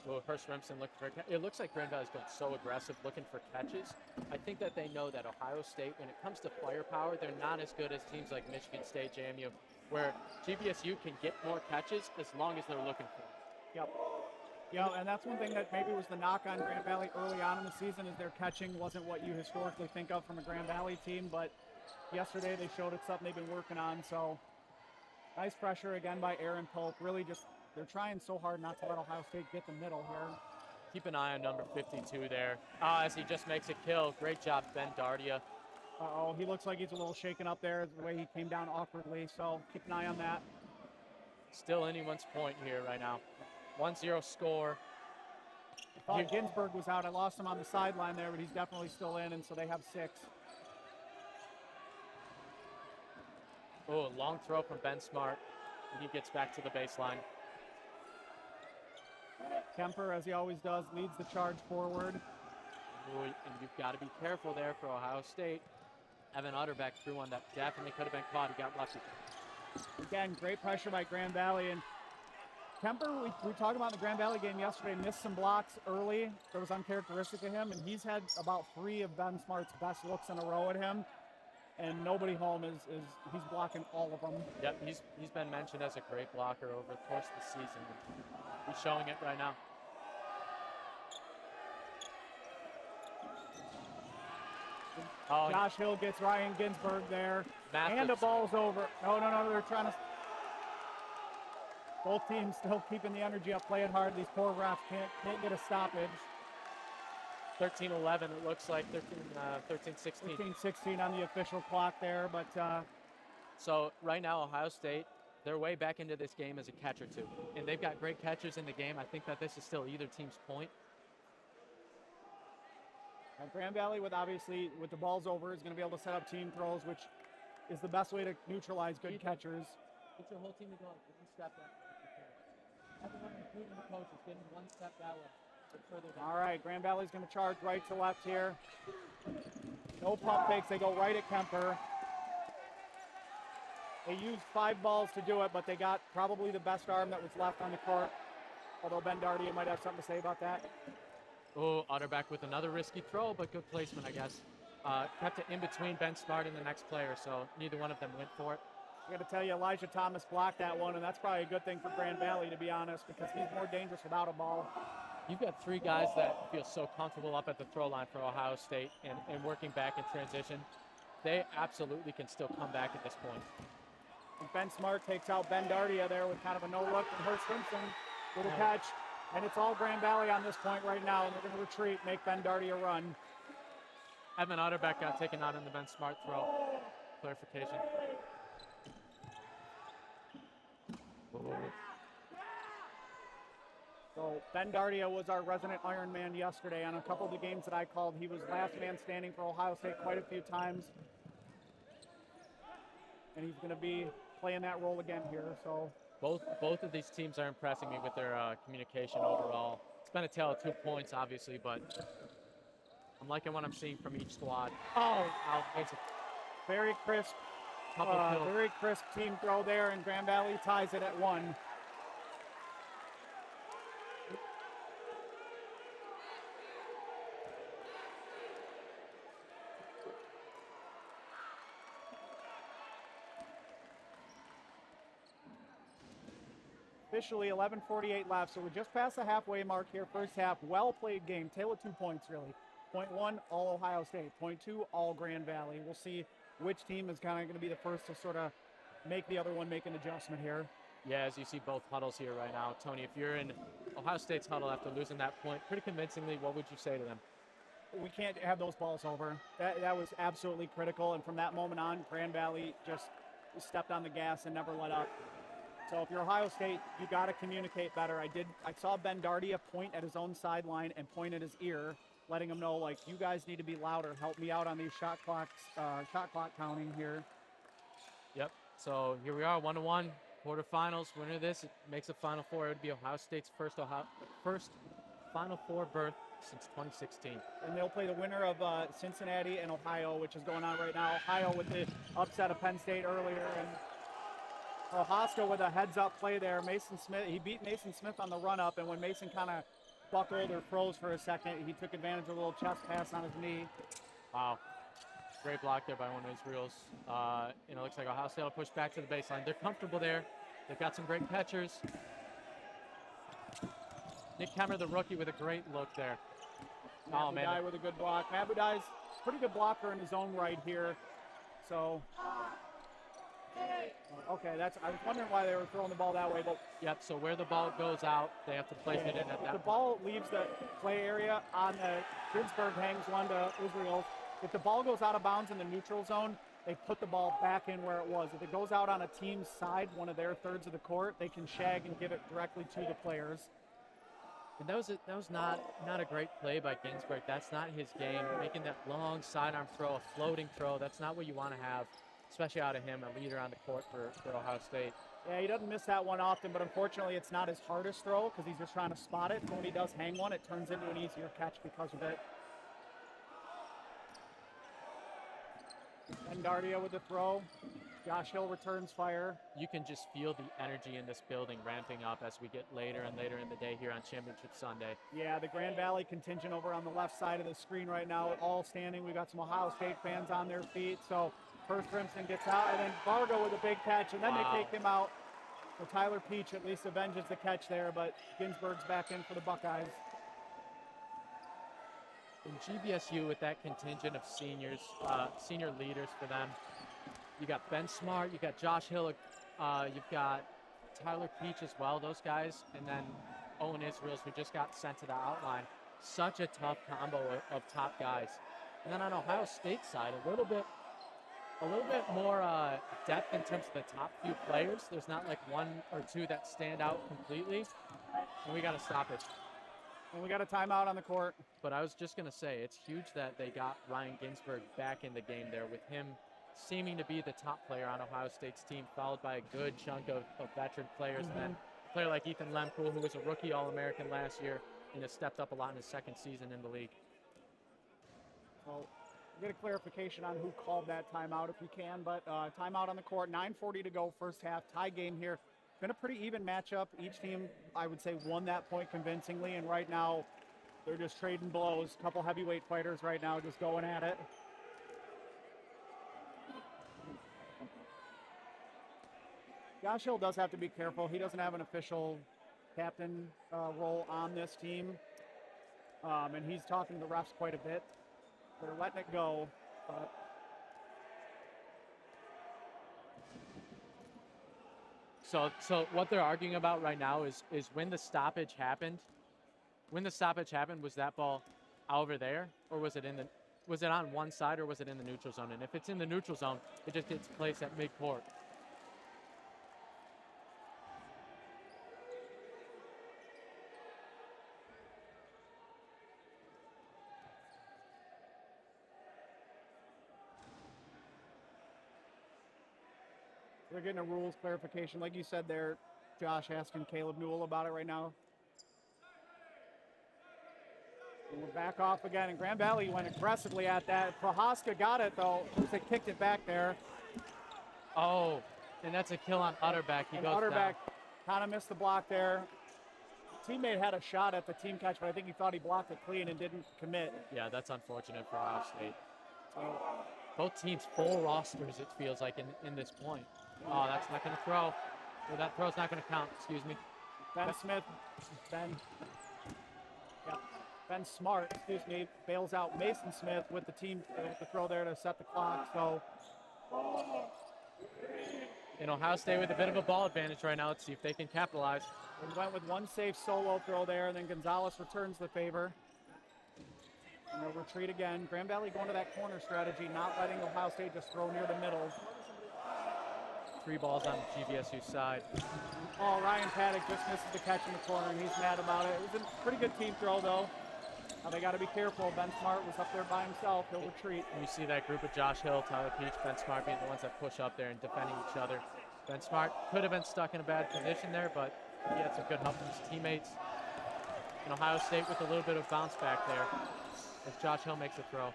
Well, Hurst Remsen looked for it. Looks like Grand Valley's been so aggressive looking for catches. I think that they know that Ohio State, when it comes to firepower, they're not as good as teams like Michigan State, JMU, where GVSU can get more catches as long as they're looking for them. Yep. Yeah, and that's one thing that maybe was the knock on Grand Valley early on in the season, is their catching wasn't what you historically think of from a Grand Valley team, but yesterday they showed it's something they've been working on. So nice pressure again by Aaron Pope. Really just, they're trying so hard not to let Ohio State get the middle here. Keep an eye on number 52 there as he just makes a kill. Great job, Ben Dardia. Uh-oh, he looks like he's a little shaken up there the way he came down awkwardly, so keep an eye on that. Still anyone's point here right now. 1-0 score. I thought Ginsburg was out. I lost him on the sideline there, but he's definitely still in, and so they have 6. Oh, long throw from Ben Smart, and he gets back to the baseline. Kemper, as he always does, leads the charge forward. Ooh, and you've got to be careful there for Ohio State. Evan Utterbeck threw one that definitely could have been caught. He got lucky. Again, great pressure by Grand Valley, and Kemper, we talked about in the Grand Valley game yesterday, missed some blocks early. That was uncharacteristic of him, and he's had about 3 of Ben Smart's best looks in a row at him, and nobody home is he's blocking all of them. Yep, he's been mentioned as a great blocker over the course of the season. He's showing it right now. Oh, Josh Hill gets Ryan Ginsburg there, and the ball's over. No, they're trying to. Both teams still keeping the energy up, playing hard. These poor refs can't get a stoppage. 13-11, it looks like 13-16. 13-16 on the official clock there, but. So right now, Ohio State, they're way back into this game as a catch or two, and they've got great catchers in the game. I think that this is still either team's point. And Grand Valley, with the ball's over, is going to be able to set up team throws, which is the best way to neutralize good catchers. Get your whole team to go one step back. Everyone, including the coaches, getting one step that way. All right, Grand Valley's going to charge right to left here. No pump fakes. They go right at Kemper. They used 5 balls to do it, but they got probably the best arm that was left on the court. Although Ben Dardia might have something to say about that. Oh, Utterback with another risky throw, but good placement, I guess. Kept it in between Ben Smart and the next player, so neither one of them went for it. I got to tell you, Elijah Thomas blocked that one, and that's probably a good thing for Grand Valley, to be honest, because he's more dangerous without a ball. You've got 3 guys that feel so comfortable up at the throw line for Ohio State and working back in transition. They absolutely can still come back at this point. And Ben Smart takes out Ben Dardia there with kind of a no-look, and Hurst Simpson with a catch. And it's all Grand Valley on this point right now, and they're going to retreat, make Ben Dardia run. Evan Utterbeck got taken out in the Ben Smart throw. Clarification. So Ben Dardia was our resident Iron Man yesterday. On a couple of the games that I called, he was last man standing for Ohio State quite a few times. And he's going to be playing that role again here. So both of these teams are impressing me with their communication overall. It's been a tale of 2 points, obviously, but I'm liking what I'm seeing from each squad. Oh, very crisp. Very crisp team throw there, and Grand Valley ties it at 1. Officially 11:48 left, so we're just past the halfway mark here. First half, well-played game. Tale of 2 points, really. Point 1, all Ohio State. Point 2, all Grand Valley. We'll see which team is kind of going to be the first to sort of make the other one make an adjustment here. Yeah, as you see both huddles here right now. Tony, if you're in Ohio State's huddle after losing that point pretty convincingly, what would you say to them? We can't have those balls over. That was absolutely critical, and from that moment on, Grand Valley just stepped on the gas and never let up. So if you're Ohio State, you got to communicate better. I saw Ben Dardia point at his own sideline and point at his ear, letting him know, like, you guys need to be louder. Help me out on these shot clock counting here. Yep. So here we are, 1-1. Quarterfinals, winner of this, it makes the Final Four. It would be Ohio State's first Final Four berth since 2016. And they'll play the winner of Cincinnati and Ohio, which is going on right now. Ohio with the upset of Penn State earlier, and Prohaska with a heads-up play there. Mason Smith, he beat Mason Smith on the run-up, and when Mason kind of buckled or froze for a second, he took advantage of a little chest pass on his knee. Wow. Great block there by one of Israel's. It looks like Ohio State will push back to the baseline. They're comfortable there. They've got some great catchers. Nick Kemmer, the rookie, with a great look there. Oh, man. Mabudai with a good block. Mabudai's a pretty good blocker in his own right here. So, okay, I was wondering why they were throwing the ball that way. But yep, so where the ball goes out, they have to place it in at that If the point. ball leaves the play area on the Ginsburg hangs one to Israel. If the ball goes out of bounds in the neutral zone, they put the ball back in where it was. If it goes out on a team's side, one of their thirds of the court, they can shag and give it directly to the players. And that was not a great play by Ginsburg. That's not his game. Making that long sidearm throw, a floating throw, that's not what you want to have, especially out of him, a leader on the court for Ohio State. Yeah, he doesn't miss that one often, but unfortunately it's not his hardest throw because he's just trying to spot it. When he does hang one, it turns into an easier catch because of it. Engardia with the throw. Josh Hill returns fire. You can just feel the energy in this building ramping up as we get later and later in the day here on Championship Sunday. Yeah, the Grand Valley contingent over on the left side of the screen right now, all standing. We got some Ohio State fans on their feet. So first Crimson gets out, and then Vargo with a big catch, and then they take him out. So Tyler Peach at least avenges the catch there, but Ginsburg's back in for the Buckeyes. In GVSU, with that contingent of seniors, senior leaders for them, you got Ben Smart, you got Josh Hill, you've got Tyler Peach as well, those guys, and then Owen Israels, who just got sent to the outline. Such a tough combo of top guys. And then on Ohio State's side, a little bit more depth in terms of the top few players. There's not like one or two that stand out completely, and we got to stop it. And we got a timeout on the court. But I was just going to say, it's huge that they got Ryan Ginsburg back in the game there, with him seeming to be the top player on Ohio State's team, followed by a good chunk of veteran players. And then a player like Ethan Lempool, who was a rookie All-American last year and has stepped up a lot in his second season in the league. Well, get a clarification on who called that timeout if you can, but timeout on the court, 9:40 to go, first half, tie game here. Been a pretty even matchup. Each team, I would say, won that point convincingly, and right now they're just trading blows. A couple heavyweight fighters right now just going at it. Josh Hill does have to be careful. He doesn't have an official captain role on this team, and he's talking to the refs quite a bit. They're letting it go, but So what they're arguing about right now is when the stoppage happened. When the stoppage happened, was that ball over there, or was it on one side, or was it in the neutral zone? And if it's in the neutral zone, it just gets placed at midcourt. they're getting a rules clarification. Like you said there, Josh asking Caleb Newell about it right now. And we're back off again, and Grand Valley went aggressively at that. Prohaska got it, though. They kicked it back there. Oh, and that's a kill on Utterback. He goes Utterback down. kind of missed the block there. Teammate had a shot at the team catch, but I think he thought he blocked it clean and didn't commit. Yeah, that's unfortunate for Ohio State. Both teams full rosters, it feels like, in this point. Oh, that's not going to throw. Well, that throw's not going to count, excuse me. Ben Smart, bails out Mason Smith with the team with the throw there to set the clock. So, and Ohio State with a bit of a ball advantage right now. Let's see if they can capitalize. we went with one safe solo throw there, and then Gonzalez returns the favor. And they'll retreat again. Grand Valley going to that corner strategy, not letting Ohio State just throw near the middle. 3 balls on the GVSU side. Oh, Ryan Paddock just misses the catch in the corner, and he's mad about it. It was a pretty good team throw, though. Now they got to be careful. Ben Smart was up there by himself. He'll retreat. And you see that group of Josh Hill, Tyler Peach, Ben Smart being the ones that push up there and defending each other. Ben Smart could have been stuck in a bad position there, but he had some good help from his teammates. And Ohio State with a little bit of bounce back there as Josh Hill makes a throw.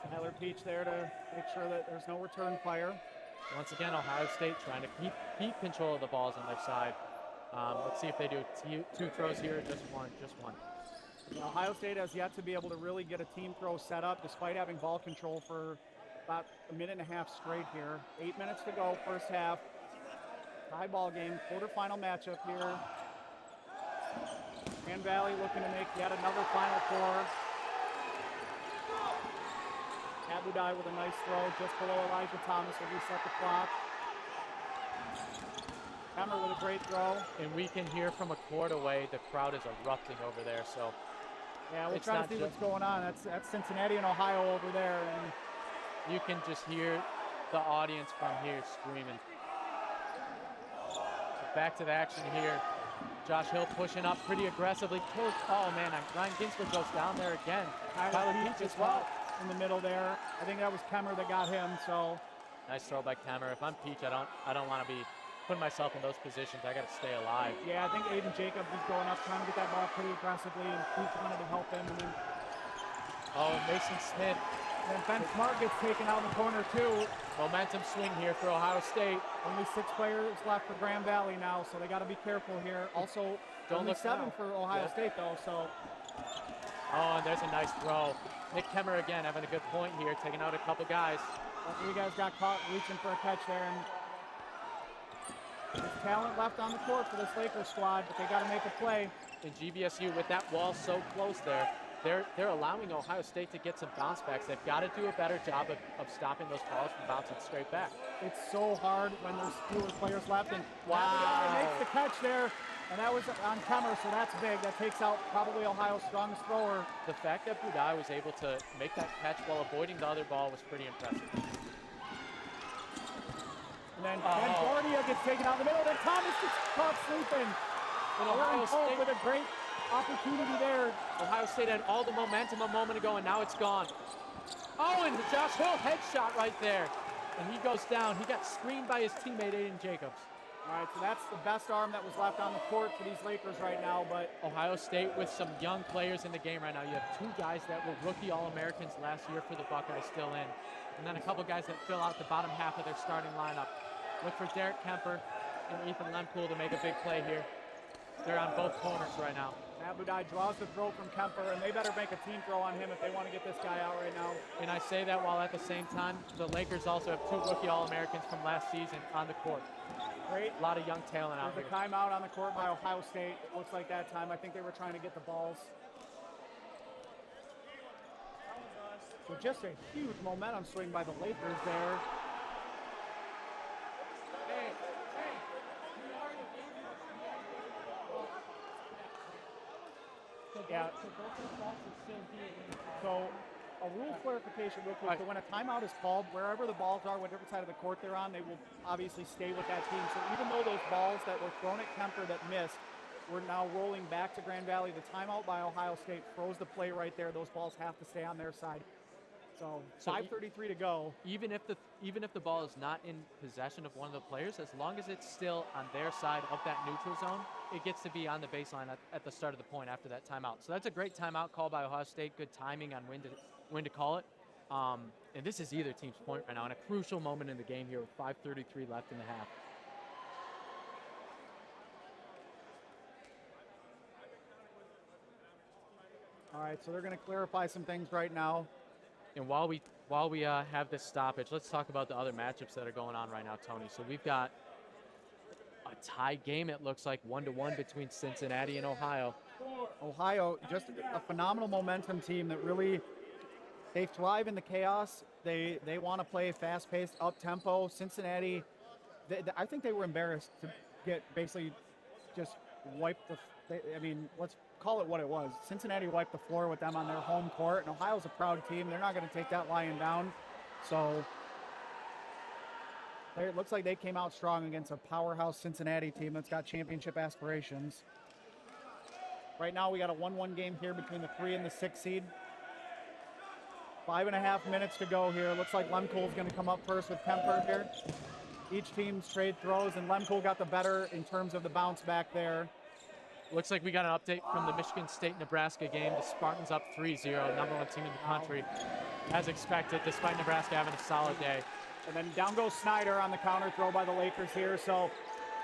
Tyler Peach there to make sure that there's no return fire. Once again, Ohio State trying to keep control of the balls on their side. Let's see if they do two throws here, just one. Ohio State has yet to be able to really get a team throw set up despite having ball control for about a minute and a half straight here. 8 minutes to go, first half. Tie ball game, quarterfinal matchup here. Grand Valley looking to make yet another Final Four. Abudai with a nice throw just below Elijah Thomas will reset the clock. Hammer with a great throw. And we can hear from a court away, the crowd is erupting over there, so. Yeah, we'll try to see what's going on. That's Cincinnati and Ohio over there. And you can just hear the audience from here screaming. Back to the action here. Josh Hill pushing up pretty aggressively. Oh man, Ryan Ginsberg goes down there again. Tyler Peach as well in the middle there. I think that was Kemmer that got him. So nice throw by Kemmer. If I'm Peach, I don't want to be putting myself in those positions. I got to stay alive. Yeah, I think Aiden Jacobs is going up trying to get that ball pretty aggressively, and Peach wanted to help him. And then, Mason Smith. And then Ben Smart gets taken out in the corner too. Momentum swing here for Ohio State. Only 6 players left for Grand Valley now, so they got to be careful here. Also, only 7 for Ohio State though. So. Oh, and there's a nice throw. Nick Kemmer again having a good point here, taking out a couple guys. All 3 guys got caught reaching for a catch there, and there's talent left on the court for this Lakers squad, but they got to make a play. And GVSU with that wall so close there, they're allowing Ohio State to get some bounce backs. They've got to do a better job of stopping those balls from bouncing straight back. It's so hard when there's fewer players left, and wow, makes the catch there, and that was on Kemmer, so that's big. That takes out probably Ohio's strongest thrower. The fact that Budai was able to make that catch while avoiding the other ball was pretty impressive. And then Ken Gordia gets taken out in the middle, and Thomas gets caught sleeping. And Ohio State with a great opportunity there. Ohio State had all the momentum a moment ago, and now it's gone. Oh, and Josh Hill headshot right there. And he goes down. He got screened by his teammate, Aiden Jacobs. All right, so that's the best arm that was left on the court for these Lakers right now. But Ohio State with some young players in the game right now. You have 2 guys that were rookie All-Americans last year for the Buckeyes still in. And then a couple guys that fill out the bottom half of their starting lineup. Look for Derek Kemper and Ethan Lempool to make a big play here. They're on both corners right now. Abudai draws the throw from Kemper, and they better make a team throw on him if they want to get this guy out right now. And I say that while at the same time, the Lakers also have 2 rookie All-Americans from last season on the court. Great. A lot of young talent out There's here. a timeout on the court by Ohio State. It looks like that time. I think they were trying to get the balls. So just a huge momentum swing by the Lakers there. Yeah. So a rule clarification real quick. So when a timeout is called, wherever the balls are, whatever side of the court they're on, they will obviously stay with that team. So even though those balls that were thrown at Kemper that missed were now rolling back to Grand Valley, the timeout by Ohio State froze the play right there. Those balls have to stay on their side. So 5:33 to go. Even if the ball is not in possession of one of the players, as long as it's still on their side of that neutral zone, it gets to be on the baseline at the start of the point after that timeout. So that's a great timeout call by Ohio State. Good timing on when to call it. And this is either team's point right now, and a crucial moment in the game here with 5:33 left in the half. All right, so they're going to clarify some things right now. And while we have this stoppage, let's talk about the other matchups that are going on right now, Tony. So we've got a tie game, it looks like 1-1 between Cincinnati and Ohio. Ohio, just a phenomenal momentum team that really, they thrive in the chaos. They want to play fast-paced, up-tempo. Cincinnati, I think they were embarrassed to get basically just wiped let's call it what it was. Cincinnati wiped the floor with them on their home court, and Ohio's a proud team. They're not going to take that lying down. So it looks like they came out strong against a powerhouse Cincinnati team that's got championship aspirations. Right now we got a 1-1 game here between the 3 and the 6 seed. 5.5 minutes to go here. Looks like Lemcool's going to come up first with Kemper here. Each team's trade throws, and Lemko got the better in terms of the bounce back there. Looks like we got an update from the Michigan State-Nebraska game. The Spartans up 3-0, number 1 team in the country. As expected, despite Nebraska having a solid day. And then down goes Snyder on the counter throw by the Lakers here. So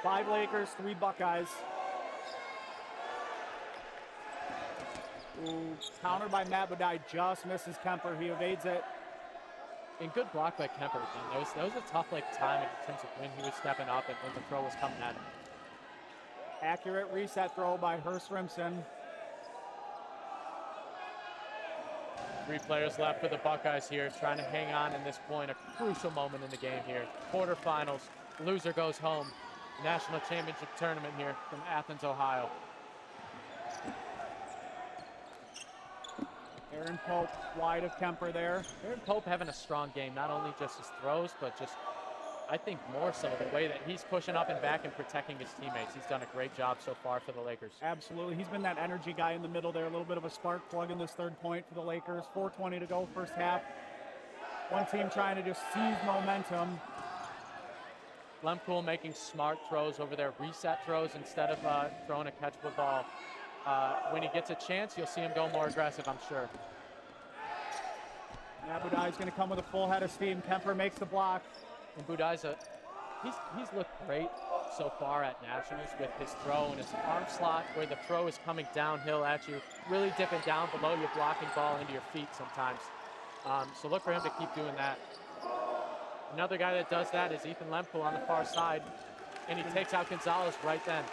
5 Lakers, 3 Buckeyes. Ooh, countered by Matt Budai, just misses Kemper. He evades it. And good block by Kemper again. That was a tough timing in terms of when he was stepping up and when the throw was coming at him. Accurate reset throw by Hurst Rimson. 3 players left for the Buckeyes here, trying to hang on in this point, a crucial moment in the game here. Quarterfinals, loser goes home. National championship tournament here from Athens, Ohio. Aaron Pope wide of Kemper there. Aaron Pope having a strong game, not only just his throws, but just, I think more so the way that he's pushing up and back and protecting his teammates. He's done a great job so far for the Lakers. Absolutely. He's been that energy guy in the middle there. A little bit of a spark plug in this 3rd point for the Lakers. 4:20 to go, first half. One team trying to just seize momentum. Lempool making smart throws over there, reset throws instead of throwing a catchable ball. When he gets a chance, you'll see him go more aggressive, I'm sure. Yeah, Budai's going to come with a full head of steam. Kemper makes the block. And Budai's he's looked great so far at Nationals with his throw and his arm slot where the throw is coming downhill at you, really dipping down below your blocking ball into your feet sometimes. So look for him to keep doing that. Another guy that does that is Ethan Lempool on the far side, and he takes out Gonzalez right then.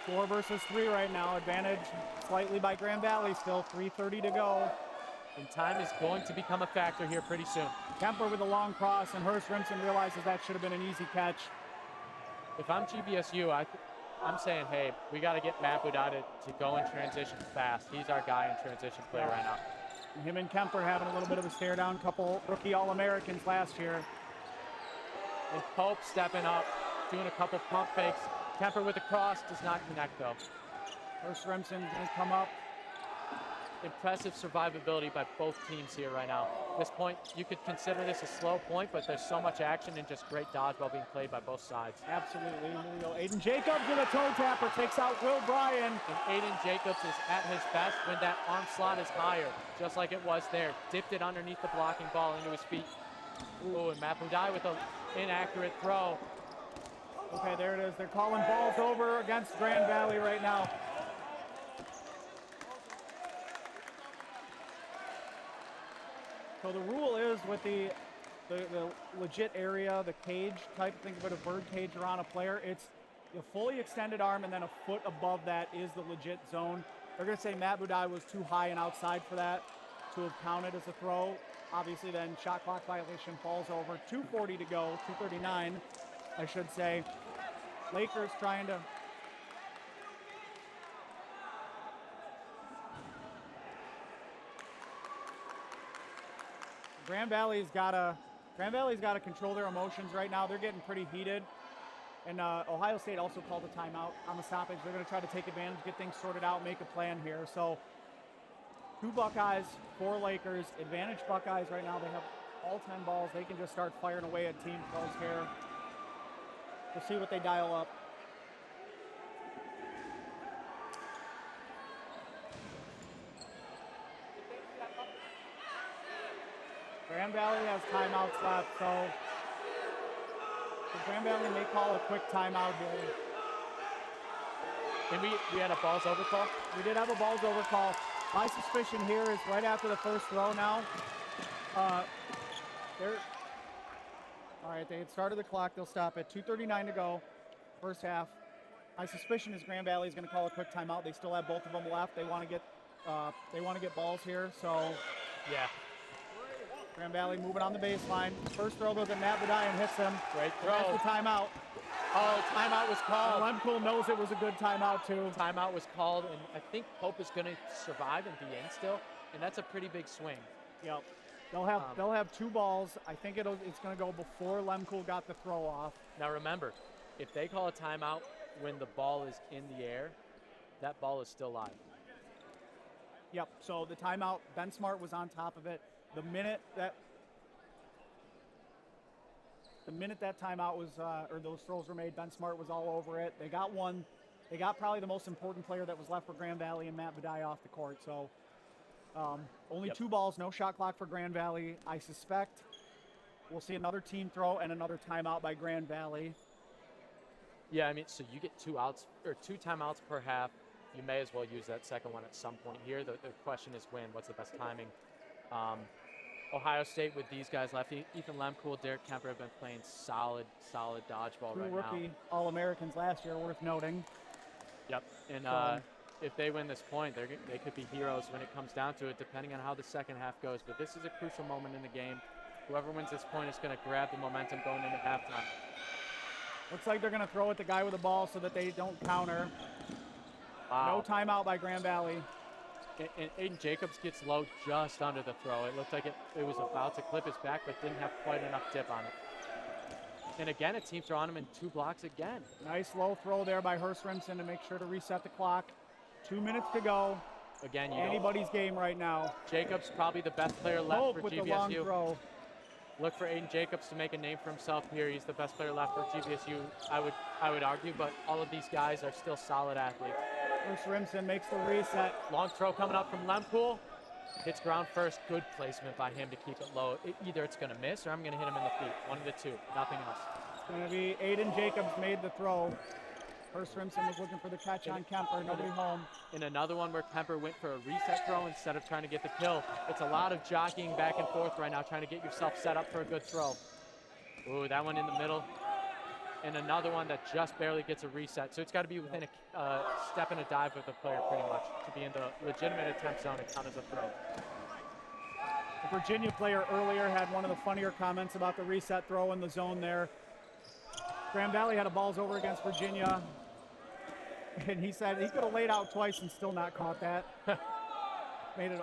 4 versus 3 right now. Advantage slightly by Grand Valley still. 3:30 to go. And time is going to become a factor here pretty soon. Kemper with a long cross, and Hurst Rimson realizes that should have been an easy catch. If I'm GVSU, I'm saying, hey, we got to get Matt Budai to go in transition fast. He's our guy in transition play right now. And him and Kemper having a little bit of a stare down, couple rookie All-Americans last year. And Pope stepping up, doing a couple pump fakes. Kemper with a cross, does not connect though. Hurst Rimson going to come up. Impressive survivability by both teams here right now. At this point, you could consider this a slow point, but there's so much action and just great dodgeball being played by both sides. Absolutely. Here we go. Aiden Jacobs with a toe tapper takes out Will Bryan. And Aiden Jacobs is at his best when that arm slot is higher, just like it was there. Dipped it underneath the blocking ball into his feet. Ooh, and Matt Budai with an inaccurate throw. Okay, there it is. They're calling balls over against Grand Valley right now. So the rule is with the legit area, the cage type, think of it a bird cage around a player, it's a fully extended arm and then a foot above that is the legit zone. They're going to say Matt Budai was too high and outside for that to have counted as a throw. Obviously then shot clock violation falls over. 2:40 to go, 2:39 I should say. Lakers trying to Grand Valley's got to control their emotions right now. They're getting pretty heated. And Ohio State also called a timeout on the stoppage. They're going to try to take advantage, get things sorted out, make a plan here. So 2 Buckeyes, 4 Lakers. Advantage Buckeyes right now. They have all 10 balls. They can just start firing away at team throws here. We'll see what they dial up. Grand Valley has timeouts left, so Grand Valley may call a quick timeout here. And we had a balls over call? We did have a balls over call. My suspicion here is right after the first throw now. All right, they had started the clock. They'll stop at 2:39 to go, first half. My suspicion is Grand Valley is going to call a quick timeout. They still have both of them left. They want to get balls here, so yeah. Grand Valley moving on the baseline. First throw goes at Matt Budai and hits him. Great throw. That's the timeout. Oh, timeout was called. Lempool knows it was a good timeout too. Timeout was called, and I think Pope is going to survive and be in still, and that's a pretty big swing. Yep. They'll have 2 balls. I think it's going to go before Lempool got the throw off. Now remember, if they call a timeout when the ball is in the air, that ball is still live. Yep. So the timeout, Ben Smart was on top of it. The minute The minute that timeout was, or those throws were made, Ben Smart was all over it. They got one. They got probably the most important player that was left for Grand Valley and Matt Badai off the court. So only 2 balls, no shot clock for Grand Valley. I suspect we'll see another team throw and another timeout by Grand Valley. Yeah, I mean, so you get 2 outs or 2 timeouts per half. You may as well use that second one at some point here. The question is when. What's the best timing? Ohio State with these guys left. Ethan Lemcool, Derek Kemper have been playing solid dodgeball 2 right rookie now. All-Americans last year, worth noting. Yep, and if they win this point, they could be heroes when it comes down to it, depending on how the second half goes. But this is a crucial moment in the game. Whoever wins this point is going to grab the momentum going into halftime. Looks like they're going to throw at the guy with the ball so that they don't counter. Wow. No timeout by Grand Valley. And Aiden Jacobs gets low just under the throw. It looked like it was about to clip his back, but didn't have quite enough dip on it. And again, a team throwing him in 2 blocks again. Nice low throw there by Hurst Rimson to make sure to reset the clock. 2 minutes to go. Again, anybody's game right now. Jacobs probably the best player left Hope for with GVSU. the long throw. Look for Aiden Jacobs to make a name for himself here. He's the best player left for GVSU, I would argue, but all of these guys are still solid athletes. Hurst Rimson makes the reset. Long throw coming up from Lempool. Hits ground first. Good placement by him to keep it low. Either it's going to miss or I'm going to hit him in the feet. One of the two. Nothing else. It's going to be Aiden Jacobs made the throw. Hurst Rimson was looking for the catch on Kemper. Nobody home. In another one where Kemper went for a reset throw instead of trying to get the kill. It's a lot of jockeying back and forth right now, trying to get yourself set up for a good throw. Ooh, that one in the middle. And another one that just barely gets a reset. So it's got to be within a step and a dive of the player pretty much to be in the legitimate attempt zone and count as a throw. The Virginia player earlier had one of the funnier comments about the reset throw in the zone there. Grand Valley had a balls over against Virginia. And he said he could have laid out twice and still not caught that. Made it.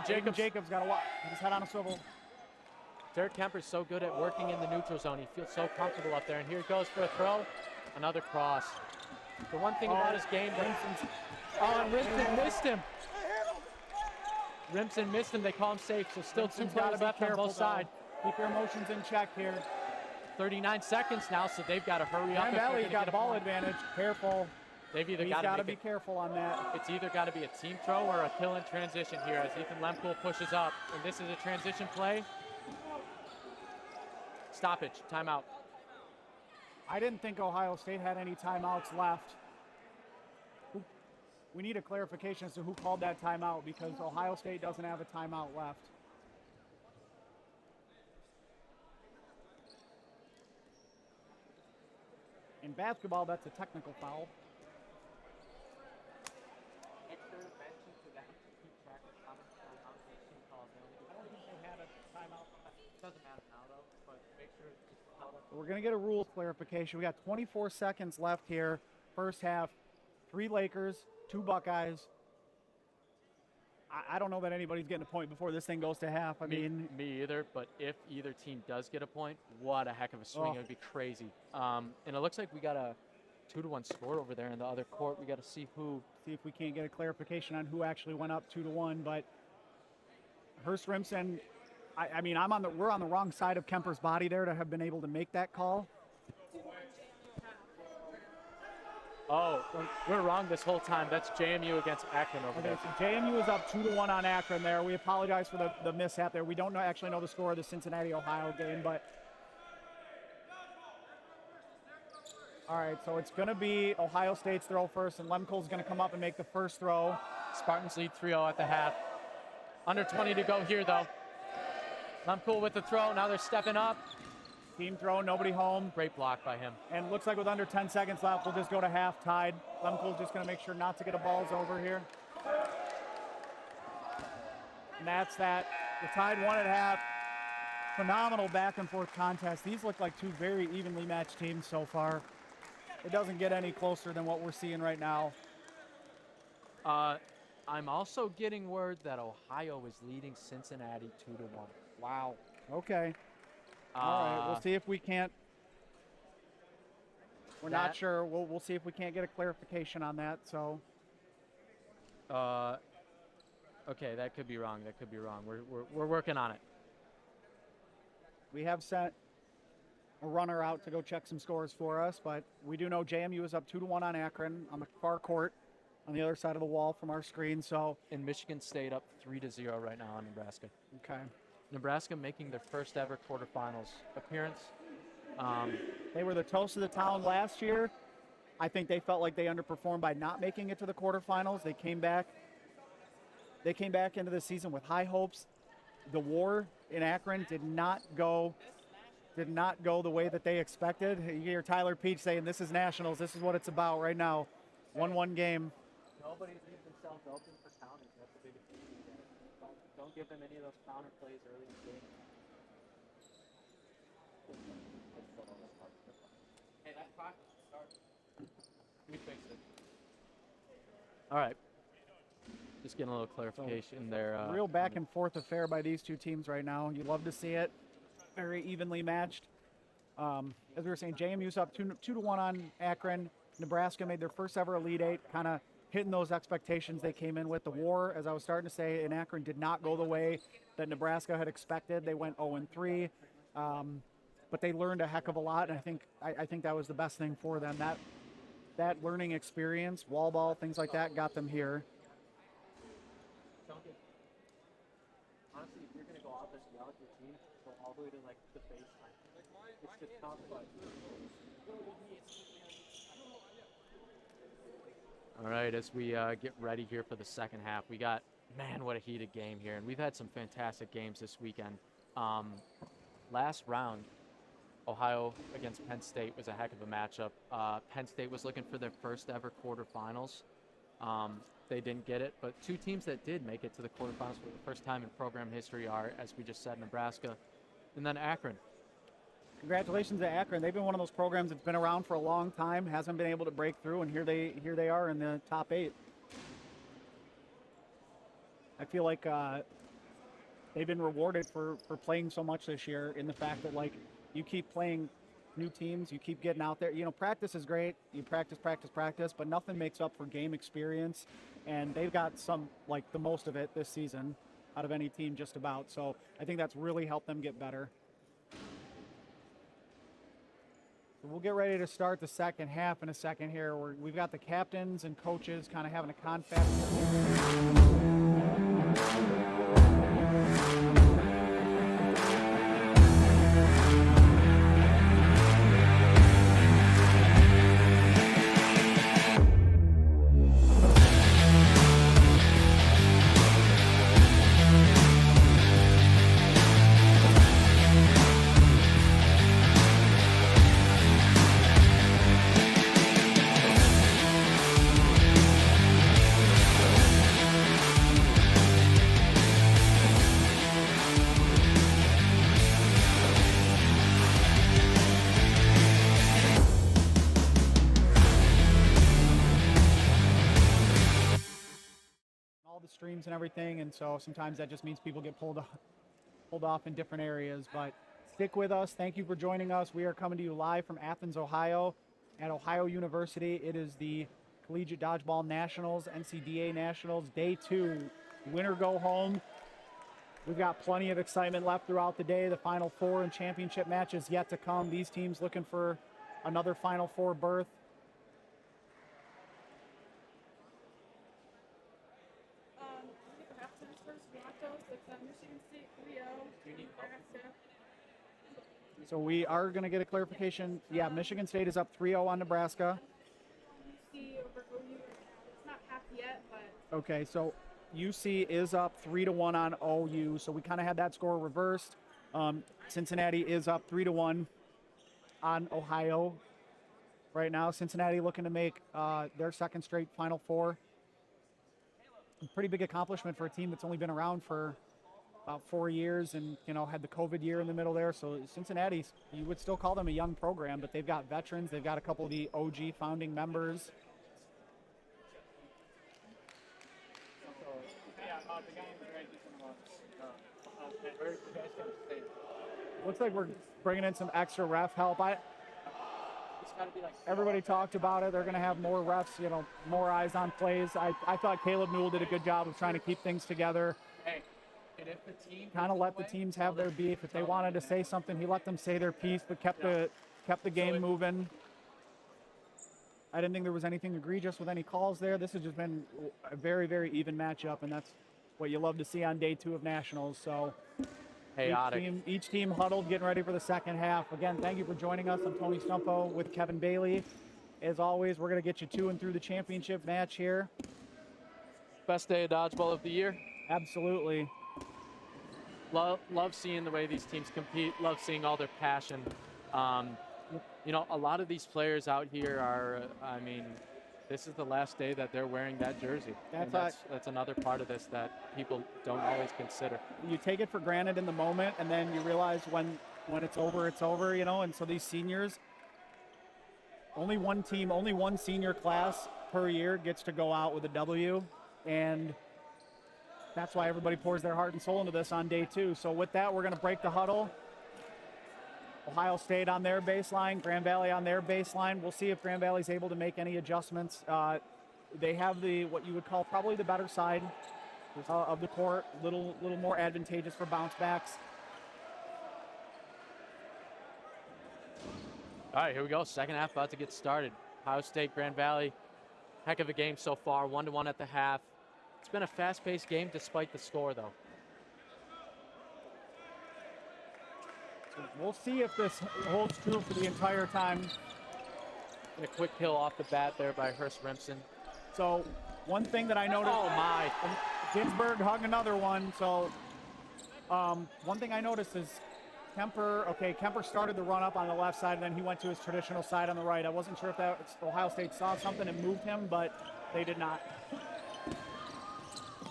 Jacobs got his head on a swivel. Derek Kemper's so good at working in the neutral zone. He feels so comfortable up there. And here it goes for a throw. Another cross. The one thing about his game, and Rimson missed him. Rimson missed him. They call him safe. So still 2 players left on both sides. Keep your emotions in check here. 39 seconds now, so they've got to hurry up. Grand Valley's got ball advantage. Careful. They've either He's got to be careful on that. It's either got to be a team throw or a kill in transition here as Ethan Lempool pushes up. And this is a transition play. Stoppage, timeout. I didn't think Ohio State had any timeouts left. We need a clarification as to who called that timeout because Ohio State doesn't have a timeout left. In basketball, that's a technical foul. We're going to get a rules clarification. We got 24 seconds left here. First half, 3 Lakers, 2 Buckeyes. I don't know that anybody's getting a point before this thing goes to half. Me either, but if either team does get a point, what a heck of a swing. It would be crazy. And it looks like we got a 2-1 score over there in the other court. We got to see if we can't get a clarification on who actually went up 2-1. But Hurst Rimson, we're on the wrong side of Kemper's body there to have been able to make that call. Oh, we're wrong this whole time. That's JMU against Akron over there. So JMU is up 2-1 on Akron there. We apologize for the mishap there. We don't actually know the score of the Cincinnati-Ohio game, but all right, so it's going to be Ohio State's throw first, and Lemcool's going to come up and make the first throw. Spartans lead 3-0 at the half. Under 20 to go here, though. Lemcool with the throw. Now they're stepping up. Team throw, nobody home. Great block by him. And it looks like with under 10 seconds left, we'll just go to half tied. Lemcool's just going to make sure not to get a balls over here. And that's that. We're tied 1 at half. Phenomenal back and forth contest. These look like 2 very evenly matched teams so far. It doesn't get any closer than what we're seeing right now. I'm also getting word that Ohio is leading Cincinnati 2-1. Wow. Okay. All right. We'll see if we can't. We're not sure. We'll see if we can't get a clarification on that. So. Okay, that could be wrong. That could be wrong. We're working on it. We have sent a runner out to go check some scores for us, but we do know JMU is up 2-1 on Akron on the far court on the other side of the wall from our screen. So, And Michigan State up 3-0 right now on Nebraska. okay. Nebraska making their first ever quarterfinals appearance. They were the toast of the town last year. I think they felt like they underperformed by not making it to the quarterfinals. They came back into the season with high hopes. The war in Akron did not go the way that they expected. You hear Tyler Peach saying, "This is nationals. This is what it's about right now." 1-1 game. Nobody leaves themselves open for counters. That's the biggest thing. Don't give them any of those counter plays early in the game. Hey, that clock started. We fixed it. All right. Just getting a little clarification there. Real back and forth affair by these two teams right now. You love to see it. Very evenly matched. As we were saying, JMU's up 2-1 on Akron. Nebraska made their first ever Elite Eight, kind of hitting those expectations they came in with. The war, as I was starting to say, in Akron did not go the way that Nebraska had expected. They went 0-3, but they learned a heck of a lot, and I think that was the best thing for them. That learning experience, wall ball, things like that, got them here. Honestly, if you're going to go out this route, your team go all the way to like the baseline. It's just tough, but. All right, as we get ready here for the second half, we got, man, what a heated game here. And we've had some fantastic games this weekend. Last round, Ohio against Penn State was a heck of a matchup. Penn State was looking for their first ever quarterfinals. They didn't get it, but two teams that did make it to the quarterfinals for the first time in program history are, as we just said, Nebraska and then Akron. Congratulations to Akron. They've been one of those programs that's been around for a long time, hasn't been able to break through, and here they are in the top 8. I feel like they've been rewarded for playing so much this year in the fact that, like, you keep playing new teams, you keep getting out there. You know, practice is great. You practice, but nothing makes up for game experience, and they've got some, like, the most of it this season out of any team just about. So I think that's really helped them get better. We'll get ready to start the second half in a second here. We've got the captains and coaches kind of having a confab. Streams and everything, and so sometimes that just means people get pulled off in different areas. But stick with us. Thank you for joining us. We are coming to you live from Athens, Ohio, at Ohio University. It is the Collegiate Dodgeball Nationals, NCDA Nationals, Day 2. Winner go home. We've got plenty of excitement left throughout the day. The Final Four and championship matches yet to come. These teams looking for another Final Four berth. So we are going to get a clarification. Yeah, Michigan State is up 3-0 on Nebraska. It's not half yet, but... Okay, so UC is up 3-1 on OU. So we kind of had that score reversed. Cincinnati is up 3-1 on Ohio right now. Cincinnati looking to make their second straight Final Four. A pretty big accomplishment for a team that's only been around for about 4 years and, you know, had the COVID year in the middle there. So Cincinnati, you would still call them a young program, but they've got veterans. They've got a couple of the OG founding members. Looks like we're bringing in some extra ref help. Everybody talked about it. They're going to have more refs, you know, more eyes on plays. I thought Caleb Newell did a good job of trying to keep things together. Hey, can kind of let the teams have their beef. If they wanted to say something, he let them say their piece, but kept the game moving. I didn't think there was anything egregious with any calls there. This has just been a very, very even matchup, and that's what you love to see on day 2 of nationals. So each team huddled, getting ready for the second half. Again, thank you for joining us. I'm Tony Stumpo with Kevin Bailey. As always, we're going to get you to and through the championship match here. Best day of dodgeball of the year? Absolutely. Love seeing the way these teams compete. Love seeing all their passion. You know, a lot of these players out here are, I mean, this is the last day that they're wearing that jersey. That's another part of this that people don't always consider. You take it for granted in the moment, and then you realize when it's over, you know. And so these seniors, only one team, only one senior class per year gets to go out with a W, and that's why everybody pours their heart and soul into this on day 2. So with that, we're going to break the huddle. Ohio State on their baseline, Grand Valley on their baseline. We'll see if Grand Valley's able to make any adjustments. They have what you would call probably the better side of the court, little more advantageous for bounce backs. All right, here we go. Second half about to get started. Ohio State, Grand Valley, heck of a game so far, 1-1 at the half. It's been a fast-paced game despite the score, though. We'll see if this holds true for the entire time. And a quick kill off the bat there by Hurst Remsen. So one thing that I noticed. Oh my! Ginsburg hung another one. So one thing I noticed is Kemper started the run up on the left side, and then he went to his traditional side on the right. I wasn't sure if Ohio State saw something and moved him, but they did not.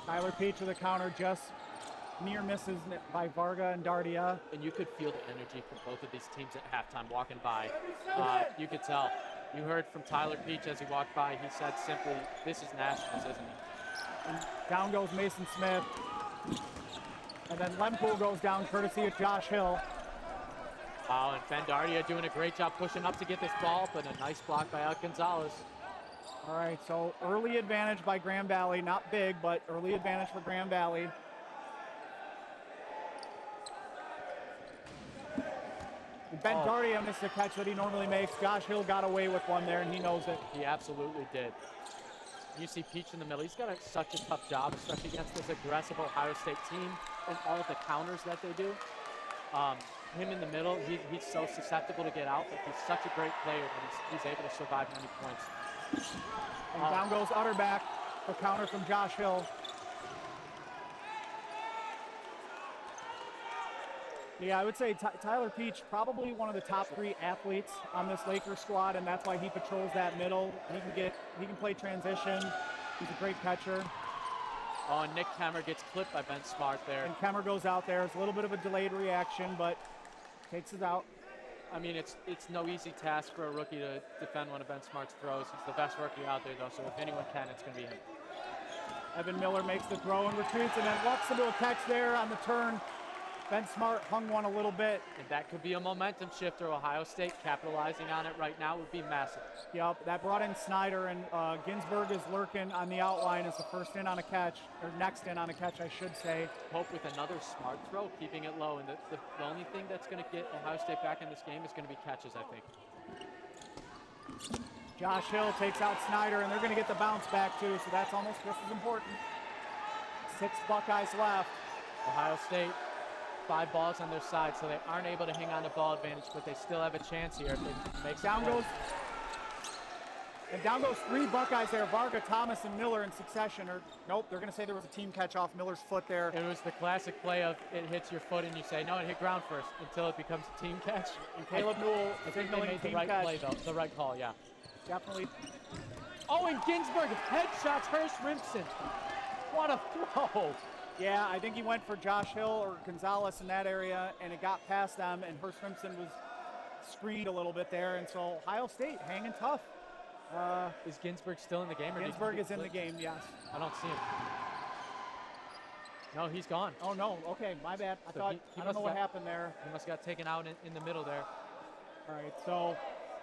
Tyler Peach with a counter, just near misses by Varga and Dardia. And you could feel the energy from both of these teams at halftime walking by. You could tell. You heard from Tyler Peach as he walked by. He said simply, this is nationals, isn't it? And down goes Mason Smith. And then Lempool goes down courtesy of Josh Hill. Wow, and Ben Dardia doing a great job pushing up to get this ball, but a nice block by Alec Gonzalez. All right, so early advantage by Grand Valley. Not big, but early advantage for Grand Valley. Ben Dardia missed a catch that he normally makes. Josh Hill got away with one there, and he knows it. He absolutely did. You see Peach in the middle. He's got such a tough job, especially against this aggressive Ohio State team and all of the counters that they do. Him in the middle, he's so susceptible to get out, but he's such a great player that he's able to survive many points. And down goes Utterback, a counter from Josh Hill. Yeah, I would say Tyler Peach, probably one of the top 3 athletes on this Lakers squad, and that's why he patrols that middle. He can play transition. He's a great catcher. Oh, and Nick Kemmer gets clipped by Ben Smart there. And Kemmer goes out there. It's a little bit of a delayed reaction, but takes it out. I mean, it's no easy task for a rookie to defend one of Ben Smart's throws. He's the best rookie out there, though, so if anyone can, it's going to be him. Evan Miller makes the throw and retreats, and then walks into a catch there on the turn. Ben Smart hung one a little bit. And that could be a momentum shifter. Ohio State capitalizing on it right now would be massive. Yep, that brought in Snyder, and Ginsburg is lurking on the outline as the first in on a catch, or next in on a catch, I should say. Hope with another smart throw, keeping it low. And the only thing that's going to get Ohio State back in this game is going to be catches, I think. Josh Hill takes out Snyder, and they're going to get the bounce back, too, so that's almost just as important. 6 Buckeyes left. Ohio State, 5 balls on their side, so they aren't able to hang on to ball advantage, but they still have a chance here if it makes down goes 3 Buckeyes there. Varga, Thomas, and Miller in succession. Or nope, they're going to say there was a team catch off Miller's foot there. It was the classic play of it hits your foot and you say, no, it hit ground first, until it becomes a team catch. And Caleb Newell, I think they made the right play, though. The right call, yeah. Definitely. Oh, and Ginsburg headshots Hurst Remsen. What a throw. Yeah, I think he went for Josh Hill or Gonzalez in that area, and it got past them, and Hurst Remsen was screened a little bit there, and so Ohio State hanging tough. Is Ginsburg still in the game? Or Ginsburg is in the game, yes. I don't see him. No, he's gone. Oh, no. Okay, my bad. I don't know what happened there. He must have got taken out in the middle there. All right, so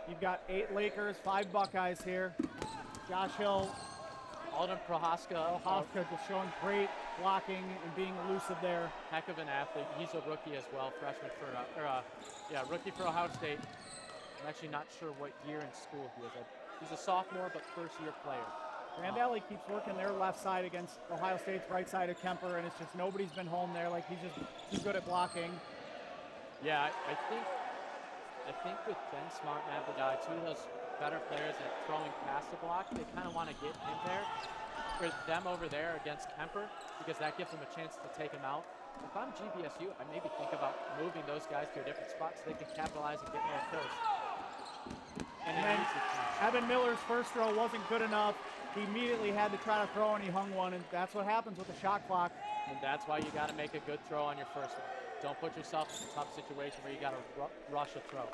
you've got 8 Lakers, 5 Buckeyes here. Josh Hill. Alden Prohaska. Prohaska just showing blocking and being elusive there. Heck of an athlete. He's a rookie as well, freshman for, rookie for Ohio State. I'm actually not sure what year in school he is. He's a sophomore, but first-year player. Grand Valley keeps working their left side against Ohio State's right side of Kemper, and it's just nobody's been home there. Like, he's just too good at blocking. Yeah, I think with Ben Smart and Abadai, two of those better players at throwing past the block, they kind of want to get in there for them over there against Kemper, because that gives them a chance to take him out. If I'm GVSU, I maybe think about moving those guys to a different spot so they can capitalize and get more kills. And then Evan Miller's first throw wasn't good enough. He immediately had to try to throw, and he hung one, and that's what happens with the shot clock. And that's why you got to make a good throw on your first one. Don't put yourself in a tough situation where you got to rush a throw.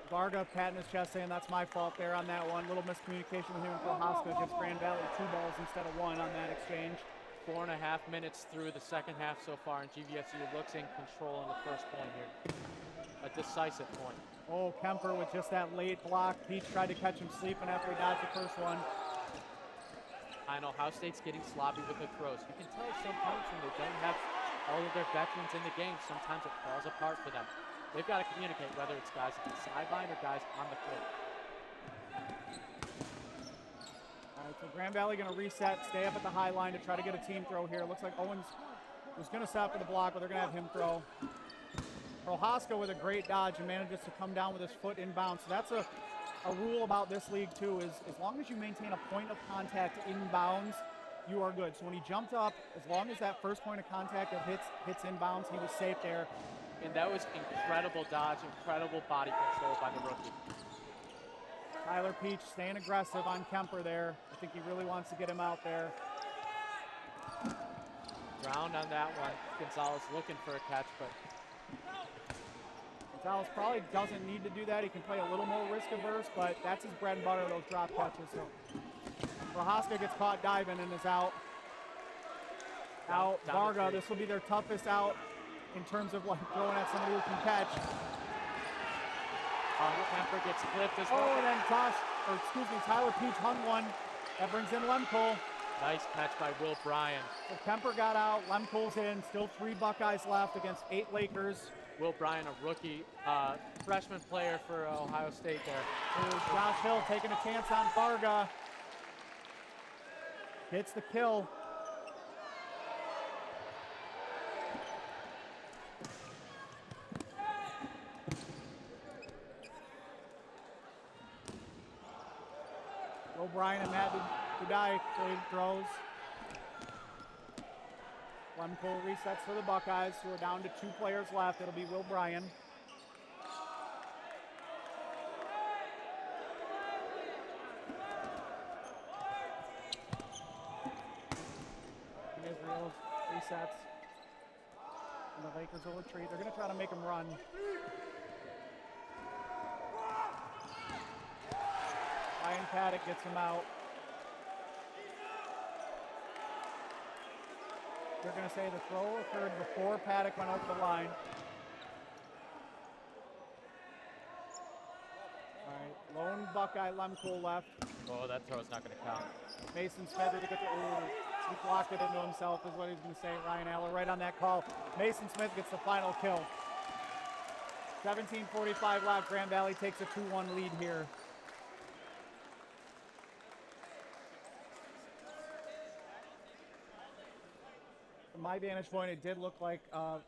Varga patting his chest saying that's my fault there on that one. Little miscommunication with him and Prohaska. Gives Grand Valley 2 balls instead of 1 on that exchange. 4.5 minutes through the second half so far, and GVSU looks in control on the first point here. A decisive point. Oh, Kemper with just that late block. Peach tried to catch him sleeping after he dodged the first one. I know Ohio State's getting sloppy with the throws. You can tell sometimes when they don't have all of their veterans in the game, sometimes it falls apart for them. They've got to communicate whether it's guys at the sideline or guys on the court. All right, so Grand Valley going to reset, stay up at the high line to try to get a team throw here. Looks like Owens was going to set up for the block, but they're going to have him throw. Prohaska with a great dodge and manages to come down with his foot inbounds. So that's a rule about this league too, is as long as you maintain a point of contact inbounds, you are good. So when he jumped up, as long as that first point of contact that hits inbounds, he was safe there. And that was incredible dodge, incredible body control by the rookie. Tyler Peach staying aggressive on Kemper there. I think he really wants to get him out there. Ground on that one. Gonzalez looking for a catch, but Gonzalez probably doesn't need to do that. He can play a little more risk averse, but that's his bread and butter, those drop catches. So Prohaska gets caught diving and is out. Varga, this will be their toughest out in terms of like throwing at somebody who can catch. Kemper gets clipped as well. Oh, and then Tyler Peach hung one. That brings in Lemcole. Nice catch by Will Bryan. So Kemper got out, Lemcole's in. Still 3 Buckeyes left against 8 Lakers. Will Bryan, a rookie, freshman player for Ohio State there. Ooh, Josh Hill taking a chance on Varga. Gets the kill. O'Brien and Matt Budai trade throws. Lemcole resets for the Buckeyes, who are down to 2 players left. It'll be Will Bryan. Israel resets. And the Lakers will retreat. They're going to try to make him run. Ryan Paddock gets him out. They're going to say the throw occurred before Paddock went over the line. All right, lone Buckeye Lemcole left. Oh, that throw's not going to count. Mason Smith to get the, he blocked it into himself is what he's going to say. Ryan Aller right on that call. Mason Smith gets the final kill. 17:45 left. Grand Valley takes a 2-1 lead here. From my vantage point, it did look like the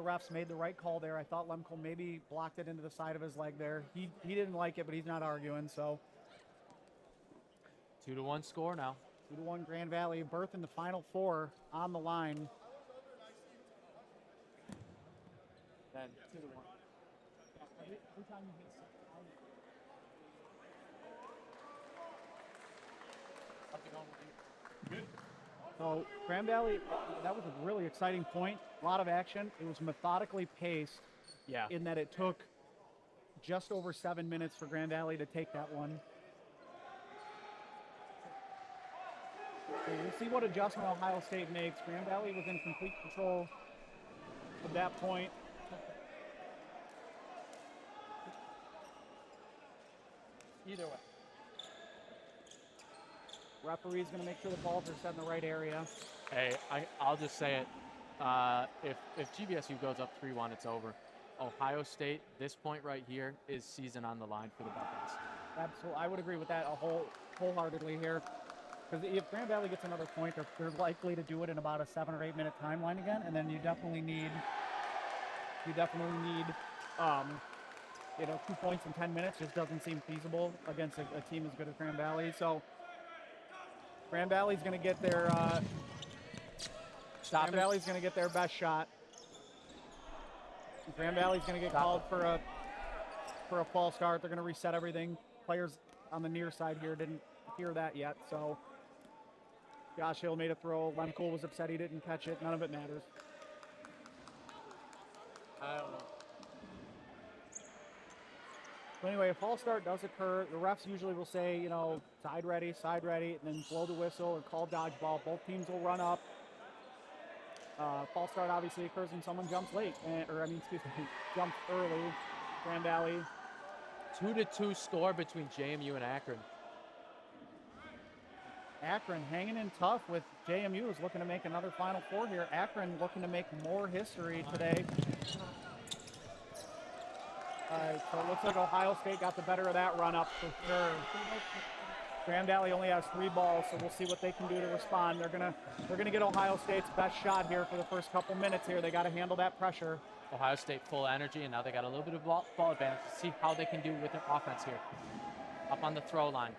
refs made the right call there. I thought Lemcole maybe blocked it into the side of his leg there. He didn't like it, but he's not arguing. So 2-1 score now. 2-1 Grand Valley. Berth in the final 4 on the line. Then 2-1. So Grand Valley, that was a really exciting point. A lot of action. It was methodically paced. Yeah. In that it took just over 7 minutes for Grand Valley to take that one. So we'll see what adjustment Ohio State makes. Grand Valley was in complete control at that point. Either way. Referee's going to make sure the balls are set in the right area. Hey, I'll just say it. If GVSU goes up 3-1, it's over. Ohio State, this point right here, is season on the line for the Buckeyes. Absolutely. I would agree with that wholeheartedly here. Because if Grand Valley gets another point, they're likely to do it in about a 7 or 8 minute timeline again, and then you definitely need 2 points in 10 minutes. Just doesn't seem feasible against a team as good as Grand Valley. So Grand Valley's going to get their Valley's going to get their best shot. Grand Valley's going to get called for a false start. They're going to reset everything. Players on the near side here didn't hear that yet, so Josh Hill made a throw. Lemkool was upset he didn't catch it. None of it matters. I don't know. So anyway, a false start does occur. The refs usually will say, side ready, and then blow the whistle or call dodgeball. Both teams will run up. False start obviously occurs when someone jumps late, jumps early. Grand Valley. 2-2 score between JMU and Akron. Akron hanging in tough with JMU is looking to make another Final Four here. Akron looking to make more history today. So it looks like Ohio State got the better of that run up for sure. Grand Valley only has 3 balls, so we'll see what they can do to respond. They're gonna get Ohio State's best shot here for the first couple minutes here. They got to handle that pressure. Ohio State full energy, and now they got a little bit of ball advantage to see how they can do with their offense here. Up on the throw line.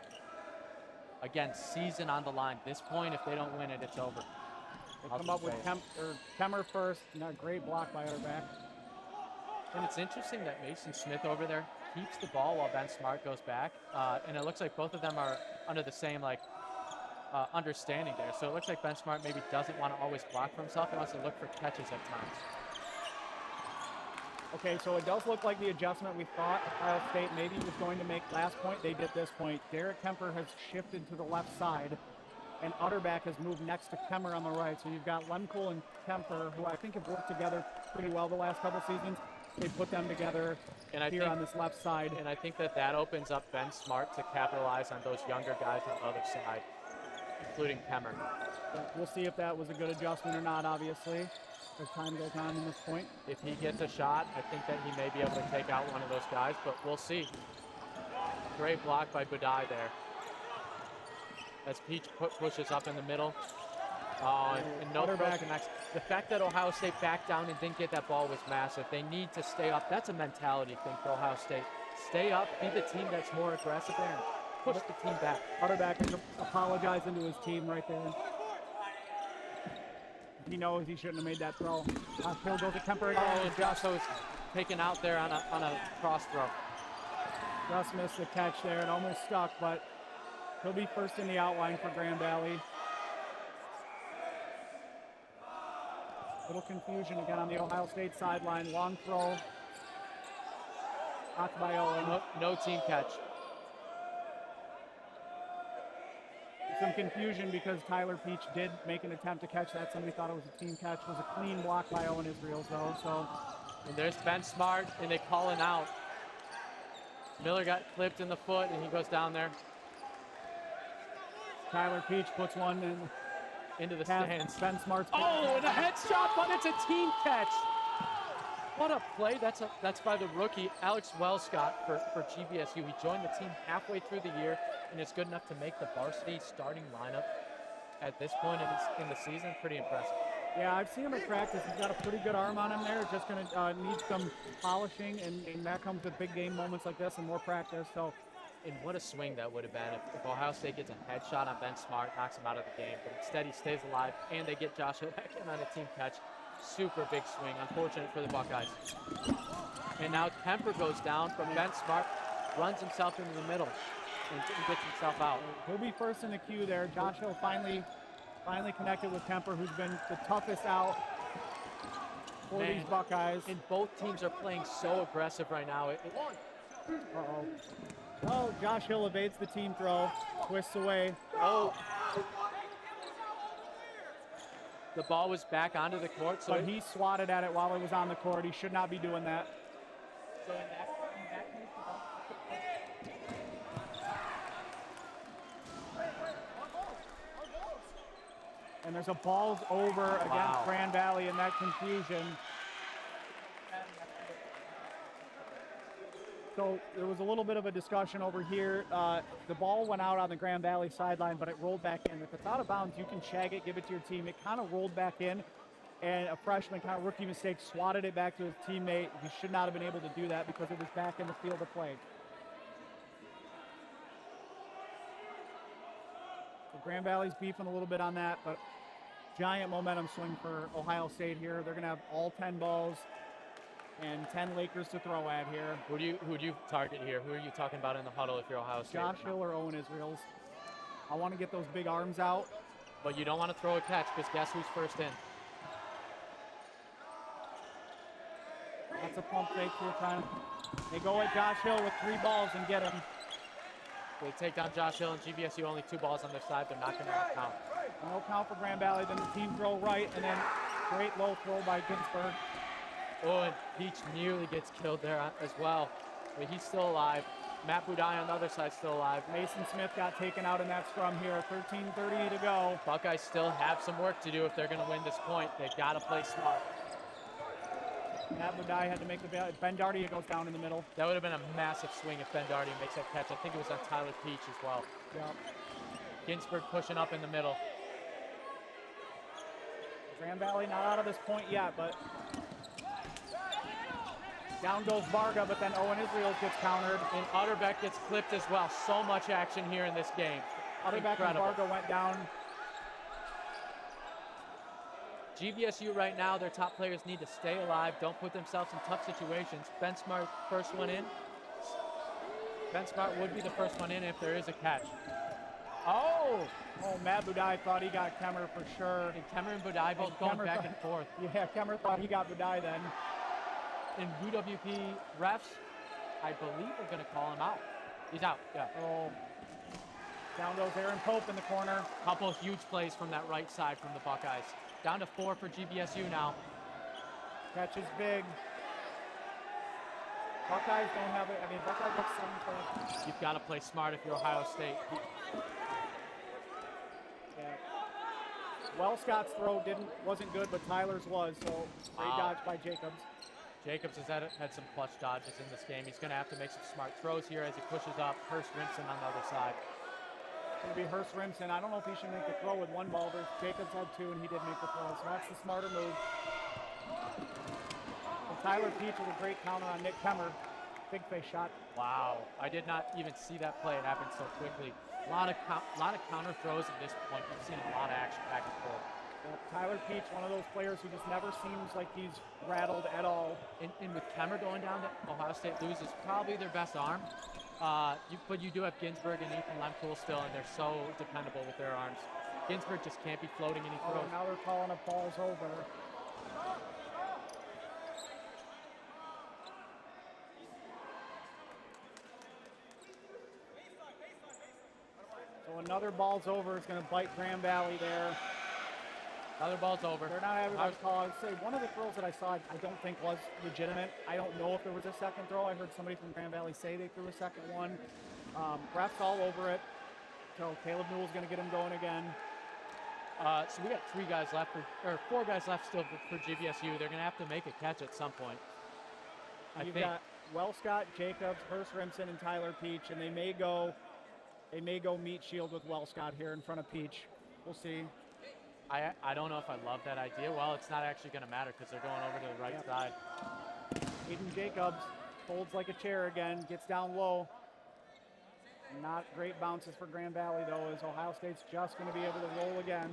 Again, season on the line. This point, if they don't win it, it's over. They come up with Kemmer first. Great block by Utterback. And it's interesting that Mason Smith over there keeps the ball while Ben Smart goes back. And it looks like both of them are under the same understanding there. So it looks like Ben Smart maybe doesn't want to always block for himself. He wants to look for catches at times. Okay, so it does look like the adjustment we thought Ohio State maybe was going to make last point. They did this point. Derek Kemper has shifted to the left side, and Utterback has moved next to Kemmer on the right. So you've got Lemkool and Kemper, who I think have worked together pretty well the last couple seasons. They put them together on this left side. And I think that opens up Ben Smart to capitalize on those younger guys on the other side, including Kemmer. But we'll see if that was a good adjustment or not, obviously, as time goes on in this point. If he gets a shot, I think that he may be able to take out one of those guys, but we'll see. Great block by Budai there. As Peach pushes up in the middle. And no throw connects. The fact that Ohio State backed down and didn't get that ball was massive. They need to stay up. That's a mentality thing for Ohio State. Stay up, be the team that's more aggressive there, and push the team back. Utterback is apologizing to his team right there. He knows he shouldn't have made that throw. Hill goes to Kemper again. Oh, and Josh was taken out there on a cross throw. Just missed the catch there and almost stuck, but he'll be first in the outline for Grand Valley. Little confusion again on the Ohio State sideline. Long throw. Knocked by Owen. No team catch. Some confusion because Tyler Peach did make an attempt to catch that. Somebody thought it was a team catch. It was a clean block by Owen Israel, though. So, and there's Ben Smart, and they call him out. Miller got clipped in the foot, and he goes down there. Tyler Peach puts one into the stands. Ben Smart's. Oh, and a headshot, but it's a team catch. What a play. That's by the rookie, Alex Wellscott for GVSU. He joined the team halfway through the year and is good enough to make the varsity starting lineup at this point in the season. Pretty impressive. Yeah, I've seen him at practice. He's got a pretty good arm on him there. Just going to need some polishing, and that comes with big game moments like this and more practice. So. And what a swing that would have been if Ohio State gets a headshot on Ben Smart, knocks him out of the game. But instead, he stays alive, and they get Josh Hill back in on a team catch. Super big swing. Unfortunate for the Buckeyes. And now Kemper goes down, but Ben Smart runs himself into the middle and gets himself out. He'll be first in the queue there. Josh Hill finally connected with Kemper, who's been the toughest out for these Buckeyes. And both teams are playing so aggressive right now. Uh-oh. Oh, Josh Hill evades the team throw, twists away. Oh. The ball was back onto the court. But he swatted at it while it was on the court. He should not be doing that. So in that case, And there's a balls over against Grand Valley in that confusion. So there was a little bit of a discussion over here. The ball went out on the Grand Valley sideline, but it rolled back in. If it's out of bounds, you can shag it, give it to your team. It kind of rolled back in, and a freshman, kind of rookie mistake, swatted it back to his teammate. He should not have been able to do that because it was back in the field of play. So Grand Valley's beefing a little bit on that, but giant momentum swing for Ohio State here. They're going to have all 10 balls and 10 Lakers to throw at here. Who do you target here? Who are you talking about in the huddle if you're Ohio State? Josh Hill or Owen Israels. I want to get those big arms out. But you don't want to throw a catch because guess who's first in? That's a pump fake here, trying. They go at Josh Hill with 3 balls and get him. They take down Josh Hill and GVSU, only 2 balls on their side. They're not going to count. No count for Grand Valley. Then the team throw right, and then great low throw by Ginsburg. Oh, and Peach nearly gets killed there as well. But he's still alive. Matt Budai on the other side still alive. Mason Smith got taken out in that scrum here. 13:30 to go. Buckeyes still have some work to do if they're going to win this point. They got to play smart. Matt Budai had to make the Ben Dardia goes down in the middle. That would have been a massive swing if Ben Dardia makes that catch. I think it was on Tyler Peach as well. Yep. Ginsburg pushing up in the middle. Grand Valley not out of this point yet, but down goes Varga, but then Owen Israels gets countered. And Utterbeck gets clipped as well. So much action here in this game. Utterbeck and Varga went down. GVSU right now, their top players need to stay alive. Don't put themselves in tough situations. Ben Smart, first one in. Ben Smart would be the first one in if there is a catch. Oh, Matt Budai thought he got Kemmer for sure. And Kemmer and Budai both going back and forth. Yeah, Kemmer thought he got Budai then. And UWP refs, I believe are going to call him out. He's out, yeah. Oh, down goes Aaron Pope in the corner. Couple huge plays from that right side from the Buckeyes. Down to 4 for GVSU now. Catch is big. Buckeyes don't have it. I mean, Buckeyes have 7 points. You've got to play smart if you're Ohio State. Yeah. Wellscott's throw wasn't good, but Tyler's was, so great dodge by Jacobs. Jacobs has had some clutch dodges in this game. He's going to have to make some smart throws here as he pushes up. Hurst Rinson on the other side. It's going to be Hurst Rimson. I don't know if he should make the throw with 1 ball, but Jacobs had 2, and he did make the throw, so that's the smarter move. And Tyler Peach with a great counter on Nick Kemmer. Big face shot. Wow. I did not even see that play. It happened so quickly. A lot of counter throws at this point. We've seen a lot of action back and forth. Tyler Peach, one of those players who just never seems like he's rattled at all. And with Kemmer going down, Ohio State loses probably their best arm. But you do have Ginsburg and Ethan Lempool still, and they're so dependable with their arms. Ginsburg just can't be floating any throws. Now they're calling up balls over. So another ball's over. It's going to bite Grand Valley there. Another ball's over. They're not having a call. I would say one of the throws that I saw, I don't think was legitimate. I don't know if there was a second throw. I heard somebody from Grand Valley say they threw a second one. Refs all over it. So Caleb Newell's going to get him going again. So we got 3 guys left, or 4 guys left still for GVSU. They're going to have to make a catch at some point. You've got Wellscott, Jacobs, Hurst Rimson, and Tyler Peach, and they may go meet shield with Wellscott here in front of Peach. We'll see. I don't know if I love that idea. Well, it's not actually going to matter because they're going over to the right side. Aiden Jacobs folds like a chair again, gets down low. Not great bounces for Grand Valley, though, as Ohio State's just going to be able to roll again.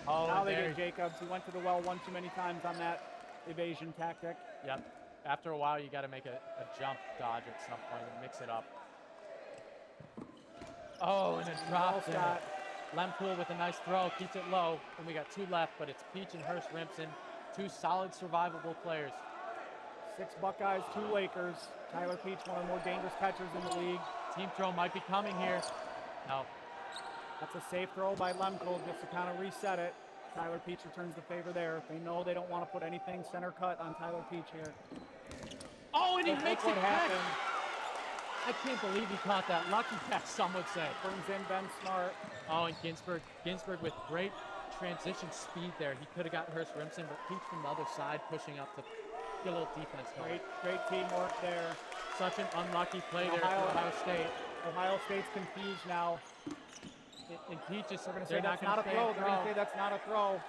Oh, now they get Jacobs. He went to the well one too many times on that evasion tactic. Yep. After a while, you got to make a jump dodge at some point and mix it up. Oh, and it dropped there. Lempool with a nice throw, keeps it low, and we got 2 left, but it's Peach and Hurst Rimson, 2 solid survivable players. 6 Buckeyes, 2 Lakers. Tyler Peach, one of the more dangerous catchers in the league. Team throw might be coming here. No. That's a safe throw by Lempool just to kind of reset it. Tyler Peach returns the favor there. They know they don't want to put anything center cut on Tyler Peach here. Oh, and he makes it catch. Happened. I can't believe he caught that lucky catch, some would say. Brings in Ben Smart. Oh, and Ginsburg with great transition speed there. He could have got Hurst Rimson, but Peach from the other side pushing up to get a little defense going. Great teamwork there. Such an unlucky play there for Ohio State. Ohio State's confused now. And Peach is, they're going to say that's not a throw. They're going to say that's not a throw.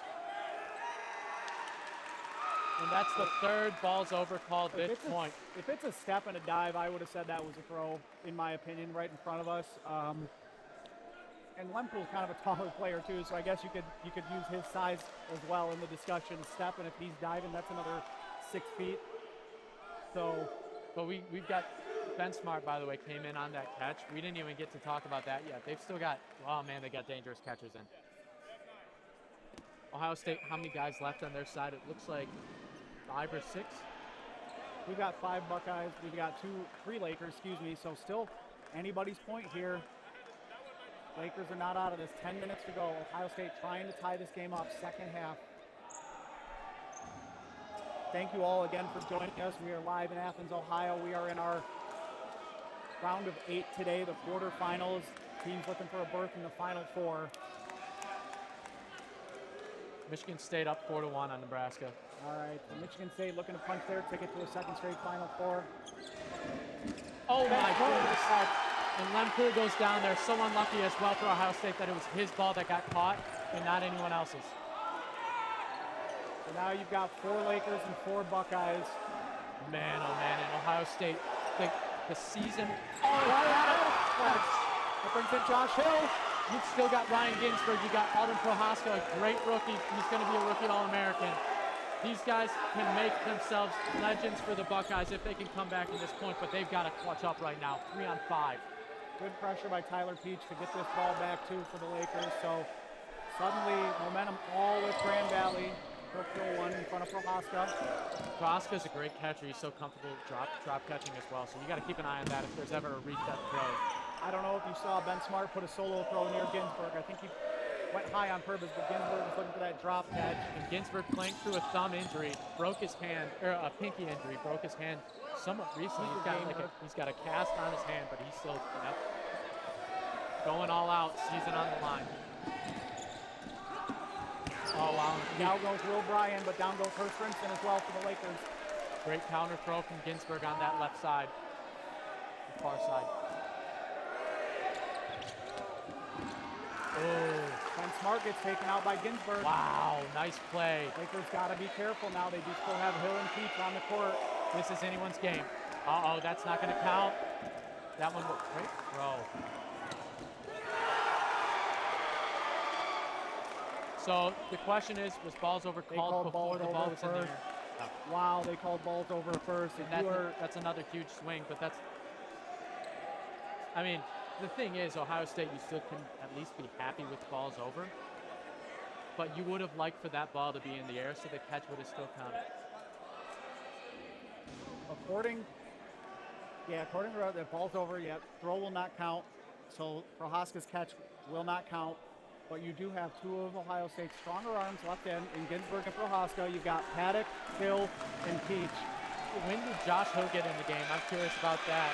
And that's the third balls over call at this point. If it's a step and a dive, I would have said that was a throw, in my opinion, right in front of us. And Lempool's kind of a taller player too, so I guess you could use his size as well in the discussion. Step, and if he's diving, that's another 6 feet. So, but we've got Ben Smart, by the way, came in on that catch. We didn't even get to talk about that yet. They've still got, oh man, they got dangerous catchers in. Ohio State, how many guys left on their side? It looks like 5 or 6. We've got 5 Buckeyes. We've got 3 Lakers, so still anybody's point here. Lakers are not out of this. 10 minutes to go. Ohio State trying to tie this game up, second half. Thank you all again for joining us. We are live in Athens, Ohio. We are in our round of 8 today, the quarterfinals. Teams looking for a berth in the Final Four. Michigan State up 4-1 on Nebraska. All right, so Michigan State looking to punch their ticket to a second straight Final Four. Oh my goodness. And Lempool goes down there. So unlucky as well for Ohio State that it was his ball that got caught and not anyone else's. So now you've got 4 Lakers and 4 Buckeyes. Man, oh man, and Ohio State, the season. That brings in Josh Hill. You've still got Ryan Ginsburg. You got Alden Prohaska, a great rookie. He's going to be a rookie All-American. These guys can make themselves legends for the Buckeyes if they can come back at this point, but they've got to clutch up right now. 3 on 5. Good pressure by Tyler Peach to get this ball back too for the Lakers. So suddenly momentum all with Grand Valley. Brookville one in front of Prohaska. Prohaska's a great catcher. He's so comfortable drop catching as well. So you got to keep an eye on that if there's ever a reach that throw. I don't know if you saw Ben Smart put a solo throw near Ginsburg. I think he went high on purpose, but Ginsburg was looking for that drop catch. And Ginsburg playing through a thumb injury, broke his hand, or a pinky injury, broke his hand somewhat recently. He's got a cast on his hand, but he's still going all out, season on the line. Oh, wow. Down goes Will Bryan, but down goes Hurst Rimson as well for the Lakers. Great counter throw from Ginsburg on that left side, the far side. Oh. Ben Smart gets taken out by Ginsburg. Wow, nice play. Lakers got to be careful now. They do still have Hill and Peach on the court. This is anyone's game. Uh-oh, that's not going to count. That one was great throw. So the question is, was balls over called before the ball was in the air? No. Wow, they called balls over first. And that's another huge swing, but that's, I mean, the thing is, Ohio State, you still can at least be happy with balls over, but you would have liked for that ball to be in the air, so the catch would have still counted. According to the ball's over, throw will not count, so Prohaska's catch will not count, but you do have 2 of Ohio State's stronger arms left in Ginsburg and Prohaska. You've got Paddock, Hill, and Peach. When did Josh Hill get in the game? I'm curious about that.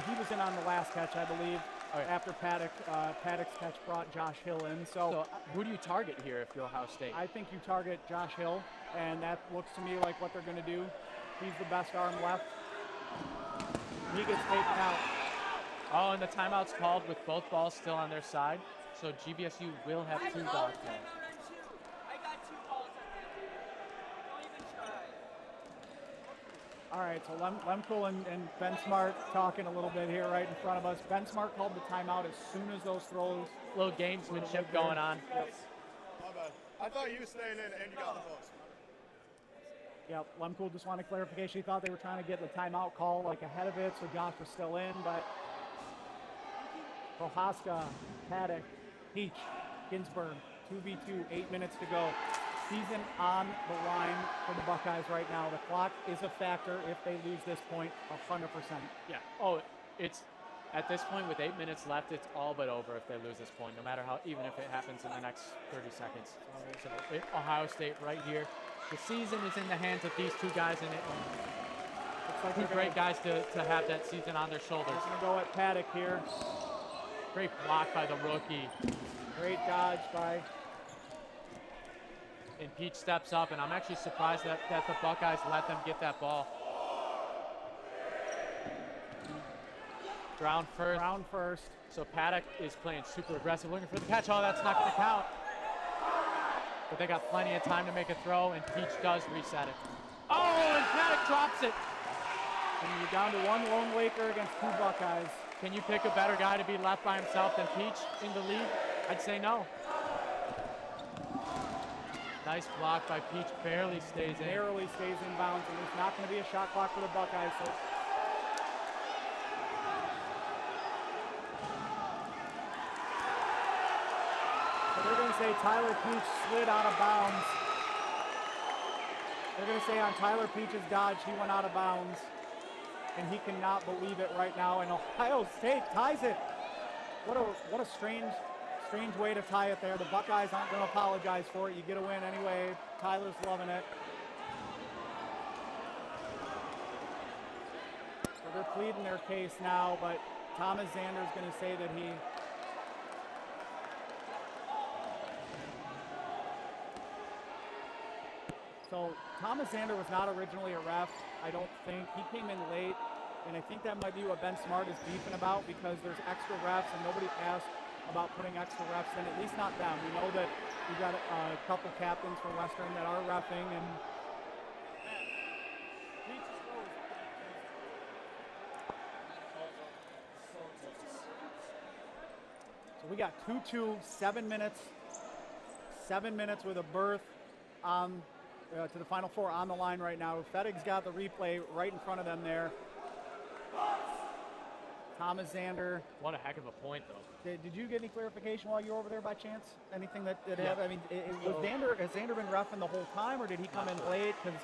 He was in on the last catch, I believe, after Paddock's catch brought Josh Hill in. So who do you target here if you're Ohio State? I think you target Josh Hill, and that looks to me like what they're going to do. He's the best arm left. He gets taken out. Oh, and the timeout's called with both balls still on their side. So GVSU will have 2 balls now. All right, so Lempool and Ben Smart talking a little bit here right in front of us. Ben Smart called the timeout as soon as those throws. Little gamesmanship going on. Yep. My bad. I thought you were staying in and you got the post. Yeah, Lempool just wanted clarification. He thought they were trying to get the timeout call like ahead of it, so Josh was still in, but Prohaska, Paddock, Peach, Ginsburg, 2v2, 8 minutes to go. Season on the line for the Buckeyes right now. The clock is a factor if they lose this point, 100%. Yeah. Oh, it's at this point with 8 minutes left, it's all but over if they lose this point, no matter how, even if it happens in the next 30 seconds. So Ohio State right here. The season is in the hands of these 2 guys, and looks like 2 great guys to have that season on their shoulders. We're gonna go at Paddock here. Great block by the rookie. Great dodge by And Peach steps up, and I'm actually surprised that the Buckeyes let them get that ball. Ground first. Ground first. So Paddock is playing super aggressive, looking for the catch. Oh, that's not going to count. But they got plenty of time to make a throw, and Peach does reset it. Oh, and Paddock drops it. And you're down to one lone Laker against 2 Buckeyes. Can you pick a better guy to be left by himself than Peach in the league? I'd say no. Nice block by Peach, barely stays in. Barely stays in bounds, and there's not going to be a shot clock for the Buckeyes. So they're going to say Tyler Peach slid out of bounds. They're going to say on Tyler Peach's dodge, he went out of bounds. And he cannot believe it right now. And Ohio State ties it. What a strange way to tie it there. The Buckeyes aren't going to apologize for it. You get a win anyway. Tyler's loving it. So they're pleading their case now, but Thomas Zander's going to say that he So Thomas Zander was not originally a ref, I don't think. He came in late, and I think that might be what Ben Smart is beefing about because there's extra refs and nobody asked about putting extra refs in, at least not them. We know that we've got a couple captains for Western that are reffing, and so we got 2-2, 7 minutes. 7 minutes with a berth to the Final Four on the line right now. Fettig's got the replay right in front of them there. Thomas Zander. What a heck of a point, though. Did you get any clarification while you were over there by chance? Anything that Yeah. happened? I mean, has Zander been reffing the whole time, or did he come in late? Because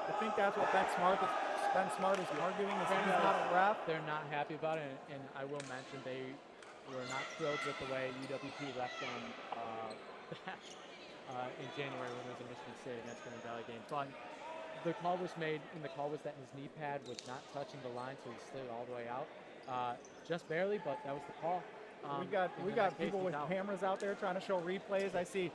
I think that's what Ben Smart is arguing, is he's not a ref. They're not happy about it, and I will mention they were not thrilled with the way UWP left them in January when it was a Michigan State against Grand Valley game. But the call was made, and the call was that his knee pad was not touching the line, so he slid all the way out. Just barely, but that was the call. We got people with cameras out there trying to show replays. I see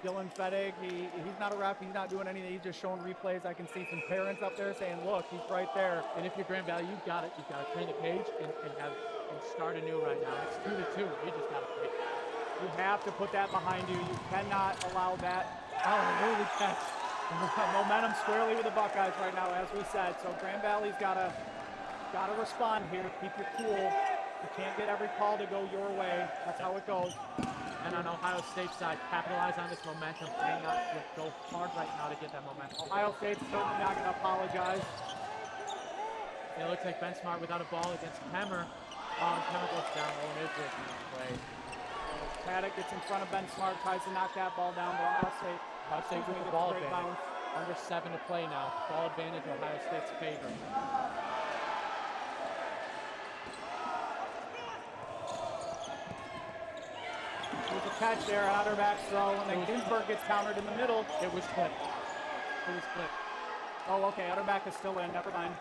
Dylan Fettig. He's not a ref. He's not doing anything. He's just showing replays. I can see some parents up there saying, "Look, he's right there." And if you're Grand Valley, you've got to turn the page and start anew right now. It's 2-2. You just got to pick. You have to put that behind you. You cannot allow that. Oh, really catch. Momentum squarely with the Buckeyes right now, as we said. So Grand Valley's got to respond here. Keep your cool. You can't get every call to go your way. That's how it goes. And on Ohio State's side, capitalize on this momentum. Go hard right now to get that momentum. Ohio State's certainly not going to apologize. It looks like Ben Smart without a ball against Kemmer. Kemmer goes down low and is breaking play. Paddock gets in front of Ben Smart, tries to knock that ball down, but Ohio State with the ball advantage. Under 7 to play now. Ball advantage, Ohio State's favor. There's a catch there, Otterback's throw, and then Ginsburg gets countered in the middle. It was clipped. Oh, okay, Otterback is still in, never mind.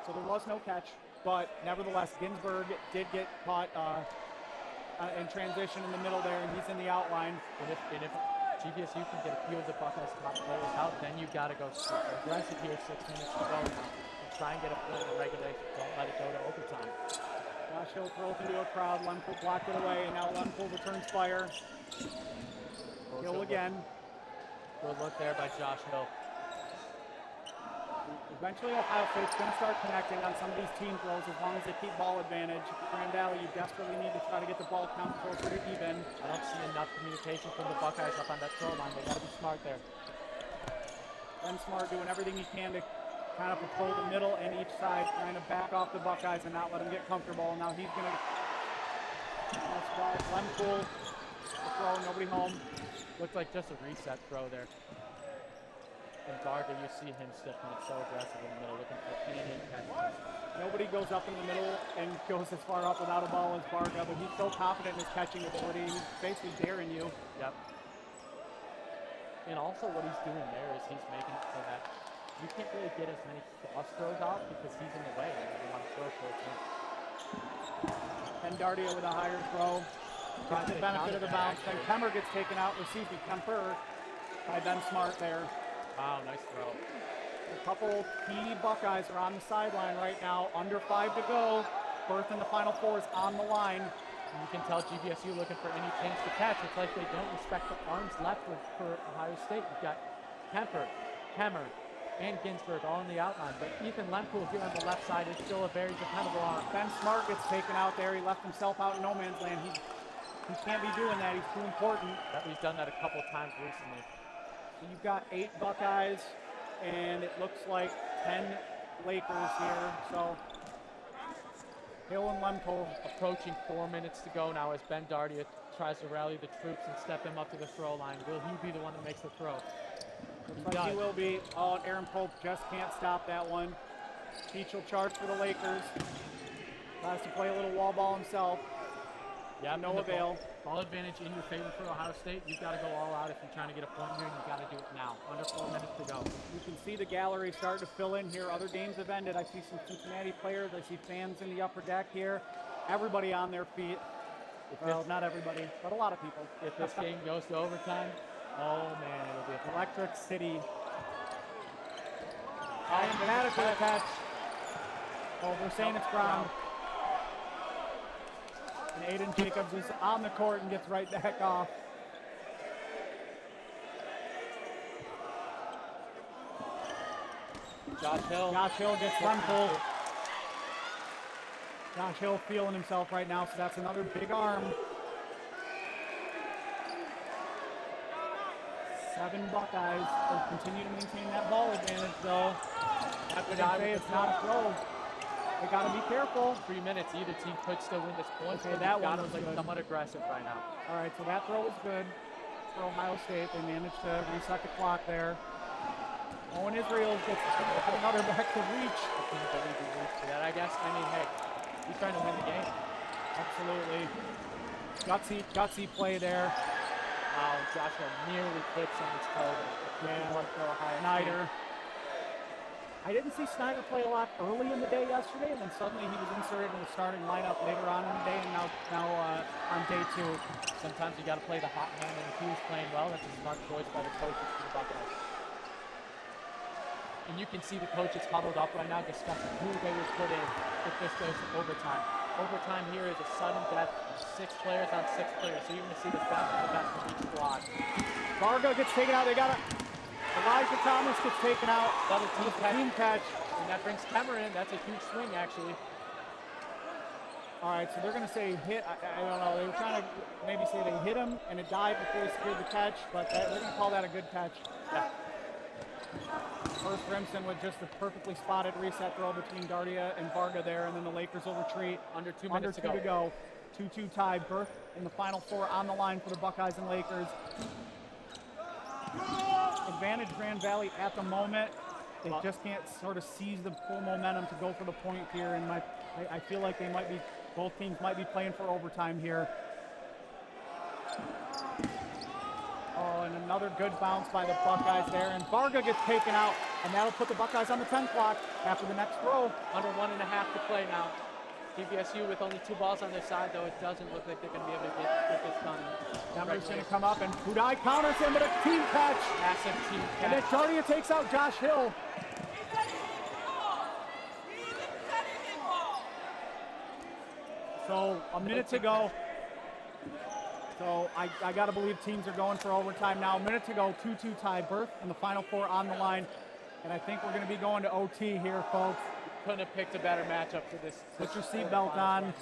So there was no catch, but nevertheless, Ginsburg did get caught in transition in the middle there, and he's in the outline. And if GVSU can get a few of the Buckeyes' top players out, then you've got to go aggressive here, 6 minutes to go now, and try and get a point in regulation. Don't let it go to overtime. Josh Hill throws into a crowd. Lempool blocked it away, and now Lempool returns fire. Hill again. Good look there by Josh Hill. Eventually, Ohio State's going to start connecting on some of these team throws as long as they keep ball advantage. Grand Valley, you desperately need to try to get the ball count closer to even. I don't see enough communication from the Buckeyes up on that throw line. They got to be smart there. Ben Smart doing everything he can to kind of patrol the middle and each side, trying to back off the Buckeyes and not let them get comfortable. Now he's going to Lempool, the throw, nobody home. Looked like just a reset throw there. And Varga, you see him stiffing it so aggressive in the middle, looking for any catches. Nobody goes up in the middle and goes as far up without a ball as Varga, but he's so confident in his catching ability. He's basically daring you. Yep. And also what he's doing there is he's making it so that you can't really get as many cross throws out because he's in the way and you want to throw towards him. Pendardia with a higher throw. Gets the benefit of the bounce. Then Kemmer gets taken out. Kemper by Ben Smart there. Wow, nice throw. A couple key Buckeyes are on the sideline right now. Under 5 to go. Berth in the Final Four is on the line. And you can tell GVSU looking for any chance to catch. It's like they don't respect the arms left for Ohio State. You've got Kemmer, and Ginsburg all in the outline. But Ethan Lempool here on the left side is still a very dependable arm. Ben Smart gets taken out there. He left himself out in no man's land. He can't be doing that. He's too important. He's done that a couple times recently. So you've got 8 Buckeyes, and it looks like 10 Lakers here. So Hill and Lemko approaching 4 minutes to go now as Ben Dardia tries to rally the troops and step them up to the throw line. Will he be the one that makes the throw? Looks like he will be. Oh, and Aaron Pope just can't stop that one. Peach will charge for the Lakers. Tries to play a little wall ball himself. Yeah, no avail. Ball advantage in your favor for Ohio State. You've got to go all out if you're trying to get a point here, and you've got to do it now. Under 4 minutes to go. You can see the gallery starting to fill in here. Other games have ended. I see some Cincinnati players. I see fans in the upper deck here. Everybody on their feet. Well, not everybody, but a lot of people. If this game goes to overtime, oh man, it'll be Electric City. Automatic catch. Oh, they're saying it's ground. And Aiden Jacobs is on the court and gets right back off. Josh Hill gets Lempool. Josh Hill feeling himself right now, so that's another big arm. 7 Buckeyes will continue to maintain that ball advantage, though. Have to say it's not a throw. They got to be careful. 3 minutes, either team could still win this point. Okay, that one was like good. somewhat aggressive right now. All right, so that throw was good for Ohio State. They managed to reset the clock there. Owen Israel gets another back to reach. I couldn't believe he reached for that. I guess, I mean, hey, he's trying to win the game. Absolutely. Gutsy play there. Wow, Josh Hill nearly clips on his toe. Snyder. I didn't see Snyder play a lot early in the day yesterday, and then suddenly he was inserted in the starting lineup later on in the day, and now on day 2. Sometimes you got to play the hot hand, and if he was playing well, that's a smart choice by the coaches for the Buckeyes. And you can see the coaches huddled up right now discussing who they would put in if this goes to overtime. Overtime here is a sudden death, 6 players on 6 players, so you're going to see the best of the best from each squad. Varga gets taken out. They got it. Elijah Thomas gets taken out. Double team catch. And that brings Kemmer in. That's a huge swing, actually. All right, so they're going to say hit. I don't know. They were trying to maybe say they hit him and it died before he secured the catch, but they're going to call that a good catch. Yeah. First Remsen with just a perfectly spotted reset throw between Dardia and Varga there, and then the Lakers will retreat. Under 2 minutes to go. 2-2 tie. Berth in the Final Four on the line for the Buckeyes and Lakers. Advantage Grand Valley at the moment. They just can't sort of seize the full momentum to go for the point here, and I feel like both teams might be playing for overtime here. Oh, and another good bounce by the Buckeyes there, and Varga gets taken out, and that'll put the Buckeyes on the 10 clock after the next throw. Under 1.5 to play now. GVSU with only 2 balls on their side, though it doesn't look like they're going to be able to get this done. Denver's going to come up, and Budai counters him with a team catch. Massive team catch. And then Dardia takes out Josh Hill. So a minute to go. So I got to believe teams are going for overtime now. A minute to go, 2-2 tie. Berth and the Final Four on the line. And I think we're going to be going to OT here, folks. Couldn't have picked a better matchup for this. Put your seatbelt on.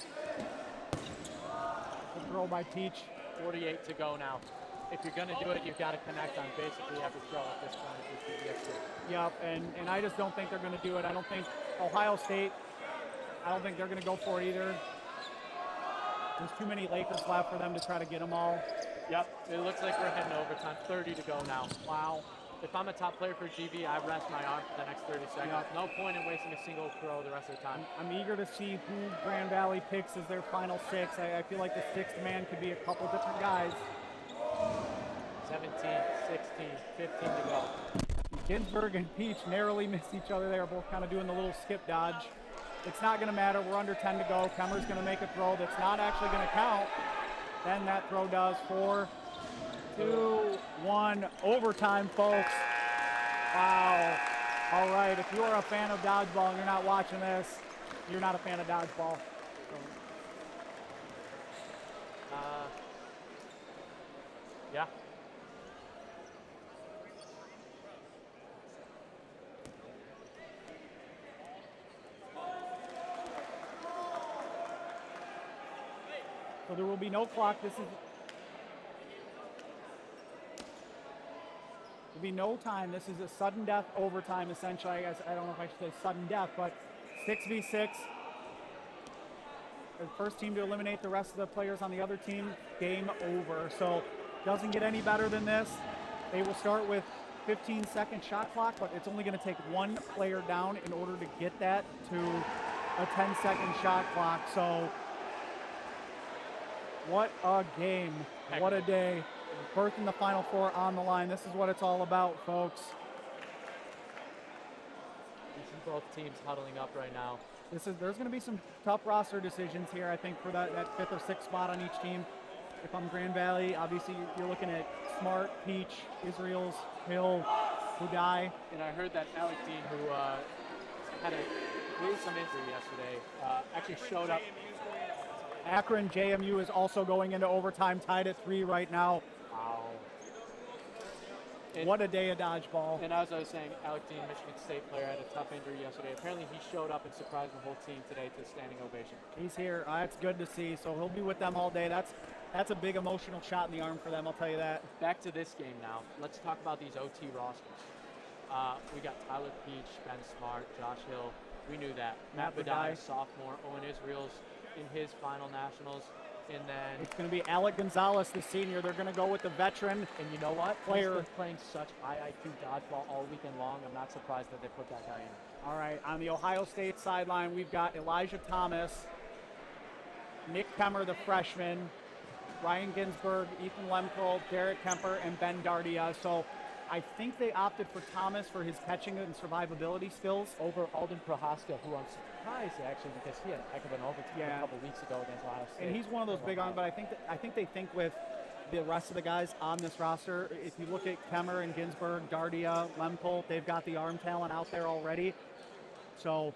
Good throw by Peach. 48 to go now. If you're going to do it, you've got to connect on basically every throw at this point. Yep, and I just don't think they're going to do it. I don't think Ohio State, I don't think they're going to go for it either. There's too many Lakers left for them to try to get them all. Yep, it looks like we're heading to overtime. 30 to go now. Wow. If I'm a top player for GB, I rest my arm for the next 30 seconds. Yep. No point in wasting a single throw the rest of the time. I'm eager to see who Grand Valley picks as their final 6. I feel like the 6th man could be a couple different guys. 17, 16, 15 to go. Ginsburg and Peach narrowly missed each other there, both kind of doing the little skip dodge. It's not going to matter. We're under 10 to go. Kemmer's going to make a throw that's not actually going to count. Then that throw does for 2-1 overtime, folks. Wow. All right, if you are a fan of dodgeball and you're not watching this, you're not a fan of dodgeball. Yeah. So there will be no clock. There'll be no time. This is a sudden death overtime, essentially. I guess I don't know if I should say sudden death, but 6v6. The first team to eliminate the rest of the players on the other team, game over. So doesn't get any better than this. They will start with 15-second shot clock, but it's only going to take one player down in order to get that to a 10-second shot clock. So what a game. What a day. Birth in the Final Four on the line. This is what it's all about, folks. You see both teams huddling up right now. There's going to be some tough roster decisions here, I think, for that 5th or 6th spot on each team. If I'm Grand Valley, obviously you're looking at Smart, Peach, Israels, Hill, Budai. And I heard that Alec Dean, who had some injury yesterday, actually showed up. Akron JMU is also going into overtime, tied at 3 right now. Wow. What a day of dodgeball. And as I was saying, Alec Dean, Michigan State player, had a tough injury yesterday. Apparently he showed up and surprised the whole team today to a standing ovation. He's here. That's good to see. So he'll be with them all day. That's a big emotional shot in the arm for them, I'll tell you that. Back to this game now. Let's talk about these OT rosters. We got Tyler Peach, Ben Smart, Josh Hill. We knew that. Matt Budai, sophomore. Owen Israels in his final nationals. And then it's going to be Alec Gonzalez, the senior. They're going to go with the veteran. And you know what? Player. He's been playing such high IQ dodgeball all weekend long. I'm not surprised that they put that guy in. All right, on the Ohio State sideline, we've got Elijah Thomas, Nick Kemmer, the freshman, Ryan Ginsburg, Ethan Lemkel, Derek Kemper, and Ben Dardia. So I think they opted for Thomas for his catching and survivability skills over Alden Prohaska, who I'm surprised actually because he had a heck of an overtime a couple weeks ago against Ohio State. And he's one of those big arms, but I think they think with the rest of the guys on this roster, if you look at Kemmer and Ginsburg, Dardia, Lemkel, they've got the arm talent out there already. So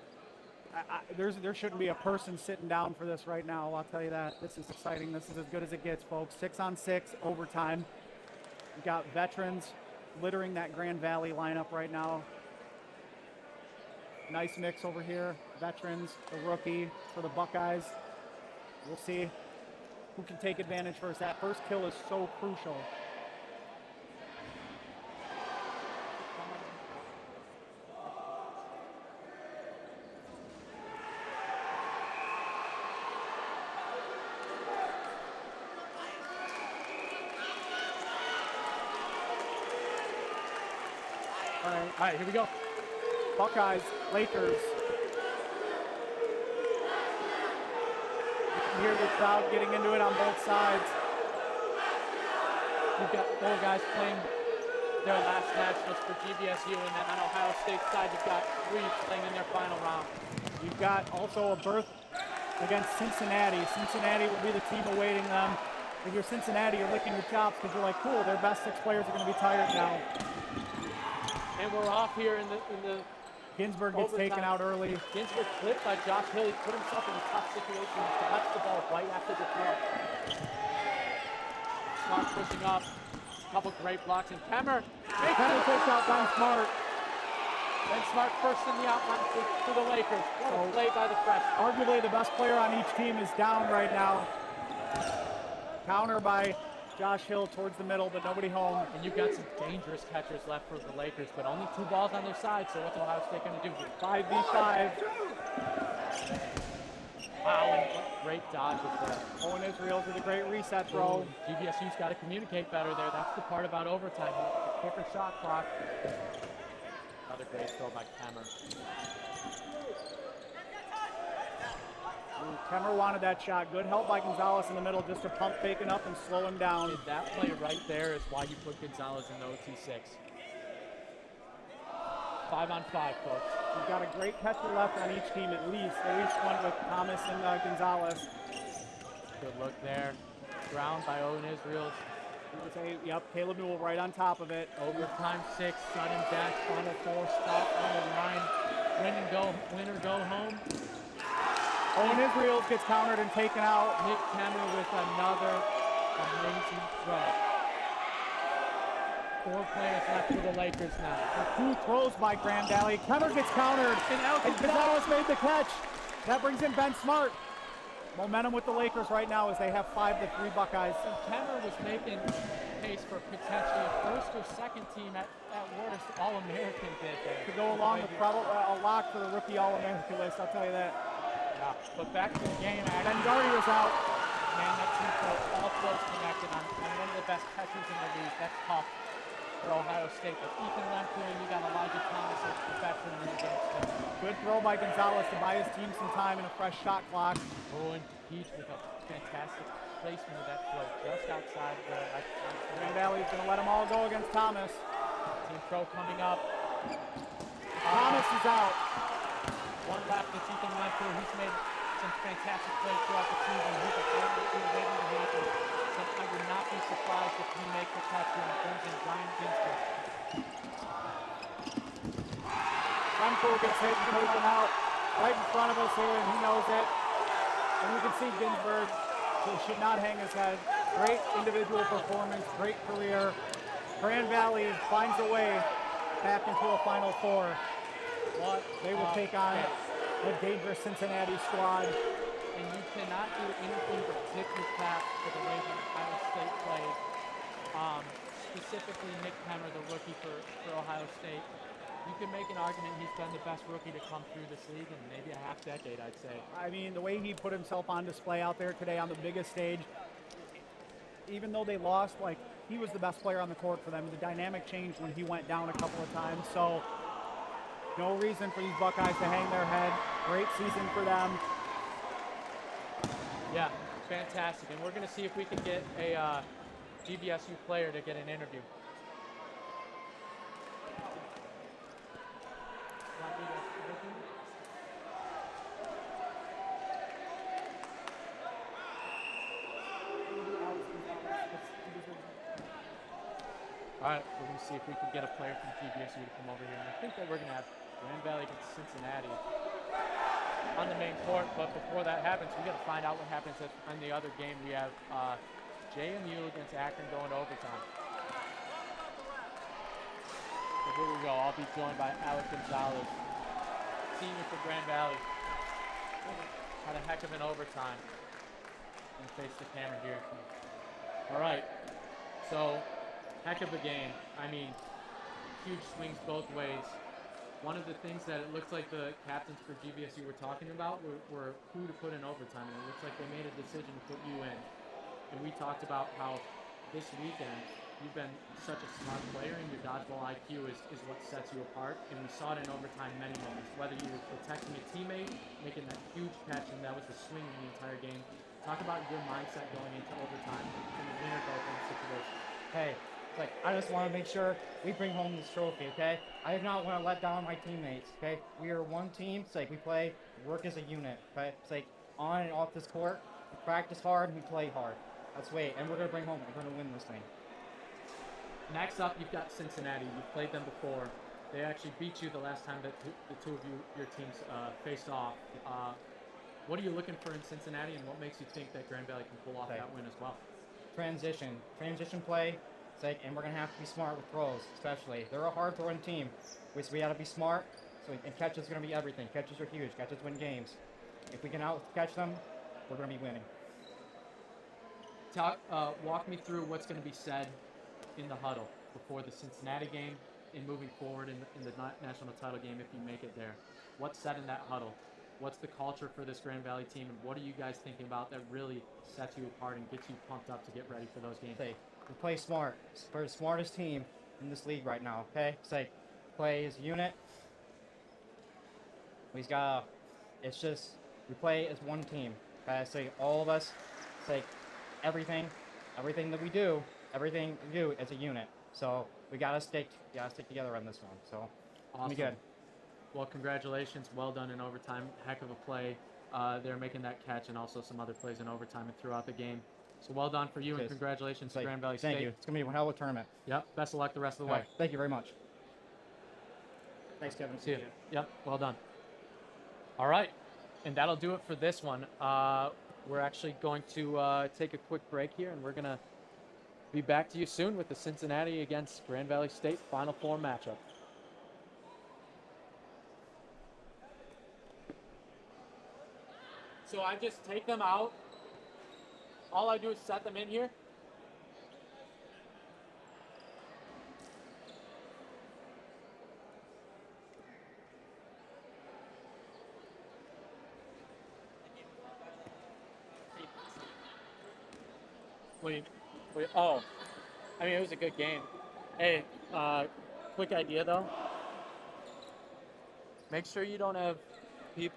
there shouldn't be a person sitting down for this right now. I'll tell you that. This is exciting. This is as good as it gets, folks. 6-on-6 overtime. We've got veterans littering that Grand Valley lineup right now. Nice mix over here. Veterans, the rookie for the Buckeyes. We'll see who can take advantage first. That first kill is so crucial. All right, here we go. Buckeyes, Lakers. You can hear the crowd getting into it on both sides. We've got 4 guys playing their last nationals for GVSU, and then on Ohio State side, you've got 3 playing in their final round. You've got also a berth against Cincinnati. Cincinnati will be the team awaiting them. If you're Cincinnati, you're licking your chops because you're like, cool, their best 6 players are going to be tired now. And we're off here in the Ginsburg gets overtime. taken out early. Ginsburg clipped by Josh Hill. He put himself in a tough situation to touch the ball right after the throw. Smart pushing up. A couple great blocks. And Kemmer takes out Ben Smart. Ben Smart first in the outline to the Lakers. What a play by the freshman. Arguably the best player on each team is down right now. Counter by Josh Hill towards the middle, but nobody home. And you've got some dangerous catchers left for the Lakers, but only 2 balls on their side, so what's Ohio State going to do? 5v5. Wow, and what great dodge with that. Owen Israels with a great reset throw. GVSU's got to communicate better there. That's the part about overtime. The quicker shot clock. Another great throw by Kemmer. Kemmer wanted that shot. Good help by Gonzalez in the middle just to pump fake enough and slow him down. And that play right there is why you put Gonzalez in the OT6. 5-on-5, folks. We've got a great catcher left on each team at least one with Thomas and Gonzalez. Good look there. Ground by Owen Israels. Yep, Caleb Newell right on top of it. Overtime 6, sudden death, final 4, stop on the line. Winner go home. Owen Israel gets countered and taken out. Nick Kemmer with another amazing throw. 4 players left for the Lakers now. 2 throws by Grand Valley. Kemmer gets countered, and Gonzalez made the catch. That brings in Ben Smart. Momentum with the Lakers right now as they have 5-3 Buckeyes. And Kemmer was making pace for potentially a first or second team at worst All-American bid there. To go along with probably a lock for the rookie All-American list, I'll tell you that. Yeah, but back to the game. Ben Gardy was out. Man, that team all throws connected on one of the best catchers in the league. That's tough for Ohio State. But Ethan Lemke, you got Elijah Thomas as the veteran in the game. Good throw by Gonzalez to buy his team some time and a fresh shot clock. Oh, and Peach with a fantastic placement of that throw just outside the Grand Valley's going to let them all go against Thomas. Team throw coming up. Thomas is out. One left, it's Ethan Lemke. He's made some fantastic plays throughout the season. He's a great innovative behavior. So I would not be surprised if he makes a catch and brings in Brian Ginsburg. Lemke gets hit and taken out right in front of us here, and he knows it. And you can see Ginsburg, who should not hang his head. Great individual performance, great career. Grand Valley finds a way back into a Final Four. They will take on a dangerous Cincinnati squad. And you cannot do anything but tip your cap for the way that Ohio State played. Specifically Nick Kemmer, the rookie for Ohio State. You can make an argument he's been the best rookie to come through this league in maybe a half decade, I'd say. I mean, the way he put himself on display out there today on the biggest stage, even though they lost, like, he was the best player on the court for them. The dynamic changed when he went down a couple of times. So no reason for these Buckeyes to hang their head. Great season for them. Yeah, fantastic. And we're going to see if we can get a GVSU player to get an interview. All right, we're going to see if we can get a player from GVSU to come over here. And I think that we're going to have Grand Valley against Cincinnati on the main court. But before that happens, we got to find out what happens in the other game. We have JMU against Akron going to overtime. So here we go. I'll be joined by Alec Gonzalez, senior for Grand Valley. Had a heck of an overtime. And face the camera here. All right. So, heck of a game. I mean, huge swings both ways. One of the things that it looks like the captains for GVSU were talking about were who to put in overtime. And it looks like they made a decision to put you in. And we talked about how this weekend you've been such a smart player and your dodgeball IQ is what sets you apart. And we saw it in overtime many moments, whether you were protecting a teammate, making that huge catch, and that was the swing in the entire game. Talk about your mindset going into overtime in the winner go home situation. Hey, it's like, I just want to make sure we bring home this trophy, okay? I do not want to let down my teammates, okay? We are one team. It's like we play, work as a unit, okay? It's like on and off this court, we practice hard, we play hard. That's the way, and we're going to bring home, we're going to win this thing. Next up, you've got Cincinnati. You've played them before. They actually beat you the last time that the two of your teams faced off. What are you looking for in Cincinnati, and what makes you think that Grand Valley can pull off that win as well? Transition play. It's like, and we're gonna have to be smart with throws, especially. They're a hard throwing team, so we gotta be smart. So, and catches are gonna be everything. Catches are huge. Catches win games. If we can out catch them, we're gonna be winning. Walk me through what's going to be said in the huddle before the Cincinnati game and moving forward in the national title game if you make it there. What's said in that huddle? What's the culture for this Grand Valley team, and what are you guys thinking about that really sets you apart and gets you pumped up to get ready for those games? We play smart. We're the smartest team in this league right now, okay? It's like, play as a unit. We play as one team. Okay? It's like all of us, it's like everything that we do as a unit. So we gotta stick together on this one. So awesome. Be good. Well, congratulations. Well done in overtime. Heck of a play. They're making that catch and also some other plays in overtime and throughout the game. So well done for you, and Cheers. congratulations to Thank- Grand Valley State. Thank you. It's going to be a hell of a tournament. Yep. Best of luck the rest of the All way. right. Thank you very much. Thanks, Kevin. See you. Yep. Well done. All right. And that'll do it for this one. We're actually going to take a quick break here, and we're going to be back to you soon with the Cincinnati against Grand Valley State Final Four matchup. So I just take them out. All I do is set them in here. Oh, I mean, it was a good game. Hey, quick idea though. Make sure you don't have people.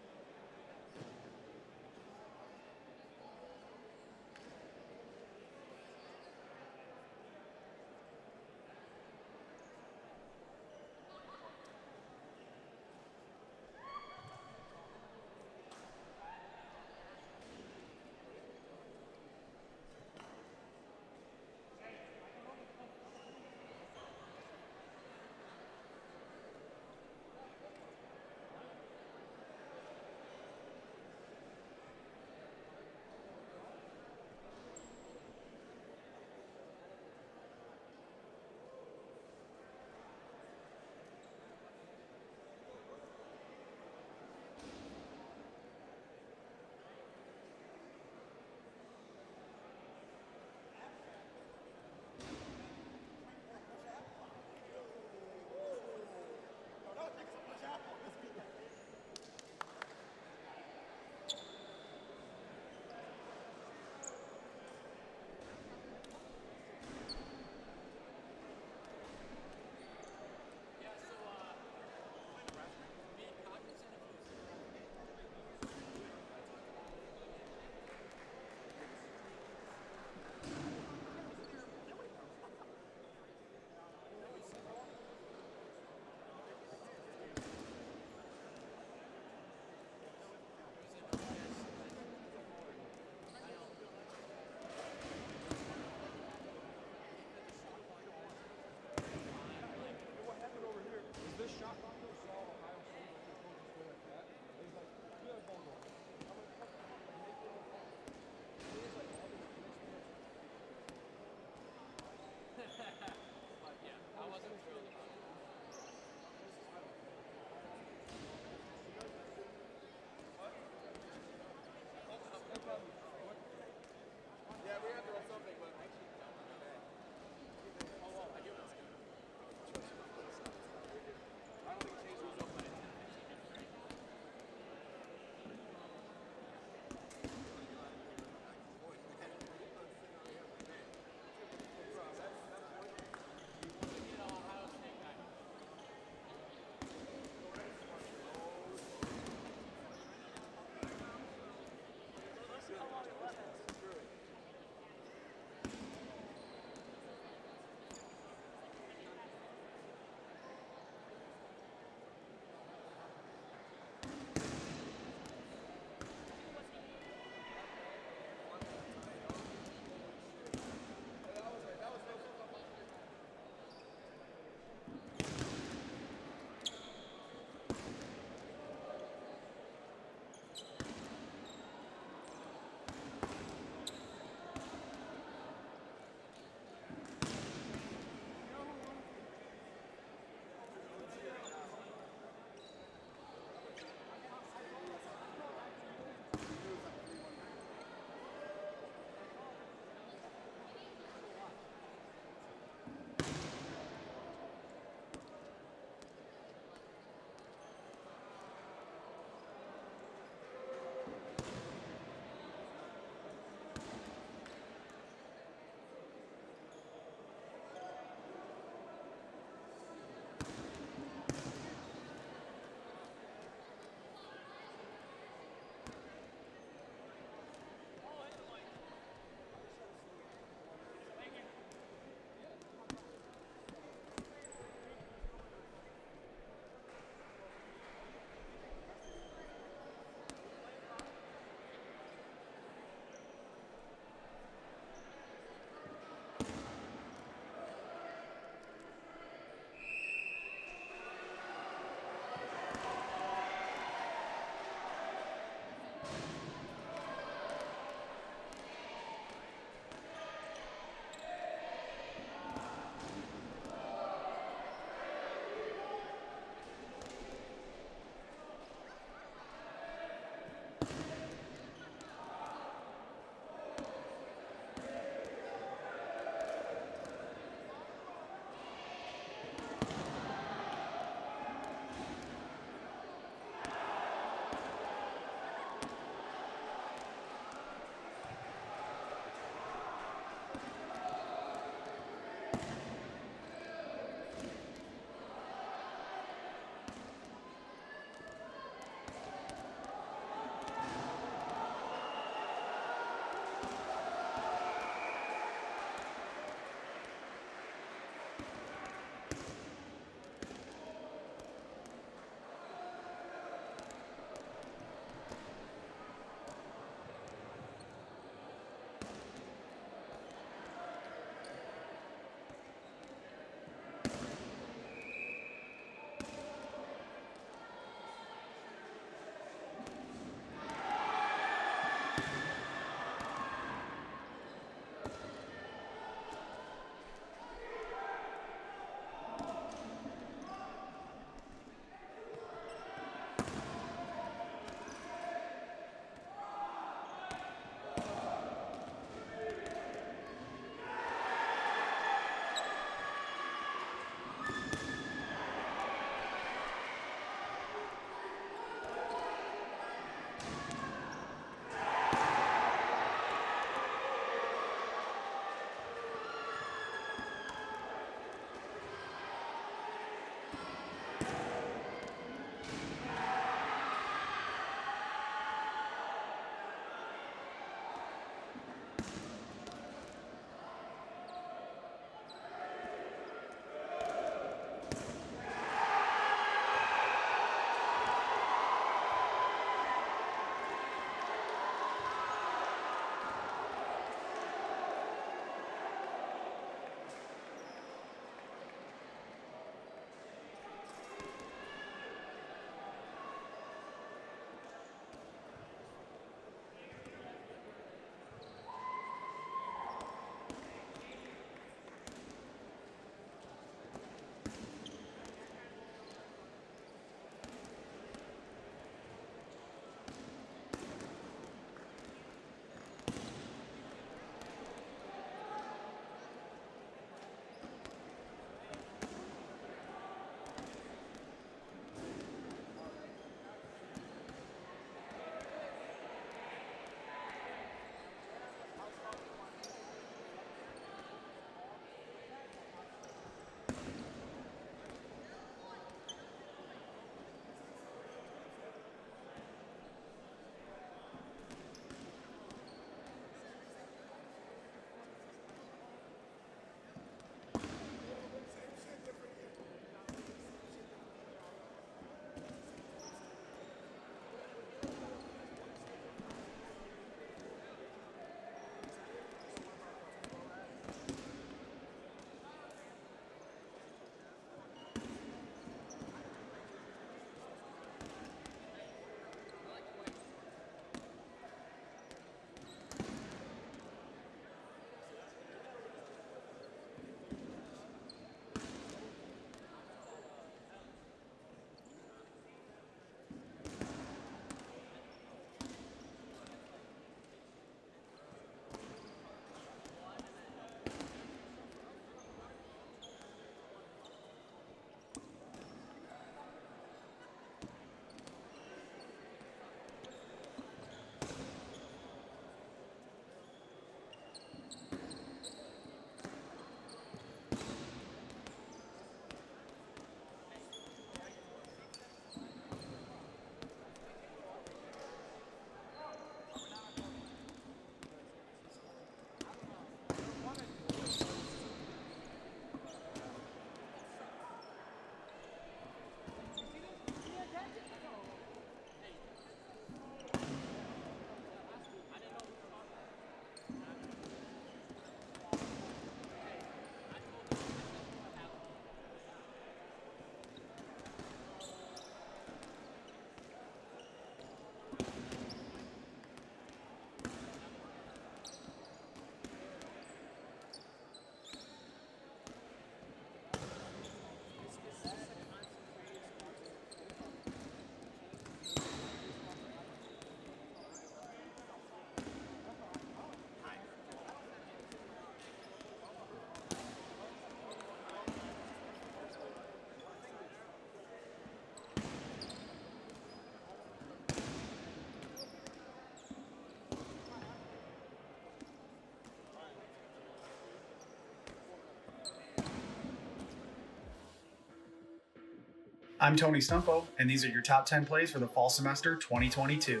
I'm Tony Stumpo, and these are your top 10 plays for the fall semester 2022.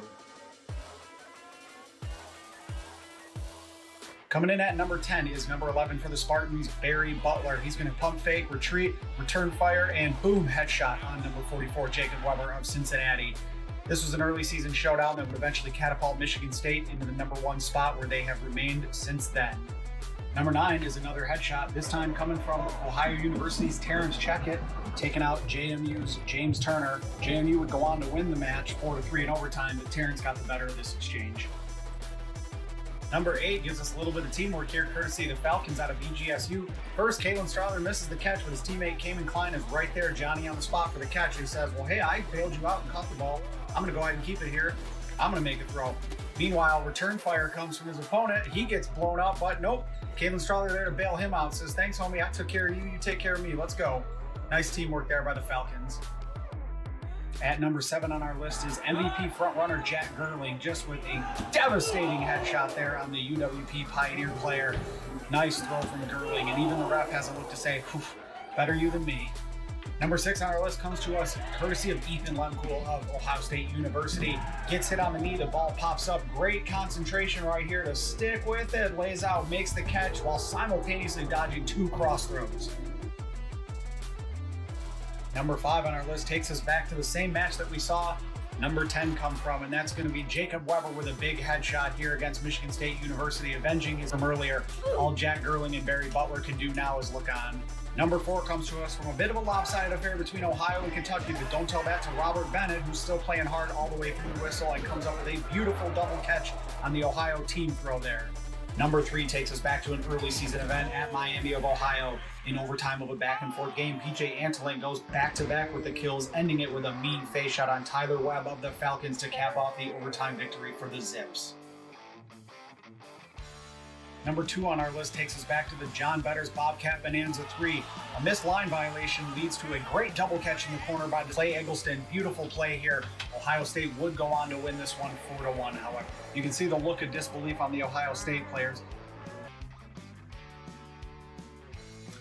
Coming in at number 10 is number 11 for the Spartans, Barry Butler. He's going to pump fake, retreat, return fire, and boom, headshot on number 44, Jacob Weber of Cincinnati. This was an early season showdown that would eventually catapult Michigan State into the number 1 spot where they have remained since then. Number 9 is another headshot, this time coming from Ohio University's Terrence Checkett, taking out JMU's James Turner. JMU would go on to win the match 4-3 in overtime, but Terrence got the better of this exchange. Number 8 gives us a little bit of teamwork here, courtesy of the Falcons out of BGSU. First, Kalen Strother misses the catch, but his teammate Kamen Klein is right there, Johnny on the spot for the catch, who says, well, hey, I bailed you out and caught the ball. I'm going to go ahead and keep it here. I'm going to make a throw. Meanwhile, return fire comes from his opponent. He gets blown up, but nope. Kalen Strother there to bail him out. Says, thanks, homie. I took care of you. You take care of me. Let's go. Nice teamwork there by the Falcons. At number 7 on our list is MVP frontrunner Jack Gerling, just with a devastating headshot there on the UWP Pioneer player. Nice throw from Gerling, and even the ref has a look to say, better you than me. Number 6 on our list comes to us courtesy of Ethan Lemkool of Ohio State University. Gets hit on the knee, the ball pops up. Great concentration right here to stick with it. Lays out, makes the catch while simultaneously dodging 2 cross throws. Number 5 on our list takes us back to the same match that we saw number 10 come from, and that's going to be Jacob Weber with a big headshot here against Michigan State University, avenging his from earlier. All Jack Gerling and Barry Butler can do now is look on. Number 4 comes to us from a bit of a lopsided affair between Ohio and Kentucky, but don't tell that to Robert Bennett, who's still playing hard all the way through the whistle and comes up with a beautiful double catch on the Ohio team throw there. Number 3 takes us back to an early season event at Miami of Ohio. In overtime of a back-and-forth game, PJ Antolin goes back-to-back with the kills, ending it with a mean face shot on Tyler Webb of the Falcons to cap off the overtime victory for the Zips. Number 2 on our list takes us back to the John Better's Bobcat Bonanza 3. A missed line violation leads to a great double catch in the corner by Clay Eggleston. Beautiful play here. Ohio State would go on to win this one 4-1, however. You can see the look of disbelief on the Ohio State players.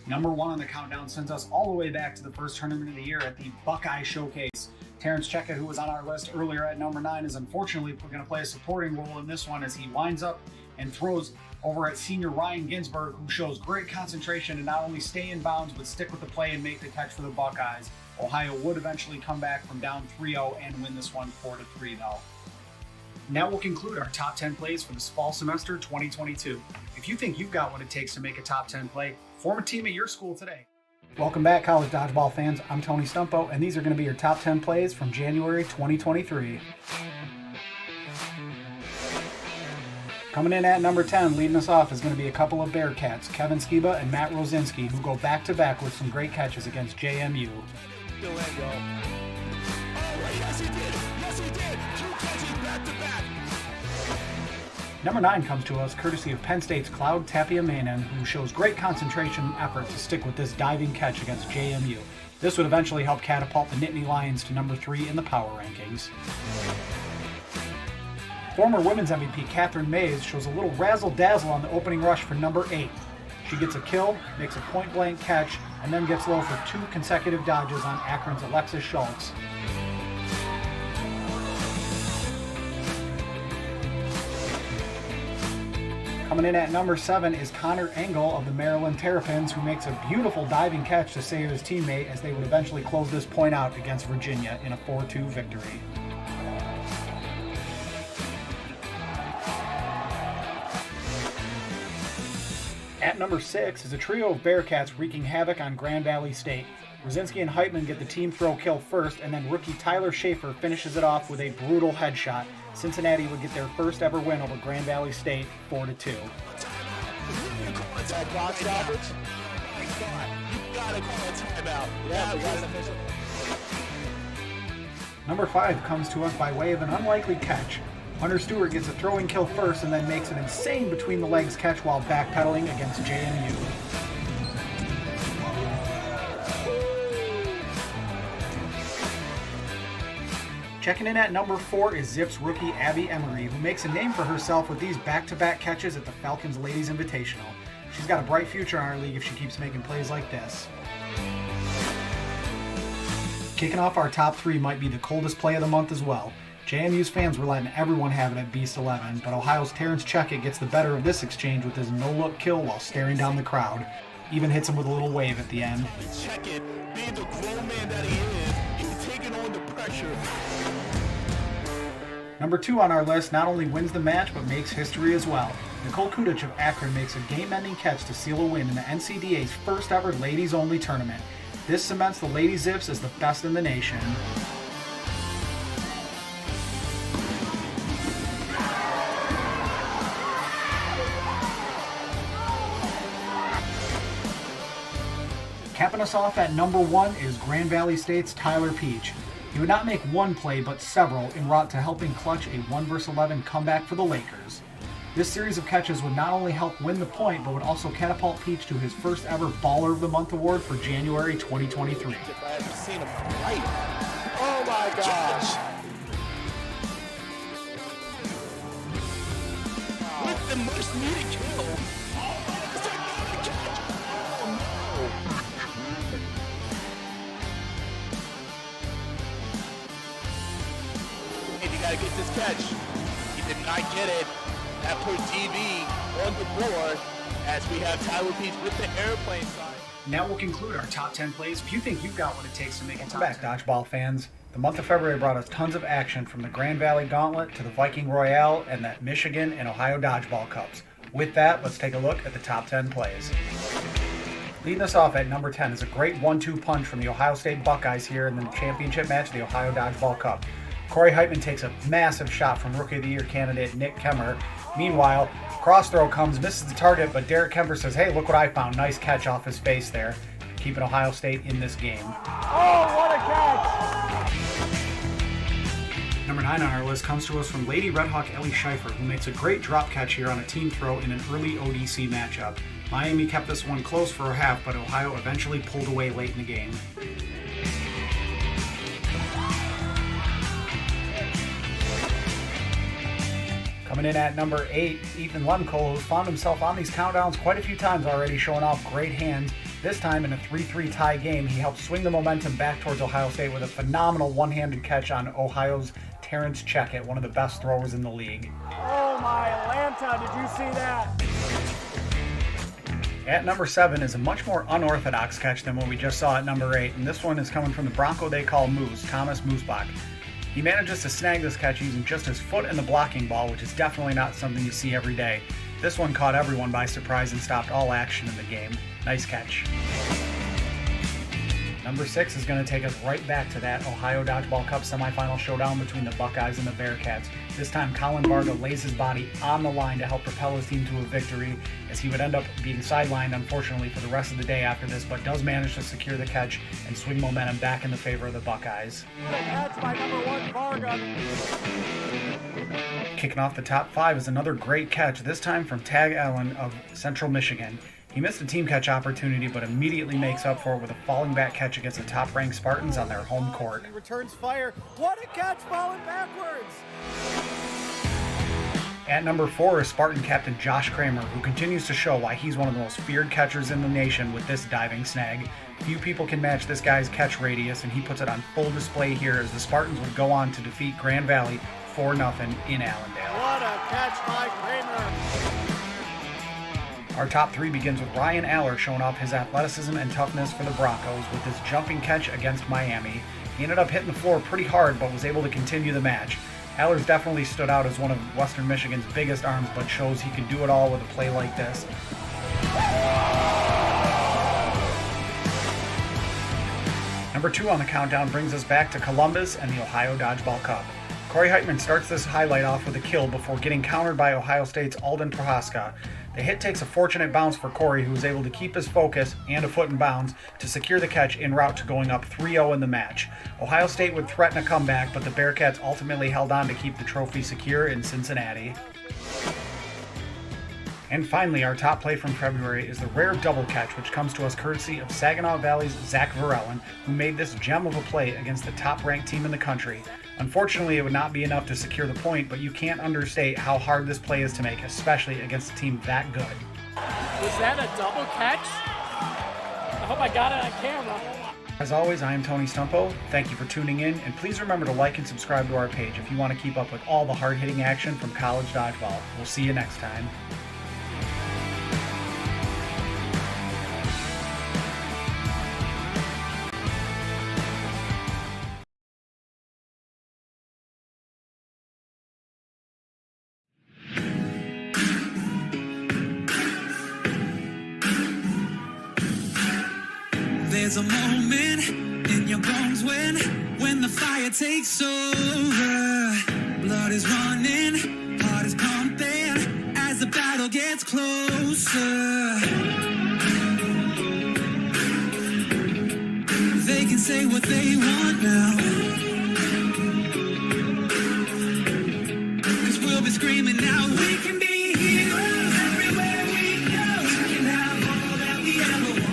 Number 1 on the countdown sends us all the way back to the first tournament of the year at the Buckeye Showcase. Terrence Checkett, who was on our list earlier at number 9, is unfortunately going to play a supporting role in this one as he winds up and throws over at senior Ryan Ginsberg, who shows great concentration to not only stay in bounds but stick with the play and make the catch for the Buckeyes. Ohio would eventually come back from down 3-0 and win this one 4-3 though. And that will conclude our top 10 plays for this fall semester 2022. If you think you've got what it takes to make a top 10 play, form a team at your school today. Welcome back, college dodgeball fans. I'm Tony Stumpo, and these are going to be your top 10 plays from January 2023. Coming in at number 10, leading us off is going to be a couple of Bearcats, Kevin Skiba and Matt Rosinski, who go back-to-back with some great catches against JMU. Number 9 comes to us courtesy of Penn State's Cloud Tapia-Manon, who shows great concentration and effort to stick with this diving catch against JMU. This would eventually help catapult the Nittany Lions to number 3 in the power rankings. Former women's MVP Catherine Mays shows a little razzle-dazzle on the opening rush for number 8. She gets a kill, makes a point-blank catch, and then gets low for 2 consecutive dodges on Akron's Alexis Schultz. Coming in at number 7 is Connor Engel of the Maryland Terrapins, who makes a beautiful diving catch to save his teammate as they would eventually close this point out against Virginia in a 4-2 victory. At number 6 is a trio of Bearcats wreaking havoc on Grand Valley State. Rosinski and Heitman get the team throw kill first, and then rookie Tyler Schaefer finishes it off with a brutal headshot. Cincinnati would get their first ever win over Grand Valley State, 4-2. Number 5 comes to us by way of an unlikely catch. Hunter Stewart gets a throwing kill first and then makes an insane between-the-legs catch while backpedaling against JMU. Checking in at number 4 is Zips rookie Abby Emery, who makes a name for herself with these back-to-back catches at the Falcons Ladies Invitational. She's got a bright future in our league if she keeps making plays like this. Kicking off our top three might be the coldest play of the month as well. JMU's fans were letting everyone have it at Beast 11, but Ohio's Terrence Checkett gets the better of this exchange with his no-look kill while staring down the crowd. Even hits him with a little wave at the end. Checkett, being the grown man that he is, he's taking on the pressure. Number 2 on our list not only wins the match, but makes history as well. Nicole Kudic of Akron makes a game-ending catch to seal a win in the NCDA's first ever ladies-only tournament. This cements the Lady Zips as the best in the nation. Capping us off at number 1 is Grand Valley State's Tyler Peach. He would not make one play, but several en route to helping clutch a 1 vs 11 comeback for the Lakers. This series of catches would not only help win the point, but would also catapult Peach to his first ever Baller of the Month award for January 2023. Oh my gosh! With the most needed kill. You gotta get this catch. He did not get it. That put TV on the board as we have Tyler Peach with the airplane sign. Now we'll conclude our top 10 plays. If you think you've got what it takes to make it top 10. Dodgeball fans. The month of February brought us tons of action from the Grand Valley Gauntlet to the Viking Royale and the Michigan and Ohio Dodgeball Cups. With that, let's take a look at the top 10 plays. Leading us off at number 10 is a great 1-2 punch from the Ohio State Buckeyes here in the championship match of the Ohio Dodgeball Cup. Corey Heitman takes a massive shot from Rookie of the Year candidate Nick Kemmer. Meanwhile, cross throw comes, misses the target, but Derek Kemper says, hey, look what I found. Nice catch off his face there, keeping Ohio State in this game. Oh, what a catch! Number 9 on our list comes to us from Lady Redhawk Ellie Scheifer, who makes a great drop catch here on a team throw in an early ODC matchup. Miami kept this one close for a half, but Ohio eventually pulled away late in the game. Coming in at number 8, Ethan Lemko, who's found himself on these countdowns quite a few times already, showing off great hands. This time in a 3-3 tie game, he helped swing the momentum back towards Ohio State with a phenomenal one-handed catch on Ohio's Terrence Checkett, one of the best throwers in the league. Oh my Atlanta, did you see that? At number 7 is a much more unorthodox catch than what we just saw at number 8, and this one is coming from the Bronco they call Moose, Thomas Moosbach. He manages to snag this catch using just his foot and the blocking ball, which is definitely not something you see every day. This one caught everyone by surprise and stopped all action in the game. Nice catch. Number 6 is going to take us right back to that Ohio Dodgeball Cup semifinal showdown between the Buckeyes and the Bearcats. This time Colin Varga lays his body on the line to help propel his team to a victory, as he would end up being sidelined unfortunately for the rest of the day after this, but does manage to secure the catch and swing momentum back in the favor of the Buckeyes. Catch by number 1 Varga. Kicking off the top 5 is another great catch, this time from Tag Allen of Central Michigan. He missed a team catch opportunity, but immediately makes up for it with a falling back catch against the top-ranked Spartans on their home court. He returns fire. What a catch, falling backwards! At number 4 is Spartan captain Josh Kramer, who continues to show why he's one of the most feared catchers in the nation with this diving snag. Few people can match this guy's catch radius, and he puts it on full display here as the Spartans would go on to defeat Grand Valley 4-0 in Allendale. What a catch by Kramer! Our top 3 begins with Ryan Aller showing off his athleticism and toughness for the Broncos with his jumping catch against Miami. He ended up hitting the floor pretty hard, but was able to continue the match. Aller's definitely stood out as one of Western Michigan's biggest arms, but shows he can do it all with a play like this. Number 2 on the countdown brings us back to Columbus and the Ohio Dodgeball Cup. Corey Heitman starts this highlight off with a kill before getting countered by Ohio State's Alden Prohaska. The hit takes a fortunate bounce for Corey, who was able to keep his focus and a foot in bounds to secure the catch en route to going up 3-0 in the match. Ohio State would threaten a comeback, but the Bearcats ultimately held on to keep the trophy secure in Cincinnati. And finally, our top play from February is the rare double catch, which comes to us courtesy of Saginaw Valley's Zach Varellen, who made this gem of a play against the top-ranked team in the country. Unfortunately, it would not be enough to secure the point, but you can't understate how hard this play is to make, especially against a team that good. Was that a double catch? I hope I got it on camera. As always, I am Tony Stumpo. Thank you for tuning in, and please remember to like and subscribe to our page if you want to keep up with all the hard-hitting action from college dodgeball. We'll see you next time. There's a moment in your bones when the fire takes over. Blood is running, heart is pumping as the battle gets closer. They can say what they want now, 'cause we'll be screaming now. We can be heroes everywhere we go. We can have all that we ever want.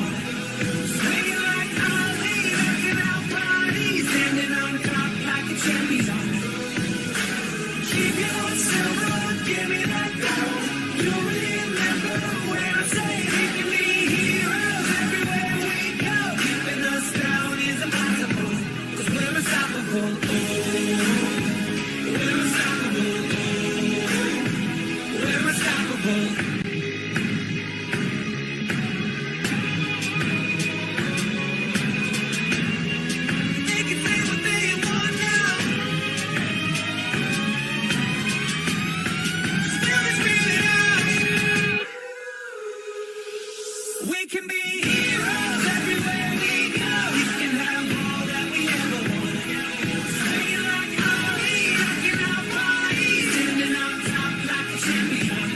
Standing on top like a champion. Keep your silver, give me that gold. You'll remember when I say we can be heroes everywhere we go. Keeping us down is impossible, 'cause we're unstoppable. We're unstoppable. We're unstoppable. We can be heroes everywhere we go. We can have all that we ever want. Swinging like Ali, rocking our bodies, standing on top like a champion.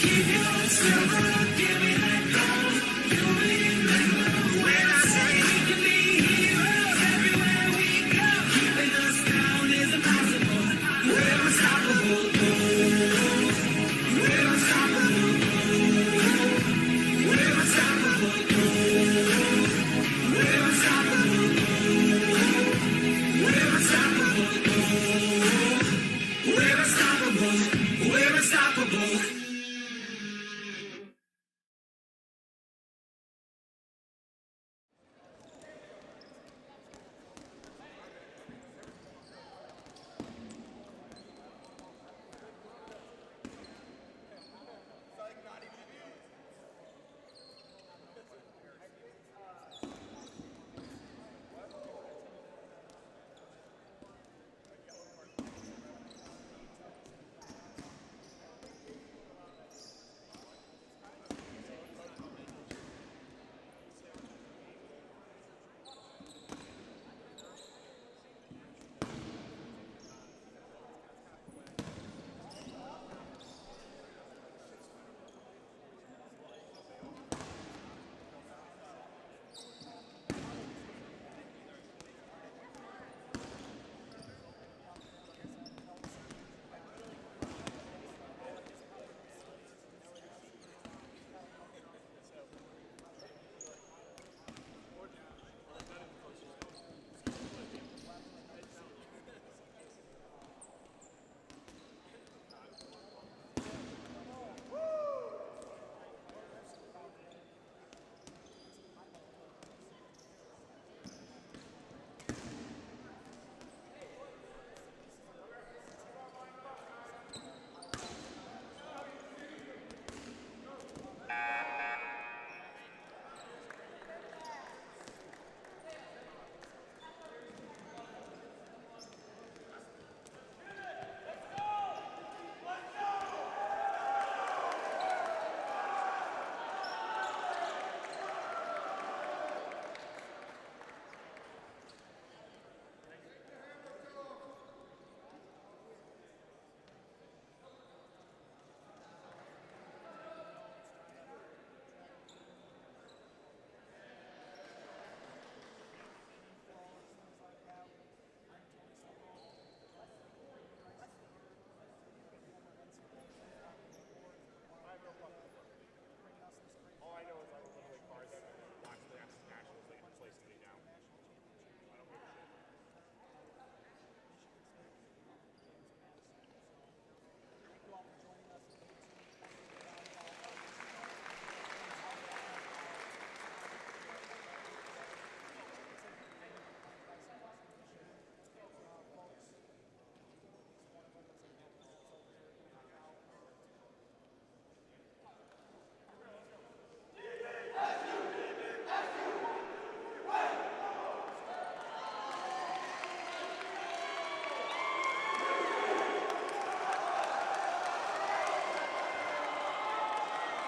Keep your silver, give me that gold. You'll remember when I say we can be heroes everywhere we go. Keeping us down is impossible. We're unstoppable. We're unstoppable. We're unstoppable. We're unstoppable. We're unstoppable. We're unstoppable. We're unstoppable.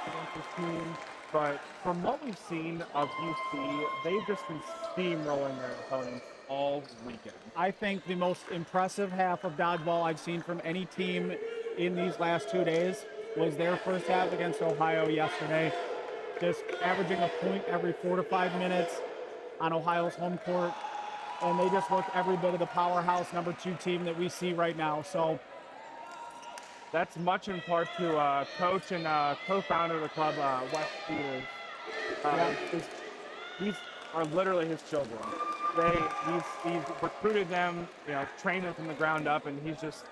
against this team. But from what we've seen of UC, they've just been steamrolling their opponents all weekend. I think the most impressive half of dodgeball I've seen from any team in these last 2 days was their first half against Ohio yesterday. Just averaging a point every 4 to 5 minutes on Ohio's home court. And they just looked every bit of the powerhouse #2 team that we see right now. So that's much in part to coach and co-founder of the club, Wes Peters. These are literally his children. He's recruited them, trained them from the ground up, and he's just,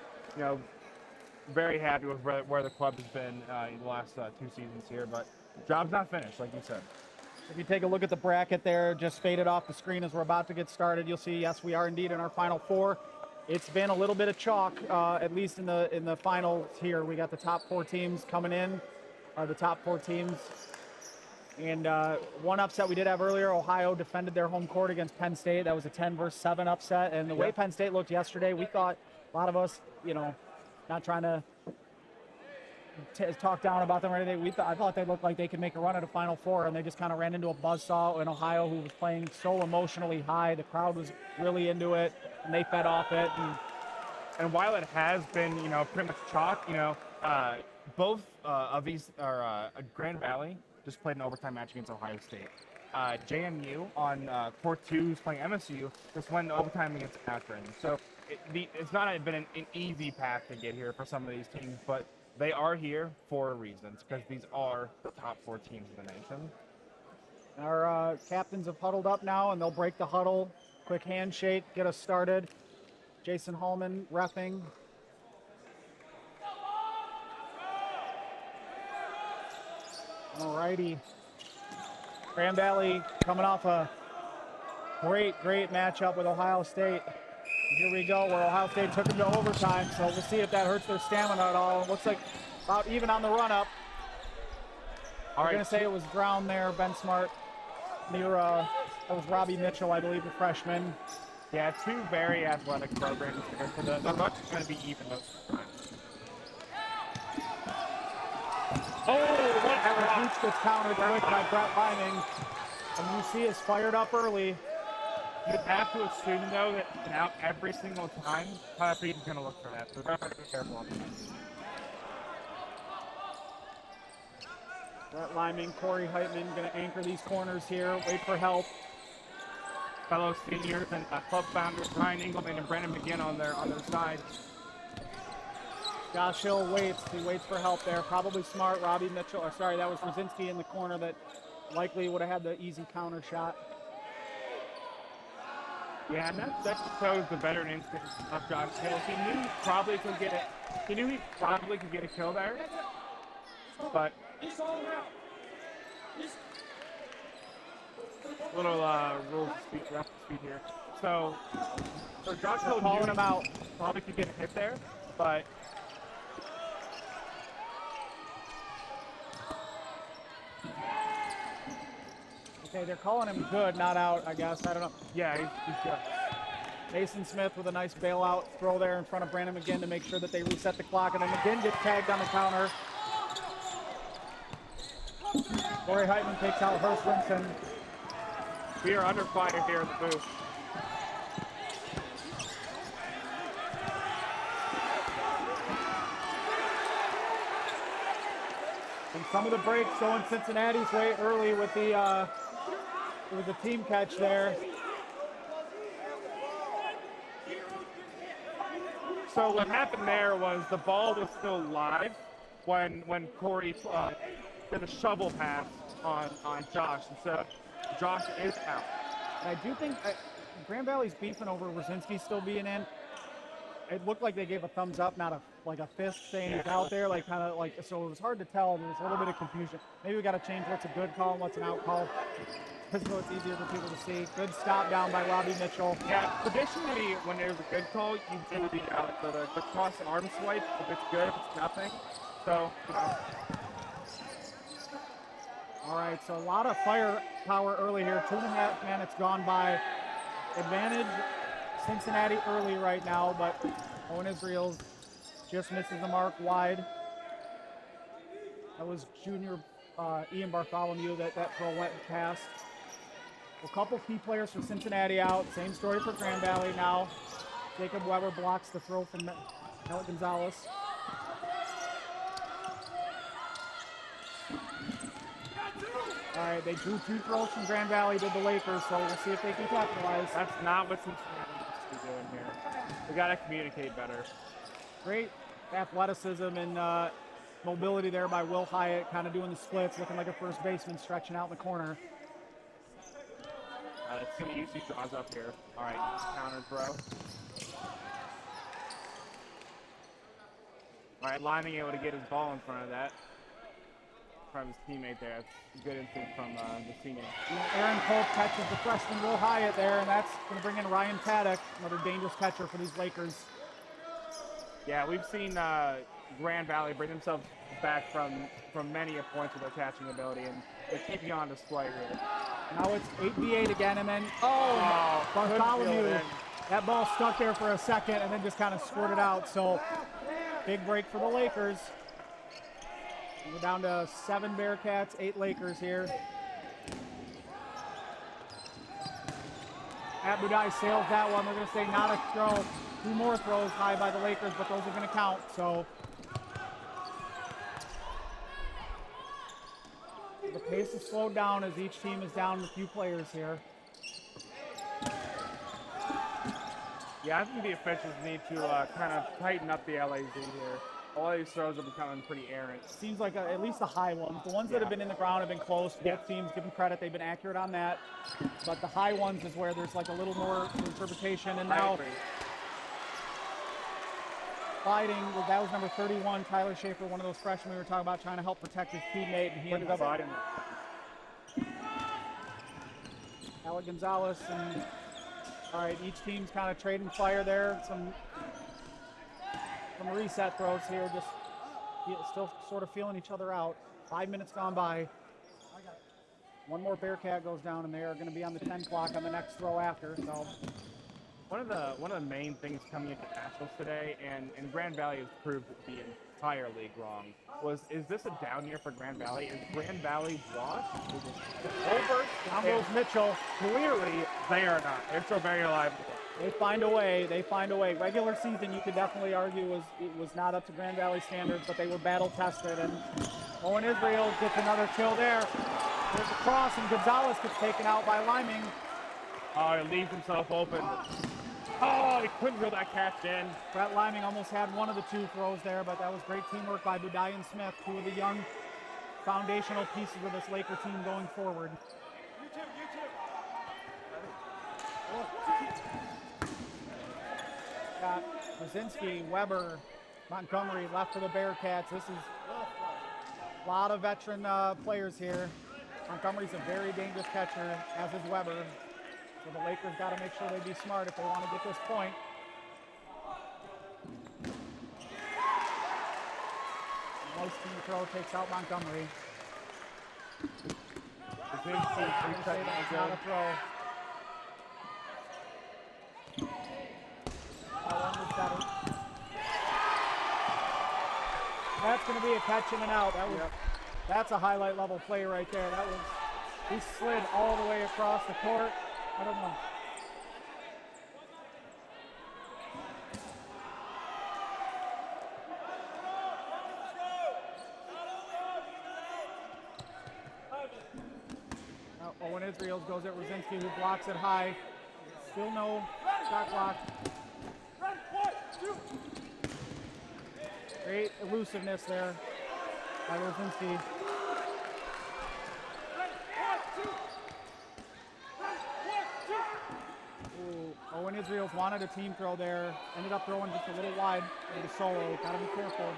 very happy with where the club has been in the last 2 seasons here. But job's not finished, like you said. if you take a look at the bracket there, just faded off the screen as we're about to get started, you'll see, yes, we are indeed in our Final Four. It's been a little bit of chalk, at least in the finals here. We got the top 4 teams coming in, the top 4 teams. And one upset we did have earlier, Ohio defended their home court against Penn State. That was a 10-7 upset. And the way Penn State looked yesterday, we thought, a lot of us, not trying to talk down about them or anything. I thought they looked like they could make a run at a Final Four, and they just kind of ran into a buzzsaw in Ohio, who was playing so emotionally high. The crowd was really into it, and they fed off it. And while it has been, pretty much chalk, both of these are Grand Valley just played an overtime match against Ohio State. JMU on court 2, who's playing MSU, just went into overtime against Akron. So it's not been an easy path to get here for some of these teams, but they are here for reasons, because these are the top 4 teams in the nation. Our captains have huddled up now, and they'll break the huddle. Quick handshake, get us started. Jason Hallman reffing. Alrighty. Grand Valley coming off a great matchup with Ohio State. Here we go, where Ohio State took them to overtime, so we'll see if that hurts their stamina at all. Looks like about even on the run-up. I'm going to say it was ground there, Ben Smart. Near, that was Robbie Mitchell, I believe, the freshman. Yeah, 2 very athletic programs here, so the rush is going to be even most of the time. Oh, what a gets countered quick by Brett Liming. And UC is fired up early. You'd have to assume, though, that now every single time, Tyler Pete is going to look for that, so they're going to be careful on that. Brett Liming, Corey Heitman going to anchor these corners here, wait for help. Fellow seniors and club founders Ryan Engelman and Brandon McGinn on their side. Josh Hill waits. He waits for help there. Probably Smart. Robbie Mitchell. Or sorry, that was Rosinski in the corner that likely would have had the easy counter shot. Yeah, and that shows the veteran instinct of Josh Hill. He knew he probably could get it. He knew he probably could get a kill there, but little rules of speed, ref speed here. So Josh Hill calling him out. Probably could get a hit there, but okay, they're calling him good, not out, I guess. I don't know. Yeah, he's good. Mason Smith with a nice bailout throw there in front of Brandon McGinn to make sure that they reset the clock, and then McGinn gets tagged on the counter. Corey Heitman takes out Hurst Winston. We are under fire here in the booth. And some of the breaks going Cincinnati's way early with the team catch there. So what happened there was the ball was still live when Corey did a shovel pass on Josh, and so Josh is out. And I do think Grand Valley's beefing over Rosinski still being in. It looked like they gave a thumbs up, not a fist saying he's out there, so it was hard to tell, and there was a little bit of confusion. Maybe we got to change what's a good call and what's an out call, because so it's easier for people to see. Good stop down by Robbie Mitchell. Yeah, traditionally when there's a good call, you do the cross arm swipe if it's good, if it's nothing. So, All right, so a lot of firepower early here. 2.5 minutes gone by. Advantage Cincinnati early right now, but Owen Israels just misses the mark wide. That was junior Ian Bartholomew that throw went past. A couple key players for Cincinnati out. Same story for Grand Valley now. Jacob Weber blocks the throw from Mel Gonzalez. All right, they drew 2 throws from Grand Valley, did the Lakers, so we'll see if they can capitalize. That's not what Cincinnati needs to be doing here. We got to communicate better. Great athleticism and mobility there by Will Hyatt, kind of doing the splits, looking like a first baseman stretching out in the corner. Let's see UC draws up here. All right, counter throw. All right, lining able to get his ball in front of that. From his teammate there. That's good instinct from the senior. Aaron Pope catches the freshman Will Hyatt there, and that's going to bring in Ryan Paddock, another dangerous catcher for these Lakers. Yeah, we've seen Grand Valley bring themselves back from many a points with their catching ability, and they're keeping on display here. Now it's 8v8 again, and then, Bartholomew, that ball stuck there for a second and then just kind of squirted out, so big break for the Lakers. We're down to 7 Bearcats, 8 Lakers here. Abudai sails that one. We're going to say not a throw. 2 more throws high by the Lakers, but those are going to count. So the pace has slowed down as each team is down a few players here. Yeah, I think the officials need to kind of tighten up the LAZ here. All these throws are becoming pretty errant. Seems like at least the high ones. The ones that have been in the ground have been close. Both teams, give them credit, they've been accurate on that. But the high ones is where there's like a little more interpretation. And now fighting, that was number 31, Tyler Schaefer, one of those freshmen we were talking about, trying to help protect his teammate. And he ended up Alec Gonzalez. And all right, each team's kind of trading fire there. Some reset throws here, just still sort of feeling each other out. 5 minutes gone by. One more Bearcat goes down, and they are going to be on the 10 clock on the next throw after. So, one of the main things coming into nationals today, and Grand Valley has proved to be entirely wrong, is this a down year for Grand Valley? Is Grand Valley washed? Over Ambrose Mitchell. Clearly, they are not. They're still very alive. They find a way. They find a way. Regular season, you could definitely argue was not up to Grand Valley standards, but they were battle tested. And Owen Israel gets another kill there. There's a cross, and Gonzalez gets taken out by Liming. Oh, he leaves himself open. Oh, he couldn't reel that catch in. Brett Liming almost had one of the 2 throws there, but that was great teamwork by Budai and Smith, 2 of the young foundational pieces of this Laker team going forward. Got Brzezinski, Weber, Montgomery left for the Bearcats. This is a lot of veteran players here. Montgomery's a very dangerous catcher, as is Weber. So the Lakers got to make sure they be smart if they want to get this point. Nice team throw, takes out Montgomery. Brzezinski, not a throw. That's going to be a catch in and out. That's a highlight level play right there. He slid all the way across the court. I don't know. Owen Israels goes at Brzezinski, who blocks it high. Still no shot clock. Great elusiveness there by Brzezinski. Owen Israels wanted a team throw there. Ended up throwing just a little wide into solo. Gotta be careful.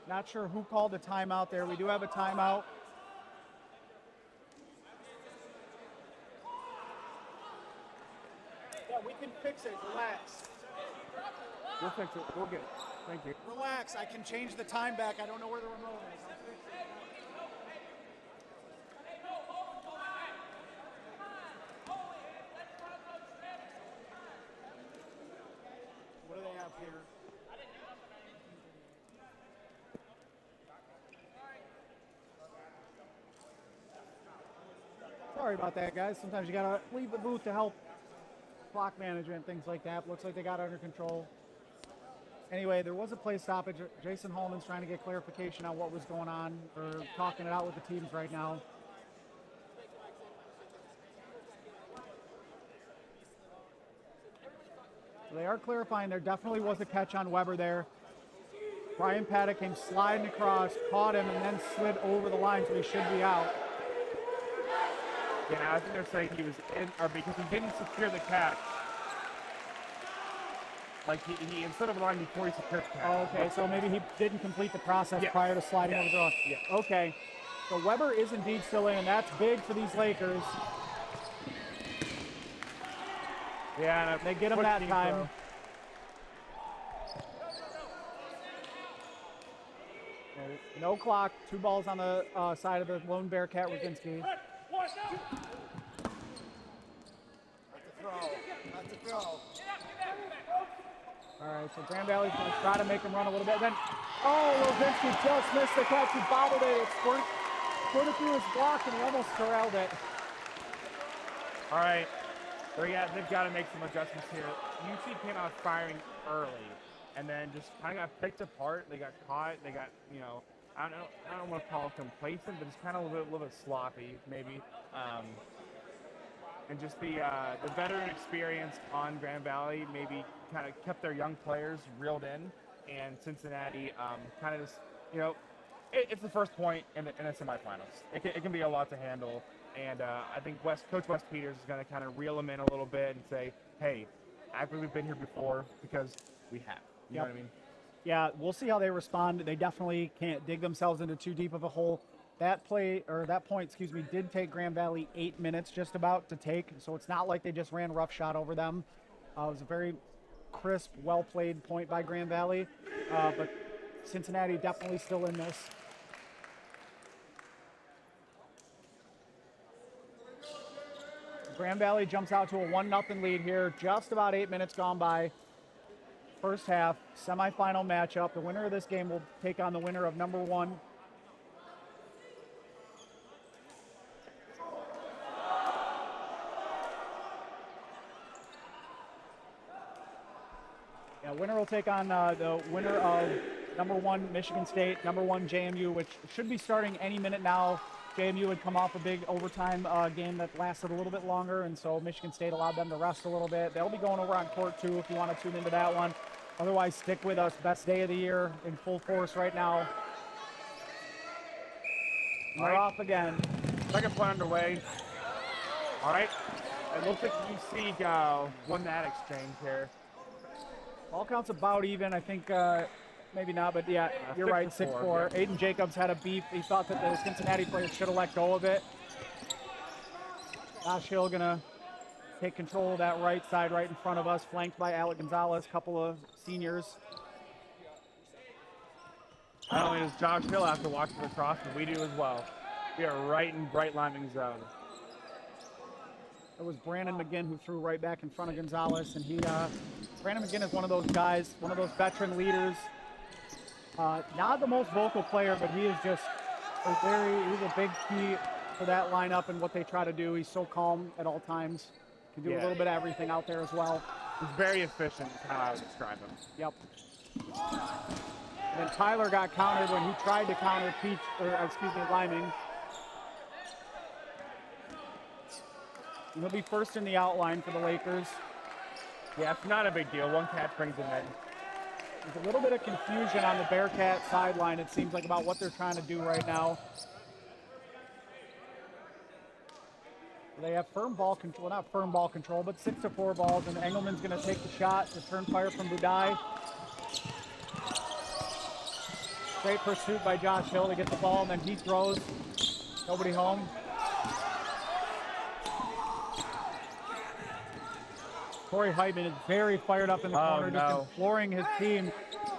Not sure who called the timeout there. We do have a timeout. Yeah, we can fix it. Relax. We'll fix it. We'll get it. Thank you. Relax. I can change the time back. I don't know where the remote is. I'll fix it. Sorry about that, guys. Sometimes you gotta leave the booth to help clock management, things like that. Looks like they got it under control. Anyway, there was a play stoppage. Jason Hallman's trying to get clarification on what was going on, or talking it out with the teams right now. They are clarifying there definitely was a catch on Weber there. Brian Paddock came sliding across, caught him, and then slid over the line, so he should be out. Yeah, I think they're saying he was in, or because he didn't secure the catch. Like he instead of the line before he secured the catch. Oh, okay, so maybe he didn't complete the process prior to sliding over the line. Yeah. Okay, so Weber is indeed still in, and that's big for these Lakers. Yeah, and they get him that time. No clock, 2 balls on the side of the lone Bearcat Rosinski. All right, so Grand Valley's going to try to make him run a little bit. Then, Rosinski just missed the catch. He bobbled it. It squirted through his block, and he almost corralled it. All right. They've got to make some adjustments here. UC came out firing early, and then just kind of got picked apart. They got caught. They got, I don't want to call it complacent, but just kind of a little bit sloppy, maybe. And just the veteran experience on Grand Valley maybe kind of kept their young players reeled in, and Cincinnati kind of just, it's the first point in the semifinals. It can be a lot to handle. And I think Coach Wes Peters is going to kind of reel them in a little bit and say, hey, act like we've been here before, because we have. You know what I mean? Yeah, we'll see how they respond. They definitely can't dig themselves into too deep of a hole. That point, did take Grand Valley 8 minutes just about to take, so it's not like they just ran roughshod over them. It was a very crisp, well-played point by Grand Valley, but Cincinnati definitely still in this. Grand Valley jumps out to a 1-0 lead here. Just about 8 minutes gone by. First half, semifinal matchup. The winner of this game will take on the winner of number 1. Yeah, winner will take on the winner of number 1 Michigan State, number 1 JMU, which should be starting any minute now. JMU had come off a big overtime game that lasted a little bit longer, and so Michigan State allowed them to rest a little bit. They'll be going over on court 2 if you want to tune into that one. Otherwise, stick with us. Best day of the year in full force right now. We're off again. Second point underway. All right. It looks like UC won that exchange here. All counts about even. I think maybe not, but yeah, you're right, 6-4. Aiden Jacobs had a beef. He thought that the Cincinnati players should have let go of it. Josh Hill gonna take control of that right side right in front of us, flanked by Alec Gonzalez, couple of seniors. Not only does Josh Hill have to watch for the cross, but we do as well. We are right in bright liming zone. It was Brandon McGinn who threw right back in front of Gonzalez, and Brandon McGinn is one of those guys, one of those veteran leaders. Not the most vocal player, but he is just he's a big key for that lineup and what they try to do. He's so calm at all times. Can do a little bit of everything out there as well. He's very efficient, is how I would describe him. Yep. And then Tyler got countered when he tried to counter Liming. And he'll be first in the outline for the Lakers. Yeah, it's not a big deal. One catch brings him in. There's a little bit of confusion on the Bearcat sideline, it seems like, about what they're trying to do right now. They have firm ball control, not firm ball control, but 6-4 balls, and Engelman's going to take the shot, return fire from Budai. Great pursuit by Josh Hill to get the ball, and then he throws. Nobody home. Corey Heitman is very fired up in the corner, just imploring his team,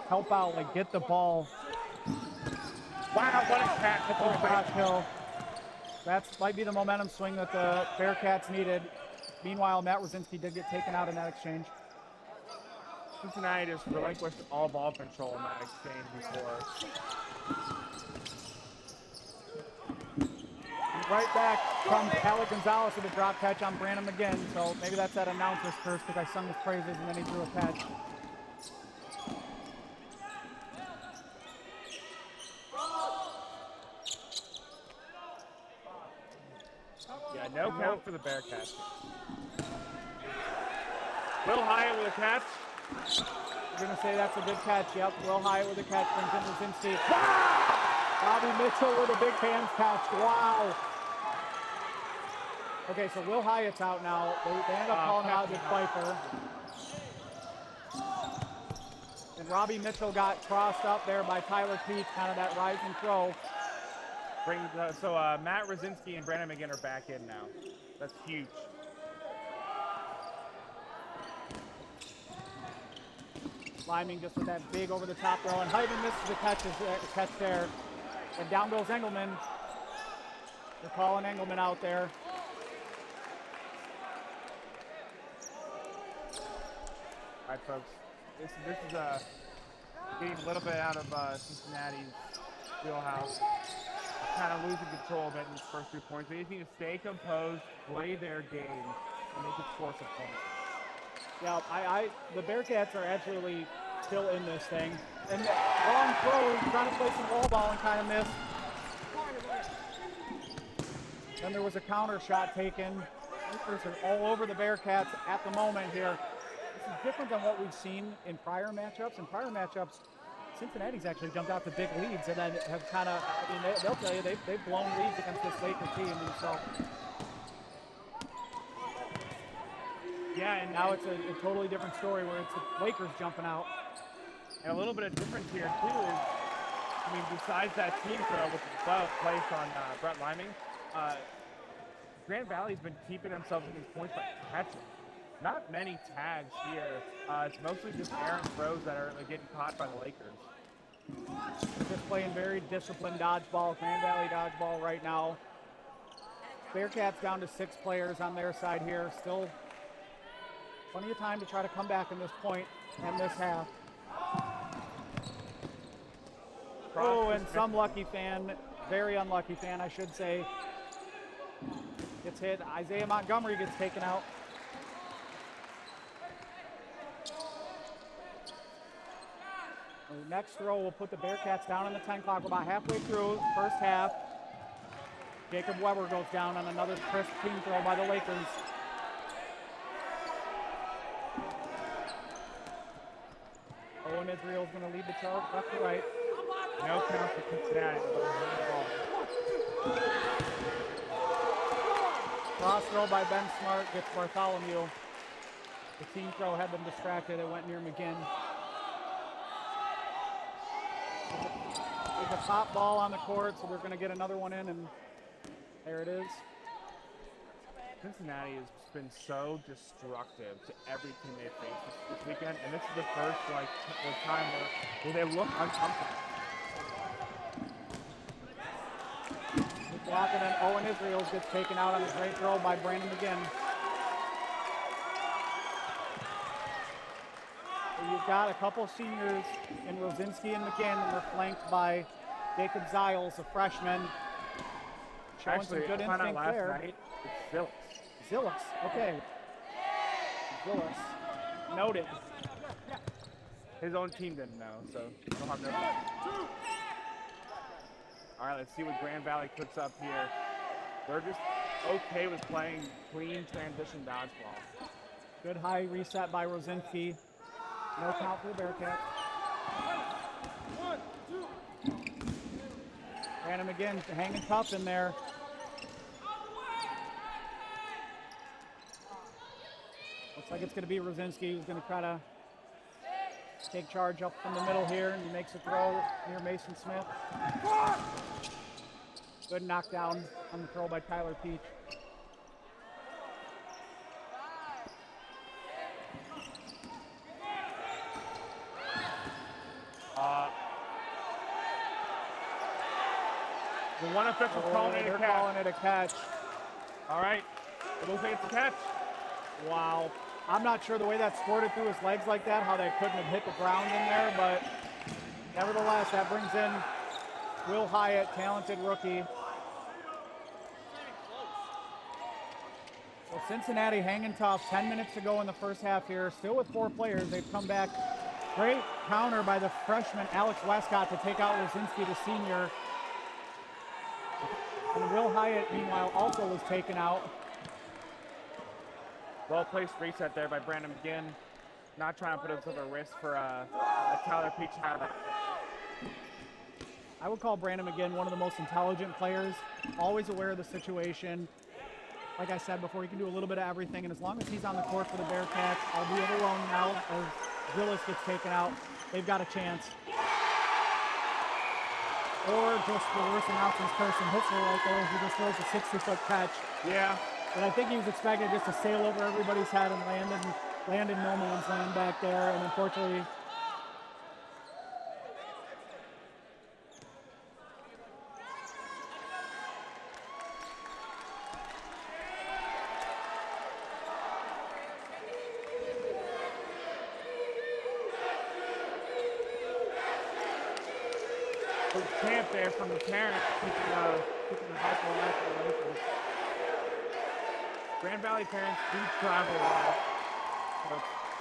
help out, like get the ball. Wow, what a catch for Josh Hill. That might be the momentum swing that the Bearcats needed. Meanwhile, Matt Rosinski did get taken out in that exchange. Cincinnati just relinquished all ball control in that exchange before. And right back comes Alec Gonzalez with a drop catch on Branham again. So maybe that's that announcer's curse because I sung his praises and then he threw a catch. Yeah, no count for the Bearcats. Will Hyatt with a catch. You're going to say that's a good catch. Yep, Will Hyatt with a catch brings in Rosinski. Bobby Mitchell with a big hands catch. Wow. Okay, so Will Hyatt's out now. They end up calling him out with Pfeiffer. And Robbie Mitchell got crossed up there by Tyler Peach, kind of that rise and throw. So Matt Rosinski and Brandon McGinn are back in now. That's huge. Liming just with that big over the top throw, and Hyden misses the catch there. And down goes Engelman. They're calling Engelman out there. All right, folks. This is getting a little bit out of Cincinnati's wheelhouse. Kind of losing control a bit in these first 2 points. They just need to stay composed, play their game, and they can score some points. Yeah, the Bearcats are absolutely still in this thing. And long throw, trying to play some wall ball and kind of missed. Then there was a counter shot taken. Lakers are all over the Bearcats at the moment here. This is different than what we've seen in prior matchups. In prior matchups, Cincinnati's actually jumped out to big leads and then have kind of, I mean, they'll tell you they've blown leads against this Laker team. And so, yeah, and now it's a totally different story where it's the Lakers jumping out. And a little bit of difference here, too, is, I mean, besides that team throw with the foul placed on Brett Liming, Grand Valley's been keeping themselves in these points by catching. Not many tags here. It's mostly just errant throws that are getting caught by the Lakers. They're just playing very disciplined dodgeball, Grand Valley dodgeball right now. Bearcats down to 6 players on their side here. Still plenty of time to try to come back in this point and this half. Oh, and some lucky fan, very unlucky fan, I should say, gets hit. Isaiah Montgomery gets taken out. The next throw will put the Bearcats down on the 10 clock. We're about halfway through the first half. Jacob Weber goes down on another crisp team throw by the Lakers. Owen Israel's going to lead the charge left to right. No count for Cincinnati. Cross throw by Ben Smart gets Bartholomew. The team throw had them distracted. It went near McGinn. There's a pop ball on the court, so they're going to get another one in, and there it is. Cincinnati has been so destructive to every team they faced this weekend, and this is the first time where they look uncomfortable. Blocking, and Owen Israel gets taken out on a great throw by Brandon McGinn. So you've got a couple seniors in Rosinski and McGinn, and they're flanked by Jacob Ziles, a freshman. Showing some good instinct there. Night, it's Felix. Zillix, okay. Zillix, noted. His own team didn't know, so he'll have no. All right, let's see what Grand Valley cooks up here. They're just okay with playing clean transition dodgeball. Good high reset by Rosinski. No count for the Bearcats. Brandon again hanging tough in there. Looks like it's going to be Rosinski who's going to try to take charge up from the middle here, and he makes a throw near Mason Smith. Good knockdown on the throw by Tyler Peach. The one official calling it a catch. Calling it a catch. All right, it looks like it's a catch. Wow. I'm not sure the way that squirted through his legs like that, how that couldn't have hit the ground in there, but nevertheless, that brings in Will Hyatt, talented rookie. So Cincinnati hanging tough, 10 minutes to go in the first half here, still with 4 players. They've come back. Great counter by the freshman Alex Westcott to take out Rosinski, the senior. And Will Hyatt, meanwhile, also was taken out. Well-placed reset there by Brandon McGinn. Not trying to put himself at risk for a Tyler Peach highlight. I would call Brandon McGinn one of the most intelligent players, always aware of the situation. Like I said before, he can do a little bit of everything, and as long as he's on the court for the Bearcats, albeit alone now, as Gillis gets taken out, they've got a chance. Or just the worst announcer's person Hitler right there, who just throws a 60-foot catch. Yeah. But I think he was expecting just to sail over everybody's head and land in no man's land back there, and unfortunately, Camp there from the parents keeping the hyper relations. Grand Valley parents do travel a lot.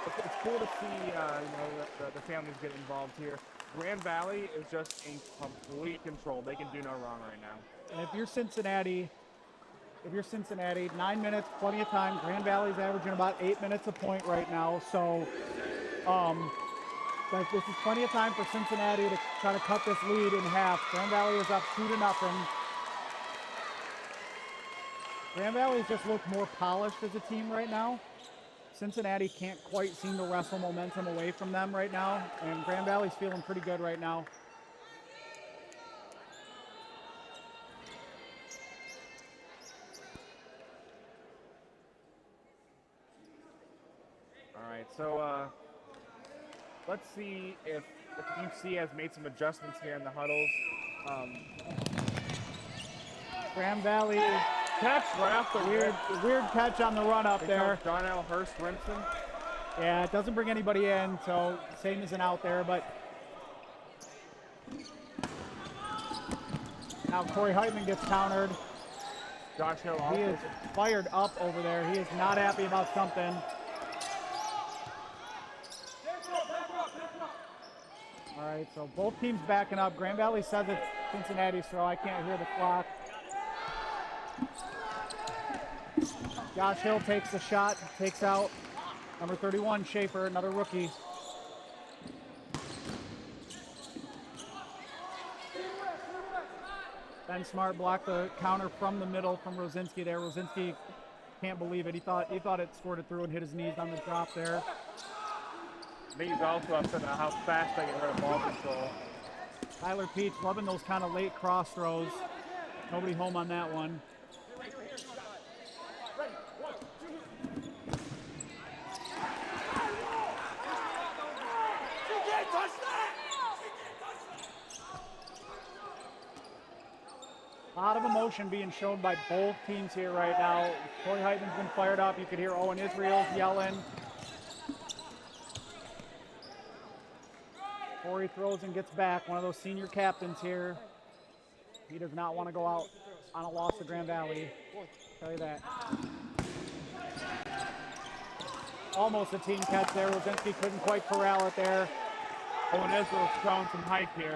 So it's cool to see the families get involved here. Grand Valley is just in complete control. They can do no wrong right now. and if you're Cincinnati, 9 minutes, plenty of time. Grand Valley's averaging about 8 minutes a point right now. So but this is plenty of time for Cincinnati to try to cut this lead in half. Grand Valley is up 2-0. Grand Valley's just looked more polished as a team right now. Cincinnati can't quite seem to wrestle momentum away from them right now, and Grand Valley's feeling pretty good right now. All right, so let's see if UC has made some adjustments here in the huddles. Grand Valley catch right off the weird catch on the run up there. Darnell Hurst Rimson. Yeah, it doesn't bring anybody in, so same as an out there, but now Corey Heitman gets countered. Josh Hill He is fired up over there. He is not happy about something. All right, so both teams backing up. Grand Valley says it's Cincinnati's throw. I can't hear the clock. Josh Hill takes the shot, takes out number 31, Schaefer, another rookie. Ben Smart blocked the counter from the middle from Rosinski there. Rosinski can't believe it. He thought it squirted through and hit his knees on the drop there. I think he's also upset at how fast they get rid of ball control. Tyler Peach loving those kind of late cross throws. Nobody home on that one. A lot of emotion being shown by both teams here right now. Corey Heitman's been fired up. You could hear Owen Israel's yelling. Corey throws and gets back. One of those senior captains here. He does not want to go out on a loss to Grand Valley. I'll tell you that. Almost a team catch there. Rosinski couldn't quite corral it there. Owen Israel's showing some hype here.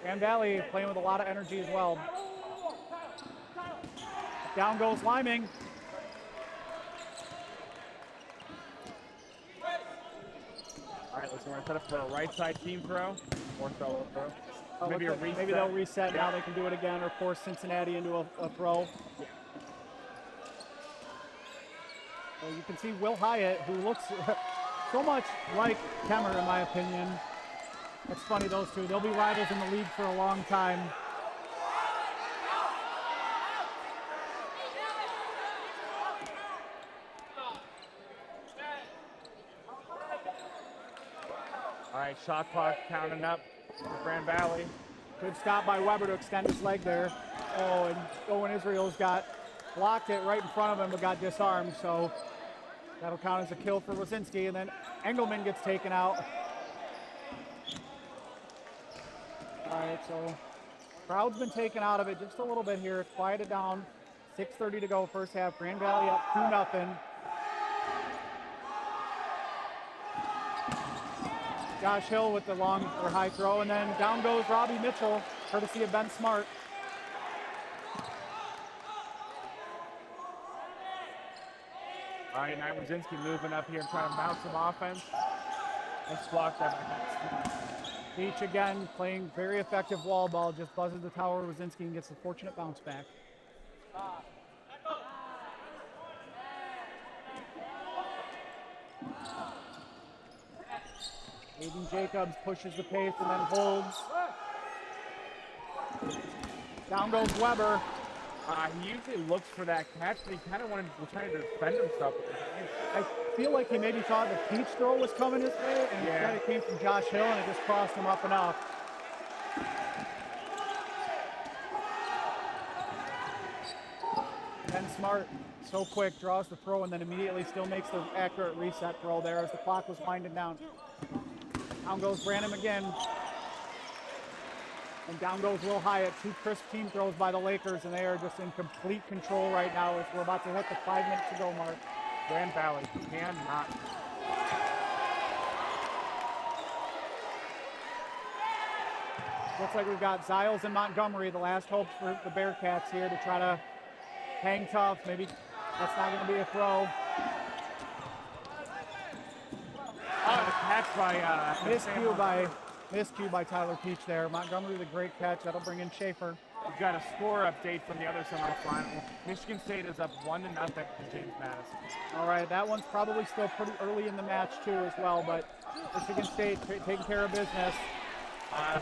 Grand Valley playing with a lot of energy as well. Down goes Liming. All right, listen, we're gonna set up for a right side team throw or solo throw. Oh, Maybe a reset. Maybe they'll reset now. They can do it again or force Cincinnati into a throw. Yeah. So you can see Will Hyatt, who looks so much like Kemmer, in my opinion. It's funny, those two. They'll be rivals in the league for a long time. All right, shot clock counting up for Grand Valley. Good stop by Weber to extend his leg there. Oh, and Owen Israel's blocked it right in front of him, but got disarmed. So That'll count as a kill for Wazinski, and then Engelman gets taken out. All right, so crowd's been taken out of it just a little bit here. It's quieted down. 6:30 to go, first half. Grand Valley up 2-0. Josh Hill with the long or high throw, and then down goes Robbie Mitchell, courtesy of Ben Smart. All right, now Wazinski moving up here and trying to mount some offense. Nice block there by Beach again playing very effective wall ball, just buzzes the tower. Wazinski and gets the fortunate bounce back. Aiden Jacobs pushes the pace and then holds. Down goes Weber. He usually looks for that catch, but he kind of was trying to defend himself. I feel like he maybe thought the peach throw was coming his way, and instead it came from Josh Hill, and it just crossed him up enough. Ben Smart, so quick, draws the throw, and then immediately still makes the accurate reset throw there as the clock was winding down. Down goes Branham again. And down goes Will Hyatt. 2 crisp team throws by the Lakers, and they are just in complete control right now as we're about to hit the 5 minutes to go mark. Grand Valley cannot. Looks like we've got Ziles and Montgomery, the last hope for the Bearcats here to try to hang tough. Maybe that's not going to be a throw. Oh, the catch by miscue by Tyler Peach there. Montgomery with a great catch. That'll bring in Schaefer. We've got a score update from the other semifinal. Michigan State is up 1-0 to James Madison. All right, that one's probably still pretty early in the match too as well, but Michigan State taking care of business.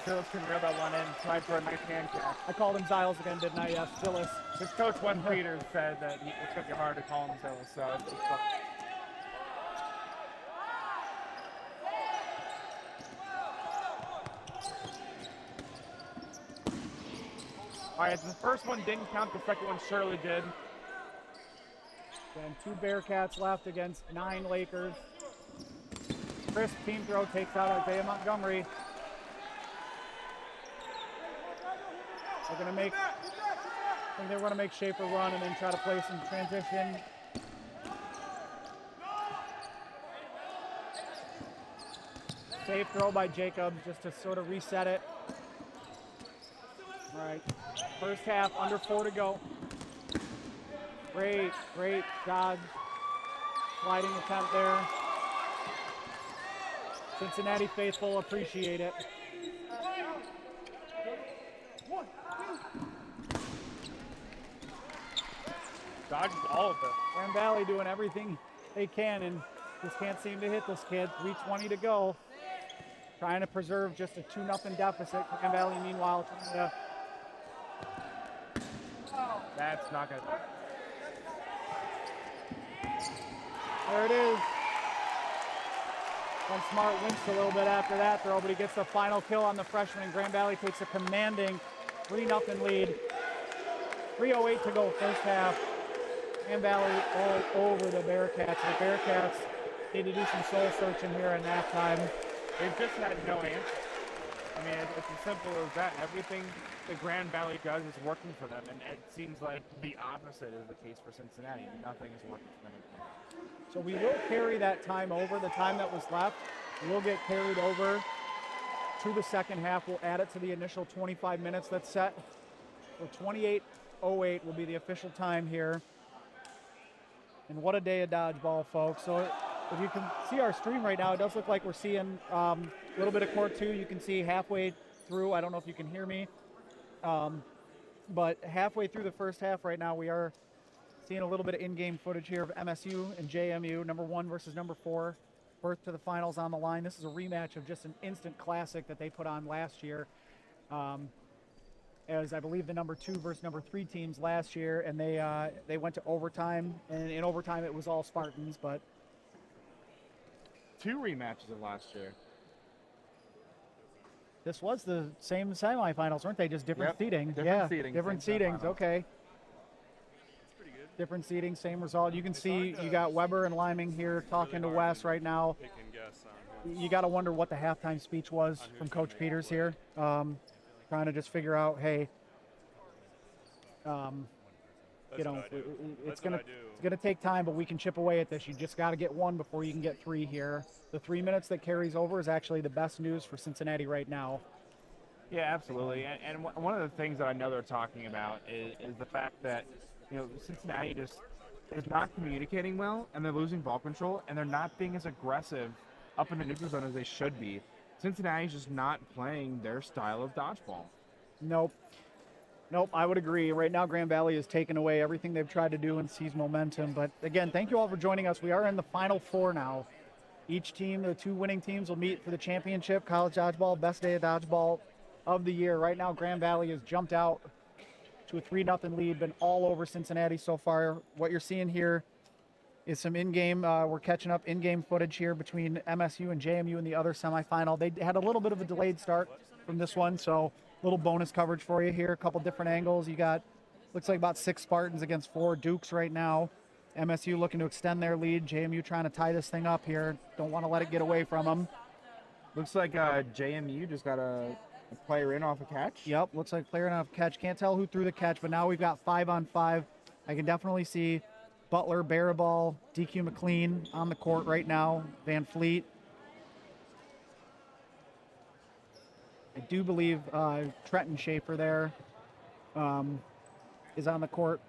Phyllis can reel that one in, tried for a nice hand catch. I called him Ziles again, didn't I? Yes, Phyllis. His coach, Wes Peters, said that it's going to be hard to call him Phyllis, so it's fun. All right, the first one didn't count, the second one surely did. And 2 Bearcats left against 9 Lakers. Crisp team throw takes out Isaiah Montgomery. They're going to make, I think they're going to make Schaefer run and then try to play some transition. Safe throw by Jacobs just to sort of reset it. All right, first half, under 4 to go. Great dodge. Sliding attempt there. Cincinnati faithful appreciate it. Dodges all of it. Grand Valley doing everything they can and just can't seem to hit this kid. 3:20 to go. Trying to preserve just a 2-0 deficit. Grand Valley, meanwhile, trying to. That's not good. There it is. And Smart winced a little bit after that throw, but he gets the final kill on the freshman. Grand Valley takes a commanding 3-0 lead. 3:08 to go, first half. Grand Valley all over the Bearcats. The Bearcats need to do some soul searching here in halftime. They've just had no answer. I mean, it's as simple as that. Everything that Grand Valley does is working for them, and it seems like the opposite is the case for Cincinnati. Nothing is working for them. So we will carry that time over. The time that was left will get carried over to the second half. We'll add it to the initial 25 minutes that's set. So 28:08 will be the official time here. And what a day of dodgeball, folks. So if you can see our stream right now, it does look like we're seeing a little bit of court 2. You can see halfway through. I don't know if you can hear me. But halfway through the first half right now, we are seeing a little bit of in-game footage here of MSU and JMU, number 1 versus number 4. Birth to the finals on the line. This is a rematch of just an instant classic that they put on last year. As I believe the number 2 versus number 3 teams last year, and they went to overtime, and in overtime it was all Spartans, but 2 rematches of last year. This was the same semifinals, weren't they? Just different seating. Different seating, different same seatings. semifinals. Okay. It's pretty good. different seating, same result. You can see you got Weber and Liming here talking to Wes right now. You got to wonder what the halftime speech was from Coach Peters here. Trying to just figure out, hey, you know, it's gonna take time, but we can chip away at this. You just got to get one before you can get three here. The 3 minutes that carries over is actually the best news for Cincinnati right now. Yeah, absolutely. And one of the things that I know they're talking about is the fact that, you know, Cincinnati just is not communicating well, and they're losing ball control, and they're not being as aggressive up in the neutral zone as they should be. Cincinnati's just not playing their style of dodgeball. Nope, I would agree. Right now, Grand Valley has taken away everything they've tried to do and seized momentum. But again, thank you all for joining us. We are in the Final Four now. Each team, the two winning teams, will meet for the championship, college dodgeball, best day of dodgeball of the year. Right now, Grand Valley has jumped out to a 3-0 lead, been all over Cincinnati so far. What you're seeing here is some in-game, we're catching up in-game footage here between MSU and JMU in the other semifinal. They had a little bit of a delayed start from this one, so a little bonus coverage for you here. A couple different angles. You got, looks like about 6 Spartans against 4 Dukes right now. MSU looking to extend their lead. JMU trying to tie this thing up here. Don't want to let it get away from them. Looks like JMU just got a player in off a catch. Yep, looks like player in off a catch. Can't tell who threw the catch, but now we've got 5-on-5. I can definitely see Butler, Baraball, DQ McLean on the court right now. Van Fleet. I do believe Trenton Schaefer there is on the court,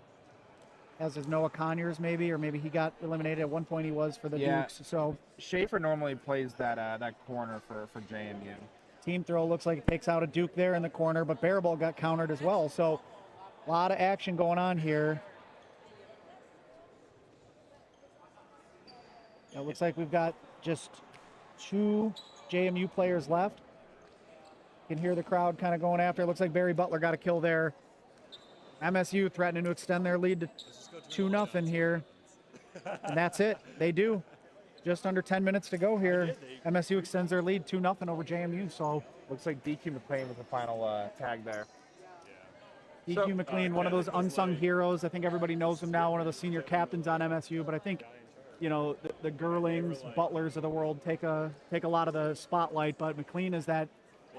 as is Noah Conyers maybe, or maybe he got eliminated at one point. He was for the Dukes. So Schaefer normally plays that corner for JMU. Team throw looks like it takes out a Duke there in the corner, but Baraball got countered as well. So a lot of action going on here. It looks like we've got just 2 JMU players left. You can hear the crowd kind of going after. It looks like Barry Butler got a kill there. MSU threatening to extend their lead to 2-0 here. And that's it. They do. Just under 10 minutes to go here. MSU extends their lead 2-0 over JMU. So looks like DQ McLean was the final tag there. DQ McLean, one of those unsung heroes. I think everybody knows him now, one of the senior captains on MSU. But I think, you know, the Gerlings, Butlers of the world take a lot of the spotlight. But McLean is that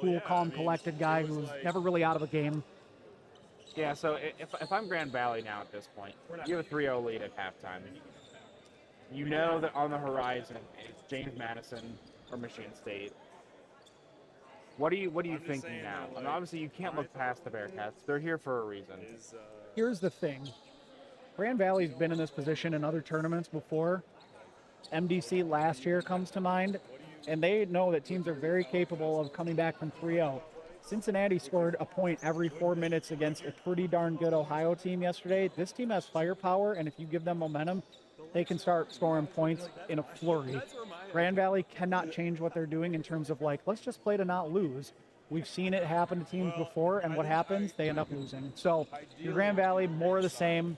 cool, calm, collected guy who's never really out of a game. Yeah, so if I'm Grand Valley now at this point, you have a 3-0 lead at halftime. You know that on the horizon it's James Madison or Michigan State. What are you thinking now? I mean, obviously, you can't look past the Bearcats. They're here for a reason. Here's the thing. Grand Valley's been in this position in other tournaments before. MDC last year comes to mind, and they know that teams are very capable of coming back from 3-0. Cincinnati scored a point every 4 minutes against a pretty darn good Ohio team yesterday. This team has firepower, and if you give them momentum, they can start scoring points in a flurry. Grand Valley cannot change what they're doing in terms of, like, let's just play to not lose. We've seen it happen to teams before, and what happens? They end up losing. So, your Grand Valley, more of the same.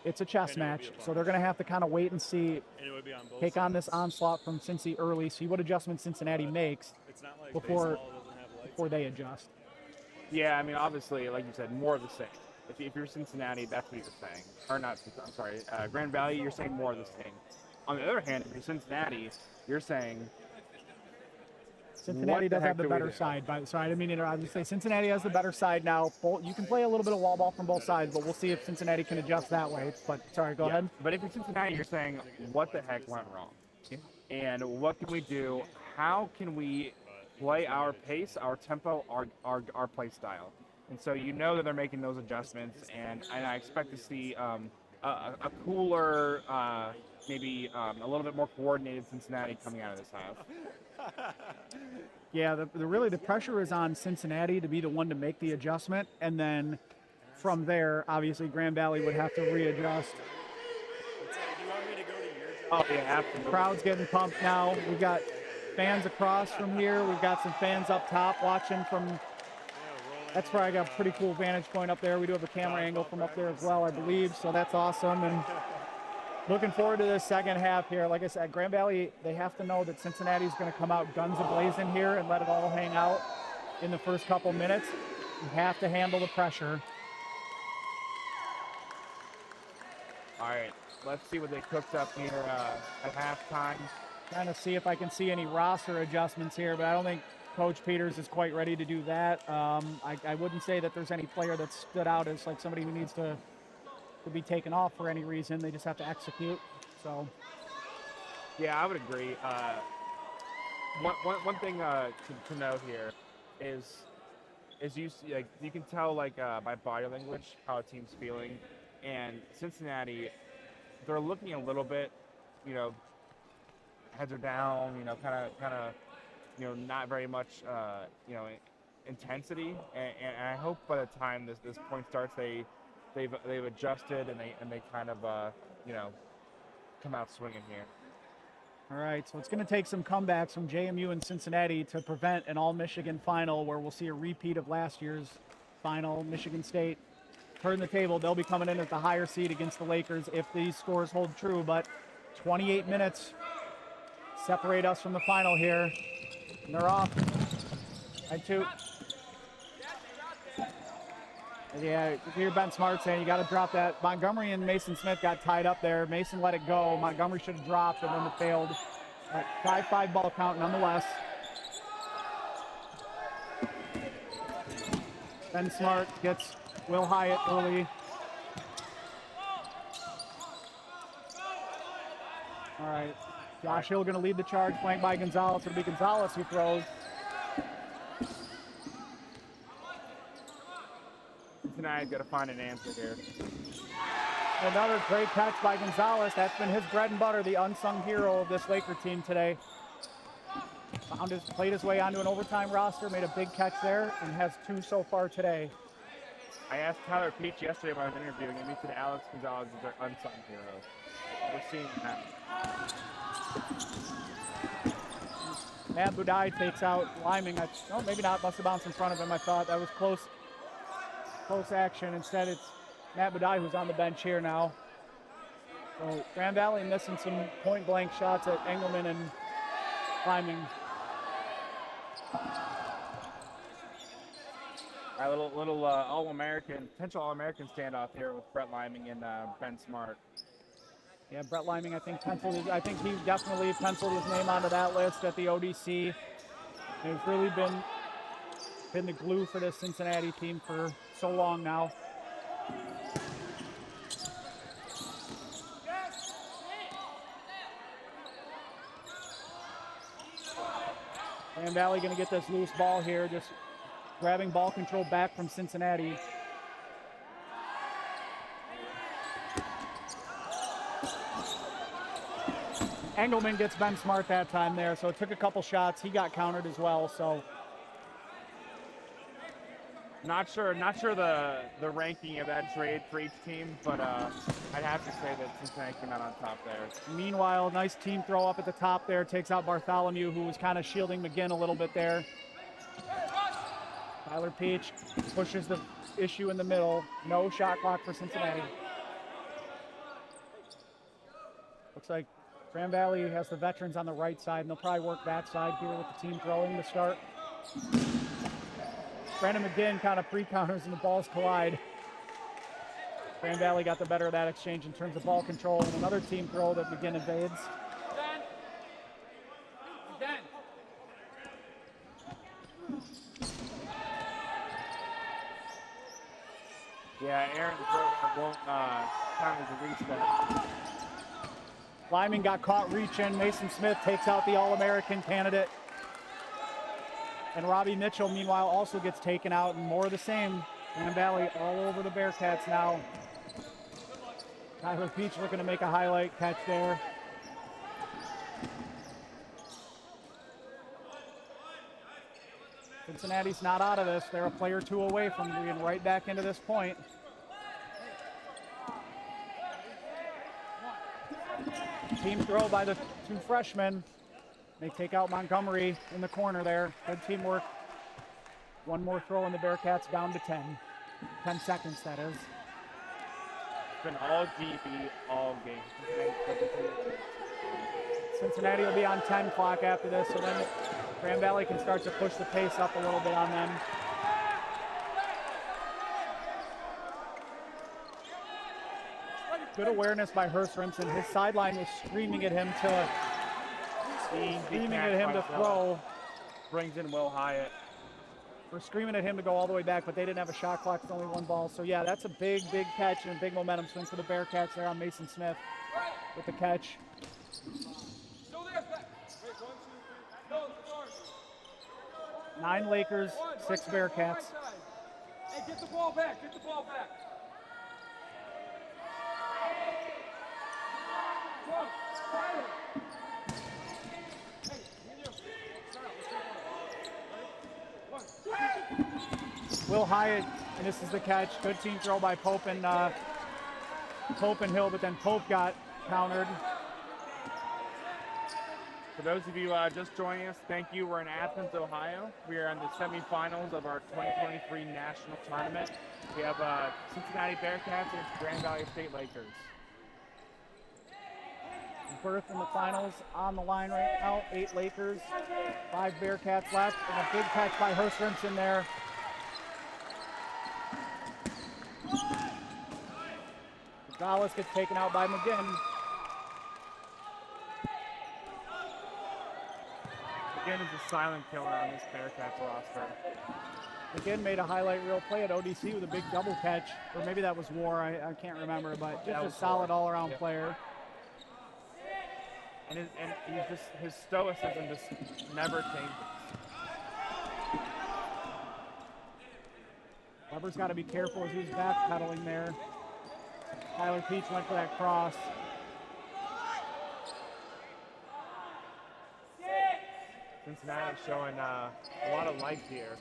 It's a chess match, so they're going to have to kind of wait and see, take on this onslaught from Cincy early, see what adjustments Cincinnati makes before they adjust. Yeah, I mean, obviously, like you said, more of the same. If you're Cincinnati, that's what you're saying. Or not, I'm sorry, Grand Valley, you're saying more of the same. On the other hand, if you're Cincinnati, you're saying Cincinnati does have the better side. Sorry, I didn't mean to interrupt. I was just saying Cincinnati has the better side now. You can play a little bit of wall ball from both sides, but we'll see if Cincinnati can adjust that way. But sorry, go ahead. But if you're Cincinnati, you're saying, what the heck went wrong? And what can we do? How can we play our pace, our tempo, our play style? And so you know that they're making those adjustments, and I expect to see a cooler, maybe a little bit more coordinated Cincinnati coming out of this half. Yeah, the pressure is on Cincinnati to be the one to make the adjustment, and then from there, obviously, Grand Valley would have to readjust. Oh, yeah, absolutely. Crowd's getting pumped now. We've got fans across from here. We've got some fans up top watching from... That's probably got a pretty cool vantage point up there. We do have a camera angle from up there as well, I believe, so that's awesome. And looking forward to this second half here. Like I said, Grand Valley, they have to know that Cincinnati's going to come out guns a-blazing here and let it all hang out in the first couple minutes. You have to handle the pressure. All right, let's see what they cooked up here at halftime. Trying to see if I can see any roster adjustments here, but I don't think Coach Peters is quite ready to do that. I wouldn't say that there's any player that stood out as like somebody who needs to be taken off for any reason. They just have to execute. So, yeah, I would agree. One thing to note here is you can tell by body language how a team's feeling, and Cincinnati, they're looking a little bit, heads are down, kind of, not very much, intensity, and I hope by the time this point starts, they've adjusted and they kind of, come out swinging here. All right, so it's going to take some comebacks from JMU and Cincinnati to prevent an all-Michigan final where we'll see a repeat of last year's final. Michigan State turn the table. They'll be coming in at the higher seed against the Lakers if these scores hold true, but 28 minutes separate us from the final here. And they're off. And two. Yeah, you hear Ben Smart saying you got to drop that. Montgomery and Mason Smith got tied up there. Mason let it go. Montgomery should have dropped, and then it failed. 5-5 ball count nonetheless. Ben Smart gets Will Hyatt early. All right. Josh Hill going to lead the charge, flanked by Gonzalez. It'll be Gonzalez who throws. Cincinnati's got to find an answer here. Another great catch by Gonzalez. That's been his bread and butter, the unsung hero of this Laker team today. Played his way onto an overtime roster, made a big catch there, and has 2 so far today. I asked Tyler Peach yesterday when I was interviewing him. He said Alex Gonzalez is their unsung hero. We're seeing that. Matt Budai takes out Liming. Oh, maybe not. Must have bounced in front of him. I thought that was close action. Instead, it's Matt Budai who's on the bench here now. So Grand Valley missing some point-blank shots at Engelman and Liming. A little All-American, potential All-American standoff here with Brett Liming and Ben Smart. Yeah, Brett Liming, I think he definitely penciled his name onto that list at the ODC. He's really been the glue for this Cincinnati team for so long now. Grand Valley going to get this loose ball here, just grabbing ball control back from Cincinnati. Engelman gets Ben Smart that time there, so it took a couple shots. He got countered as well, so. Not sure the ranking of that trade for each team, but I'd have to say that Cincinnati came out on top there. Meanwhile, nice team throw up at the top there. Takes out Bartholomew, who was kind of shielding McGinn a little bit there. Tyler Peach pushes the issue in the middle. No shot clock for Cincinnati. Looks like Grand Valley has the veterans on the right side, and they'll probably work that side here with the team throwing to start. Brandon McGinn kind of pre-counters and the balls collide. Grand Valley got the better of that exchange in terms of ball control, and another team throw that McGinn evades. Yeah, Aaron won't count as a reset. Lyman got caught reaching. Mason Smith takes out the All-American candidate. And Robbie Mitchell, meanwhile, also gets taken out, and more of the same. Grand Valley all over the Bearcats now. Tyler Peach looking to make a highlight catch there. Cincinnati's not out of this. They're a player or two away from being right back into this point. Team throw by the 2 freshmen. They take out Montgomery in the corner there. Good teamwork. One more throw and the Bearcats down to 10. 10 seconds, that is. It's been all GB all game. Cincinnati will be on 10 clock after this, so then Grand Valley can start to push the pace up a little bit on them. Good awareness by Herstrinson. His sideline was screaming at him to throw. Brings in Will Hyatt. We're screaming at him to go all the way back, but they didn't have a shot clock. It's only one ball. So, yeah, that's a big, big catch and a big momentum swing for the Bearcats there on Mason Smith with the catch. 9 Lakers, 6 Bearcats. Hey, get the ball back. Get the ball back. Will Hyatt, and this is the catch. Good team throw by Pope and Hill, but then Pope got countered. For those of you just joining us, thank you. We're in Athens, Ohio. We are in the semifinals of our 2023 national tournament. We have Cincinnati Bearcats against Grand Valley State Lakers. Berth in the finals on the line right now. 8 Lakers, 5 Bearcats left, and a big catch by Herstrinson there. Gonzalez gets taken out by McGinn. McGinn is a silent killer on this Bearcats roster. McGinn made a highlight reel play at ODC with a big double catch, or maybe that was War, I can't remember, but just a solid all-around player. And he's just, his stoicism just never changes. Weber's got to be careful as he's backpedaling there. Tyler Peach went for that cross. Cincinnati showing a lot of life here.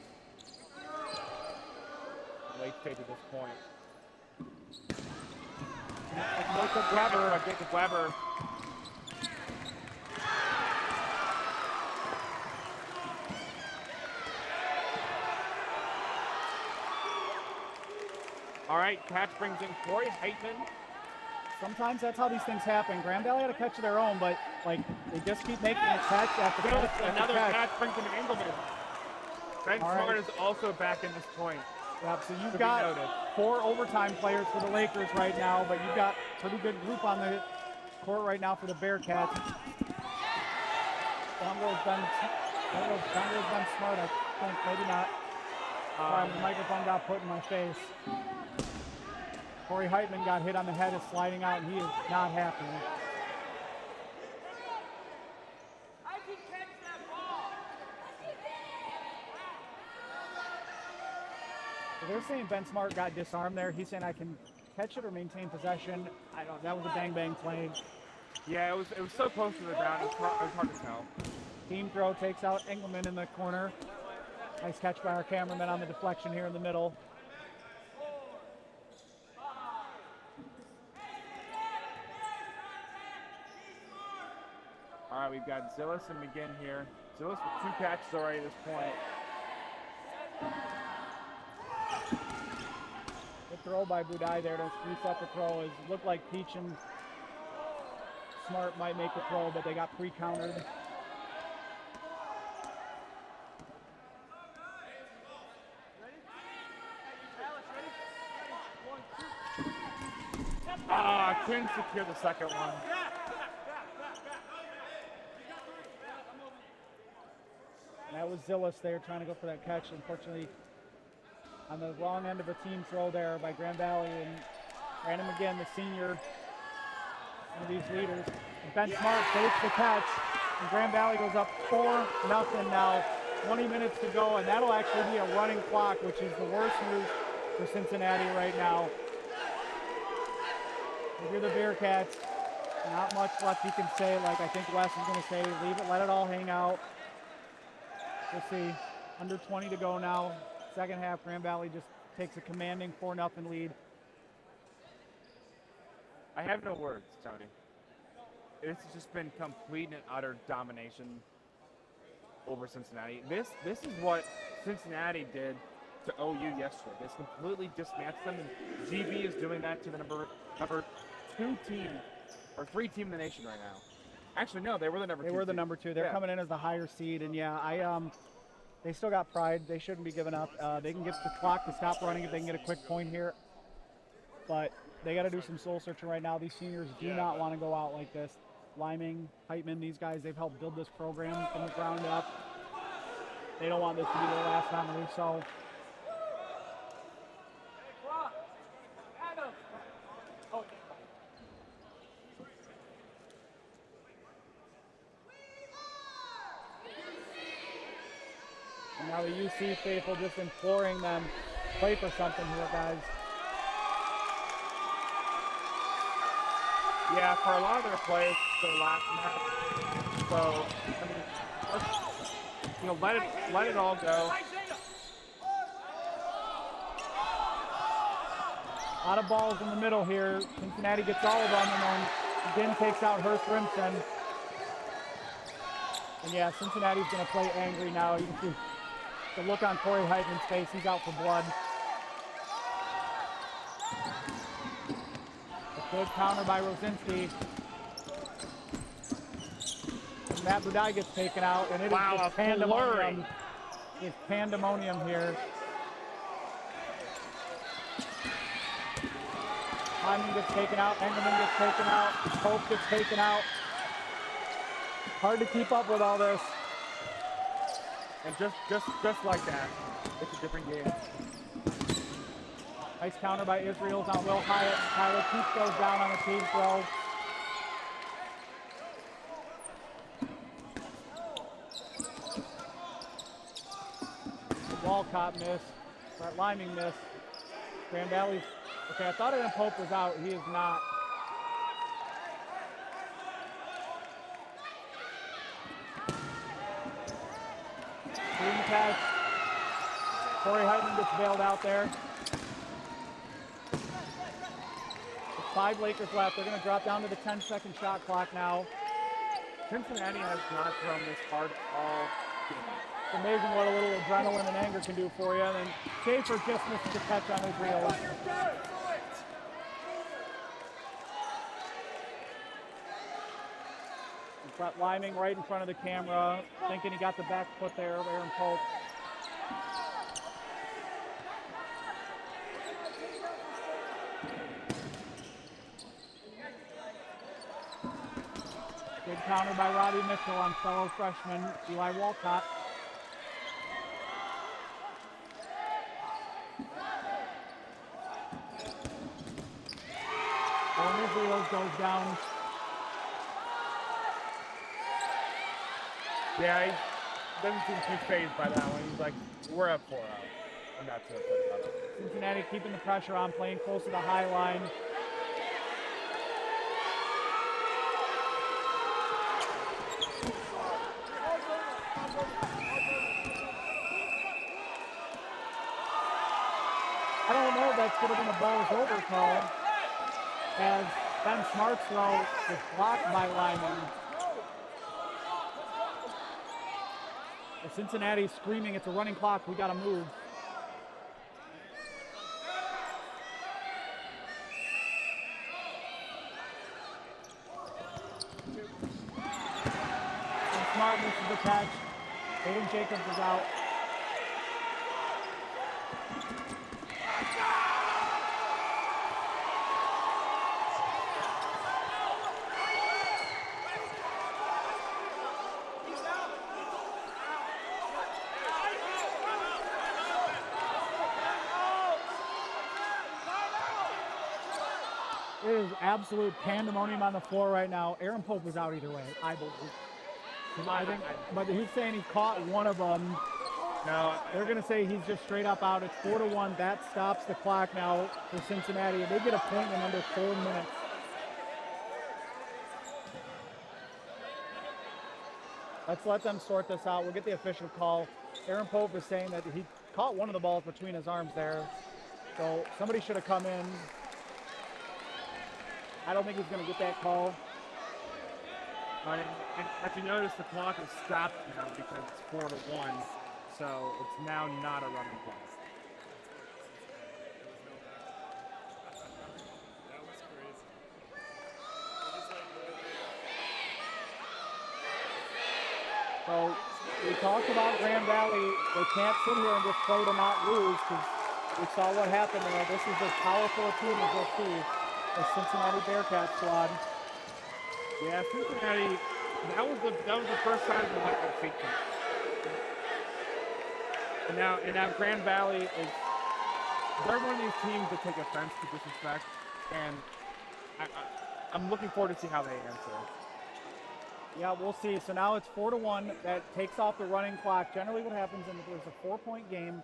Late stage at this point. Jacob Weber. All right, catch brings in Corey Heitman. Sometimes that's how these things happen. Grand Valley had a catch of their own, but like they just keep making a catch after catch. Another catch brings in Engelman. Ben Smart is also back in this point. Yep, so you've got 4 overtime players for the Lakers right now, but you've got a pretty good group on the court right now for the Bearcats. Down goes Ben Smart, I think, maybe not. Sorry, the microphone got put in my face. Corey Heitman got hit on the head, is sliding out, and he is not happy. So they're saying Ben Smart got disarmed there. He's saying I can catch it or maintain possession. I don't. That was a bang play. Yeah, it was so close to the ground. It was hard to tell. Team throw takes out Engelman in the corner. Nice catch by our cameraman on the deflection here in the middle. All right, we've got Zillis and McGinn here. Zillis with 2 catches already at this point. Good throw by Budai there to reset the throw. It looked like Peach and Smart might make the throw, but they got pre-countered. Couldn't secure the second one. That was Zillis there trying to go for that catch. Unfortunately, on the wrong end of a team throw there by Grand Valley, and Brandon McGinn, the senior, one of these leaders. And Ben Smart takes the catch, and Grand Valley goes up 4-0 now. 20 minutes to go, and that'll actually be a running clock, which is the worst news for Cincinnati right now. If you're the Bearcats, not much left you can say. Like I think Wes is going to say, leave it, let it all hang out. We'll see. Under 20 to go now. Second half, Grand Valley just takes a commanding 4-0 lead. I have no words, Tony. It's just been complete and utter domination over Cincinnati. This is what Cincinnati did to OU yesterday. This completely dismantled them, and GB is doing that to the number 2 team, or 3 team in the nation right now. Actually, no, they were the number 2. They were the number 2. They're coming in as the higher seed, and yeah, they still got pride. They shouldn't be giving up. They can get the clock to stop running if they can get a quick point here. But they got to do some soul searching right now. These seniors do not want to go out like this. Liming, Heitman, these guys, they've helped build this program from the ground up. They don't want this to be their last memory, so. And now the UC faithful just imploring them, play for something here, guys. Yeah, for a lot of their players, it's their last match. So, I mean, let it all go. A lot of balls in the middle here. Cincinnati gets all of them, and then again takes out Hurst Rimson. And yeah, Cincinnati's going to play angry now. You can see the look on Corey Heitman's face. He's out for blood. A good counter by Rosinski. And Matt Budai gets taken out, and it is just pandemonium. It's pandemonium here. Hyman gets taken out, Engelman gets taken out, Pope gets taken out. Hard to keep up with all this. And just like that, it's a different game. Nice counter by Israel's on Will Hyatt. Tyler Keith goes down on the team throw. Walcott miss. Brett Liming miss. Grand Valley's. Okay, I thought Aaron Pope was out. He is not. Green catch. Corey Heitman gets bailed out there. With 5 Lakers left. They're going to drop down to the 10-second shot clock now. Cincinnati has not thrown this hard all game. It's amazing what a little adrenaline and anger can do for you. And then Schaefer just misses the catch on Israel. Brett Liming right in front of the camera, thinking he got the back foot there of Aaron Pope. Good counter by Robbie Mitchell on fellow freshman Eli Walcott. Owen Israel goes down. Yeah, he doesn't seem too phased by that one. He's like, we're up 4-0. I'm not too upset about it. Cincinnati keeping the pressure on, playing close to the high line. I don't know if that's going to be a ball's over call, as Ben Smart's throw is blocked by Lyman. Cincinnati's screaming, it's a running clock, we gotta move. And Smart misses the catch. Aiden Jacobs is out. It is absolute pandemonium on the floor right now. Aaron Pope was out either way, I believe. I think, but he's saying he caught one of them. No, they're going to say he's just straight up out. It's 4-1. That stops the clock now for Cincinnati. They get a point in under 4 minutes. Let's let them sort this out. We'll get the official call. Aaron Pope is saying that he caught one of the balls between his arms there. So somebody should have come in. I don't think he's going to get that call. And as you notice, the clock is stopped now because it's 4-1, so it's now not a running clock. That was crazy. So we talked about Grand Valley. They can't sit here and just play to not lose, because we saw what happened there. This is as powerful a team as we'll see. the Cincinnati Bearcat squad. Yeah, Cincinnati. That was the first time we went to feet. And now Grand Valley is. They're one of these teams that take offense to disrespect, and I'm looking forward to see how they answer. Yeah, we'll see. So now it's 4-1. That takes off the running clock. Generally, what happens if there's a 4-point game,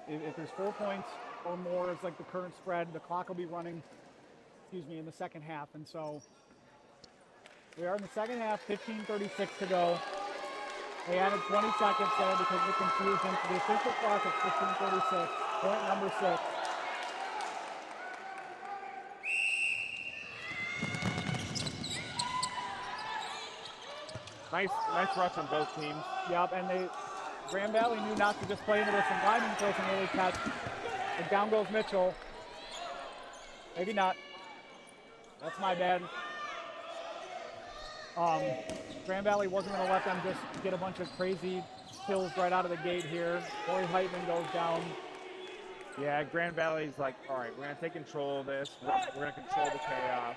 if there's 4 points or more, it's like the current spread. The clock will be running, in the second half. And so we are in the second half. 15:36 to go. They added 20 seconds there because of the confusion. So the official clock is 15:36. Point number 6. Nice rush on both teams. Yep, and Grand Valley knew not to just play into this, and Lyman throws an early catch. And down goes Mitchell. Maybe not. That's my bad. Grand Valley wasn't going to let them just get a bunch of crazy kills right out of the gate here. Corey Heitman goes down. Yeah, Grand Valley's like, all right, we're going to take control of this. We're going to control the chaos.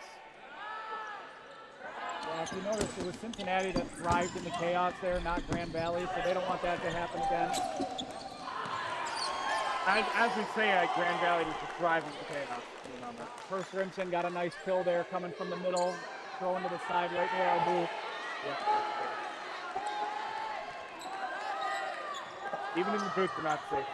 Yeah, if you notice, it was Cincinnati that thrived in the chaos there, not Grand Valley, so they don't want that to happen again. As we say, Grand Valley was just thriving in the chaos. Remember. First Rimson got a nice kill there coming from the middle, throwing to the side right near our booth. Even in the booth, we're not safe.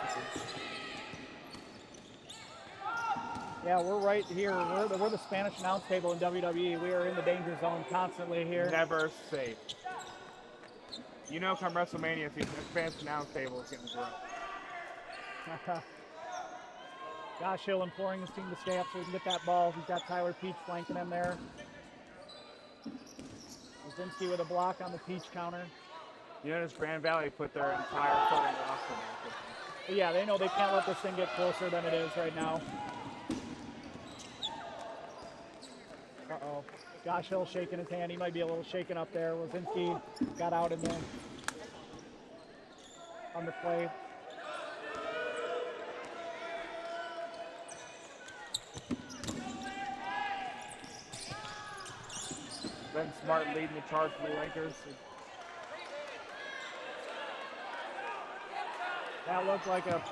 Yeah, we're right here. We're the Spanish announce table in WWE. We are in the danger zone constantly here. Never safe. You know, come WrestleMania, the Spanish announce table is getting thrown. Josh Hill imploring his team to stay up so he can get that ball. He's got Tyler Peach flanking him there. Ozinski with a block on the Peach counter. You notice Grand Valley put their entire starting roster there. Yeah, they know they can't let this thing get closer than it is right now. Uh-oh. Josh Hill shaking his hand. He might be a little shaken up there. Wazinski got out in there on the play. Ben Smart leading the charge for the Lakers. That looked like a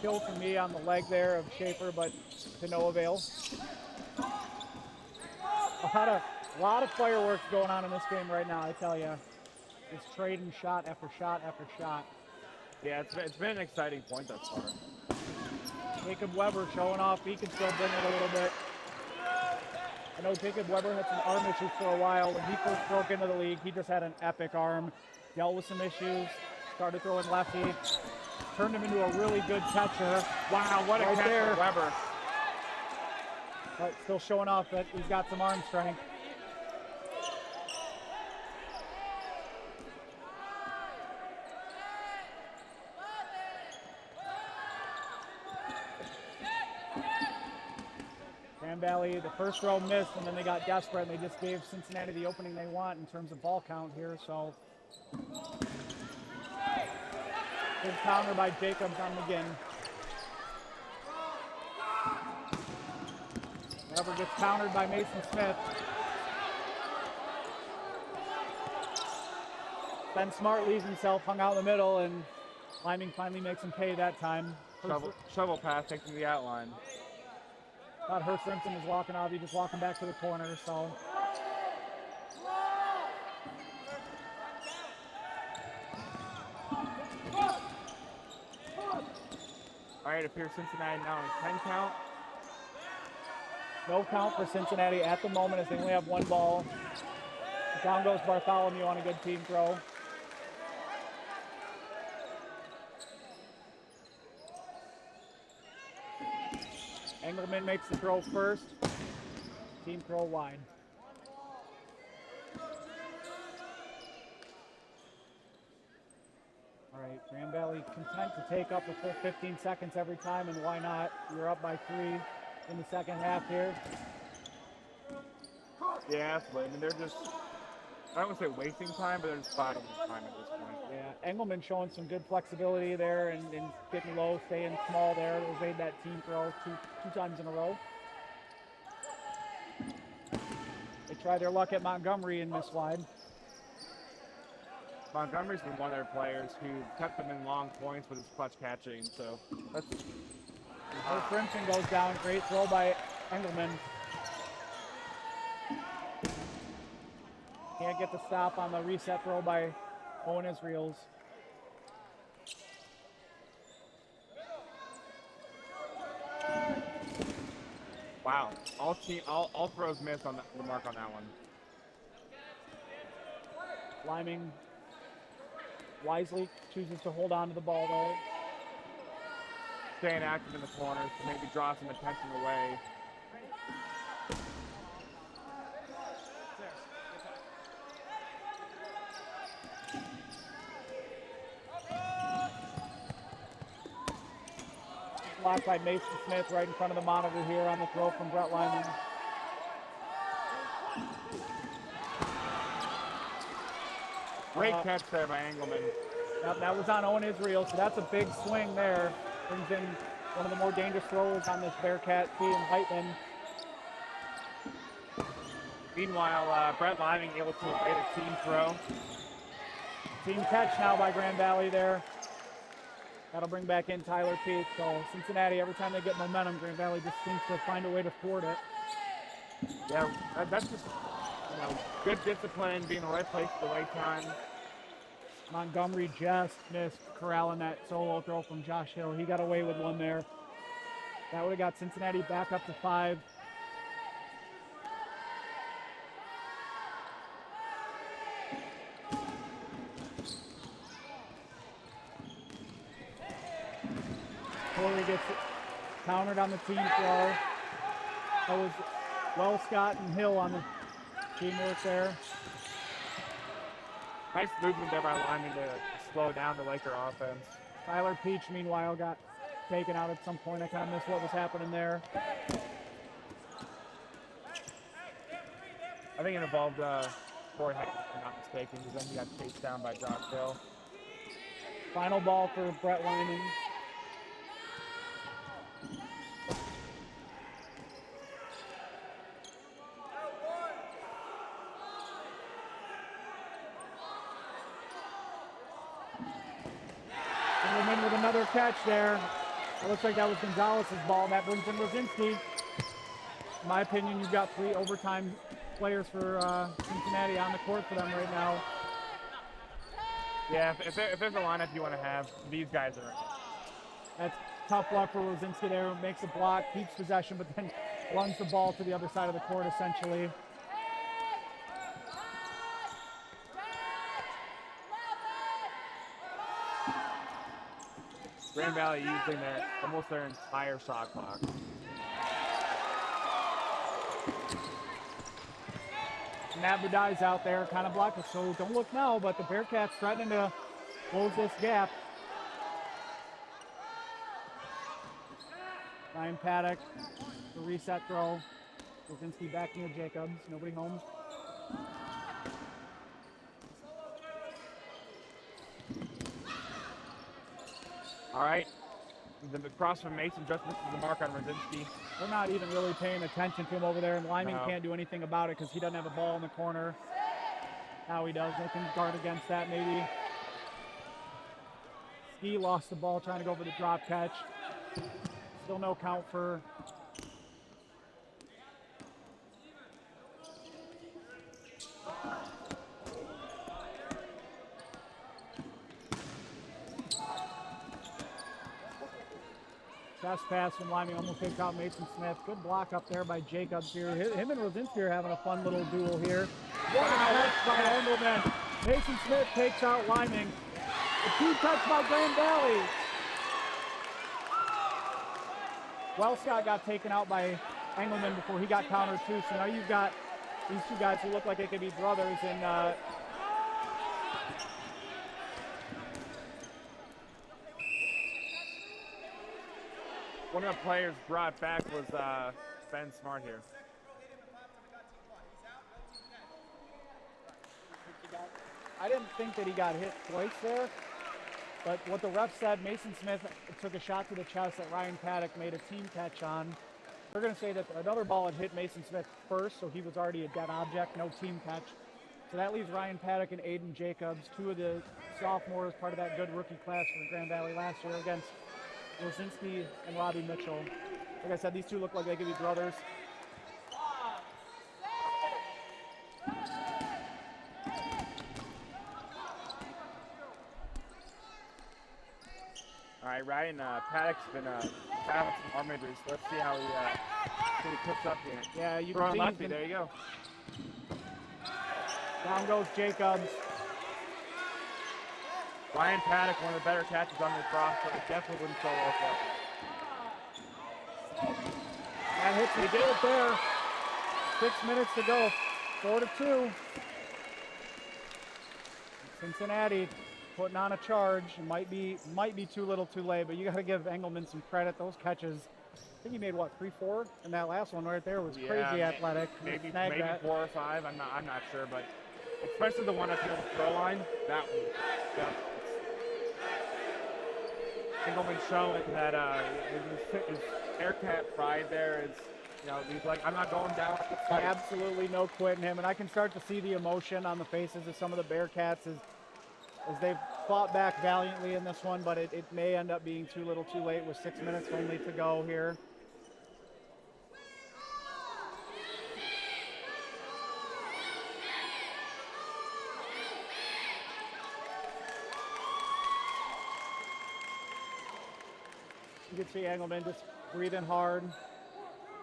kill for me on the leg there of Schaefer, but to no avail. A lot of fireworks going on in this game right now, I tell you. It's trading shot after shot after shot. Yeah, it's been an exciting point thus far. Jacob Weber showing off. He can still bring it a little bit. I know Jacob Weber had some arm issues for a while. When he first broke into the league, he just had an epic arm. Dealt with some issues. Started throwing lefty. Turned him into a really good catcher. Wow, what a catch there. for Weber. But still showing off that he's got some arm strength. Grand Valley, the first throw missed, and then they got desperate, and they just gave Cincinnati the opening they want in terms of ball count here, so. Good counter by Jacobs on McGinn. Weber gets countered by Mason Smith. Ben Smart leaves himself, hung out in the middle, and Liming finally makes him pay that time. Shovel pass takes him to the outline. Thought Hurst Simpson was walking off. He just walking back to the corner, so. All right, it appears Cincinnati now in 10 count. No count for Cincinnati at the moment as they only have one ball. Down goes Bartholomew on a good team throw. Engelman makes the throw first. Team throw wide. All right, Grand Valley content to take up the full 15 seconds every time, and why not? You're up by 3 in the second half here. Yeah, absolutely. I mean, they're just, I don't want to say wasting time, but they're just biding time at this point. Yeah, Engelman showing some good flexibility there and getting low, staying small there. They made that team throw two times in a row. They tried their luck at Montgomery and missed wide. Montgomery's been one of their players who kept them in long points with his clutch catching, so that's... Crimson goes down, great throw by Engelman. Can't get the stop on the reset throw by Owen Israels. Wow, all throws missed on the mark on that one. Liming wisely chooses to hold on to the ball though. Staying active in the corners to maybe draw some attention away. Blocked by Mason Smith right in front of the monitor here on the throw from Brett Lyman. Great catch there by Engelman. Yep, that was on Owen Israel, so that's a big swing there. Brings in one of the more dangerous throws on this Bearcat team, Heitman. Meanwhile, Brett Lyman able to evade a team throw. Team catch now by Grand Valley there. That'll bring back in Tyler Peake. So Cincinnati, every time they get momentum, Grand Valley just seems to find a way to thwart it. Yeah, that's just good discipline, being in the right place at the right time. Montgomery just missed corralling that solo throw from Josh Hill. He got away with one there. That would have got Cincinnati back up to 5. Corey gets it countered on the team throw. That was Well Scott and Hill on the teamwork there. Nice movement there by Lyman to slow down the Laker offense. Tyler Peach, meanwhile, got taken out at some point. I kind of missed what was happening there. I think it involved Corey Heck, if I'm not mistaken, because then he got chased down by Josh Hill. Final ball for Brett Lyman. With another catch there. It looks like that was Gonzalez's ball. That brings in Rosinski. In my opinion, you've got 3 overtime players for Cincinnati on the court for them right now. Yeah, if there's a lineup you want to have, these guys are in. That's tough luck for Rosinski there. Makes a block, keeps possession, but then runs the ball to the other side of the court essentially. Grand Valley using almost their entire shot clock. Matt Budai's out there, kind of blocked it, so don't look now, but the Bearcats threatening to close this gap. Ryan Paddock, the reset throw. Rosinski back near Jacobs, nobody home. All right, the cross from Mason just misses the mark on Rosinski. They're not even really paying attention to him over there, and Lyman can't do anything about it because he doesn't have a ball in the corner. Now he does. They can guard against that maybe. Ski lost the ball trying to go for the drop catch. Still no count for Chest pass from Lyman, almost takes out Mason Smith. Good block up there by Jacobs here. Him and Rosinski are having a fun little duel here. Wow, by Engelman. Mason Smith takes out Lyman. A 2-touch by Grand Valley. Well, Scott got taken out by Engelman before he got countered too. So now you've got these two guys who look like they could be brothers, and one of the players brought back was Ben Smart here. I didn't think that he got hit twice there, but what the ref said, Mason Smith took a shot to the chest that Ryan Paddock made a team catch on. They're going to say that another ball had hit Mason Smith first, so he was already a dead object, no team catch. So that leaves Ryan Paddock and Aiden Jacobs, two of the sophomores, part of that good rookie class for Grand Valley last year, against Rosinski and Robbie Mitchell. Like I said, these two look like they could be brothers. All right, Ryan Paddock's been battling some arm injuries. So let's see how he picks up here. Yeah, you Throw can see lefty, there you go. Down goes Jacobs. Ryan Paddock, one of the better catches on this roster. It definitely wouldn't solo up. That hits the field there. 6 minutes to go. 4-2. Cincinnati putting on a charge. It might be too little too late, but you got to give Engelman some credit. Those catches, I think he made what, 3-4? And that last one right there was crazy athletic. Maybe that. 4 or 5. I'm not sure, but especially the one at the throw line, that one. Yeah. Engelman showing that his Aircat pride there is, you know, he's like, I'm not going down. Absolutely no quitting him, and I can start to see the emotion on the faces of some of the Bearcats as they've fought back valiantly in this one, but it may end up being too little too late with 6 minutes only to go here. You can see Engelman just breathing hard,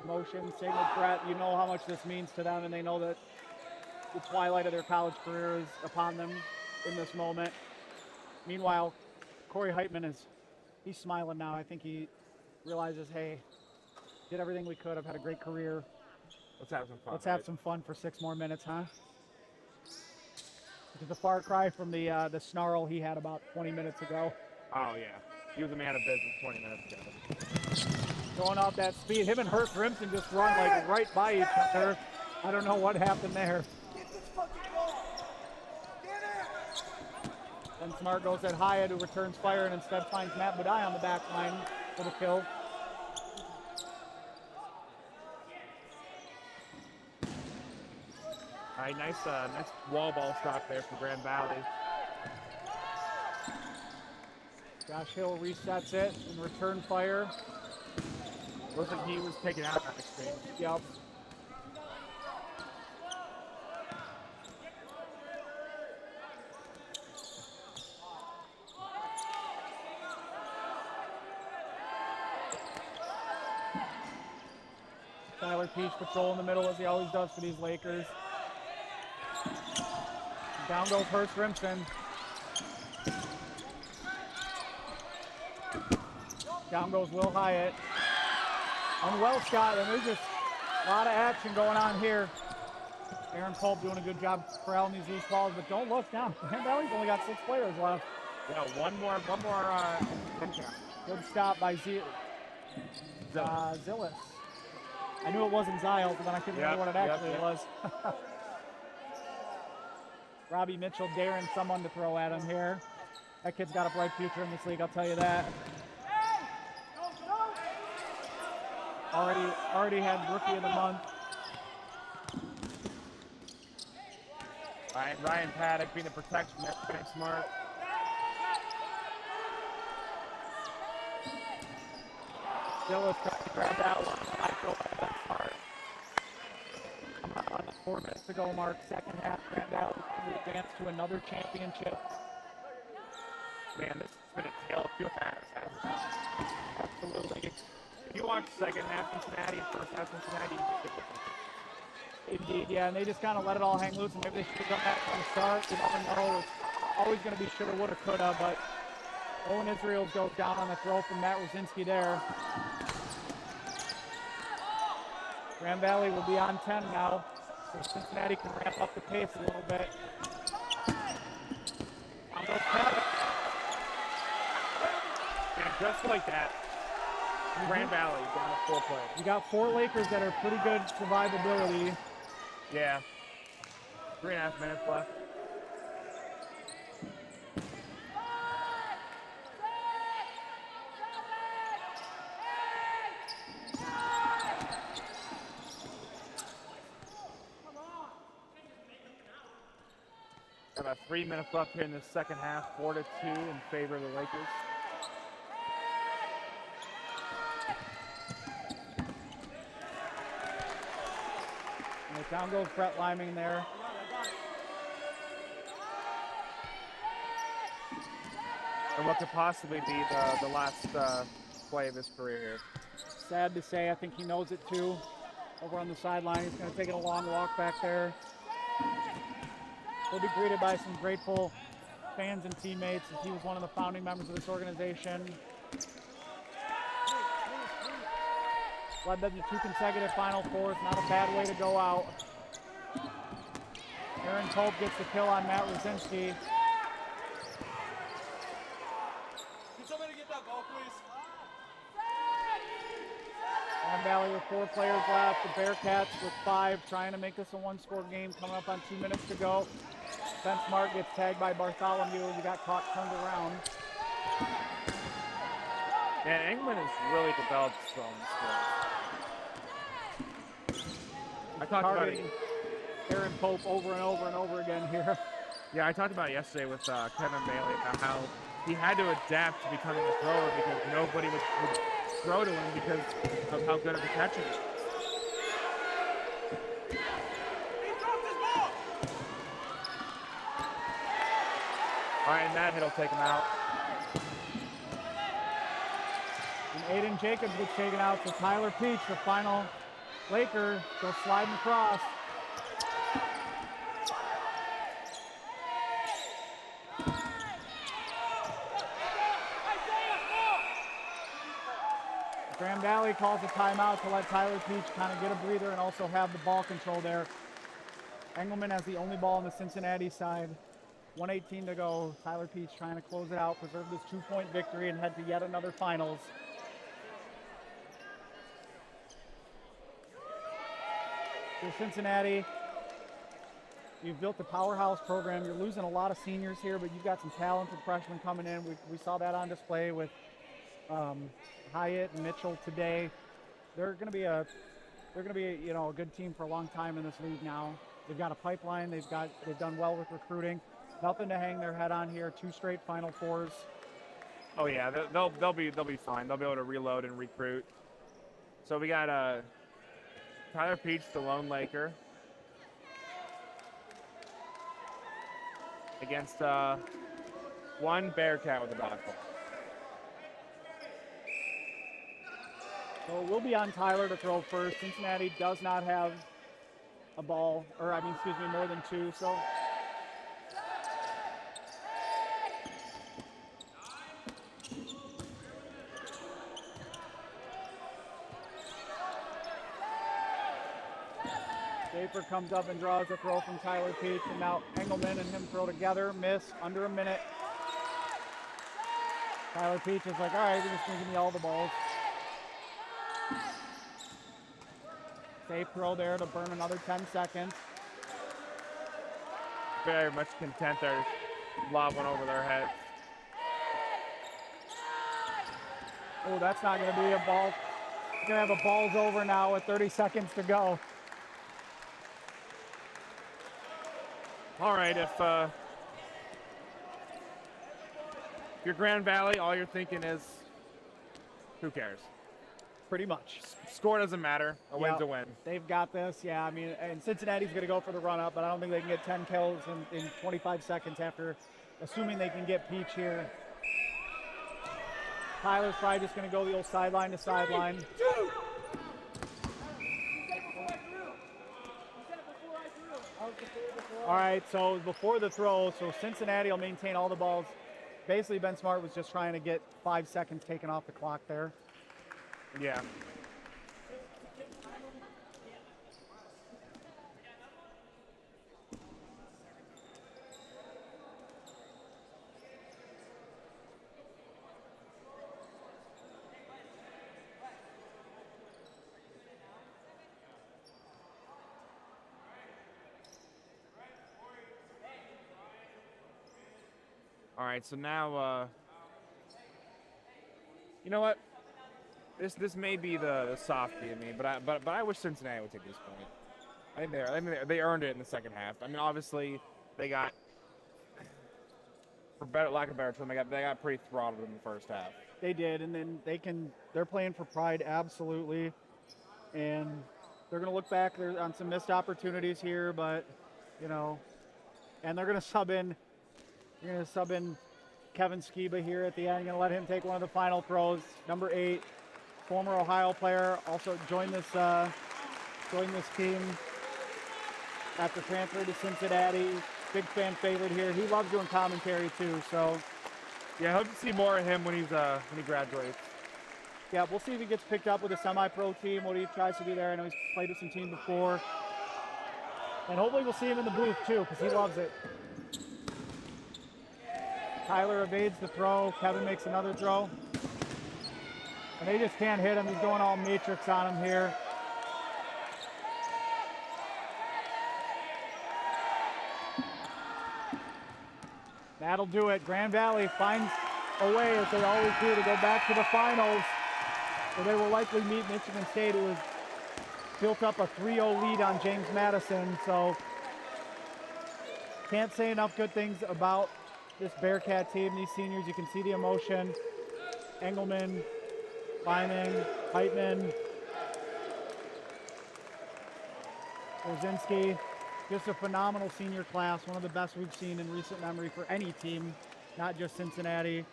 motion, single threat. You know how much this means to them, and they know that the twilight of their college career is upon them in this moment. Meanwhile, Corey Heitman he's smiling now. I think he realizes, hey, did everything we could. I've had a great career. Let's have some fun. Let's have some fun for 6 more minutes, huh? Which is a far cry from the snarl he had about 20 minutes ago. Oh, yeah. He was a man of business 20 minutes ago. Going off that speed. Him and Hurst Remsen just run like right by each other. I don't know what happened there. Then Smart goes at Hyatt, who returns fire and instead finds Matt Budai on the back line for the kill. All right, nice wall ball shot there for Grand Valley. Josh Hill resets it and return fire. Looks like he was taken out of that exchange. Yep. Tyler Peach patrol in the middle as he always does for these Lakers. Down goes Hurst Remsen. Down goes Will Hyatt. And well, Scott, and there's just a lot of action going on here. Aaron Culp doing a good job corralling these loose balls, but don't look down. Grand Valley's only got 6 players left. Yeah, one more. Good stop by Zillis. I knew it wasn't Ziles, but then I couldn't remember what it actually was. Robbie Mitchell daring someone to throw at him here. That kid's got a bright future in this league, I'll tell you that. Already had Rookie of the Month. All right, Ryan Paddock being the protection there, pretty smart. Zillis trying to grab that one. On the 4 minutes to go mark, second half, Grand Valley to advance to another championship. Man, this has been a tale of 2 halves. Absolutely. If you watch second half Cincinnati and first half Cincinnati, Indeed, yeah, and they just kind of let it all hang loose, and maybe they should have done that from the start. You never know. It's always going to be shoulda, woulda, coulda, but Owen Israels goes down on the throw from Matt Rosinski there. Grand Valley will be on 10 now, so Cincinnati can ramp up the pace a little bit. And just like that, Grand Valley down to 4 players. You got 4 Lakers that are pretty good survivability. Yeah. 3.5 minutes left. about 3 minutes left here in the second half, 4-2 in favor of the Lakers. And down goes Brett Liming there. And what could possibly be the last play of his career here. Sad to say, I think he knows it too. Over on the sideline, he's going to take a long walk back there. He'll be greeted by some grateful fans and teammates as he was one of the founding members of this organization. Led them to 2 consecutive Final Fours, not a bad way to go out. Aaron Pope gets the kill on Matt Rosinski. Can somebody get that ball, please? Grand Valley with 4 players left. The Bearcats with 5, trying to make this a 1-score game, coming up on 2 minutes to go. Ben Smart gets tagged by Bartholomew. He got caught turned around. And England has really developed some skills. I talked about it. Aaron Pope over and over and over again here. Yeah, I talked about it yesterday with Kevin Bailey about how he had to adapt to becoming a thrower because nobody would throw to him because of how good of a catcher he is. All right, and that hit'll take him out. And Aiden Jacobs gets taken out, so Tyler Peach, the final Laker, goes sliding across. Grand Valley calls a timeout to let Tyler Peach kind of get a breather and also have the ball control there. Engelman has the only ball on the Cincinnati side. 1:18 to go. Tyler Peach trying to close it out, preserve this 2-point victory, and head to yet another finals. For Cincinnati, you've built a powerhouse program. You're losing a lot of seniors here, but you've got some talented freshmen coming in. We saw that on display with Hyatt and Mitchell today. They're going to be a good team for a long time in this league now. They've got a pipeline. They've done well with recruiting. Nothing to hang their head on here. 2 straight Final Fours. Oh yeah, they'll be fine. They'll be able to reload and recruit. So we got Tyler Peach, the lone Laker, against one Bearcat with a dodgeball. So it will be on Tyler to throw first. Cincinnati does not have a ball, more than 2. So Schaefer comes up and draws a throw from Tyler Peach, and now Engelman and him throw together, miss, under a minute. Tyler Peach is like, all right, you're just going to give me all the balls. Safe throw there to burn another 10 seconds. Very much content there. Lob one over their heads. Oh, that's not going to be a ball. We're going to have a balls over now with 30 seconds to go. All right, if you're Grand Valley, all you're thinking is, who cares? Pretty much. Score doesn't matter. A win's a win. They've got this, yeah. I mean, and Cincinnati's going to go for the run-up, but I don't think they can get 10 kills in 25 seconds after, assuming they can get Peach here. Tyler's probably just going to go the old sideline to sideline. All right, so before the throw, so Cincinnati will maintain all the balls. Basically, Ben Smart was just trying to get 5 seconds taken off the clock there. Yeah. All right, so now, you know what? This may be the softy in me, but I wish Cincinnati would take this point. I think they earned it in the second half. I mean, obviously they got lack of better term, they got pretty throttled in the first half. They did, and then they're playing for pride, absolutely. And they're going to look back on some missed opportunities here, but, you know, and they're going to sub in Kevin Skiba here at the end. Going to let him take one of the final throws. Number 8, former Ohio player, also joined this team after transferring to Cincinnati. Big fan favorite here. He loves doing commentary too, so. Yeah, I hope to see more of him when he graduates. Yeah, we'll see if he gets picked up with a semi-pro team, what he tries to do there. I know he's played with some teams before. And hopefully we'll see him in the booth too, because he loves it. Tyler evades the throw. Kevin makes another throw. And they just can't hit him. He's going all matrix on him here. That'll do it. Grand Valley finds a way, as they always do, to go back to the finals, where they will likely meet Michigan State, who has built up a 3-0 lead on James Madison. So can't say enough good things about this Bearcat team, these seniors. You can see the emotion. Engelman, Lyman, Heitman, Rosinski. Just a phenomenal senior class, one of the best we've seen in recent memory for any team, not just Cincinnati.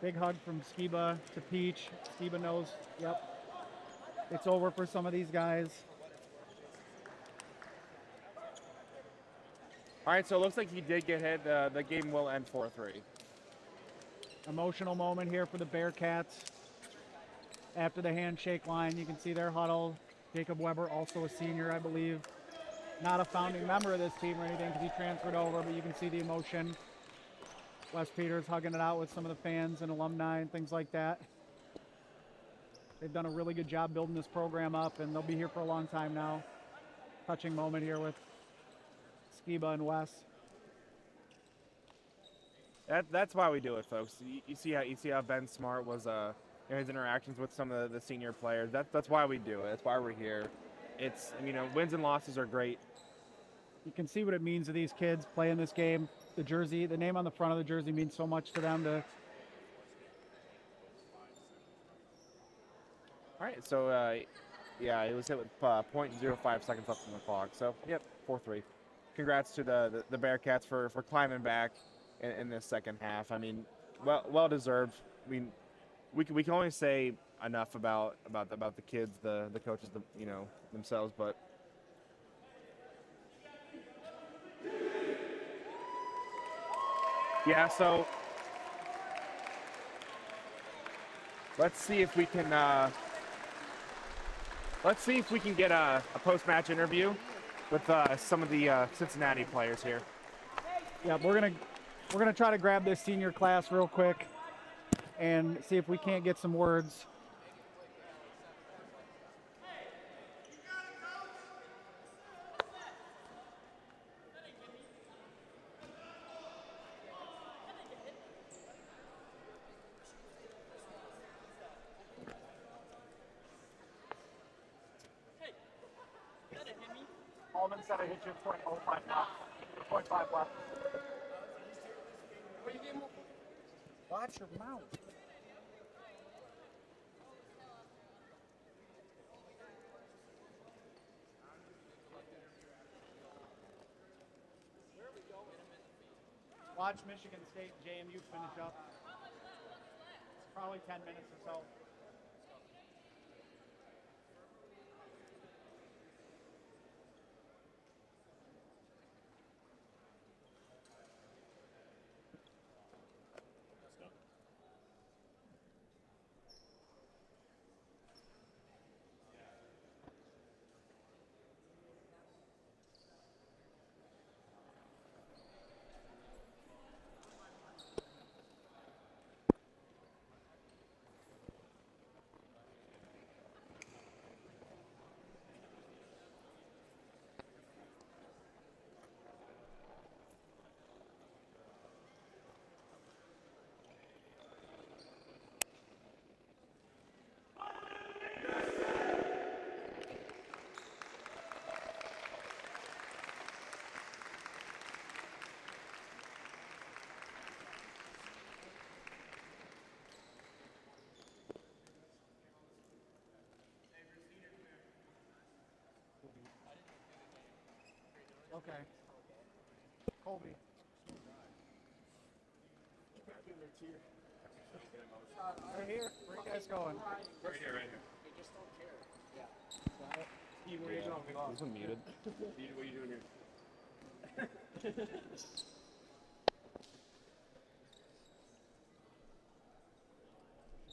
Big hug from Skiba to Peach. Skiba knows, yep, it's over for some of these guys. All right, so it looks like he did get hit. The game will end 4-3. Emotional moment here for the Bearcats. After the handshake line, you can see their huddle. Jacob Weber, also a senior, I believe. Not a founding member of this team or anything, because he transferred over, but you can see the emotion. Wes Peters hugging it out with some of the fans and alumni and things like that. They've done a really good job building this program up, and they'll be here for a long time now. Touching moment here with Skiba and Wes. That's why we do it, folks. You see how Ben Smart was in his interactions with some of the senior players. That's why we do it. That's why we're here. It's, you know, wins and losses are great. You can see what it means to these kids playing this game. The jersey, the name on the front of the jersey means so much to them. All right, so yeah, it was hit with 0.05 seconds left on the clock. So, yep, 4-3. Congrats to the Bearcats for climbing back in this second half. I mean, well deserved. I mean, we can only say enough about the kids, the coaches, you know, themselves, but yeah. So let's see if we can get a post-match interview with some of the Cincinnati players here. Yeah, we're gonna try to grab this senior class real quick and see if we can't get some words. Alden said I hit you 0.05 left. 0.5 left. Watch your mouth. Watch Michigan State JMU finish up. Probably 10 minutes or so. Okay. Colby. Right here. Where are you guys going? Right here, right here. Steve, where are you going? We lost. This is muted. What are you doing here?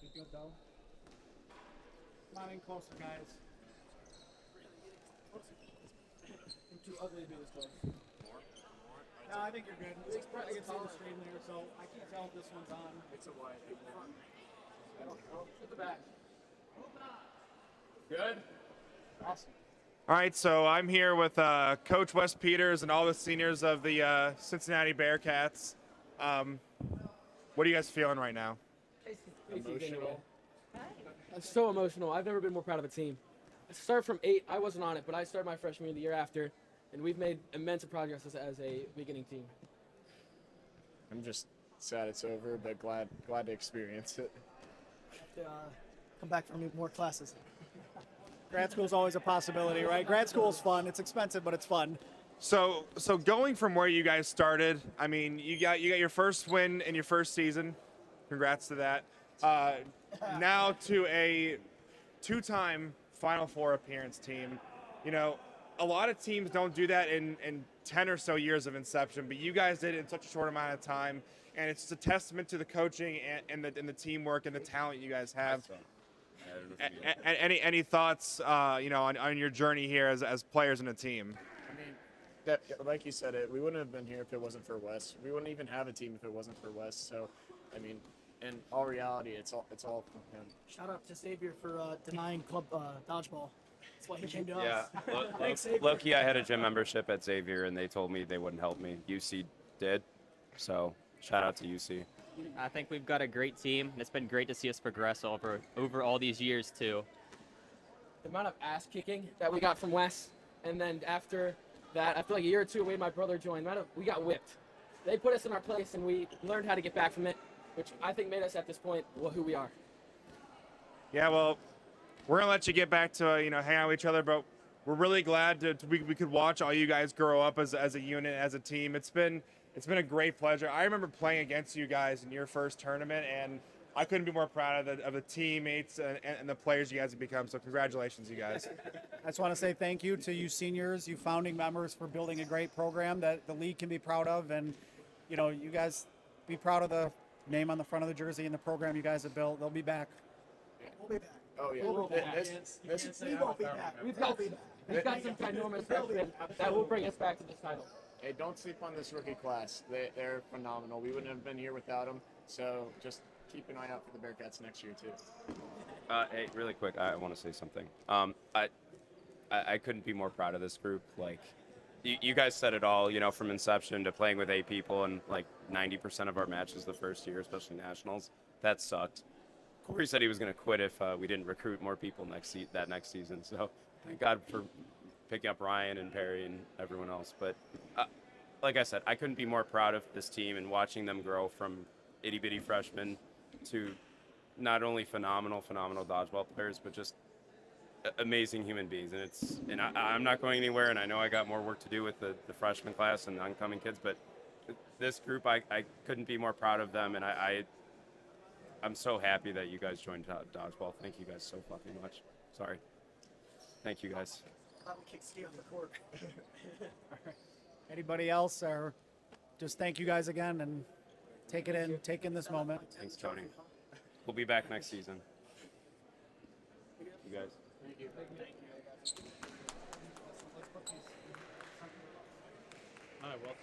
You good though? Come on in closer, guys. I'm too ugly to be this close. No, I think you're good. I can see the stream there, so I can't tell if this one's on. It's a wide. At the back. Good? Awesome. All right, so I'm here with Coach Wes Peters and all the seniors of the Cincinnati Bearcats. What are you guys feeling right now? Emotional. I'm so emotional. I've never been more proud of a team. I started from 8. I wasn't on it, but I started my freshman year the year after, and we've made immense progress as a beginning team. I'm just sad it's over, but glad to experience it. Come back for more classes. Grad school's always a possibility, right? Grad school's fun. It's expensive, but it's fun. So going from where you guys started, I mean, you got your first win in your first season. Congrats to that. Now to a 2-time Final Four appearance team. You know, a lot of teams don't do that in 10 or so years of inception, but you guys did it in such a short amount of time, and it's a testament to the coaching and the teamwork and the talent you guys have. Any thoughts, on your journey here as players and a team? I mean, like you said, we wouldn't have been here if it wasn't for Wes. We wouldn't even have a team if it wasn't for Wes. So, I mean, in all reality, it's all from him. Shout out to Xavier for denying club dodgeball. That's why he came to Yeah, us. Thanks, Xavier. low-key, I had a gym membership at Xavier, and they told me they wouldn't help me. UC did, so shout out to UC. I think we've got a great team, and it's been great to see us progress over all these years, too. The amount of ass kicking that we got from Wes, and then after that, after like a year or two, Wade, my brother, joined, we got whipped. They put us in our place, and we learned how to get back from it, which I think made us at this point who we are. Yeah, well, we're gonna let you get back to hang out with each other, but we're really glad we could watch all you guys grow up as a unit, as a team. It's been a great pleasure. I remember playing against you guys in your first tournament, and I couldn't be more proud of the teammates and the players you guys have become. So congratulations, you guys. I just want to say thank you to you seniors, you founding members, for building a great program that the league can be proud of, and you guys be proud of the name on the front of the jersey and the program you guys have built. They'll be back. We'll be back. Oh yeah. We'll be back. We won't be back. We've got some ginormous freshmen that will bring us back to this title. Hey, don't sleep on this rookie class. They're phenomenal. We wouldn't have been here without them. So just keep an eye out for the Bearcats next year too. Hey, really quick, I want to say something. I couldn't be more proud of this group. Like, you guys said it all, from inception to playing with 8 people and like 90% of our matches the first year, especially nationals. That sucked. Corey said he was going to quit if we didn't recruit more people that next season. So thank God for picking up Ryan and Perry and everyone else. But like I said, I couldn't be more proud of this team and watching them grow from itty-bitty freshmen to not only phenomenal dodgeball players, but just amazing human beings. And I'm not going anywhere, and I know I got more work to do with the freshman class and the oncoming kids, but this group, I couldn't be more proud of them, and I'm so happy that you guys joined Dodgeball. Thank you guys so fucking much. Sorry. Thank you guys. Kick Steve on the court. Anybody else, or just thank you guys again and take in this moment. Thanks, Tony. We'll be back next season. You guys. Thank you. All right, well.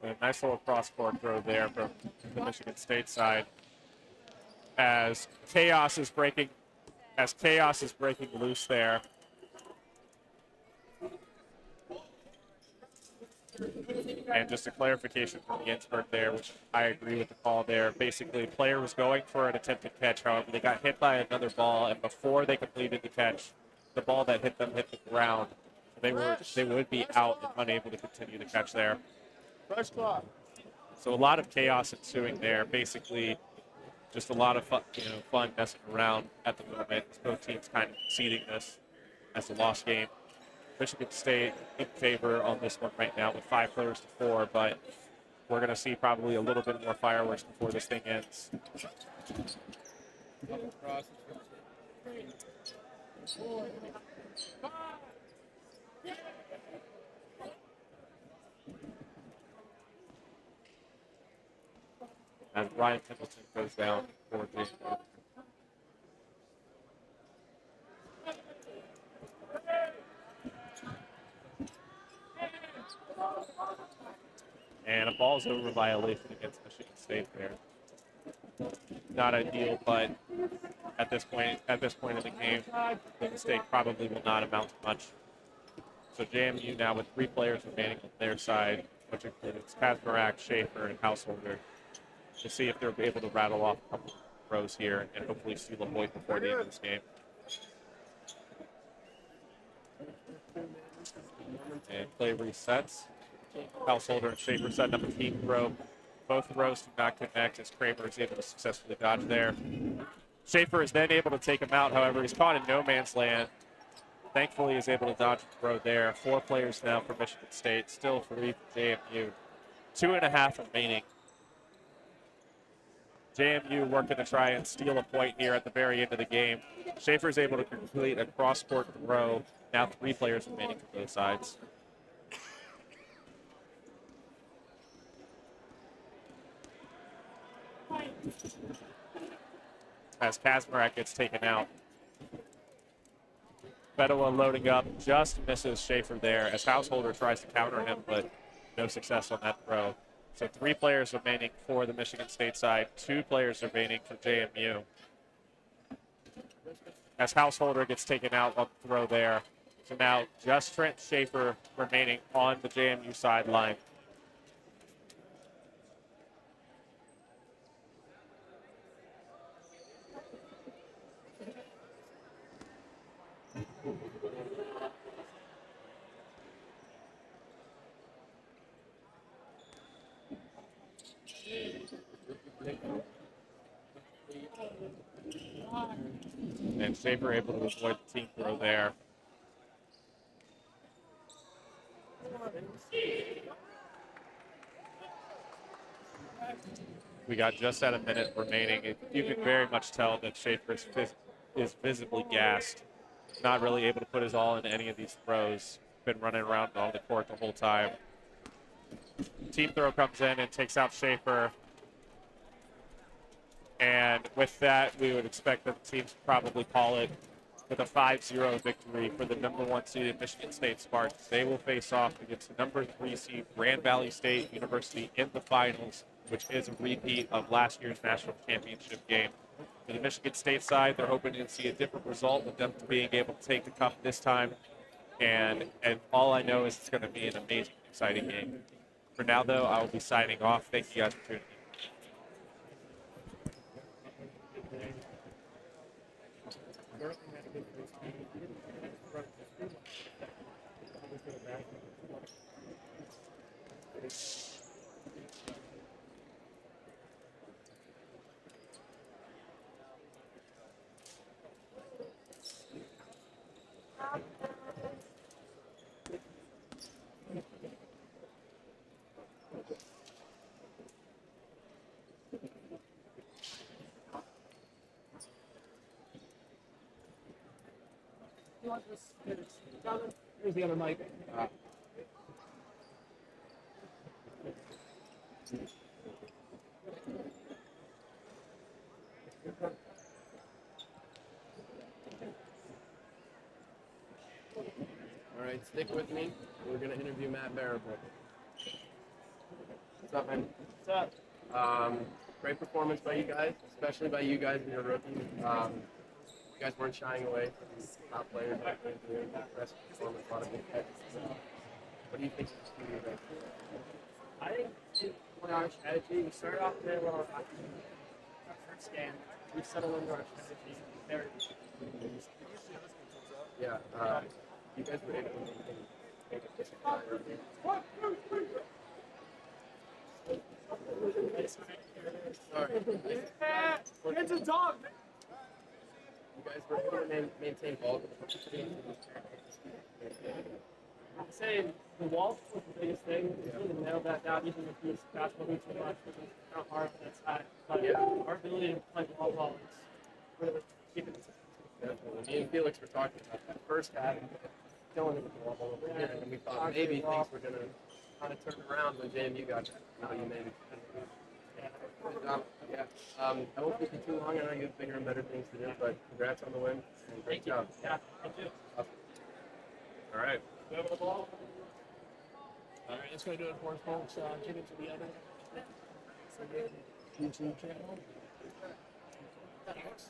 A nice little cross-court throw there from the Michigan State side. As chaos is breaking loose there. And just a clarification from Ginsburg there, which I agree with the call there. Basically, the player was going for an attempted catch. However, they got hit by another ball, and before they completed the catch, the ball that hit them hit the ground. They would be out and unable to continue the catch there. So a lot of chaos ensuing there. Basically, just a lot of fun messing around at the moment. Both teams kind of conceding this as a lost game. Michigan State in favor on this one right now with 5 players to 4, but we're going to see probably a little bit more fireworks before this thing ends. As Ryan Templeton goes down for James. And a ball's over violation against Michigan State there. Not ideal, but at this point in the game, the mistake probably will not amount to much. So JMU now with 3 players remaining on their side, which includes Kazmarak, Schaefer, and Householder, to see if they're able to rattle off a couple of throws here and hopefully steal a point before the end of this game. And play resets. Householder and Schaefer setting up a team throw. Both throws do not connect as Kramer is able to successfully dodge there. Schaefer is then able to take him out. However, he's caught in no man's land. Thankfully, he's able to dodge the throw there. 4 players now for Michigan State. Still 3 for JMU. 2.5 remaining. JMU working to try and steal a point here at the very end of the game. Schaefer is able to complete a cross-court throw. Now 3 players remaining for both sides. As Kazmarak gets taken out. Bedowa loading up, just misses Schaefer there as Householder tries to counter him, but no success on that throw. So 3 players remaining for the Michigan State side, 2 players remaining for JMU. As Householder gets taken out on the throw there. So now just Trent Schaefer remaining on the JMU sideline. And Schaefer able to avoid the team throw there. We got just at a minute remaining. You can very much tell that Schaefer is visibly gassed. Not really able to put his all into any of these throws. Been running around on the court the whole time. Team throw comes in and takes out Schaefer. And with that, we would expect that the teams probably call it with a 5-0 victory for the number 1 seeded Michigan State Spartans. They will face off against the number 3 seed Grand Valley State University in the finals, which is a repeat of last year's national championship game. For the Michigan State side, they're hoping to see a different result with them being able to take the cup this time. And all I know is it's going to be an amazing, exciting game. For now, though, I will be signing off. Thank you guys for tuning in. want this? Here's the other mic. All right, stick with me. We're gonna interview Matt Barrable. What's up, man? What's up? Great performance by you guys, especially by you guys in your rookie. You guys weren't shying away from top players. Impressive performance, a lot of good catches. What do you think of this team today? I think with our strategy, we started off very well our first game. We settled into our strategy very well. Yeah, you guys were able to make a discipline right Sorry. It's a dog. You guys were able to maintain ball control. I'd say the wall was the biggest thing. We really nailed that down, even if you basketball too much, which is kind of hard on that side. But our ability to play ball is really keeping it. Definitely. Me and Felix were talking about that first half, killing it with the ball over here, and we thought maybe things were going to kind of turn around when JMU got how you made it. I won't keep you too long. I know you have bigger and better things to do, but congrats on the win. And great job. Yeah, thank you. All right. We have the ball. All right, that's going to do it for us, folks. Tune into the other YouTube channel. Thanks.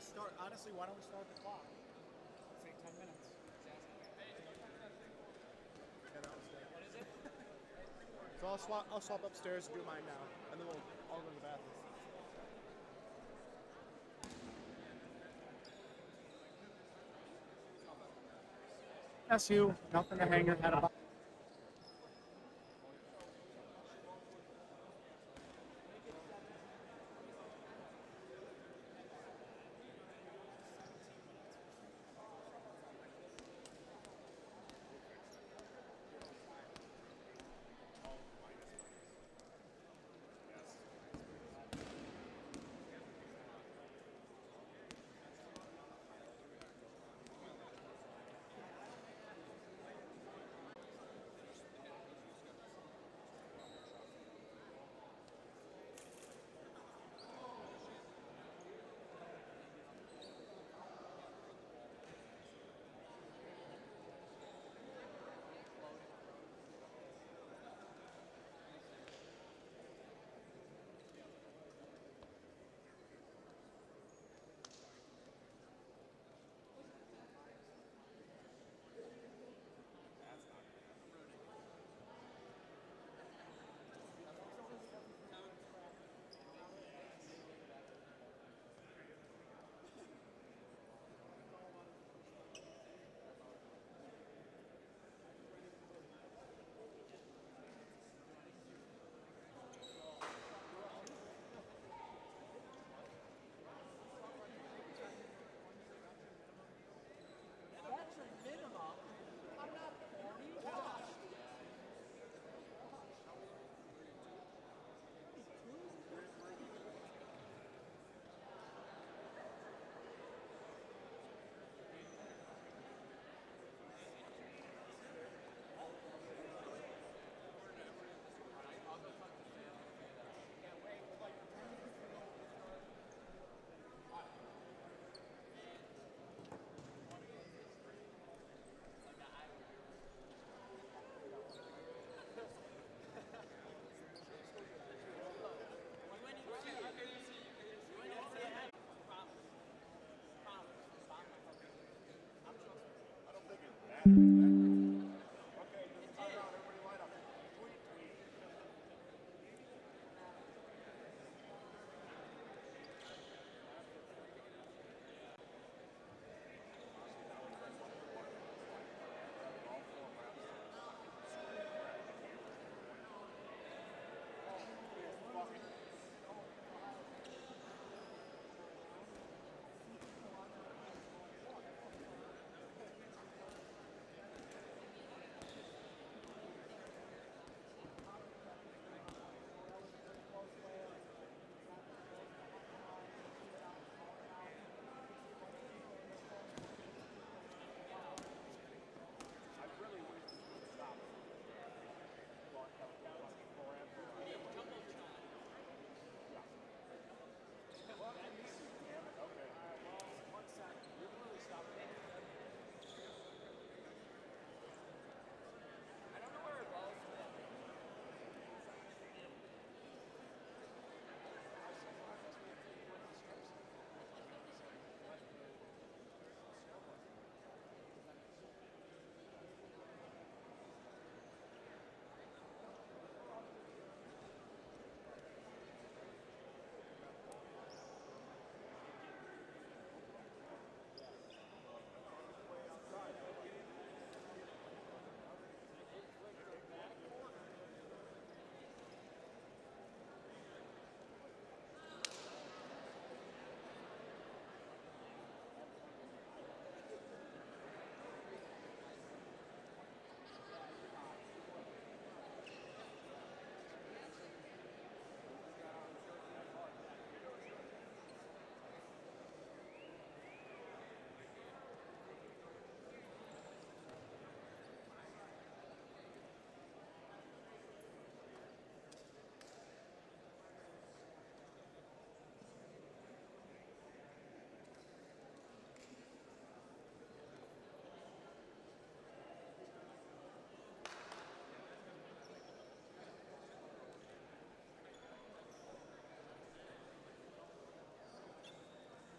Start. Honestly, why don't we start the clock? Say 10 minutes. What is it? So I'll swap upstairs and do mine now, and then we'll all go to the bathroom. Bless you. Nothing to hang your head about.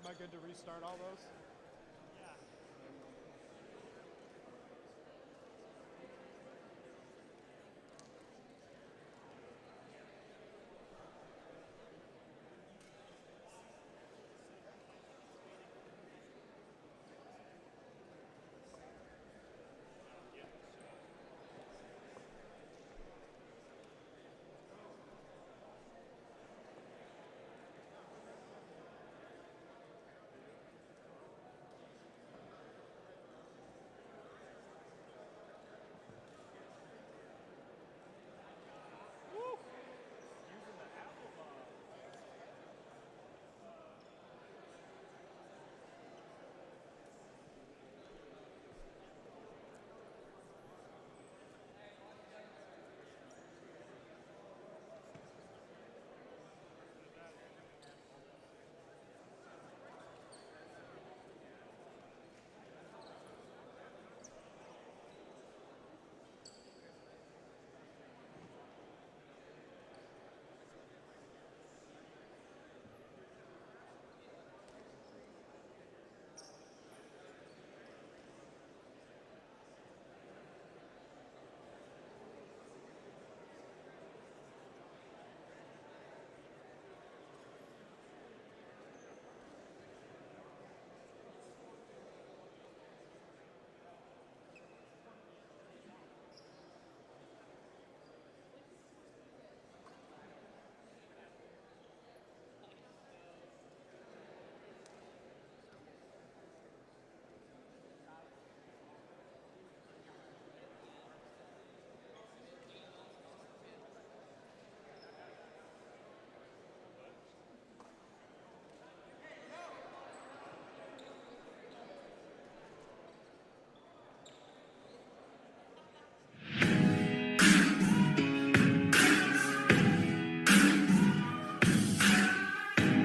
Am I good to restart all those?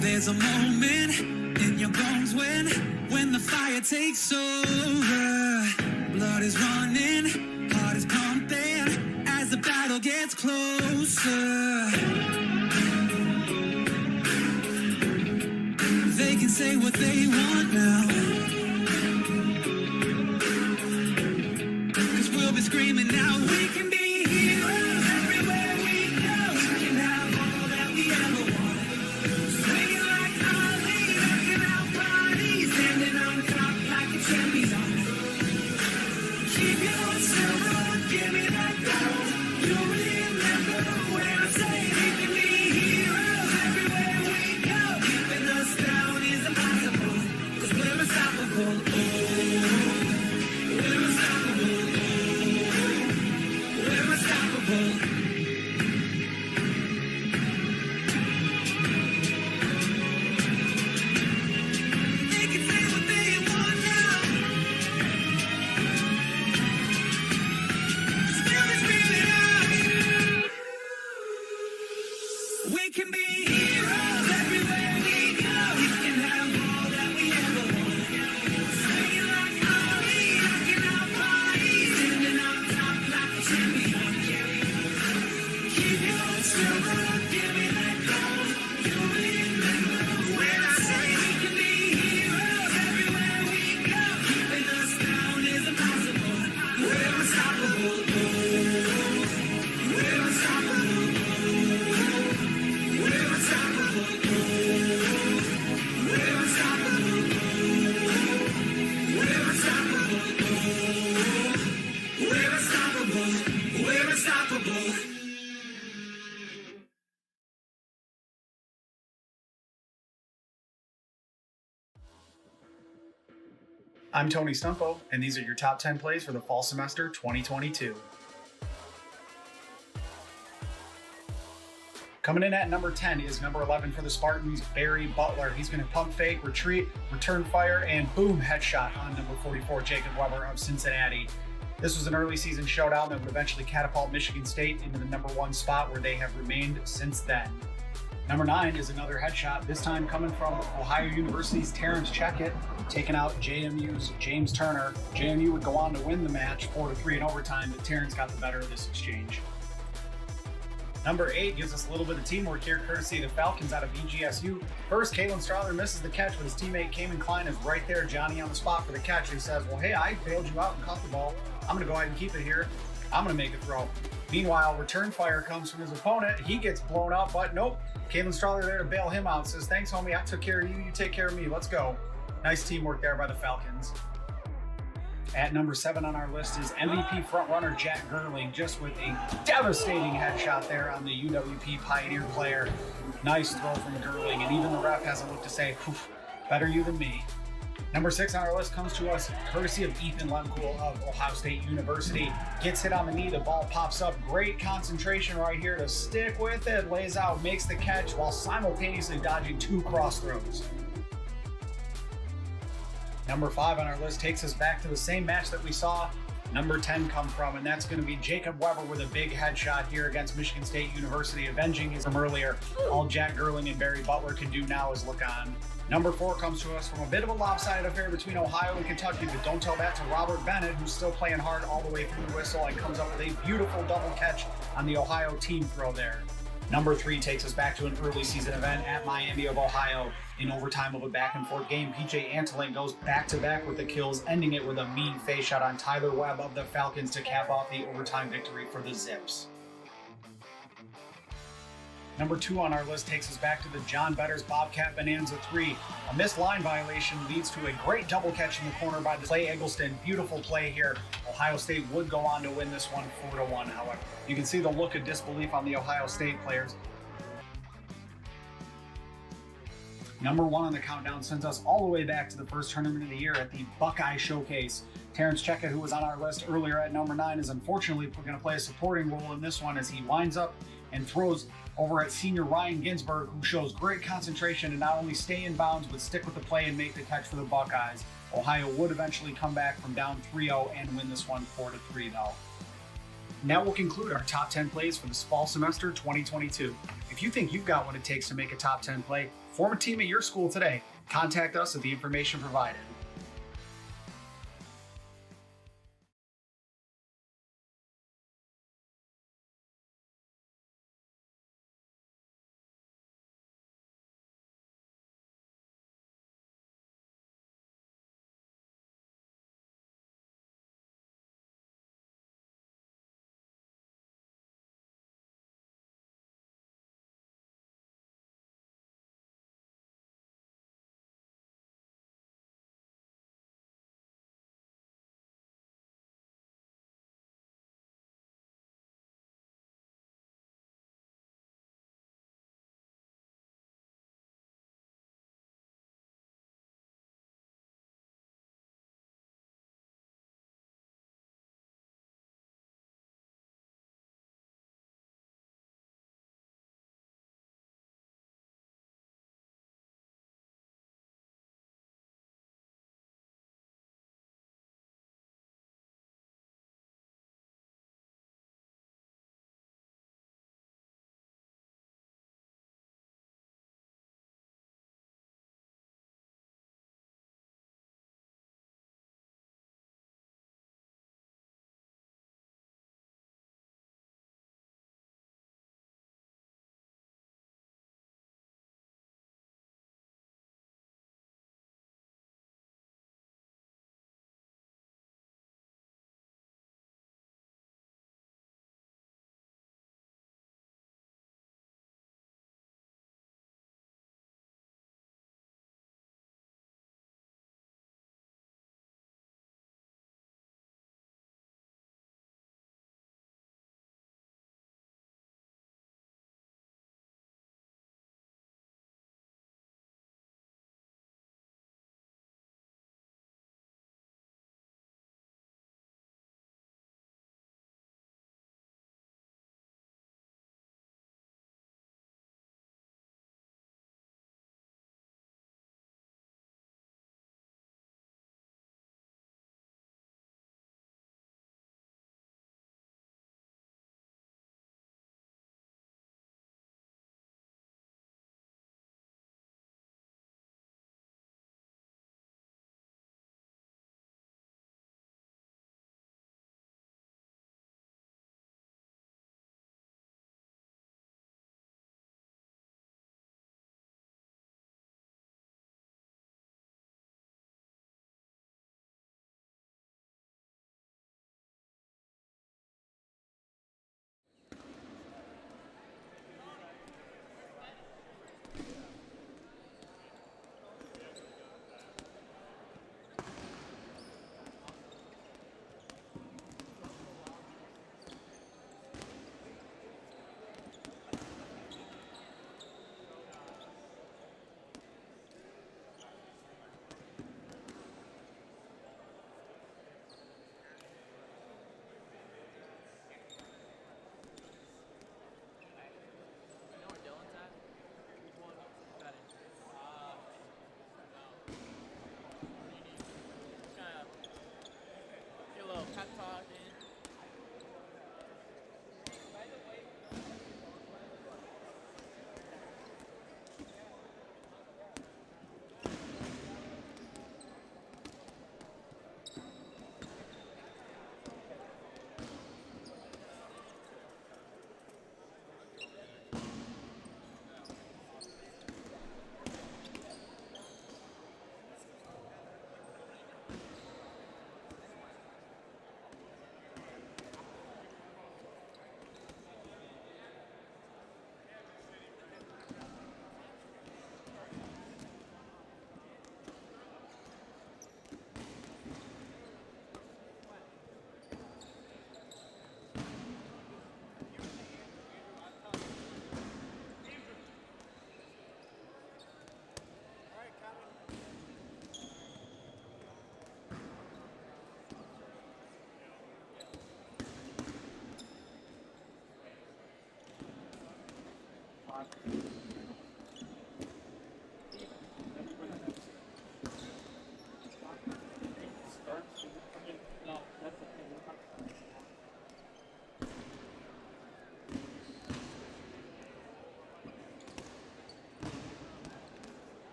There's a moment in your bones when the fire takes over. Blood is running, heart is pumping as the battle gets closer. They can say what they want now. be screaming now. We can be heroes everywhere we go. We can have all that we ever wanted. Swinging like Ali, rocking our bodies, standing on top like a champion. Keep your silver, give me that gold. You'll remember when I say we can be heroes everywhere we go. Keeping us down is impossible, 'cause we're unstoppable. We're unstoppable. We're unstoppable. They can say what they want now. Still it's really out. We can be heroes everywhere we go. We can have all that we ever want. Swinging like Ali, rocking our bodies, standing on top like a champion. Keep your silver, give me that gold. You'll remember when I say we can be heroes everywhere we go. Keeping us down is impossible. We're unstoppable. We're unstoppable. We're unstoppable. We're unstoppable. We're unstoppable. We're unstoppable. We're unstoppable. I'm Tony Stumpo, and these are your top 10 plays for the fall semester 2022. Coming in at number 10 is number 11 for the Spartans, Barry Butler. He's going to pump fake, retreat, return fire, and boom, headshot on number 44, Jacob Weber of Cincinnati. This was an early season showdown that would eventually catapult Michigan State into the number 1 spot where they have remained since then. Number 9 is another headshot, this time coming from Ohio University's Terrence Checkett, taking out JMU's James Turner. JMU would go on to win the match 4-3 in overtime, but Terrence got the better of this exchange. Number 8 gives us a little bit of teamwork here, courtesy of the Falcons out of EGSU. First, Kalen Strother misses the catch, but his teammate Kamen Klein is right there, Johnny on the spot for the catch. He says, well, hey, I bailed you out and caught the ball. I'm going to go ahead and keep it here. I'm going to make a throw. Meanwhile, return fire comes from his opponent. He gets blown up, but nope. Kalen Strother there to bail him out. Says, thanks, homie. I took care of you. You take care of me. Let's go. Nice teamwork there by the Falcons. At number 7 on our list is MVP frontrunner Jack Gerling, just with a devastating headshot there on the UWP Pioneer player. Nice throw from Gerling, and even the ref has a look to say, better you than me. Number 6 on our list comes to us courtesy of Ethan Lemkool of Ohio State University. Gets hit on the knee, the ball pops up. Great concentration right here to stick with it. Lays out, makes the catch while simultaneously dodging 2 cross throws. Number 5 on our list takes us back to the same match that we saw number 10 come from, and that's going to be Jacob Weber with a big headshot here against Michigan State University, avenging his from earlier. All Jack Gerling and Barry Butler can do now is look on. Number 4 comes to us from a bit of a lopsided affair between Ohio and Kentucky, but don't tell that to Robert Bennett, who's still playing hard all the way through the whistle and comes up with a beautiful double catch on the Ohio team throw there. Number 3 takes us back to an early season event at Miami of Ohio. In overtime of a back-and-forth game, PJ Antolin goes back-to-back with the kills, ending it with a mean face shot on Tyler Webb of the Falcons to cap off the overtime victory for the Zips. Number 2 on our list takes us back to the John Better's Bobcat Bonanza 3. A missed line violation leads to a great double catch in the corner by Clay Eggleston. Beautiful play here. Ohio State would go on to win this one 4-1, however. You can see the look of disbelief on the Ohio State players. Number 1 on the countdown sends us all the way back to the first tournament of the year at the Buckeye Showcase. Terrence Checkett, who was on our list earlier at number 9, is unfortunately going to play a supporting role in this one as he winds up and throws over at senior Ryan Ginsberg, who shows great concentration to not only stay in bounds, but stick with the play and make the catch for the Buckeyes. Ohio would eventually come back from down 3-0 and win this one 4-3 though. And that will conclude our top 10 plays for this fall semester 2022. If you think you've got what it takes to make a top 10 play, form a team at your school today. Contact us at the information provided.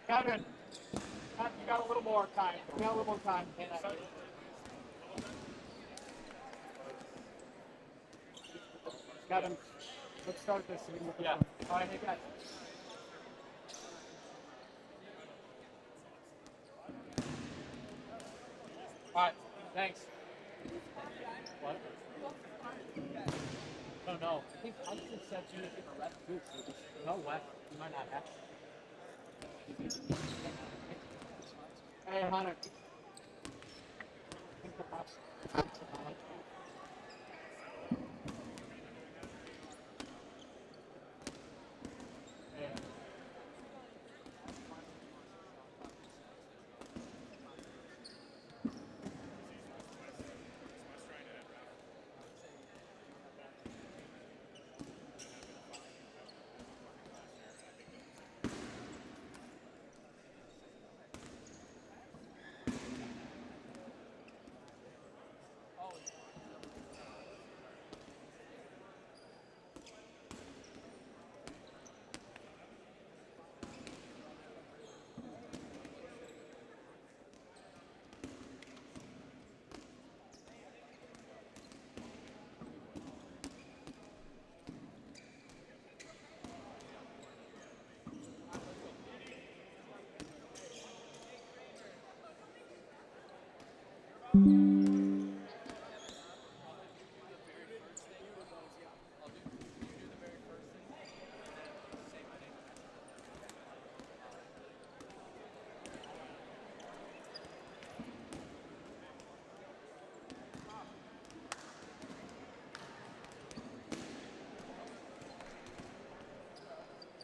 Kevin, you got a little more time. You got a little more time. Kevin, let's start this. Yeah. All right, hey guys. All right, thanks. What? No. I think Hunter said you were going to rest too. No, Wes, you might not have to. Hey, Hunter.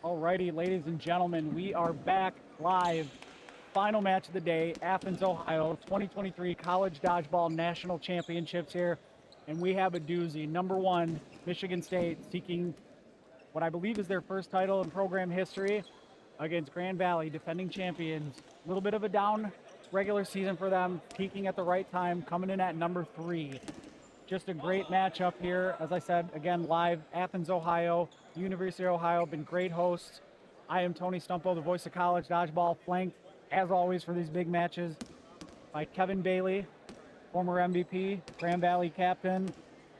Alrighty, ladies and gentlemen, we are back live. Final match of the day, Athens, Ohio, 2023 College Dodgeball National Championships here. And we have a doozy. Number one, Michigan State seeking what I believe is their first title in program history against Grand Valley, defending champions. A little bit of a down regular season for them, peaking at the right time, coming in at number 3. Just a great matchup here. As I said, again, live, Athens, Ohio, University of Ohio, been great hosts. I am Tony Stumpo, the voice of college dodgeball, flanked, as always, for these big matches by Kevin Bailey, former MVP, Grand Valley captain.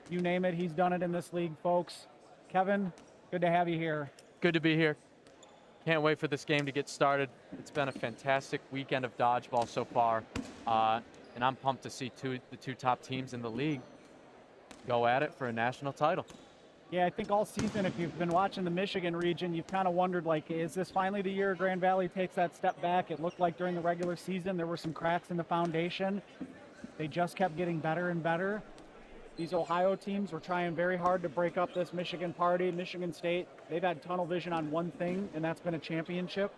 You name it, he's done it in this league, folks. Kevin, good to have you here. Good to be here. Can't wait for this game to get started. It's been a fantastic weekend of dodgeball so far, and I'm pumped to see the two top teams in the league go at it for a national title. Yeah, I think all season, if you've been watching the Michigan region, you've kind of wondered, like, is this finally the year Grand Valley takes that step back? It looked like during the regular season there were some cracks in the foundation. They just kept getting better and better. These Ohio teams were trying very hard to break up this Michigan party. Michigan State, they've had tunnel vision on one thing, and that's been a championship.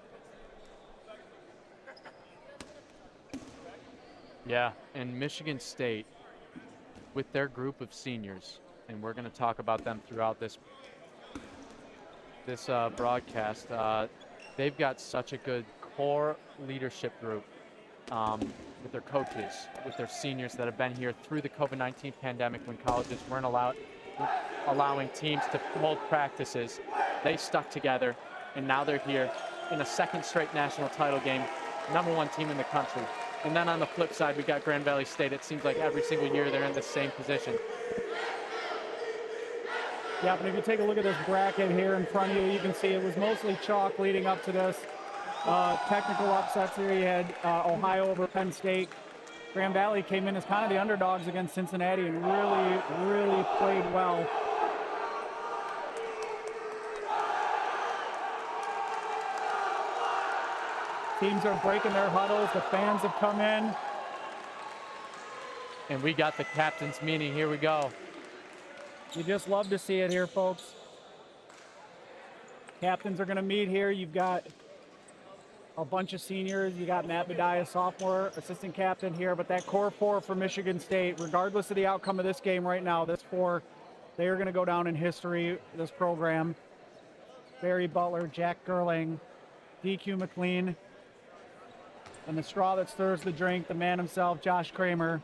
Yeah, and Michigan State, with their group of seniors, and we're going to talk about them throughout this broadcast. They've got such a good core leadership group with their coaches, with their seniors that have been here through the COVID-19 pandemic when colleges weren't allowing teams to hold practices. They stuck together, and now they're here in a second straight national title game, #1 team in the country. And then on the flip side, we got Grand Valley State. It seems like every single year they're in the same position. Yeah, but if you take a look at this bracket here in front of you, you can see it was mostly chalk leading up to this. Technical upsets here. You had Ohio over Penn State, Grand Valley came in as kind of the underdogs against Cincinnati and really played well. Teams are breaking their huddles. The fans have come in. And we got the captain's meeting. Here we go. You just love to see it here, folks. Captains are going to meet here. You've got a bunch of seniors. You got Matt Bedaya, sophomore assistant captain here, but that core four for Michigan State, regardless of the outcome of this game right now, this four, they are going to go down in history, this program. Barry Butler, Jack Gerling, DQ McLean, and the straw that stirs the drink, the man himself, Josh Kramer.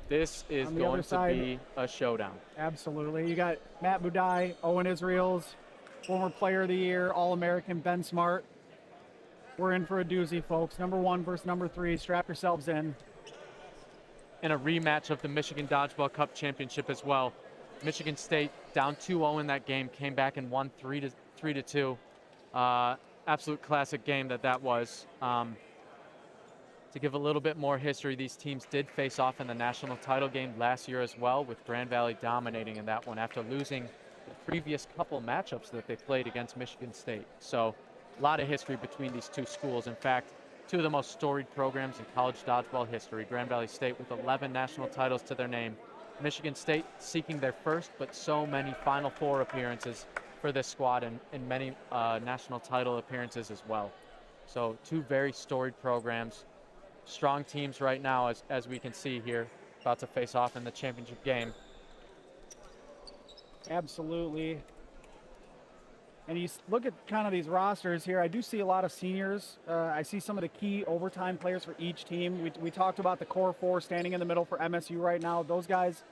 This is going to be a showdown. Absolutely. You got Matt Budai, Owen Israels, former player of the year, All-American Ben Smart. We're in for a doozy, folks. Number 1 versus number 3. Strap yourselves in. And a rematch of the Michigan Dodgeball Cup Championship as well. Michigan State down 2-0 in that game, came back and won 3-2. Absolute classic game that was. To give a little bit more history, these teams did face off in the national title game last year as well, with Grand Valley dominating in that one after losing the previous couple matchups that they played against Michigan State. So a lot of history between these two schools. In fact, two of the most storied programs in college dodgeball history. Grand Valley State with 11 national titles to their name. Michigan State seeking their first, but so many Final Four appearances for this squad and many national title appearances as well. So two very storied programs. Strong teams right now, as we can see here, about to face off in the championship game. Absolutely. And you look at kind of these rosters here, I do see a lot of seniors. I see some of the key overtime players for each team. We talked about the core four standing in the middle for MSU right now. Those guys,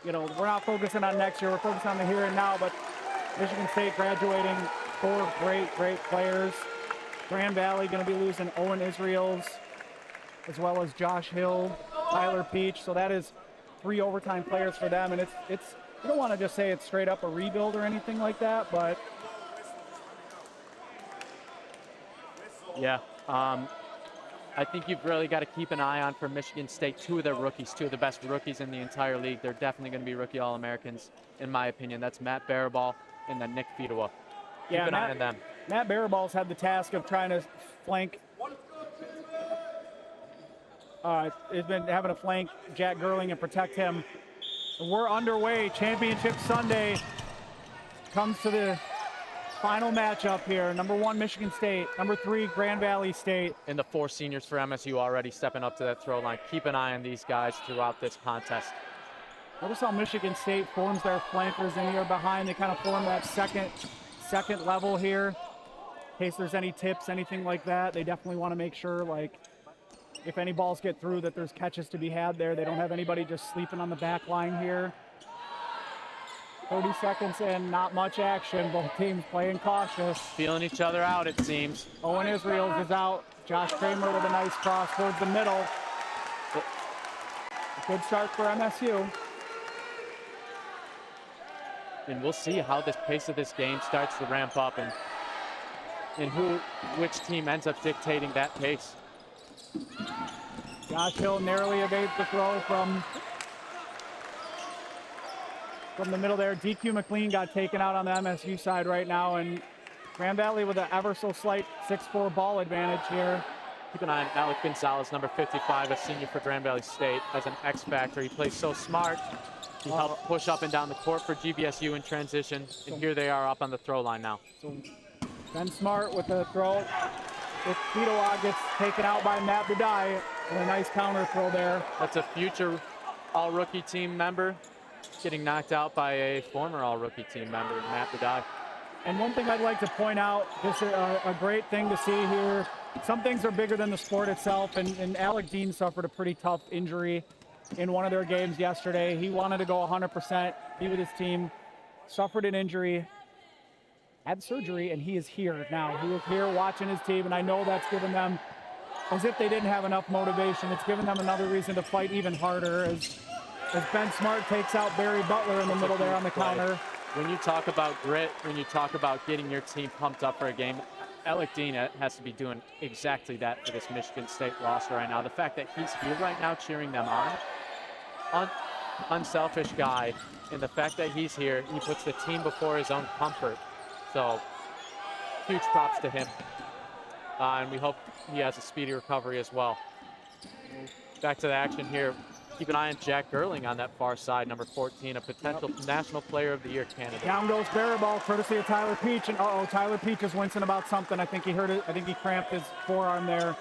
you know, we're not focusing on next year, we're focusing on the here and now, but Michigan State graduating 4 great players. Grand Valley going to be losing Owen Israels, as well as Josh Hill, Tyler Peach. So that is 3 overtime players for them. And it's you don't want to just say it's straight up a rebuild or anything like that, but yeah, I think you've really got to keep an eye on for Michigan State 2 of their rookies, 2 of the best rookies in the entire league. They're definitely going to be rookie All-Americans, in my opinion. That's Matt Baraball and then Nick Fedewa. Keep an eye on them. Matt Baraball's had the task of trying to flank. He's been having to flank Jack Gerling and protect him. We're underway. Championship Sunday comes to the final matchup here. Number 1, Michigan State. Number 3, Grand Valley State. And the 4 seniors for MSU already stepping up to that throw line. Keep an eye on these guys throughout this contest. Notice how Michigan State forms their flankers in here behind. They kind of form that second level here. In case there's any tips, anything like that. They definitely want to make sure, like, if any balls get through, that there's catches to be had there. They don't have anybody just sleeping on the back line here. 30 seconds in, not much action. Both teams playing cautious. Feeling each other out, it seems. Owen Israels is out. Josh Kramer with a nice cross towards the middle. A good start for MSU. And we'll see how this pace of this game starts to ramp up and which team ends up dictating that pace. Josh Hill narrowly evades the throw from the middle there. DQ McLean got taken out on the MSU side right now, and Grand Valley with an ever so slight 6'4" ball advantage here. Keep an eye on Alec Gonzalez, number 55, a senior for Grand Valley State, as an X factor. He plays so smart. He helped push up and down the court for GVSU in transition, and here they are up on the throw line now. So Ben Smart with the throw. If Fedewa gets taken out by Matt Budai, and a nice counter throw there. That's a future all-rookie team member getting knocked out by a former all-rookie team member, Matt Budai. And one thing I'd like to point out, this is a great thing to see here. Some things are bigger than the sport itself, and Alec Dean suffered a pretty tough injury in one of their games yesterday. He wanted to go 100%, be with his team, suffered an injury, had surgery, and he is here now. He is here watching his team, and I know that's given them, as if they didn't have enough motivation, it's given them another reason to fight even harder as Ben Smart takes out Barry Butler in the middle there on the counter. When you talk about grit, when you talk about getting your team pumped up for a game, Alec Dean has to be doing exactly that for this Michigan State roster right now. The fact that he's here right now cheering them on, unselfish guy, and the fact that he's here, he puts the team before his own comfort. So huge props to him. And we hope he has a speedy recovery as well. Back to the action here. Keep an eye on Jack Gerling on that far side, number 14, a potential National Player of the Year candidate. Down goes barrel ball, courtesy of Tyler Peach, and Tyler Peach is wincing about something. I think he hurt it. I think he cramped his forearm there.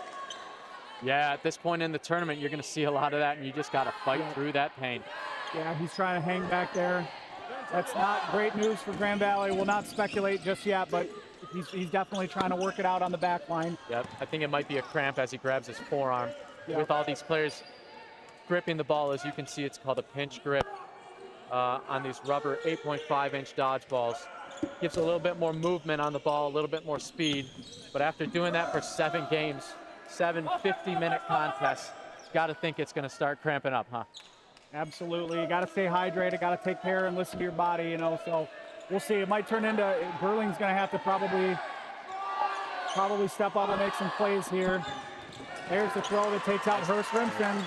Yeah, at this point in the tournament, you're going to see a lot of that, and you just got to fight through that pain. Yeah, he's trying to hang back there. That's not great news for Grand Valley. We'll not speculate just yet, but he's definitely trying to work it out on the back line. Yep, I think it might be a cramp as he grabs his forearm. With all these players gripping the ball, as you can see, it's called a pinch grip on these rubber 8.5-inch dodgeballs. Gives a little bit more movement on the ball, a little bit more speed. But after doing that for 7 games, 7 50-minute contests, got to think it's going to start cramping up, huh? Absolutely. You got to stay hydrated, got to take care and listen to your body, you know. So we'll see. It might turn into Gerling's going to have to probably step up and make some plays here. There's the throw that takes out Hurst Remsen.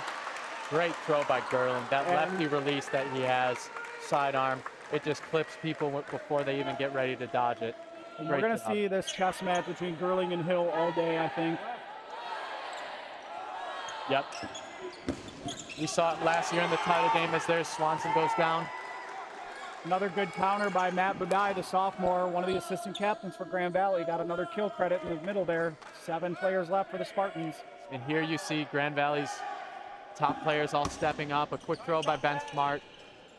Great throw by Gerling. That lefty release that he has, sidearm, it just clips people before they even get ready to dodge it. And we're going to see this chess match between Gerling and Hill all day, I think. Yep. We saw it last year in the title game as there's Swanson goes down. Another good counter by Matt Budai, the sophomore, one of the assistant captains for Grand Valley. Got another kill credit in the middle there. 7 players left for the Spartans. And here you see Grand Valley's top players all stepping up. A quick throw by Ben Smart.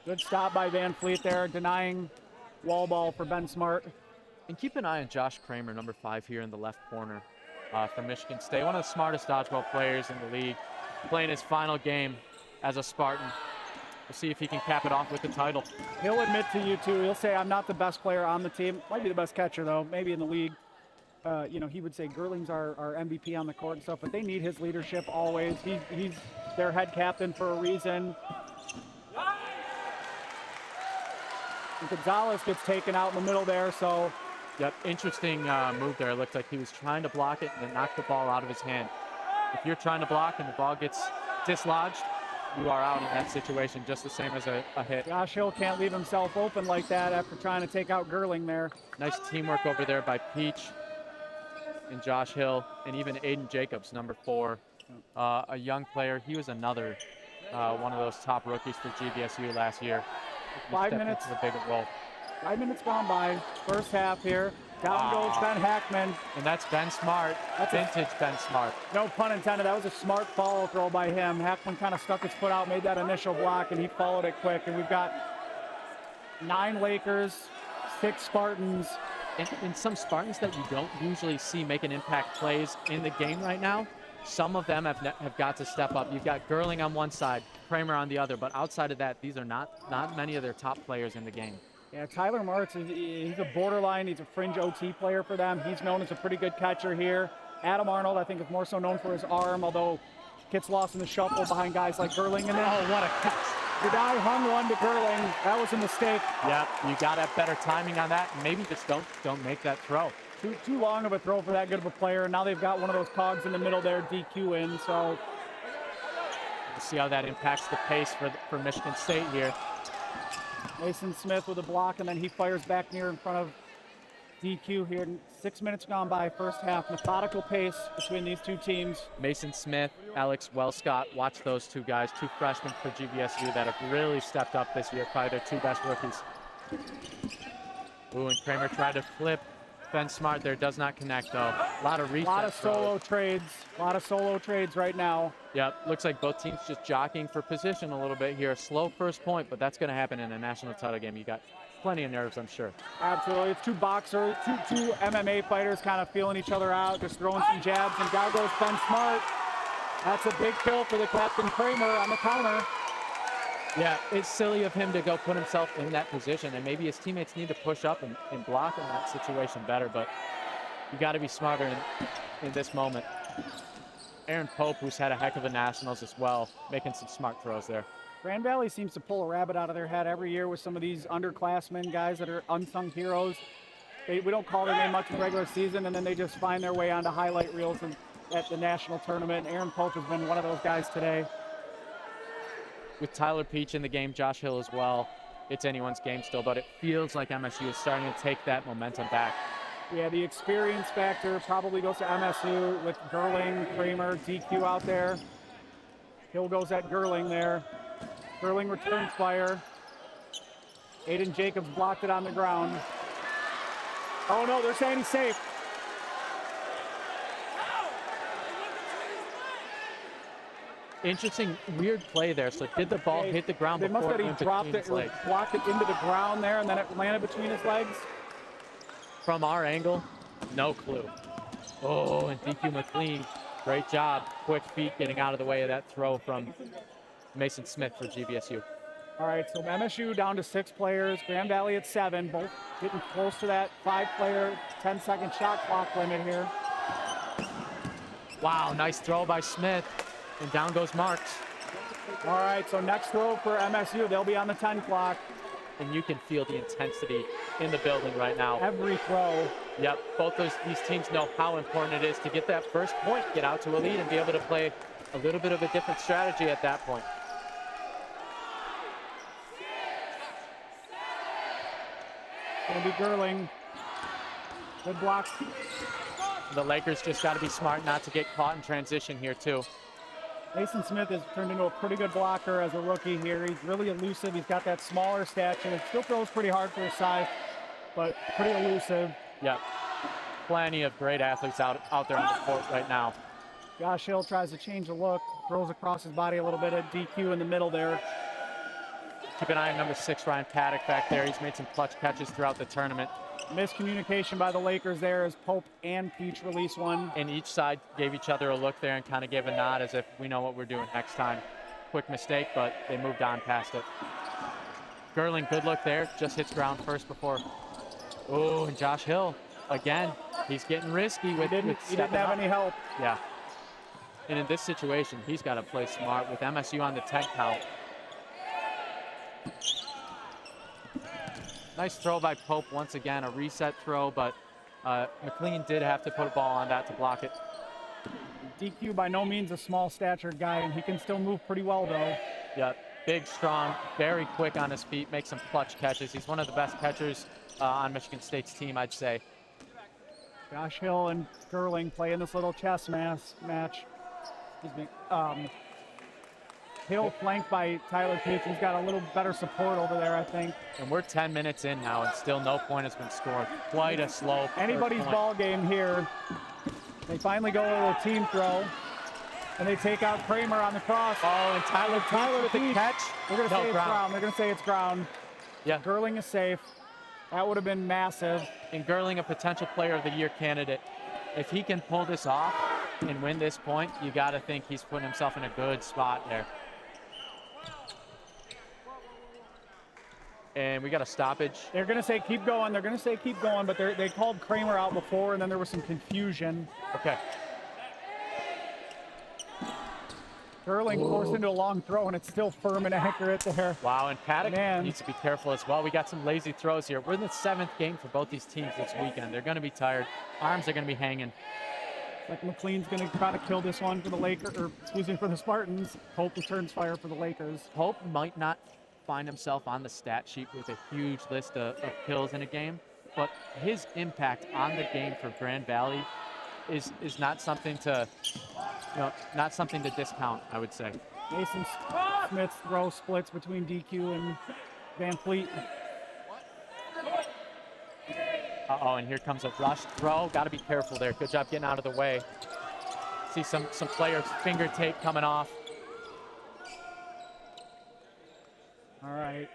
Good stop by Van Fleet there, denying wall ball for Ben Smart. And keep an eye on Josh Kramer, number 5 here in the left corner from Michigan State. One of the smartest dodgeball players in the league, playing his final game as a Spartan. We'll see if he can cap it off with the title. He'll admit to you too. He'll say, I'm not the best player on the team. Might be the best catcher though, maybe in the league. You know, he would say Gerling's our MVP on the court and stuff, but they need his leadership always. He's their head captain for a reason. And Gonzalez gets taken out in the middle there, so. Yep, interesting move there. It looked like he was trying to block it and then knock the ball out of his hand. If you're trying to block and the ball gets dislodged, you are out in that situation, just the same as a hit. Josh Hill can't leave himself open like that after trying to take out Gerling there. Nice teamwork over there by Peach and Josh Hill, and even Aiden Jacobs, number 4, a young player. He was another one of those top rookies for GVSU last year. 5 minutes. Into the big role. 5 minutes gone by. First half here. Down goes Ben Hackman. And that's Ben Smart. That's vintage Ben Smart. No pun intended. That was a smart follow throw by him. Hackman kind of stuck his foot out, made that initial block, and he followed it quick. And we've got 9 Lakers, 6 Spartans. And some Spartans that you don't usually see making impact plays in the game right now, some of them have got to step up. You've got Gerling on one side, Kramer on the other, but outside of that, these are not many of their top players in the game. Yeah, Tyler Martz, he's a borderline. He's a fringe OT player for them. He's known as a pretty good catcher here. Adam Arnold, I think, is more so known for his arm, although gets lost in the shuffle behind guys like Gerling. And then, oh, what a catch. Budai hung one to Gerling. That was a mistake. Yeah, you got to have better timing on that. Maybe just don't make that throw. Too long of a throw for that good of a player. Now they've got one of those cogs in the middle there, DQ in. So we'll see how that impacts the pace for Michigan State here. Mason Smith with a block, and then he fires back near in front of DQ here. 6 minutes gone by, first half. Methodical pace between these two teams. Mason Smith, Alex Wellscott. Watch those 2 guys, 2 freshmen for GVSU that have really stepped up this year. Probably their 2 best rookies. Ooh, and Kramer tried to flip. Ben Smart there does not connect though. A lot of reset. A lot of solo trades. A lot of solo trades right now. Yep, looks like both teams just jockeying for position a little bit here. A slow first point, but that's going to happen in a national title game. You got plenty of nerves, I'm sure. Absolutely. It's 2 boxers, two MMA fighters kind of feeling each other out, just throwing some jabs, and down goes Ben Smart. That's a big kill for the captain Kramer on the counter. Yeah, it's silly of him to go put himself in that position, and maybe his teammates need to push up and block in that situation better, but you got to be smarter in this moment. Aaron Pope, who's had a heck of a nationals as well, making some smart throws there. Grand Valley seems to pull a rabbit out of their hat every year with some of these underclassmen, guys that are unsung heroes. we don't call their name much in regular season, and then they just find their way onto highlight reels at the national tournament. Aaron Pope has been one of those guys today. With Tyler Peach in the game, Josh Hill as well, it's anyone's game still, but it feels like MSU is starting to take that momentum back. Yeah, the experience factor probably goes to MSU with Gerling, Kramer, DQ out there. Hill goes at Gerling there. Gerling returns fire. Aiden Jacobs blocked it on the ground. Oh no, they're saying he's safe. Interesting, weird play there. So did the ball hit the ground They before must it have went dropped between it his or legs? blocked it into the ground there, and then it landed between his legs. From our angle, no clue. Oh, and DQ McLean, great job. Quick feet getting out of the way of that throw from Mason Smith for GVSU. All right, so MSU down to 6 players, Grand Valley at 7, both getting close to that 5-player, 10-second shot clock limit here. Wow, nice throw by Smith, and down goes Marks. All right, so next throw for MSU, they'll be on the 10 clock. And you can feel the intensity in the building right now. Every throw. Yep, both these teams know how important it is to get that first point, get out to a lead, and be able to play a little bit of a different strategy at that point. Gonna be Gerling. Good block. The Lakers just got to be smart not to get caught in transition here too. Mason Smith has turned into a pretty good blocker as a rookie here. He's really elusive. He's got that smaller stature. Still throws pretty hard for his size, but pretty elusive. Yep. Plenty of great athletes out there on the court right now. Josh Hill tries to change the look, throws across his body a little bit at DQ in the middle there. Keep an eye on number 6, Ryan Paddock back there. He's made some clutch catches throughout the tournament. Miscommunication by the Lakers there as Pope and Peach release one. And each side gave each other a look there and kind of gave a nod as if we know what we're doing next time. Quick mistake, but they moved on past it. Gerling, good look there. Just hits ground first before. Oh, and Josh Hill, again, he's getting risky with He didn't have any help. Yeah. And in this situation, he's got to play smart with MSU on the 10 count. Nice throw by Pope once again, a reset throw, but McLean did have to put a ball on that to block it. DQ by no means a small statured guy, and he can still move pretty well though. Yep, big, strong, very quick on his feet, makes some clutch catches. He's one of the best catchers on Michigan State's team, I'd say. Josh Hill and Gerling playing this little chess match. Excuse me. Hill flanked by Tyler Peach. He's got a little better support over there, I think. And we're 10 minutes in now, and still no point has been scored. Quite a slow Anybody's ball game here. They finally go to the team throw, and they take out Kramer on the cross. Oh, and Tyler with the catch. They're going to say it's ground. They're going to say it's ground. Yeah. Gerling is safe. That would have been massive. And Gerling, a potential player of the year candidate. If he can pull this off and win this point, you got to think he's putting himself in a good spot there. And we got a stoppage. They're going to say keep going. They're going to say keep going, but they called Kramer out before, and then there was some confusion. Okay. Gerling forced into a long throw, and it's still firm and accurate there. Wow, and Paddock needs to be careful as well. We got some lazy throws here. We're in the 7th game for both these teams this weekend. They're going to be tired. Arms are going to be hanging. Like McLean's going to try to kill this one for the Lakers, or excuse me, for the Spartans. Pope returns fire for the Lakers. Pope might not find himself on the stat sheet with a huge list of kills in a game, but his impact on the game for Grand Valley is not something to, not something to discount, I would say. Mason Smith's throw splits between DQ and Van Fleet. Uh-oh, and here comes a rush throw. Got to be careful there. Good job getting out of the way. See some players' finger tape coming off. All right,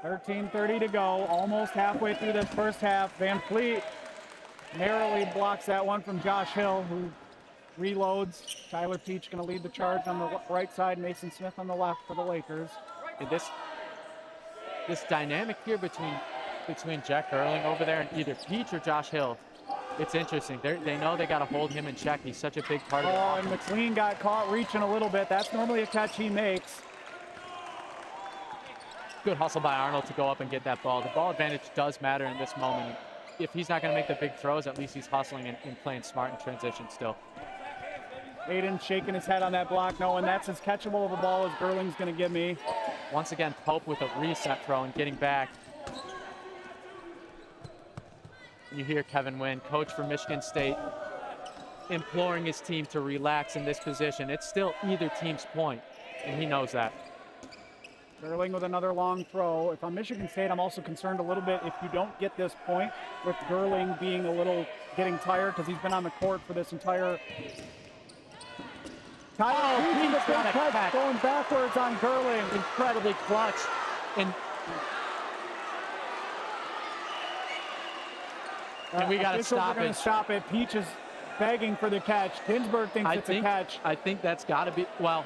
13:30 to go, almost halfway through this first half. Van Fleet narrowly blocks that one from Josh Hill, who reloads. Tyler Peach going to lead the charge on the right side, Mason Smith on the left for the Lakers. And this dynamic here between Jack Gerling over there and either Peach or Josh Hill, it's interesting. They know they got to hold him in check. He's such a big part of it. Oh, and McLean got caught reaching a little bit. That's normally a catch he makes. Good hustle by Arnold to go up and get that ball. The ball advantage does matter in this moment. if he's not going to make the big throws, at least he's hustling and playing smart in transition still. Aiden shaking his head on that block, knowing that's as catchable of a ball as Gerling's going to give me. Once again, Pope with a reset throw and getting back. You hear Kevin Wynn, coach for Michigan State, imploring his team to relax in this position. It's still either team's point, and he knows that. Gerling with another long throw. If I'm Michigan State, I'm also concerned a little bit if you don't get this point with Gerling being getting tired because he's been on the court for this entire he's got a catch. Going backwards on Gerling. Incredibly clutch. And we got to stop it. Stop it. Peach is begging for the catch. Ginsburg thinks it's a catch. I think that's got to be, well,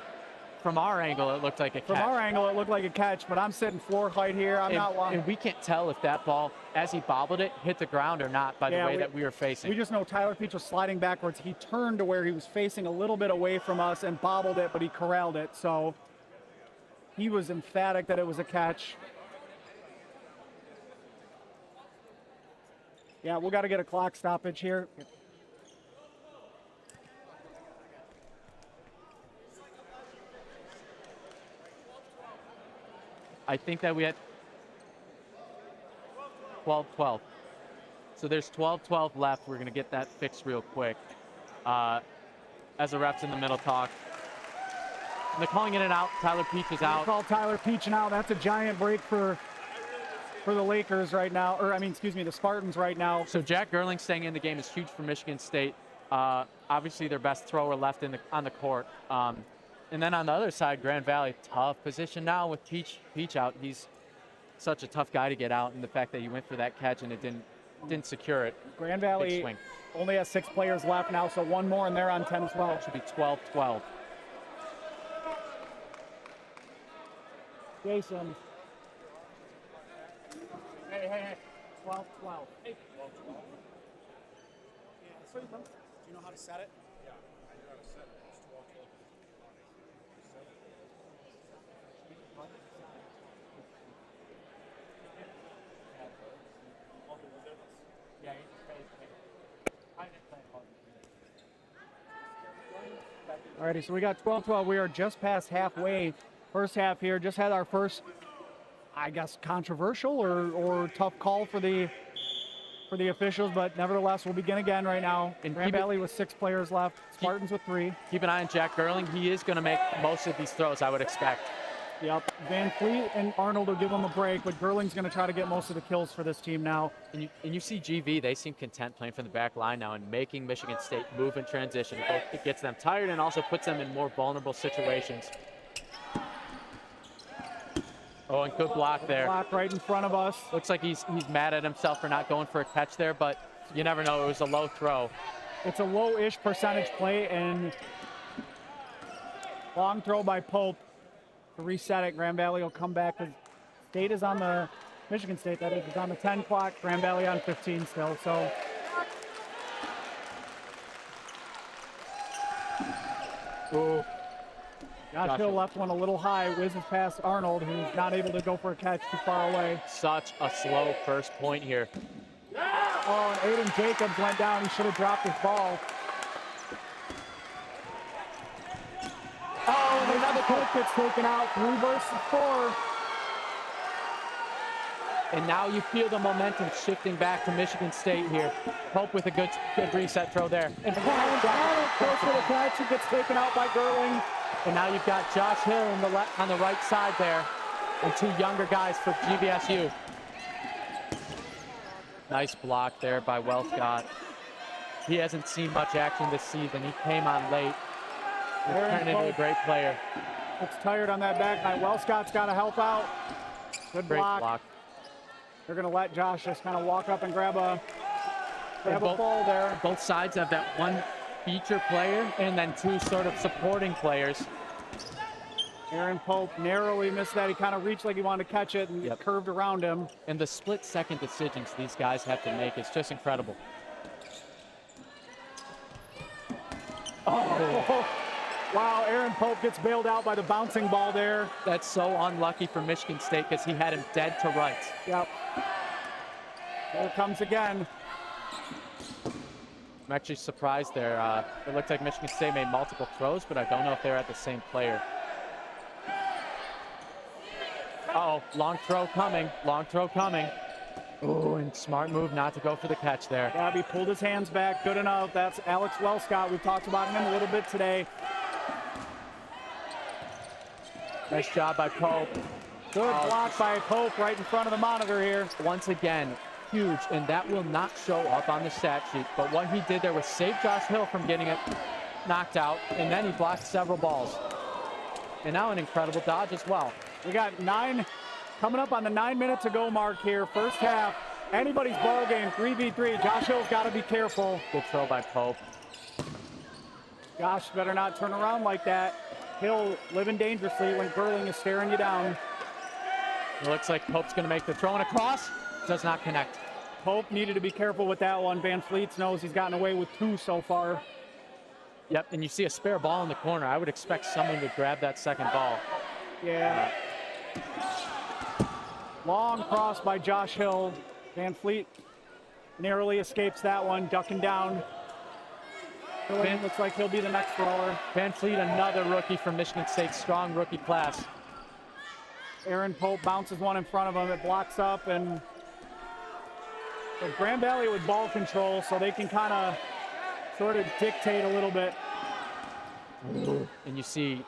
from our angle, it looked like a catch. From our angle, it looked like a catch, but I'm sitting floor height here. And we can't tell if that ball, as he bobbled it, hit the ground or not by the way that we were facing. We just know Tyler Peach was sliding backwards. He turned to where he was facing a little bit away from us and bobbled it, but he corralled it. So he was emphatic that it was a catch. Yeah, we've got to get a clock stoppage here. I think that we had 12-12. So there's 12-12 left. We're going to get that fixed real quick. As the refs in the middle talk. And they're calling it an out. Tyler Peach is out. Call Tyler Peach now. That's a giant break for the Lakers right now. The Spartans right now. So Jack Gerling staying in the game is huge for Michigan State. Obviously their best thrower left on the court. And then on the other side, Grand Valley, tough position now with Peach out. He's such a tough guy to get out, and the fact that he went for that catch and it didn't secure it. Grand Valley only has 6 players left now, so one more and they're on 10-12. Should be 12-12. Jason. Hey. 12-12. Hey. 12-12. Yeah, do you know how to set it? Yeah, I know how to set it. It's 12-12. Alrighty, so we got 12-12. We are just past halfway. First half here. Just had our first, I guess, controversial or tough call for the officials, but nevertheless, we'll begin again right now. And Grand Valley with 6 players left. Spartans with 3. Keep an eye on Jack Gerling. He is going to make most of these throws, I would expect. Yep. Van Fleet and Arnold will give him a break, but Gerling's going to try to get most of the kills for this team now. And you see GV, they seem content playing from the back line now and making Michigan State move in transition. It gets them tired and also puts them in more vulnerable situations. Oh, and good block there. Block right in front of us. Looks like he's mad at himself for not going for a catch there, but you never know. It was a low throw. It's a low-ish percentage play, and long throw by Pope to reset it. Grand Valley will come back. State is on the, Michigan State, that is on the 10 clock. Grand Valley on 15 still, so. Ooh. Josh Hill left one a little high, whizzes past Arnold, who's not able to go for a catch too far away. Such a slow first point here. Oh, and Aiden Jacobs went down. He should have dropped his ball. Oh, and another kick gets taken out. 3 versus 4. And now you feel the momentum shifting back to Michigan State here. Pope with a good reset throw there. And Arnold goes for the catch. He gets taken out by Gerling. And now you've got Josh Hill on the right side there, and 2 younger guys for GVSU. Nice block there by Wellscott. He hasn't seen much action this season. He came on late. He's turned into a great player. Looks tired on that back line. Wellscott's got to help out. Good block. They're going to let Josh just kind of walk up and grab a ball there. Both sides have that one feature player and then 2 sort of supporting players. Aaron Pope narrowly missed that. He kind of reached like he wanted to catch it and curved around him. And the split-second decisions these guys have to make is just incredible. Oh. Wow, Aaron Pope gets bailed out by the bouncing ball there. That's so unlucky for Michigan State because he had him dead to rights. Yep. Here it comes again. I'm actually surprised there. It looked like Michigan State made multiple throws, but I don't know if they're at the same player. Uh-oh, long throw coming, long throw coming. Ooh, and smart move not to go for the catch there. Gabby pulled his hands back, good enough. That's Alex Wellscott. We've talked about him a little bit today. Nice job by Pope. Good block by Pope right in front of the monitor here. Once again, huge, and that will not show up on the stat sheet. But what he did there was save Josh Hill from getting it knocked out, and then he blocked several balls. And now an incredible dodge as well. We got 9, coming up on the 9 minutes to go mark here. First half, anybody's ball game, 3v3. Josh Hill's got to be careful. Good throw by Pope. Josh better not turn around like that. Hill living dangerously when Gerling is staring you down. It looks like Pope's going to make the throw and across. Does not connect. Pope needed to be careful with that one. Van Fleet knows he's gotten away with 2 so far. Yep, and you see a spare ball in the corner. I would expect someone to grab that second ball. Yeah. Long cross by Josh Hill. Van Fleet narrowly escapes that one, ducking down. Looks like he'll be the next thrower. Van Fleet, another rookie from Michigan State, strong rookie class. Aaron Pope bounces one in front of him. It blocks up, and Grand Valley with ball control, so they can kind of sort of dictate a little bit. And you see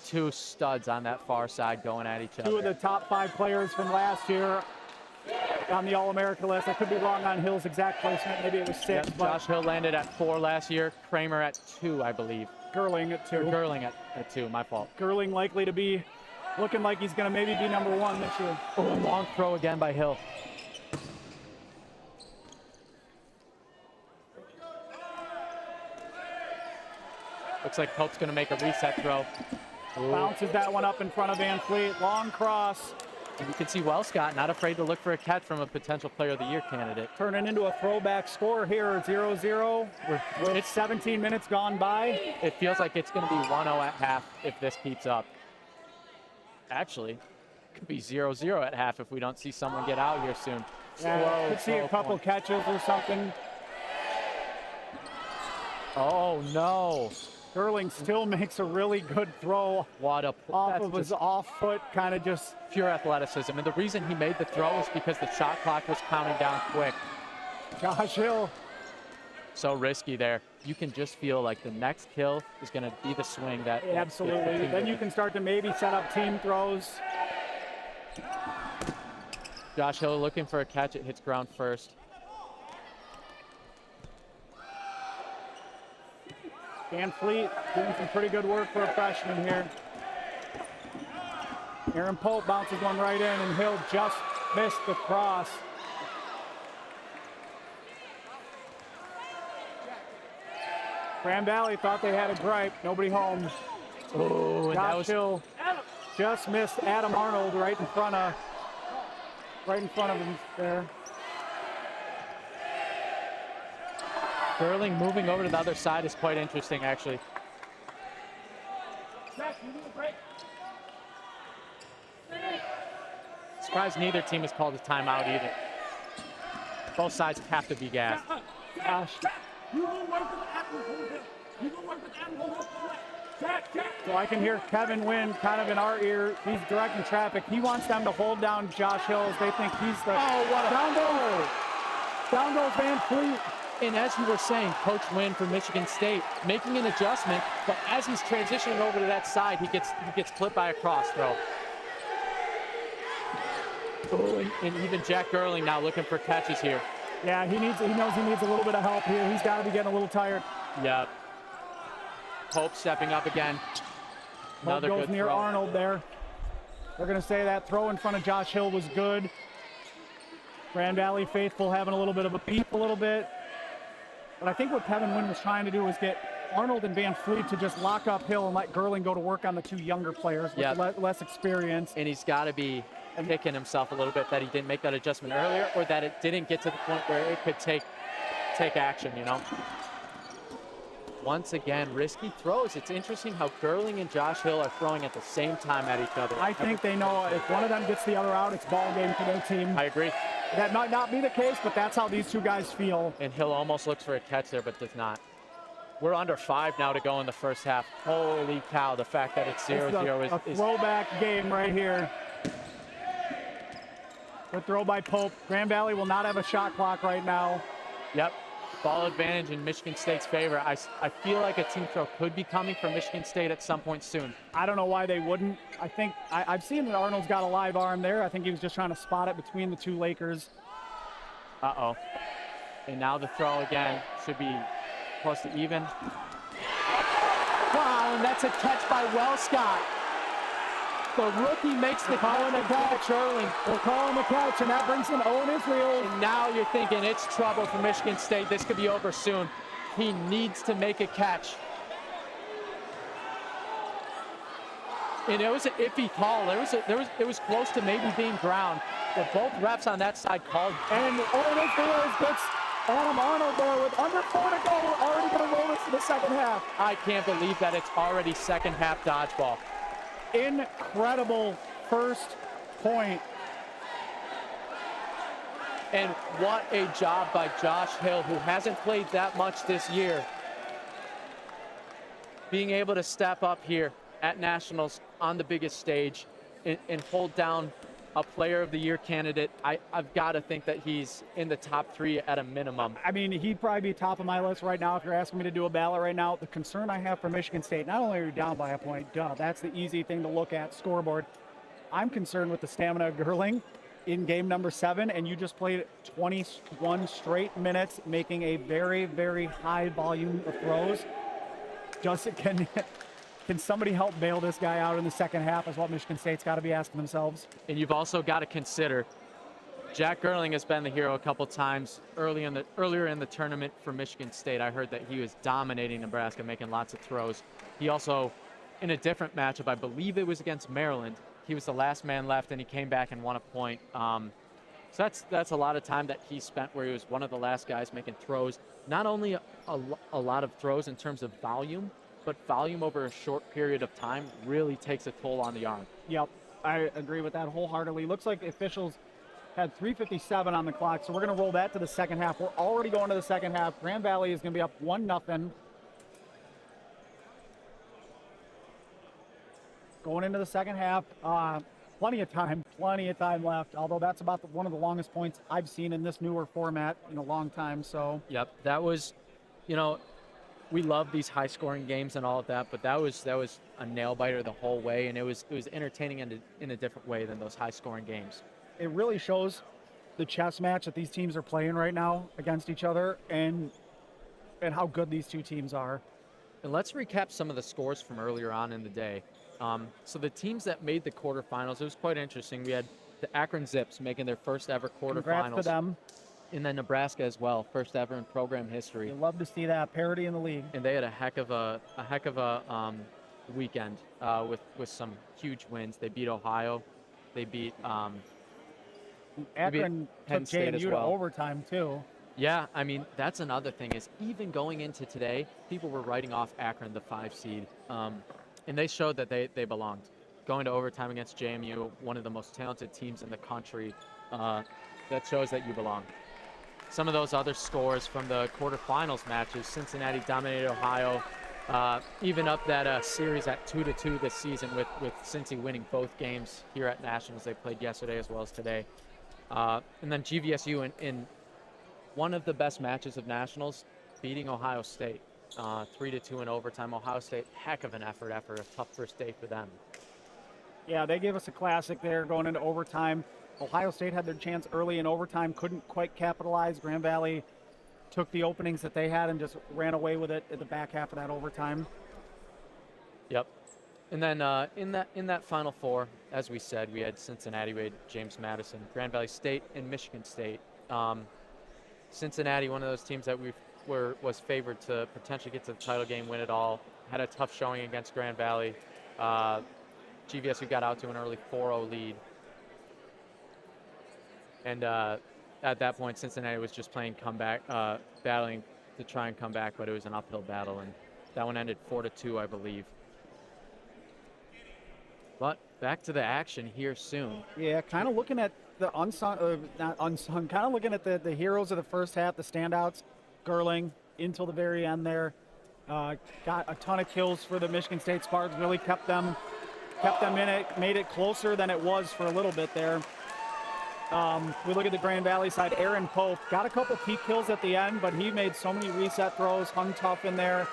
2 studs on that far side going at each other. 2 of the top 5 players from last year on the All-America list. I could be wrong on Hill's exact placement. Maybe it was 6. Yep, but Josh Hill landed at 4 last year. Kramer at 2, I believe. Gerling at 2. Gerling at 2, my fault. Gerling likely to be looking like he's going to maybe be number 1 this year. Oh, long throw again by Hill. Looks like Pope's going to make a reset throw. Ooh. Bounces that one up in front of Van Fleet. Long cross. And you can see Wellscott not afraid to look for a catch from a potential Player of the Year candidate. Turning into a throwback score here, 0-0. It's 17 minutes gone by. It feels like it's going to be 1-0 at half if this keeps up. Actually, it could be 0-0 at half if we don't see someone get out here soon. Yeah, could see a couple catches or something. Oh, no. Gerling still makes a really good throw. What a off of his off foot, kind of just pure athleticism. And the reason he made the throw is because the shot clock was counting down quick. Josh Hill. So risky there. You can just feel like the next kill is going to be the swing that. Absolutely. Then you can start to maybe set up team throws. Josh Hill looking for a catch. It hits ground first. Van Fleet doing some pretty good work for a freshman here. Aaron Pope bounces one right in, and Hill just missed the cross. Grand Valley thought they had a gripe. Nobody home. Oh, Josh Hill just missed Adam Arnold right in front of him there. Gerling moving over to the other side is quite interesting, actually. Surprised neither team has called a timeout either. Both sides have to be gassed. Gosh. So I can hear Kevin Wynn kind of in our ear. He's directing traffic. He wants them to hold down Josh Hill as they think he's the... Oh, what a... Down goes Van Fleet. And as you were saying, Coach Wynn from Michigan State making an adjustment, but as he's transitioning over to that side, he gets clipped by a cross throw. Oh, and even Jack Gerling now looking for catches here. Yeah, he knows he needs a little bit of help here. He's got to be getting a little tired. Yep. Pope stepping up again. Another Pope goes good near throw. Arnold there. They're going to say that throw in front of Josh Hill was good. Grand Valley faithful having a little bit of a beef a little bit. But I think what Kevin Wynn was trying to do was get Arnold and Van Fleet to just lock up Hill and let Gerling go to work on the 2 younger players with less experience. And he's got to be kicking himself a little bit that he didn't make that adjustment earlier, or that it didn't get to the point where it could take action, you know. Once again, risky throws. It's interesting how Gerling and Josh Hill are throwing at the same time at each other. I think they know if one of them gets the other out, it's ball game for their team. I agree. That might not be the case, but that's how these two guys feel. And Hill almost looks for a catch there, but does not. We're under 5 now to go in the first half. Holy cow, the fact that it's 0-0 a throwback game right here. The throw by Pope. Grand Valley will not have a shot clock right now. Yep, ball advantage in Michigan State's favor. I feel like a team throw could be coming from Michigan State at some point soon. I don't know why they wouldn't. I think I've seen that Arnold's got a live arm there. I think he was just trying to spot it between the two Lakers. Uh-oh. And now the throw again should be close to even. Wow, and that's a catch by Wellscott. The rookie makes the calling a catch. We're calling the catch, and that brings in Owen Israel. And now you're thinking it's trouble for Michigan State. This could be over soon. He needs to make a catch. And it was an iffy call. It was close to maybe being ground, but both refs on that side called. And Owen Israel gets Adam Arnold there with under 4 to go. We're already going to roll this to the second half. I can't believe that it's already second half dodgeball. Incredible first point. And what a job by Josh Hill, who hasn't played that much this year. Being able to step up here at Nationals on the biggest stage and hold down a Player of the Year candidate. I've got to think that he's in the top 3 at a minimum. I mean, he'd probably be top of my list right now if you're asking me to do a ballot right now. The concern I have for Michigan State, not only are you down by a point, that's the easy thing to look at, scoreboard. I'm concerned with the stamina of Gerling in game number 7, and you just played 21 straight minutes, making a very, very high volume of throws. Can somebody help bail this guy out in the second half is what Michigan State's got to be asking themselves. And you've also got to consider Jack Gerling has been the hero a couple times earlier in the tournament for Michigan State. I heard that he was dominating Nebraska, making lots of throws. He also, in a different matchup, I believe it was against Maryland, he was the last man left and he came back and won a point. So that's a lot of time that he spent where he was one of the last guys making throws. Not only a lot of throws in terms of volume, but volume over a short period of time really takes a toll on the arm. Yep, I agree with that wholeheartedly. Looks like the officials had 3:57 on the clock, so we're going to roll that to the second half. We're already going to the second half. Grand Valley is going to be up 1-0. Going into the second half, plenty of time left, although that's about one of the longest points I've seen in this newer format in a long time. So yep, that was, we love these high-scoring games and all of that, but that was a nail-biter the whole way, and it was entertaining in a different way than those high-scoring games. It really shows the chess match that these teams are playing right now against each other, and how good these two teams are. And let's recap some of the scores from earlier on in the day. So the teams that made the quarterfinals, it was quite interesting. We had the Akron Zips making their first ever quarterfinals. Congrats to them. And then Nebraska as well, first ever in program history. You love to see that parity in the league. And they had a heck of a weekend with some huge wins. They beat Ohio. They beat Akron took JMU to overtime too. Yeah, I mean that's another thing is even going into today, people were writing off Akron, the 5 seed, and they showed that they belonged. Going to overtime against JMU, one of the most talented teams in the country, that shows that you belong. Some of those other scores from the quarterfinals matches, Cincinnati dominated Ohio, even up that series at 2-2 this season with Cincy winning both games here at Nationals. They played yesterday as well as today. And then GVSU in one of the best matches of Nationals, beating Ohio State 3-2 in overtime. Ohio State, heck of an effort, a tough first day for them. Yeah, they gave us a classic there going into overtime. Ohio State had their chance early in overtime, couldn't quite capitalize. Grand Valley took the openings that they had and just ran away with it at the back half of that overtime. Yep. And then in that Final Four, as we said, we had Cincinnati, we had James Madison, Grand Valley State, and Michigan State. Cincinnati, one of those teams that was favored to potentially get to the title game, win it all, had a tough showing against Grand Valley. GVSU got out to an early 4-0 lead. And at that point, Cincinnati was just playing comeback, battling to try and come back, but it was an uphill battle, and that one ended 4-2, I believe. But back to the action here soon. Yeah, kind of looking at the unsung, not unsung, kind of looking at the heroes of the first half, the standouts, Gerling until the very end there. Got a ton of kills for the Michigan State Spartans, really kept them in it, made it closer than it was for a little bit there. We look at the Grand Valley side, Aaron Pope got a couple key kills at the end, but he made so many reset throws, hung tough in there.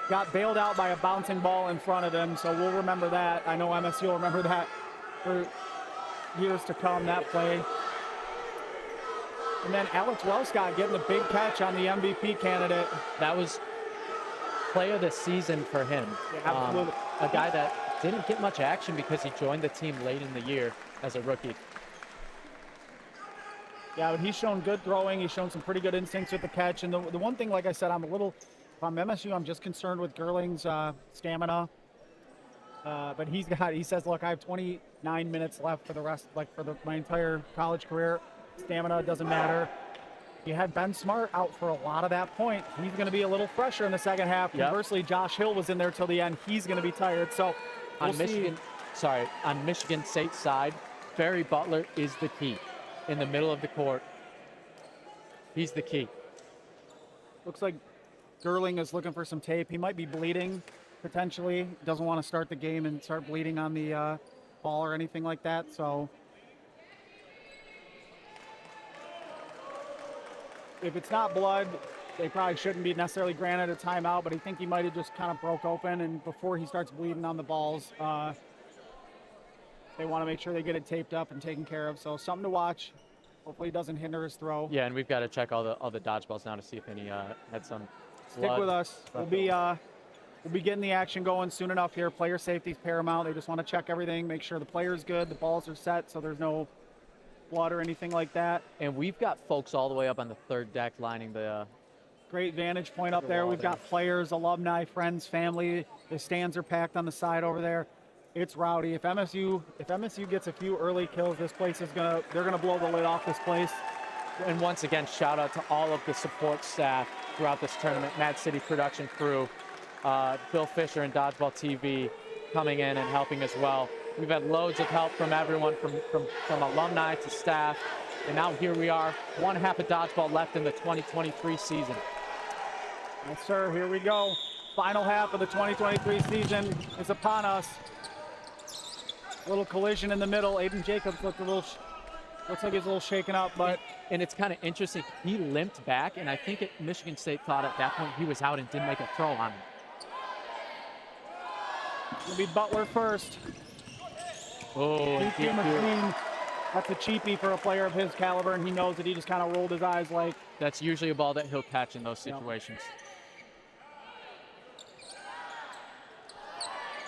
Got bailed out by a bouncing ball in front of him, so we'll remember that. I know MSU will remember that for years to come, that play. And then Alex Wellscott getting the big catch on the MVP candidate. That was play of the season for him. Yeah, absolutely. A guy that didn't get much action because he joined the team late in the year as a rookie. Yeah, but he's shown good throwing. He's shown some pretty good instincts with the catch. And the one thing, like I said, if I'm MSU, I'm just concerned with Gerling's stamina. But he says, look, I have 29 minutes left for the rest, my entire college career. Stamina doesn't matter. You had Ben Smart out for a lot of that point. He's going to be a little fresher in the second half. Yep. Conversely, Josh Hill was in there till the end. He's going to be tired. So on Michigan State's side, Barry Butler is the key in the middle of the court. He's the key. Looks like Gerling is looking for some tape. He might be bleeding potentially. Doesn't want to start the game and start bleeding on the ball or anything like that. So if it's not blood, they probably shouldn't be necessarily granted a timeout, but I think he might have just kind of broke open, and before he starts bleeding on the balls, they want to make sure they get it taped up and taken care of. So something to watch. Hopefully it doesn't hinder his throw. Yeah, and we've got to check all the dodgeballs now to see if any had some Stick blood. with us. We'll be getting the action going soon enough here. Player safety is paramount. They just want to check everything, make sure the player's good, the balls are set, so there's no blood or anything like that. And we've got folks all the way up on the third deck lining the great vantage point up there. We've got players, alumni, friends, family. The stands are packed on the side over there. It's rowdy. If MSU gets a few early kills, this place is they're gonna blow the lid off this place. And once again, shout out to all of the support staff throughout this tournament, Mad City production crew, Bill Fisher and Dodgeball TV coming in and helping as well. We've had loads of help from everyone, from alumni to staff. And now here we are, one half of Dodgeball left in the 2023 season. Yes, sir, here we go. Final half of the 2023 season is upon us. Little collision in the middle. Aiden Jacobs looks like he's a little shaken up, but. And it's kind of interesting. He limped back, and I think Michigan State thought at that point he was out and didn't make a throw on him. It'll be Butler first. Oh, that's a cheapie for a player of his caliber, and he knows that. He just kind of rolled his eyes like. That's usually a ball that he'll catch in those situations.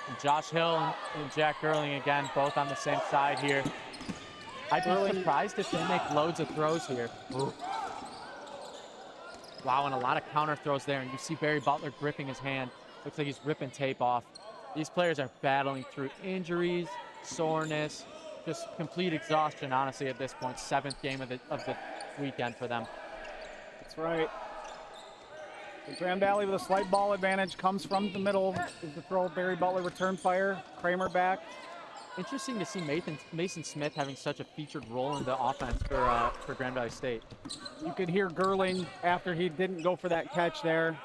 And Josh Hill and Jack Gerling again, both on the same side here. I'd be surprised if they make loads of throws here. Ooh. Wow, and a lot of counter throws there, and you see Barry Butler gripping his hand. Looks like he's ripping tape off. These players are battling through injuries, soreness, just complete exhaustion, honestly, at this point. 7th game of the weekend for them. That's right. The Grand Valley with a slight ball advantage comes from the middle. Is the throw. Barry Butler return fire. Kramer back. Interesting to see Mason Smith having such a featured role in the offense for Grand Valley State. You could hear Gerling after he didn't go for that catch there.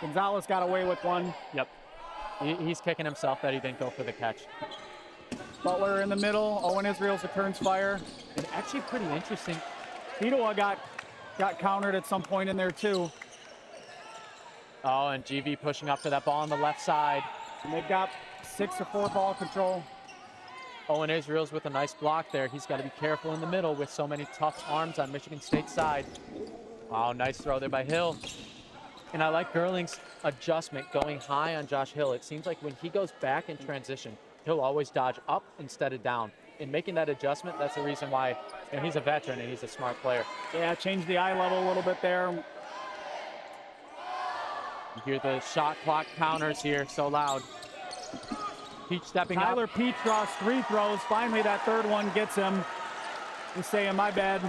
Gonzalez got away with one. Yep. He's kicking himself that he didn't go for the catch. Butler in the middle. Owen Israels returns fire. And actually pretty interesting. Fedowa got countered at some point in there too. Oh, and GV pushing up for that ball on the left side. And they've got 6-4 ball control. Owen Israels with a nice block there. He's got to be careful in the middle with so many tough arms on Michigan State's side. Wow, nice throw there by Hill. And I like Gerling's adjustment going high on Josh Hill. It seems like when he goes back in transition, he'll always dodge up instead of down. In making that adjustment, that's the reason why, and he's a veteran and he's a smart player. Yeah, change the eye level a little bit there. You hear the shot clock counters here so loud. Peach stepping Tyler up. Peach draws 3 throws. Finally, that third one gets him. He's saying, my bad.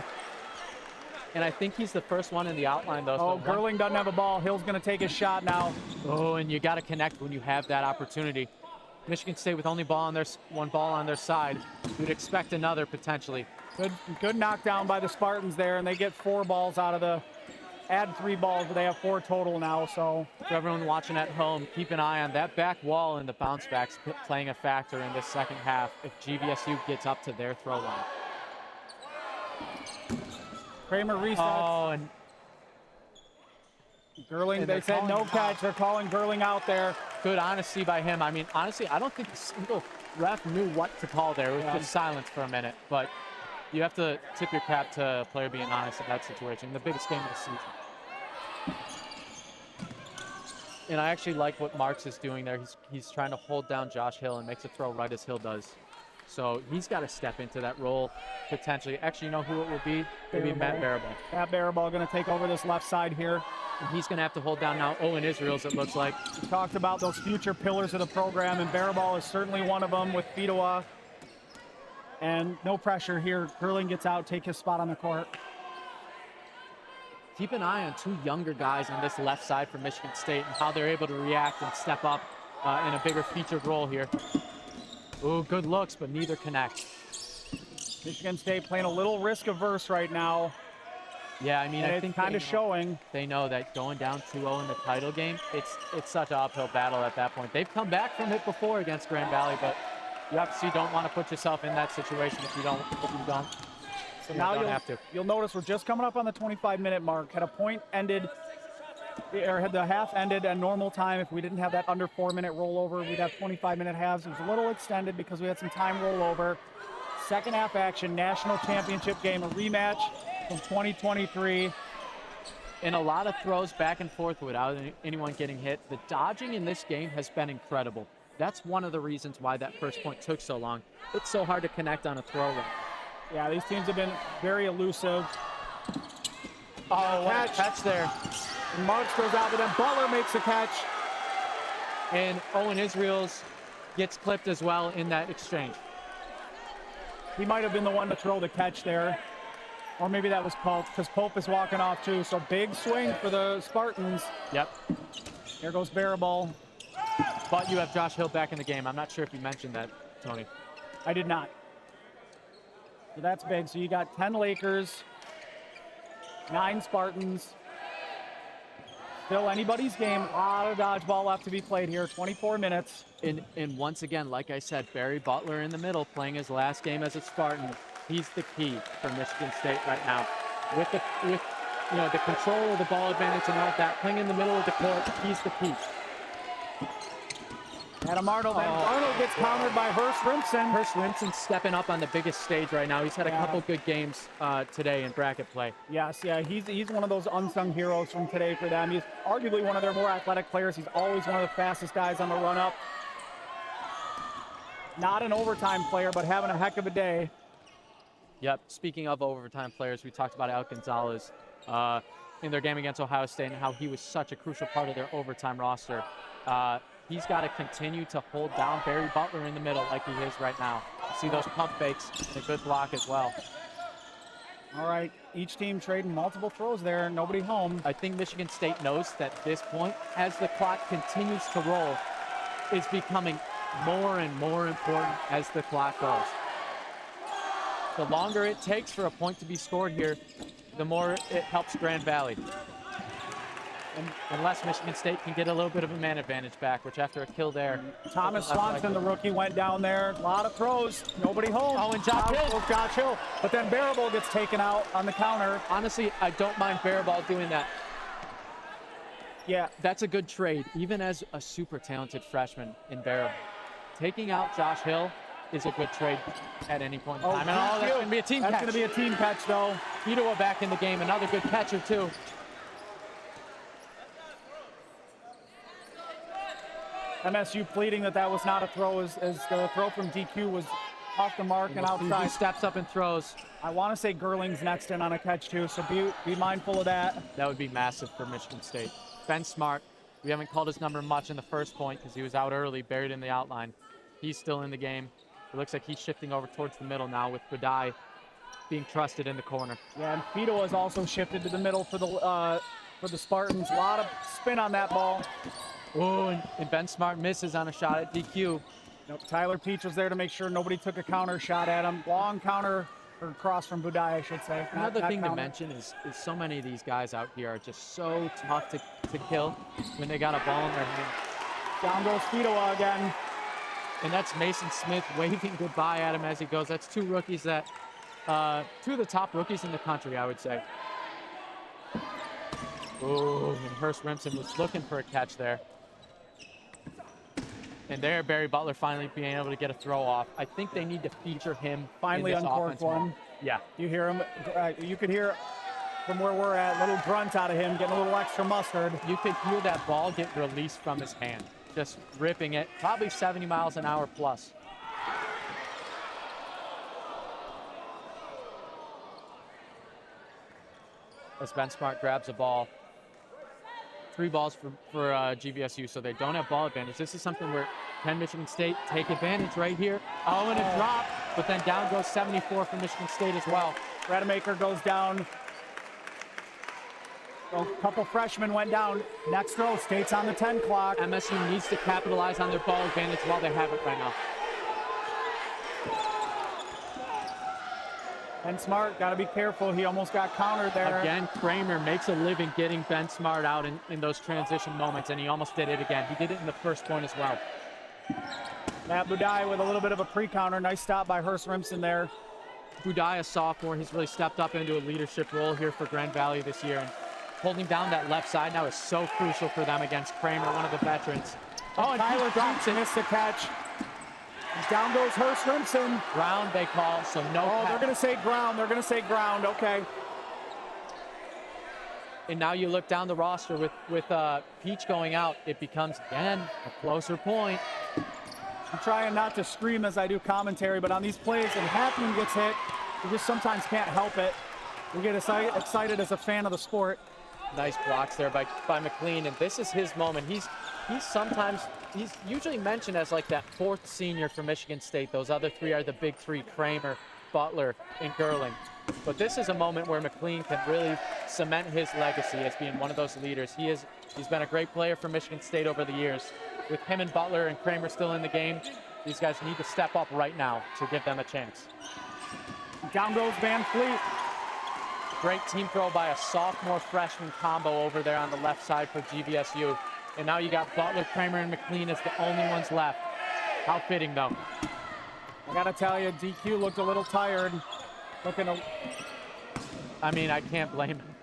And I think he's the first one in the outline, though. Oh, so Gerling doesn't have a ball. Hill's going to take his shot now. Oh, and you got to connect when you have that opportunity. Michigan State with only one ball on their side. You'd expect another potentially. Good knockdown by the Spartans there, and they get 4 balls out of the. Add 3 balls, but they have 4 total now. So for everyone watching at home, keep an eye on that back wall and the bounce backs playing a factor in this second half if GVSU gets up to their throw line. Kramer resets. Oh, and Gerling, they said no catch. They're calling Gerling out there. Good honesty by him. I mean, honestly, I don't think a single ref knew what to call there. It was just silence for a minute. But you have to tip your cap to a player being honest in that situation. The biggest game of the season. And I actually like what Marks is doing there. He's trying to hold down Josh Hill and makes a throw right as Hill does. So he's got to step into that role potentially. Actually, you know who it will be? It will be Matt Barabal. Matt Barabal going to take over this left side here. And he's going to have to hold down now Owen Israels, it looks like. We talked about those future pillars of the program, and Barabal is certainly one of them with Fidoa. And no pressure here. Gerling gets out, take his spot on the court. Keep an eye on 2 younger guys on this left side for Michigan State and how they're able to react and step up in a bigger featured role here. Ooh, good looks, but neither connect. Michigan State playing a little risk-averse right now. Yeah, I mean, I think kind of showing. They know that going down 2-0 in the title game, it's such an uphill battle at that point. They've come back from it before against Grand Valley, but you obviously don't want to put yourself in that situation if you don't. So now you'll notice we're just coming up on the 25-minute mark. Had the half ended at normal time. If we didn't have that under 4-minute rollover, we'd have 25-minute halves. It was a little extended because we had some time rollover. Second half action, national championship game, a rematch from 2023. And a lot of throws back and forth without anyone getting hit. The dodging in this game has been incredible. That's one of the reasons why that first point took so long. It's so hard to connect on a throw run. Yeah, these teams have been very elusive. Oh, what a catch there. And Marks goes out, but then Butler makes a catch. And Owen Israels gets clipped as well in that exchange. He might have been the one to throw the catch there. Or maybe that was Pope, because Pope is walking off too. So big swing for the Spartans. Yep. Here goes Barabal. But you have Josh Hill back in the game. I'm not sure if you mentioned that, Tony. I did not. So that's big. So you got 10 Lakers, 9 Spartans. Still anybody's game. A lot of dodgeball left to be played here. 24 minutes. And once again, like I said, Barry Butler in the middle playing his last game as a Spartan. He's the key for Michigan State right now. With the control of the ball advantage and all that, playing in the middle of the court, he's the key. Adam Arnold, and Arnold gets countered by Hurst Rimson. Hurst Rimson stepping up on the biggest stage right now. He's had a couple good games today in bracket play. Yes, yeah, he's one of those unsung heroes from today for them. He's arguably one of their more athletic players. He's always one of the fastest guys on the run-up. Not an overtime player, but having a heck of a day. Yep, speaking of overtime players, we talked about Al Gonzalez in their game against Ohio State and how he was such a crucial part of their overtime roster. He's got to continue to hold down Barry Butler in the middle like he is right now. See those pump fakes, a good block as well. All right, each team trading multiple throws there, nobody home. I think Michigan State knows that this point, as the clock continues to roll, is becoming more and more important as the clock goes. The longer it takes for a point to be scored here, the more it helps Grand Valley. And unless Michigan State can get a little bit of a man advantage back, which after a kill there. Thomas Swanson, the rookie, went down there. A lot of throws, nobody home. Oh, and Josh Hill. But then Barabal gets taken out on the counter. Honestly, I don't mind Barabal doing that. Yeah. That's a good trade, even as a super talented freshman in Barabal. Taking out Josh Hill is a good trade at any point in time. That's going to be a team catch. That's going to be a team catch, though. Fidoa back in the game, another good catcher, too. MSU pleading that was not a throw as the throw from DQ was off the mark and outside. He steps up and throws. I want to say Gerling's next in on a catch, too, so be mindful of that. That would be massive for Michigan State. Ben Smart, we haven't called his number much in the first point because he was out early, buried in the outline. He's still in the game. It looks like he's shifting over towards the middle now with Badai being trusted in the corner. Yeah, and Fido has also shifted to the middle for the Spartans. A lot of spin on that ball. Oh, and Ben Smart misses on a shot at DQ. Nope, Tyler Peach was there to make sure nobody took a counter shot at him. Long counter, or cross from Budai, I should say. Another thing to counter. mention is so many of these guys out here are just so tough to kill when they got a ball in their hand. Down goes Fidoa again. And that's Mason Smith waving goodbye at him as he goes. That's two rookies that, two of the top rookies in the country, I would say. Oh, and Hurst Remsen was looking for a catch there. And there, Barry Butler finally being able to get a throw off. I think they need to feature him. Finally in this uncorked one. more. Yeah. You hear him, you could hear from where we're at, little grunt out of him, getting a little extra mustard. You could hear that ball get released from his hand. Just ripping it, probably 70 miles an hour plus. As Ben Smart grabs a ball. 3 balls for GVSU, so they don't have ball advantage. This is something where can Michigan State take advantage right here? Oh, and a drop, but then down goes 74 for Michigan State as well. Rademacher goes down. A couple freshmen went down. Next throw, State's on the 10 clock. MSU needs to capitalize on their ball advantage while they have it right now. Ben Smart, got to be careful. He almost got countered there. Again, Kramer makes a living getting Ben Smart out in those transition moments, and he almost did it again. He did it in the first point as well. Matt Budai with a little bit of a pre-counter. Nice stop by Hurst Remsen there. Budai, a sophomore, he's really stepped up into a leadership role here for Grand Valley this year. And holding down that left side now is so crucial for them against Kramer, one of the veterans. Oh, and Tyler drops it. Missed the catch. Down goes Hurst Remsen. Ground they call, so no catch. They're going to say ground. They're going to say ground. Okay. And now you look down the roster with Peach going out, it becomes, again, a closer point. I'm trying not to scream as I do commentary, but on these plays, when Happy gets hit, you just sometimes can't help it. We get excited as a fan of the sport. Nice blocks there by McLean, and this is his moment. He's usually mentioned as like that 4th senior for Michigan State. Those other 3 are the big 3, Kramer, Butler, and Gerling. But this is a moment where McLean can really cement his legacy as being one of those leaders. He's been a great player for Michigan State over the years. With him and Butler and Kramer still in the game, these guys need to step up right now to give them a chance. Down goes Van Fleet. Great team throw by a sophomore freshman combo over there on the left side for GVSU. And now you got Butler, Kramer, and McLean as the only ones left. How fitting, though. I got to tell you, DQ looked a little tired. I mean, I can't blame him.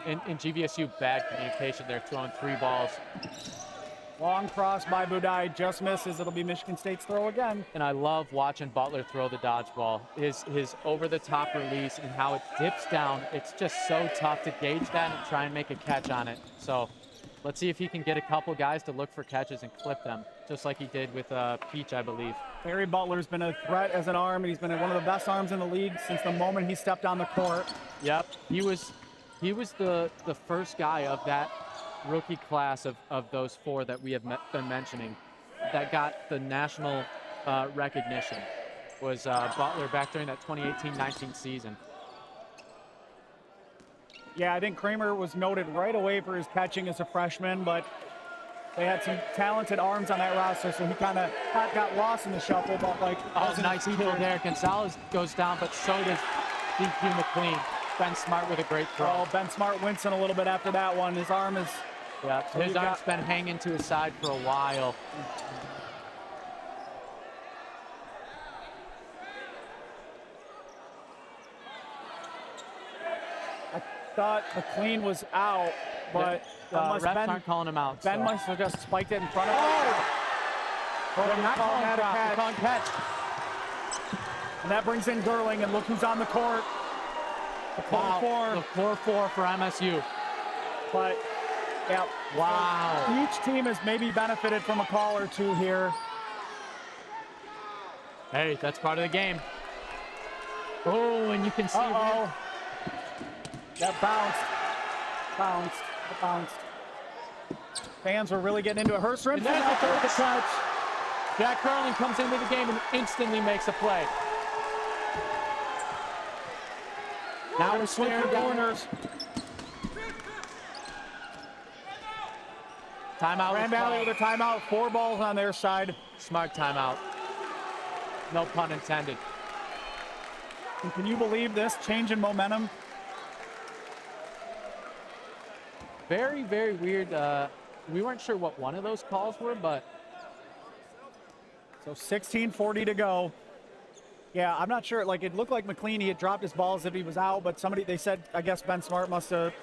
In GVSU, bad communication. They're throwing 3 balls. Long cross by Budai, just misses. It'll be Michigan State's throw again. And I love watching Butler throw the dodgeball. His over-the-top release and how it dips down. It's just so tough to gauge that and try and make a catch on it. So let's see if he can get a couple guys to look for catches and clip them, just like he did with Peach, I believe. Barry Butler's been a threat as an arm, and he's been one of the best arms in the league since the moment he stepped on the court. Yep, he was the first guy of that rookie class of those 4 that we have been mentioning that got the national recognition. Was Butler back during that 2018-19 season. Yeah, I think Kramer was noted right away for his catching as a freshman, but they had some talented arms on that roster, so he kind of got lost in the shuffle. But nice kill there. Gonzalez goes down, but so does DQ McLean. Ben Smart with a great throw. Oh, Ben Smart wincing a little bit after that one. His arm is... Yeah, so his arm's been hanging to his side for a while. I thought McLean was out, but refs aren't calling him out. Ben must have just spiked it in front of him. They're not calling catch. And that brings in Gerling, and look who's on the court. The core 4 for MSU. But, yeah. Wow. Each team has maybe benefited from a call or 2 here. Hey, that's part of the game. Oh, and you can see that bounced. Fans were really getting into it. Hurst Remsen out there with the catch. Jack Gerling comes into the game and instantly makes a play. Now we're swinging corners. Timeout. Grand Valley with a timeout. 4 balls on their side. Smart timeout. No pun intended. And can you believe this change in momentum? Very, very weird. We weren't sure what one of those calls were, but So 16:40 to go. Yeah, I'm not sure. Like, it looked like McLean, he had dropped his ball as if he was out, but they said, I guess Ben Smart must have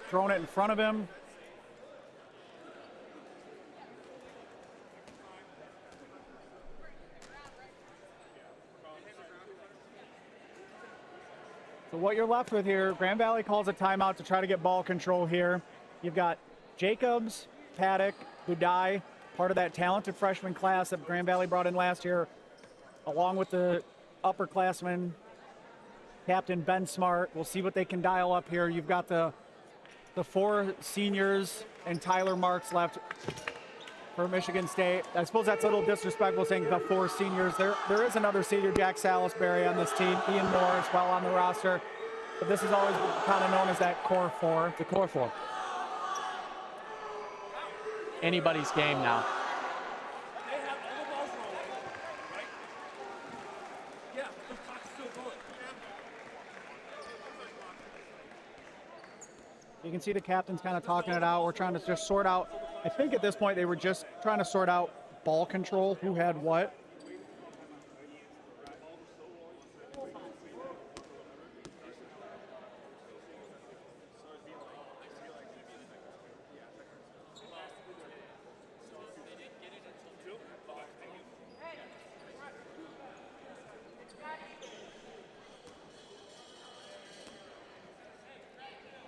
thrown it in front of him. So what you're left with here, Grand Valley calls a timeout to try to get ball control here. You've got Jacobs, Paddock, Budai, part of that talented freshman class that Grand Valley brought in last year, along with the upperclassman, Captain Ben Smart. We'll see what they can dial up here. You've got the 4 seniors and Tyler Marks left for Michigan State. I suppose that's a little disrespectful saying the 4 seniors. There is another senior, Jack Salisbury, on this team. Ian Moore as well on the roster. But this is always kind of known as that core 4. The core 4. Anybody's game now. You can see the captain's kind of talking it out. We're trying to just sort out. I think at this point they were just trying to sort out ball control, who had what.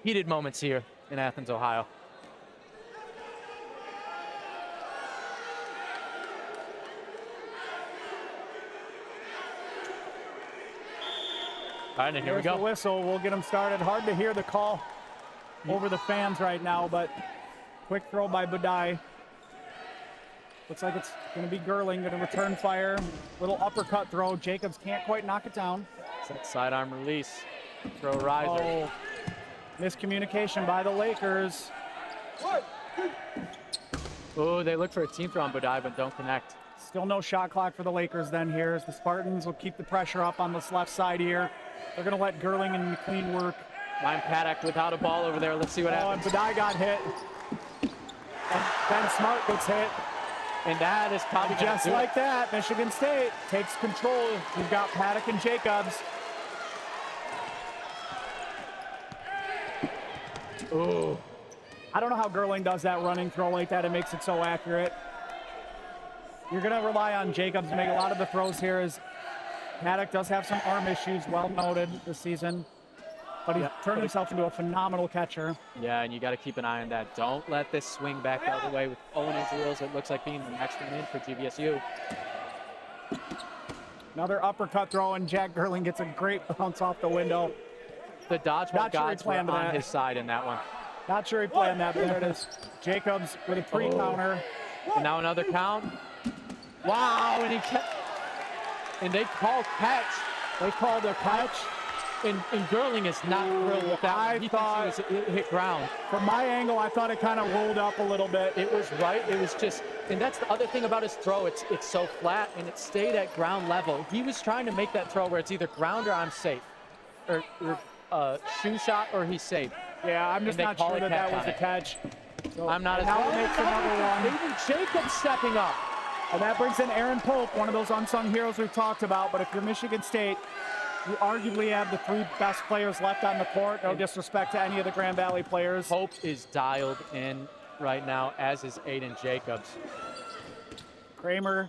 Heated moments here in Athens, Ohio. All right, and here we go. The whistle. We'll get them started. Hard to hear the call over the fans right now, but quick throw by Budai. Looks like it's going to be Gerling, going to return fire. Little uppercut throw. Jacobs can't quite knock it down. It's that sidearm release. Throw riser. Oh, miscommunication by the Lakers. Oh, they look for a team throw on Budai, but don't connect. Still no shot clock for the Lakers then here as the Spartans will keep the pressure up on this left side here. They're going to let Gerling and McLean work. Ryan Paddock without a ball over there. Let's see what happens. And Budai got hit. And Ben Smart gets hit. And that is probably just like that. Michigan State takes control. You've got Paddock and Jacobs. Ooh. I don't know how Gerling does that running throw like that. It makes it so accurate. You're going to rely on Jacobs to make a lot of the throws here, as Paddock does have some arm issues, well noted this season. But he's turned himself into a phenomenal catcher. Yeah, and you got to keep an eye on that. Don't let this swing back the other way with Owen Israels. It looks like being the next one in for GVSU. Another uppercut throw, and Jack Gerling gets a great bounce off the window. The dodgeball gods were on his side in that one. Not sure he planned that, but there it is. Jacobs with a pre-counter. And now another count. Wow, and he kept, and they call catch. They called a catch. And Gerling is not thrilled with that. He thought it hit ground. From my angle, I thought it kind of rolled up a little bit. It was right. It was just, and that's the other thing about his throw. It's so flat, and it stayed at ground level. He was trying to make that throw where it's either ground or I'm safe, or shoe shot or he's safe. Yeah, I'm just not sure that was the catch. So, I'm not as well. Now makes another one. Even Jacobs stepping up. And that brings in Aaron Pope, one of those unsung heroes we've talked about. But if you're Michigan State, you arguably have the 3 best players left on the court. No disrespect to any of the Grand Valley players. Pope is dialed in right now, as is Aiden Jacobs. Kramer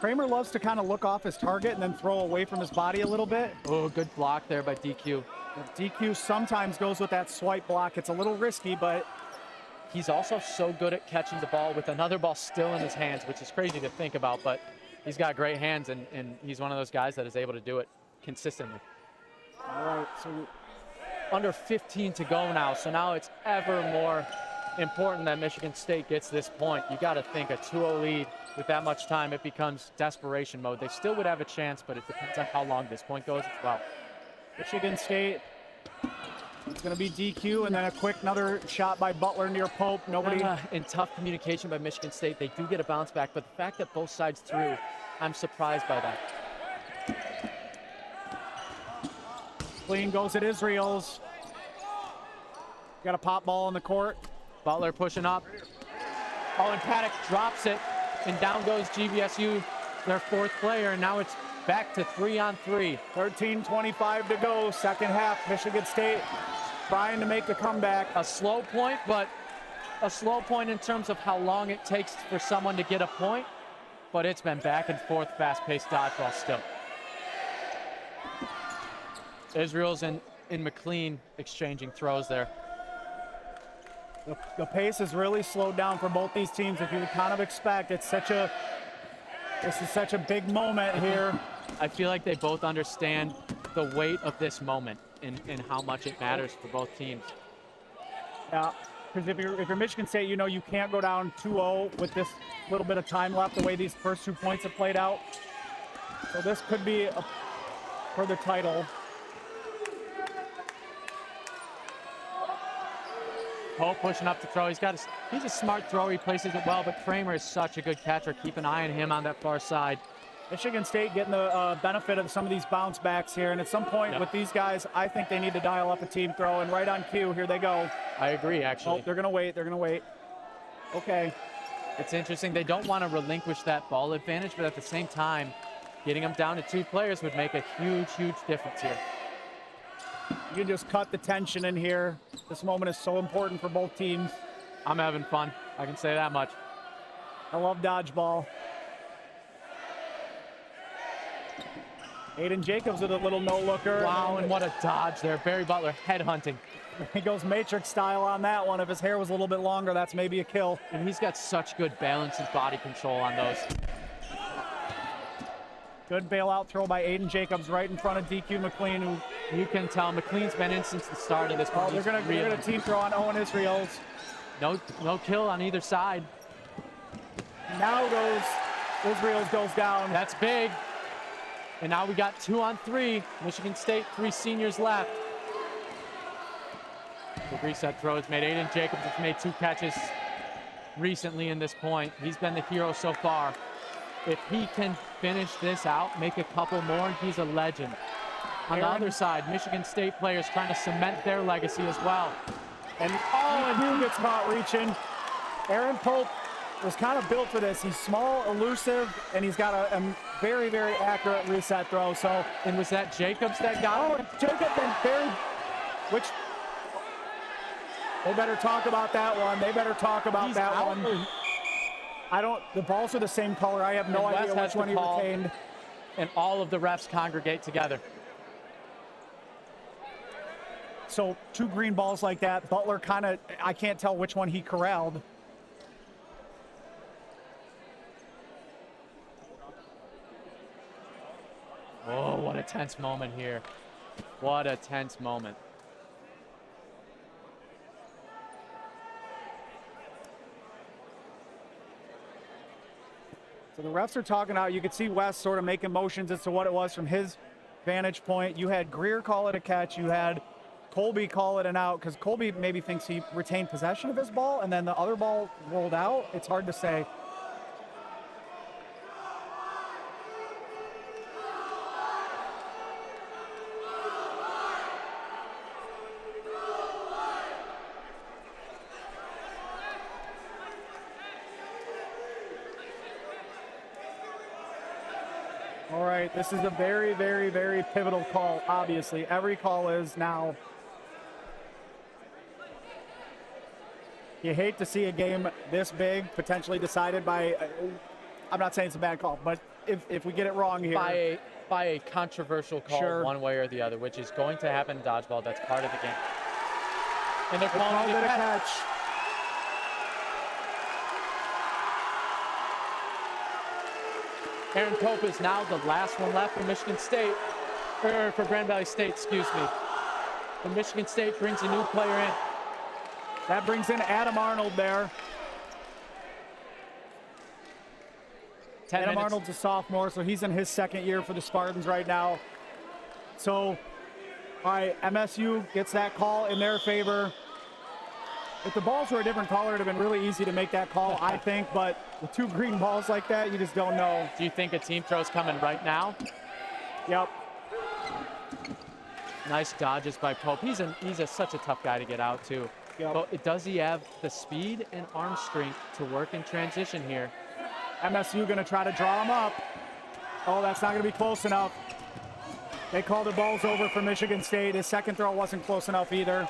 loves to kind of look off his target and then throw away from his body a little bit. Oh, good block there by DQ. DQ sometimes goes with that swipe block. It's a little risky, but he's also so good at catching the ball with another ball still in his hands, which is crazy to think about, but he's got great hands, and he's one of those guys that is able to do it consistently. All right, so under 15 to go now, so now it's ever more important that Michigan State gets this point. You got to think a 2-0 lead with that much time, it becomes desperation mode. They still would have a chance, but it depends on how long this point goes as well. Michigan State, it's going to be DQ, and then a quick another shot by Butler near Pope. Nobody. In tough communication by Michigan State, they do get a bounce back, but the fact that both sides threw, I'm surprised by that. McLean goes at Israel's. Got a pop ball in the court. Butler pushing up. Oh, and Paddock drops it, and down goes GVSU, their fourth player, and now it's back to 3-on-3. 13:25 to go, second half. Michigan State trying to make a comeback. A slow point, but a slow point in terms of how long it takes for someone to get a point, but it's been back and forth, fast-paced dodgeball still. Israel's and McLean exchanging throws there. The pace has really slowed down for both these teams. If you would kind of expect, this is such a big moment here. I feel like they both understand the weight of this moment and how much it matters for both teams. Yeah, because if you're Michigan State, you know you can't go down 2-0 with this little bit of time left, the way these first 2 points have played out. So this could be for the title. Pope pushing up to throw. He's a smart thrower. He places it well, but Kramer is such a good catcher. Keep an eye on him on that far side. Michigan State getting the benefit of some of these bounce backs here, and at some point with these guys, I think they need to dial up a team throw, and right on cue, here they go. I agree, actually. Oh, they're gonna wait. Okay. It's interesting. They don't want to relinquish that ball advantage, but at the same time, getting them down to 2 players would make a huge, huge difference here. You can just cut the tension in here. This moment is so important for both teams. I'm having fun. I can say that much. I love dodgeball. Aiden Jacobs with a little no-looker. Wow, and what a dodge there. Barry Butler headhunting. He goes Matrix style on that one. If his hair was a little bit longer, that's maybe a kill. And he's got such good balance and body control on those. Good bailout throw by Aiden Jacobs right in front of DQ McLean, who you can tell McLean's been in since the start of this. Oh, they're gonna team throw on Owen Israel's. No kill on either side. Now Israel's goes down. That's big. And now we got 2-on-3. Michigan State, 3 seniors left. The reset throw has made Aiden Jacobs has made 2 catches recently in this point. He's been the hero so far. If he can finish this out, make a couple more, he's a legend. On the other side, Michigan State players trying to cement their legacy as well. And he gets caught reaching. Aaron Pope was kind of built for this. He's small, elusive, and he's got a very, very accurate reset throw. So, and was that Jacobs that got him? Jacobs and Barry, which they better talk about that one. They better talk about that one. The balls are the same color. I have no idea which one he retained. And all of the refs congregate together. So 2 green balls like that. Butler I can't tell which one he corralled. Oh, what a tense moment here. What a tense moment. So the refs are talking out. You could see Wes sort of making motions as to what it was from his vantage point. You had Greer call it a catch. You had Colby call it an out because Colby maybe thinks he retained possession of his ball and then the other ball rolled out. It's hard to say. All right, this is a very, very, very pivotal call, obviously. Every call is now. You hate to see a game this big potentially decided by, I'm not saying it's a bad call, but if we get it wrong here. By a controversial call one way or the other, which is going to happen in dodgeball. That's part of the game. And they're calling it a catch. Aaron Pope is now the last one left for Michigan State, or for Grand Valley State, excuse me. And Michigan State brings a new player in. That brings in Adam Arnold there. Adam Arnold's a sophomore, so he's in his second year for the Spartans right now. So, all right, MSU gets that call in their favor. If the balls were a different color, it would have been really easy to make that call, I think. But with 2 green balls like that, you just don't know. Do you think a team throw's coming right now? Yep. Nice dodges by Pope. He's such a tough guy to get out too. Yep. But does he have the speed and arm strength to work in transition here? MSU going to try to draw him up. Oh, that's not going to be close enough. They called the balls over for Michigan State. His second throw wasn't close enough either.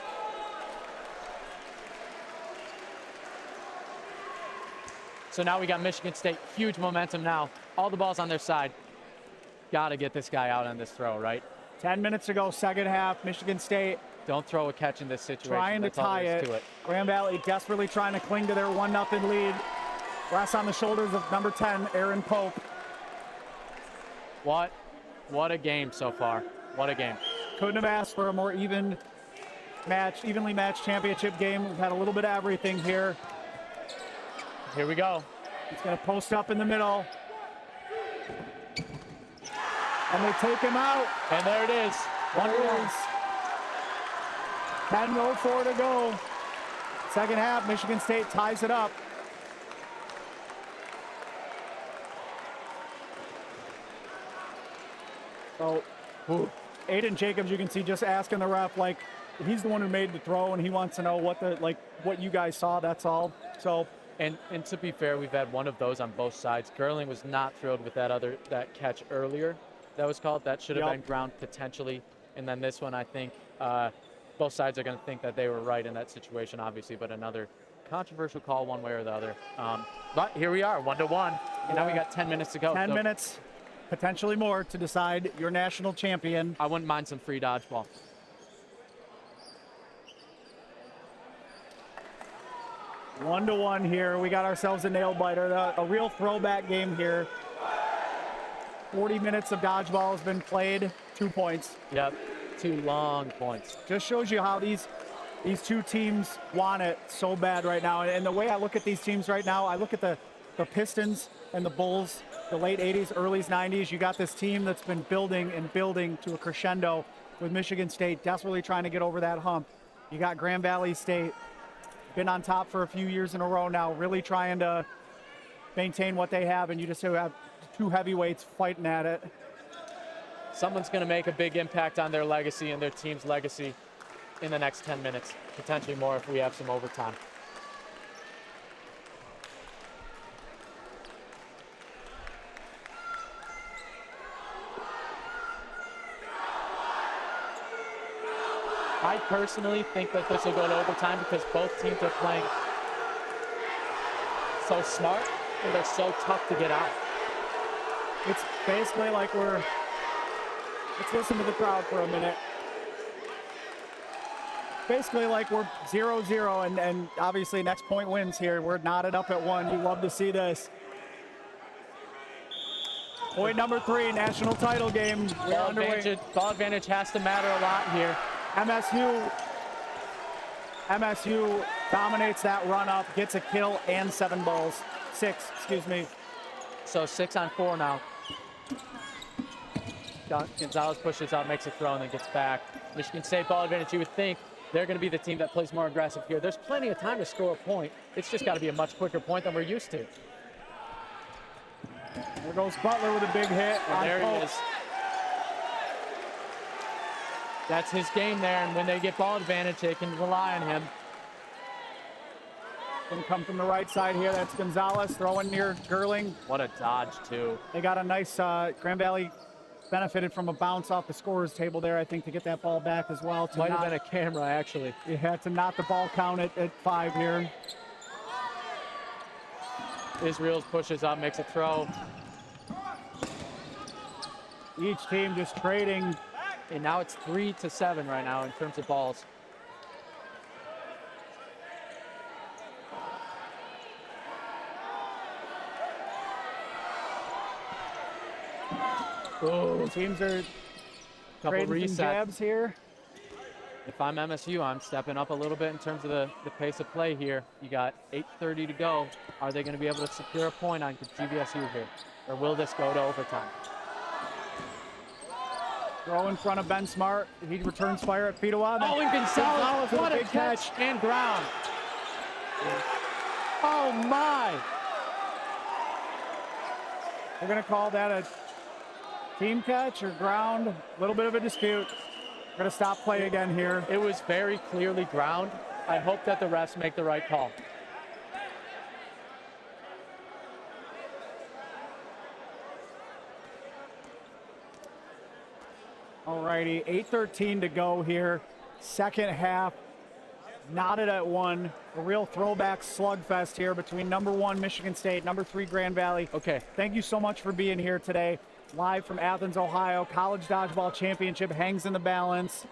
So now we got Michigan State, huge momentum now. All the balls on their side. Got to get this guy out on this throw, right? 10 minutes to go, second half. Michigan State don't throw a catch in this situation. Trying to tie it. Grand Valley desperately trying to cling to their 1-0 lead. Rests on the shoulders of number 10, Aaron Pope. What a game so far. What a game. Couldn't have asked for a more evenly matched championship game. We've had a little bit of everything here. Here we go. He's going to post up in the middle. And they take him out. And there it is. 1-1. 10:04 to go. Second half, Michigan State ties it up. So, Aiden Jacobs, you can see just asking the ref, like, he's the one who made the throw, and he wants to know what you guys saw. That's all. So, and to be fair, we've had one of those on both sides. Gerling was not thrilled with that catch earlier. That was called. That should have been ground potentially. And then this one, I think both sides are going to think that they were right in that situation, obviously, but another controversial call one way or the other. But here we are, 1-1. And now we got 10 minutes to go. 10 minutes, potentially more, to decide your national champion. I wouldn't mind some free dodgeball. One to one here. We got ourselves a nail biter. A real throwback game here. 40 minutes of dodgeball has been played. 2 points. Yep, 2 long points. Just shows you how these two teams want it so bad right now. And the way I look at these teams right now, I look at the Pistons and the Bulls, the late 80s, early 90s. You got this team that's been building and building to a crescendo with Michigan State desperately trying to get over that hump. You got Grand Valley State, been on top for a few years in a row now, really trying to maintain what they have, and you just have 2 heavyweights fighting at it. Someone's going to make a big impact on their legacy and their team's legacy in the next 10 minutes, potentially more if we have some overtime. I personally think that this will go to overtime because both teams are playing so smart and they're so tough to get out. It's basically like let's listen to the crowd for a minute. Basically like we're 0-0 and obviously next point wins here. We're knotted up at 1. You love to see this. Point number 3, national title game. Ball advantage has to matter a lot here. MSU dominates that run up, gets a kill and 7 balls. 6, excuse me. So 6 on 4 now. Gonzalez pushes out, makes a throw, and then gets back. Michigan State ball advantage. You would think they're going to be the team that plays more aggressive here. There's plenty of time to score a point. It's just got to be a much quicker point than we're used to. There goes Butler with a big hit. And there he is. That's his game there, and when they get ball advantage, they can rely on him. Gonna come from the right side here. That's Gonzalez throwing near Gerling. What a dodge, too. They got a nice, Grand Valley benefited from a bounce off the scorer's table there, I think, to get that ball back as well. Might have been a camera, actually. You had to knock the ball count at 5 here. Israels pushes up, makes a throw. Each team just trading. And now it's 3-7 right now in terms of balls. Oh, teams are trading some jabs here. If I'm MSU, I'm stepping up a little bit in terms of the pace of play here. You got 8:30 to go. Are they going to be able to secure a point on GVSU here? Or will this go to overtime? Throw in front of Ben Smart. He returns fire at Fedowa. Oh, and Gonzalez, what a catch and ground. Oh, my. We're going to call that a team catch or ground. A little bit of a dispute. We're gonna stop play again here. It was very clearly ground. I hope that the refs make the right call. Alrighty, 8:13 to go here. Second half, knotted at 1. A real throwback slugfest here between number 1 Michigan State, number 3 Grand Valley. Okay. Thank you so much for being here today. Live from Athens, Ohio. College Dodgeball Championship hangs in the balance.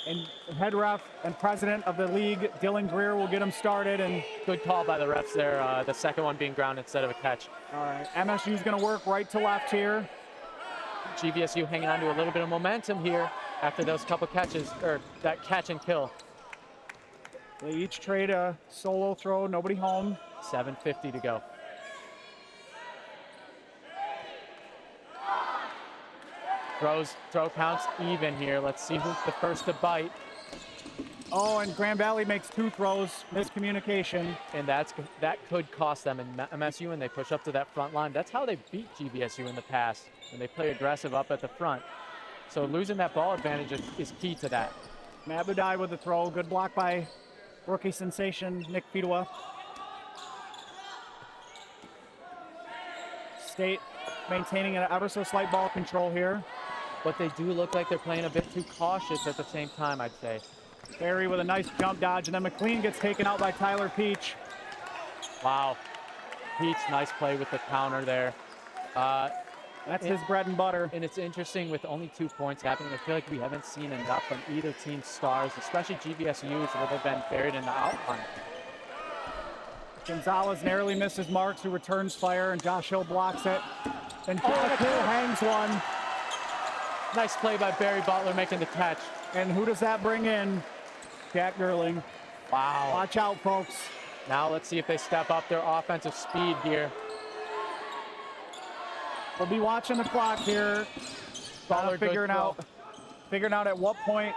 And head ref and president of the league, Dylan Greer, will get them started. And good call by the refs there. The second one being ground instead of a catch. All right, MSU's going to work right to left here. GVSU hanging on to a little bit of momentum here after those couple catches, or that catch and kill. They each trade a solo throw, nobody home. 7:50 to go. Throw counts even here. Let's see who's the first to bite. Oh, and Grand Valley makes 2 throws, miscommunication. And that could cost them in MSU when they push up to that front line. That's how they beat GVSU in the past, when they play aggressive up at the front. So losing that ball advantage is key to that. Matt Budai with the throw. Good block by rookie sensation Nick Fidua. State maintaining an ever so slight ball control here. But they do look like they're playing a bit too cautious at the same time, I'd say. Barry with a nice jump dodge, and then McLean gets taken out by Tyler Peach. Wow. Peach, nice play with the counter there. That's his bread and butter. And it's interesting with only 2 points happening. I feel like we haven't seen enough from either team's stars, especially GVSU's, where they've been buried in the outline. Gonzalez narrowly misses Marks, who returns fire, and Josh Hill blocks it. And Hill hangs one. Nice play by Barry Butler making the catch. And who does that bring in? Jack Gerling. Wow. Watch out, folks. Now let's see if they step up their offensive speed here. We'll be watching the clock here. Figuring out at what point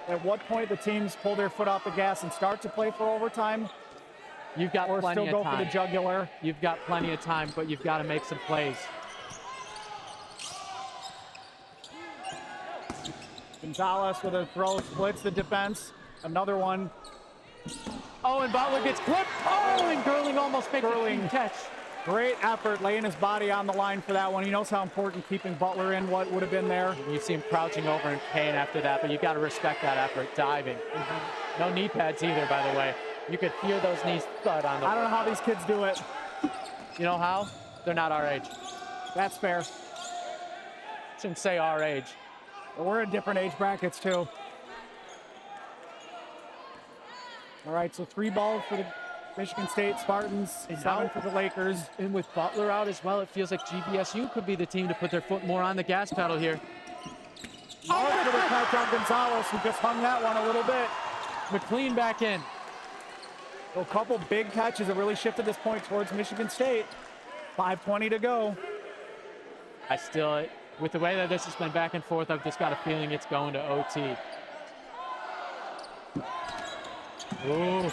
the teams pull their foot off the gas and start to play for overtime. You've got plenty of time. Or still go for the jugular. You've got plenty of time, but you've got to make some plays. Gonzalez with a throw splits the defense. Another one. Oh, and Butler gets clipped. Oh, and Gerling almost makes a catch. Great effort laying his body on the line for that one. He knows how important keeping Butler in what would have been there. You see him crouching over in pain after that, but you got to respect that effort, diving. No knee pads either, by the way. You could feel those knees thud on the I don't know how these kids do it. You know how? They're not our age. That's fair. Shouldn't say our age. But we're in different age brackets, too. All right, so 3 balls for the Michigan State Spartans, 7 for the Lakers. And with Butler out as well, it feels like GVSU could be the team to put their foot more on the gas pedal here. Mark for the catch on Gonzalez, who just hung that one a little bit. McLean back in. A couple big catches that really shifted this point towards Michigan State. 5:20 to go. With the way that this has been back and forth, I've just got a feeling it's going to OT. Ooh.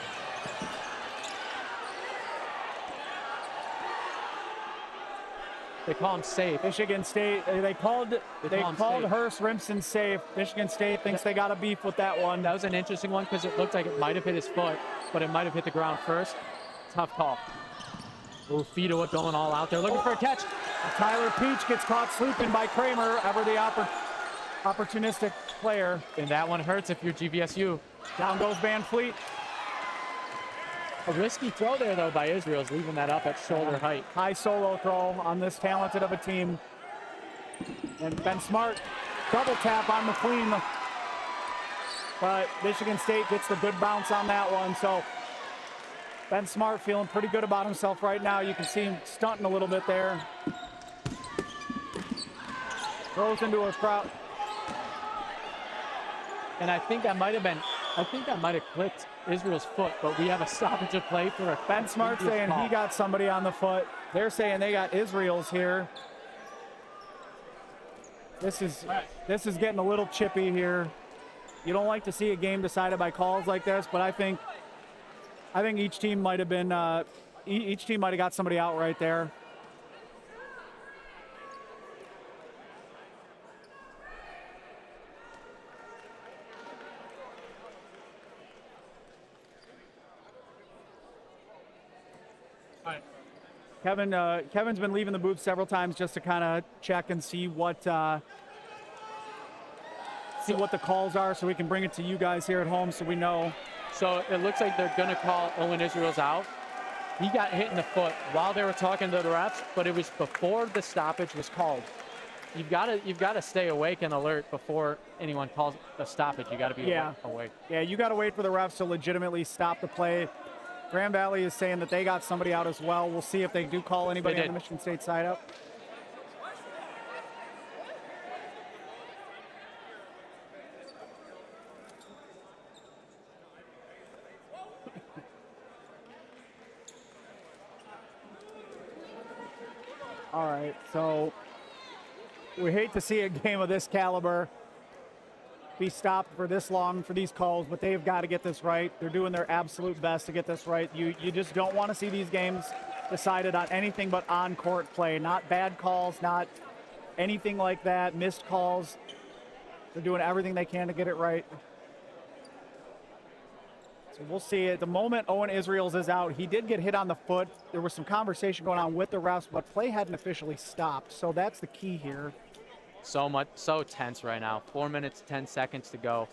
They call him safe. Michigan State, they called Hurst Rimson safe. Michigan State thinks they got a beef with that one. That was an interesting one because it looked like it might have hit his foot, but it might have hit the ground first. Tough call. Ooh, Fido going all out there looking for a catch. Tyler Peach gets caught sleeping by Kramer, ever the opportunistic player. And that one hurts if you're GVSU. Down goes Van Fleet. A risky throw there, though, by Israel's leaving that up at shoulder height. High solo throw on this talented of a team. And Ben Smart, double tap on McLean. But Michigan State gets the good bounce on that one. So Ben Smart feeling pretty good about himself right now. You can see him stunting a little bit there. Throws into a crowd. And I think that might have clipped Israel's foot, but we have a stoppage of play for a Ben Smart saying he got somebody on the foot. They're saying they got Israel's here. This is getting a little chippy here. You don't like to see a game decided by calls like this, but I think each team might have been each team might have got somebody out right there. Kevin's been leaving the booth several times just to kind of check and see what the calls are, so we can bring it to you guys here at home so we know. So it looks like they're going to call Owen Israel's out. He got hit in the foot while they were talking to the refs, but it was before the stoppage was called. You've got to stay awake and alert before anyone calls a stoppage. You got to be awake. Yeah, you got to wait for the refs to legitimately stop the play. Grand Valley is saying that they got somebody out as well. We'll see if they do call anybody on the Michigan State side up. All right, so we hate to see a game of this caliber be stopped for this long for these calls, but they've got to get this right. They're doing their absolute best to get this right. You just don't want to see these games decided on anything but on-court play, not bad calls, not anything like that, missed calls. They're doing everything they can to get it right. So we'll see. At the moment Owen Israels is out, he did get hit on the foot. There was some conversation going on with the refs, but play hadn't officially stopped. So that's the key here. So tense right now. 4 minutes, 10 seconds to go.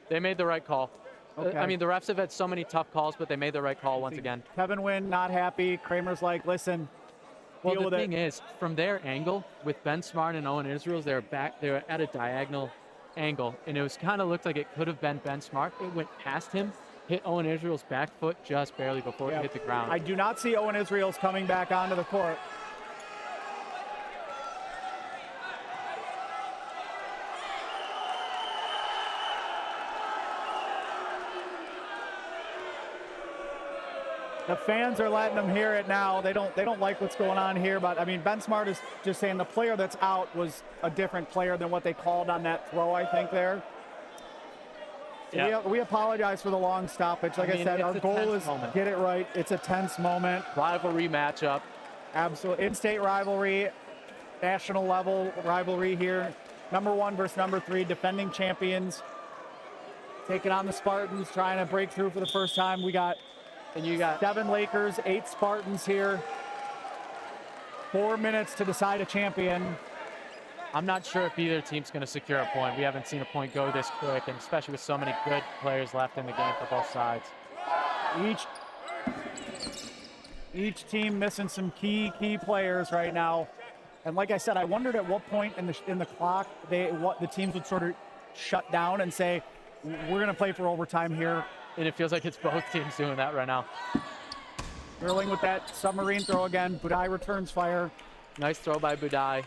They made the right call. Okay. I mean, the refs have had so many tough calls, but they made the right call once again. Kevin Wynn not happy. Kramer's like, listen, well, the thing is, from their angle, with Ben Smart and Owen Israels, they're at a diagonal angle, and it was kind of looked like it could have been Ben Smart. It went past him, hit Owen Israel's back foot just barely before it hit the ground. I do not see Owen Israels coming back onto the court. The fans are letting them hear it now. They don't like what's going on here, but I mean, Ben Smart is just saying the player that's out was a different player than what they called on that throw, I think, there. So Yeah. we apologize for the long stoppage. Like I said, our goal is get it right. It's a tense moment. Rivalry matchup. Absolutely. In-state rivalry, national level rivalry here. Number 1 versus number 3, defending champions. Taking on the Spartans, trying to break through for the first time. You got 7 Lakers, 8 Spartans here. 4 minutes to decide a champion. I'm not sure if either team's going to secure a point. We haven't seen a point go this quick, and especially with so many good players left in the game for both sides. Each team missing some key players right now. And like I said, I wondered at what point in the clock the teams would sort of shut down and say, we're going to play for overtime here. And it feels like it's both teams doing that right now. Gurling with that submarine throw again. Budai returns fire. Nice throw by Budai.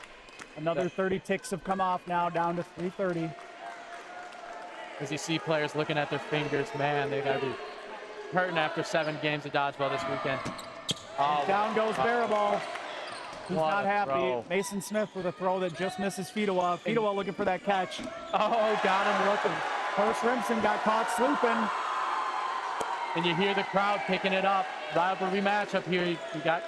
Another 30 ticks have come off now, down to 3:30. As you see players looking at their fingers, man, they got to be hurting after 7 games of dodgeball this weekend. Oh, down goes Baraball. He's What not a happy. throw. Mason Smith with a throw that just misses Fedewa. Fedewa looking for that catch. Oh, got him looking. First Rimson got caught slooping. And you hear the crowd picking it up. Rivalry matchup here. You got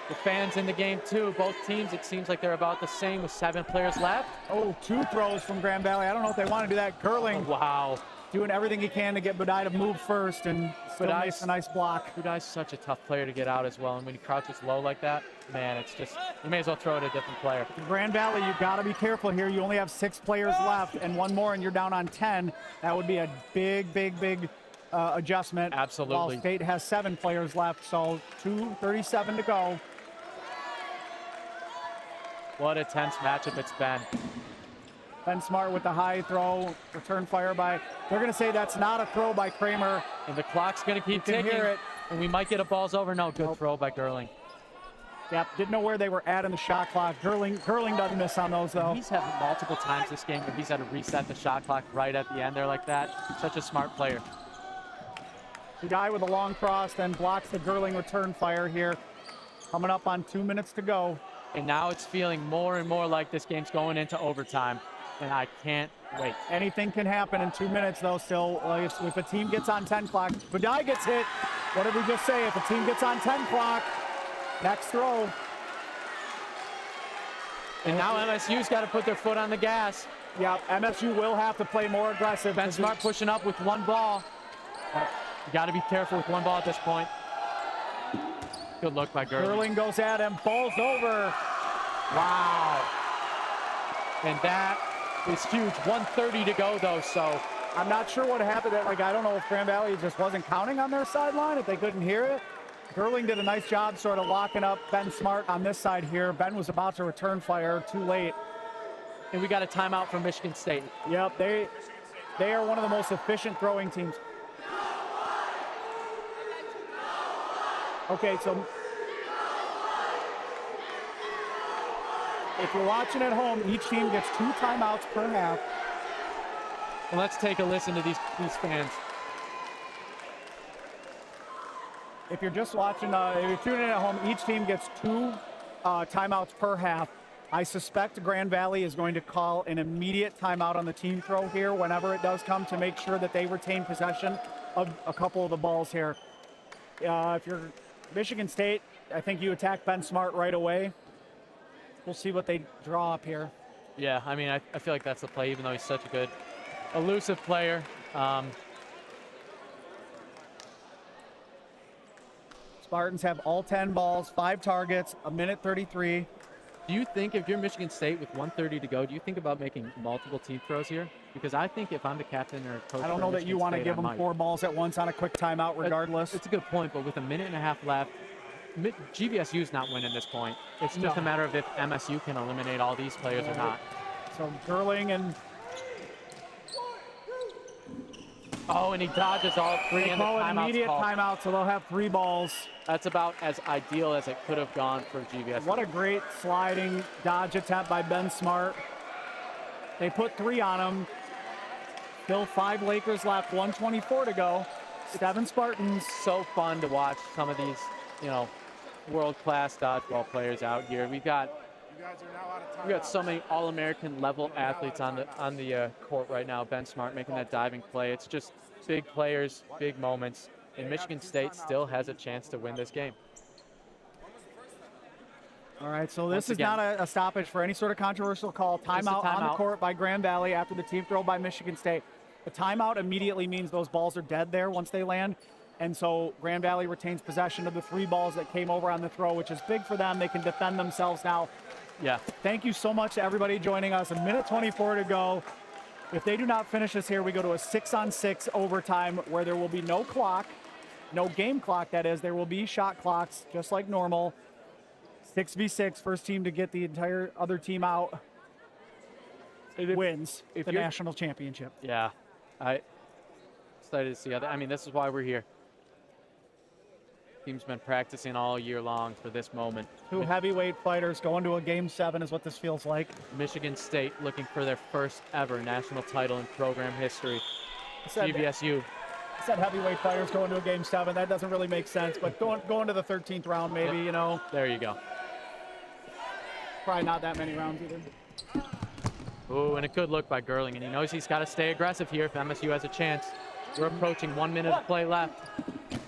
the fans in the game too. Both teams, it seems like they're about the same with 7 players left. Oh, 2 throws from Grand Valley. I don't know if they want to do that. Curling. Oh, wow. Doing everything he can to get Budai to move first and still makes a nice block. Budai's such a tough player to get out as well. And when he crouches low like that, man, it's just, you may as well throw it at a different player. Grand Valley, you've got to be careful here. You only have 6 players left and 1 more and you're down on 10. That would be a big adjustment. Absolutely. While State has 7 players left, so 2:37 to go. What a tense matchup it's been. Ben Smart with the high throw, return fire by, they're going to say that's not a throw by Kramer. And the clock's going to keep You can ticking. hear it. And we might get a balls over. No, good throw by Gurling. Yep, didn't know where they were at in the shot clock. Gurling doesn't miss on those, though. He's had multiple times this game where he's had to reset the shot clock right at the end there like that. Such a smart player. Budai with a long cross, then blocks the Gurling return fire here. Coming up on 2 minutes to go. And now it's feeling more and more like this game's going into overtime. And I can't wait. Anything can happen in 2 minutes, though, still. If a team gets on 10 clock, Budai gets hit. What did we just say? If a team gets on 10 clock, next throw. And now MSU's got to put their foot on the gas. Yeah, MSU will have to play more aggressive. Ben Smart pushing up with 1 ball. You got to be careful with one ball at this point. Good look by Gerling. Gerling goes at him, falls over. Wow. And that is huge. 1:30 to go, though, so. I'm not sure what happened. Like, I don't know if Grand Valley just wasn't counting on their sideline, if they couldn't hear it. Gerling did a nice job sort of locking up Ben Smart on this side here. Ben was about to return fire, too late. And we got a timeout from Michigan State. Yep, they are one of the most efficient throwing teams. Okay, so if you're watching at home, each team gets 2 timeouts per half. Well, let's take a listen to these fans. If you're just watching, if you're tuning in at home, each team gets 2 timeouts per half. I suspect Grand Valley is going to call an immediate timeout on the team throw here whenever it does come to make sure that they retain possession of a couple of the balls here. If you're Michigan State, I think you attack Ben Smart right away. We'll see what they draw up here. Yeah, I mean, I feel like that's the play, even though he's such a good, elusive player. Spartans have all 10 balls, 5 targets, 1:33. Do you think if you're Michigan State with 1:30 to go, do you think about making multiple team throws here? Because I think if I'm the captain or coach, I don't know that you want to give them 4 balls at once on a quick timeout regardless. It's a good point, but with 1.5 minutes left, GVSU's not winning this point. It's just a matter of if MSU can eliminate all these players or not. So Gerling and... Oh, and he dodges all 3 in the timeouts. Immediate timeout, so they'll have 3 balls. That's about as ideal as it could have gone for GVSU. What a great sliding dodge attempt by Ben Smart. They put 3 on him. Still 5 Lakers left, 1:24 to go. 7 Spartans. So fun to watch some of these, world-class dodgeball players out here. We've got so many All-American level athletes on the court right now. Ben Smart making that diving play. It's just big players, big moments, and Michigan State still has a chance to win this game. All right, so this is not a stoppage for any sort of controversial call. Timeout on the court by Grand Valley after the team throw by Michigan State. The timeout immediately means those balls are dead there once they land. And so Grand Valley retains possession of the 3 balls that came over on the throw, which is big for them. They can defend themselves now. Yeah. Thank you so much to everybody joining us. 1:24 to go. If they do not finish us here, we go to a 6-on-6 overtime where there will be no clock, no game clock, that is. There will be shot clocks, just like normal. 6v6, first team to get the entire other team out wins the national championship. Yeah. I'm excited to see how this is why we're here. Team's been practicing all year long for this moment. 2 heavyweight fighters going to a Game 7 is what this feels like. Michigan State looking for their first ever national title in program history. GVSU. I said heavyweight fighters going to a Game 7. That doesn't really make sense, but going to the 13th round maybe, There you go. Probably not that many rounds either. Ooh, and a good look by Gerling, and he knows he's got to stay aggressive here if MSU has a chance. We're approaching 1 minute of play left.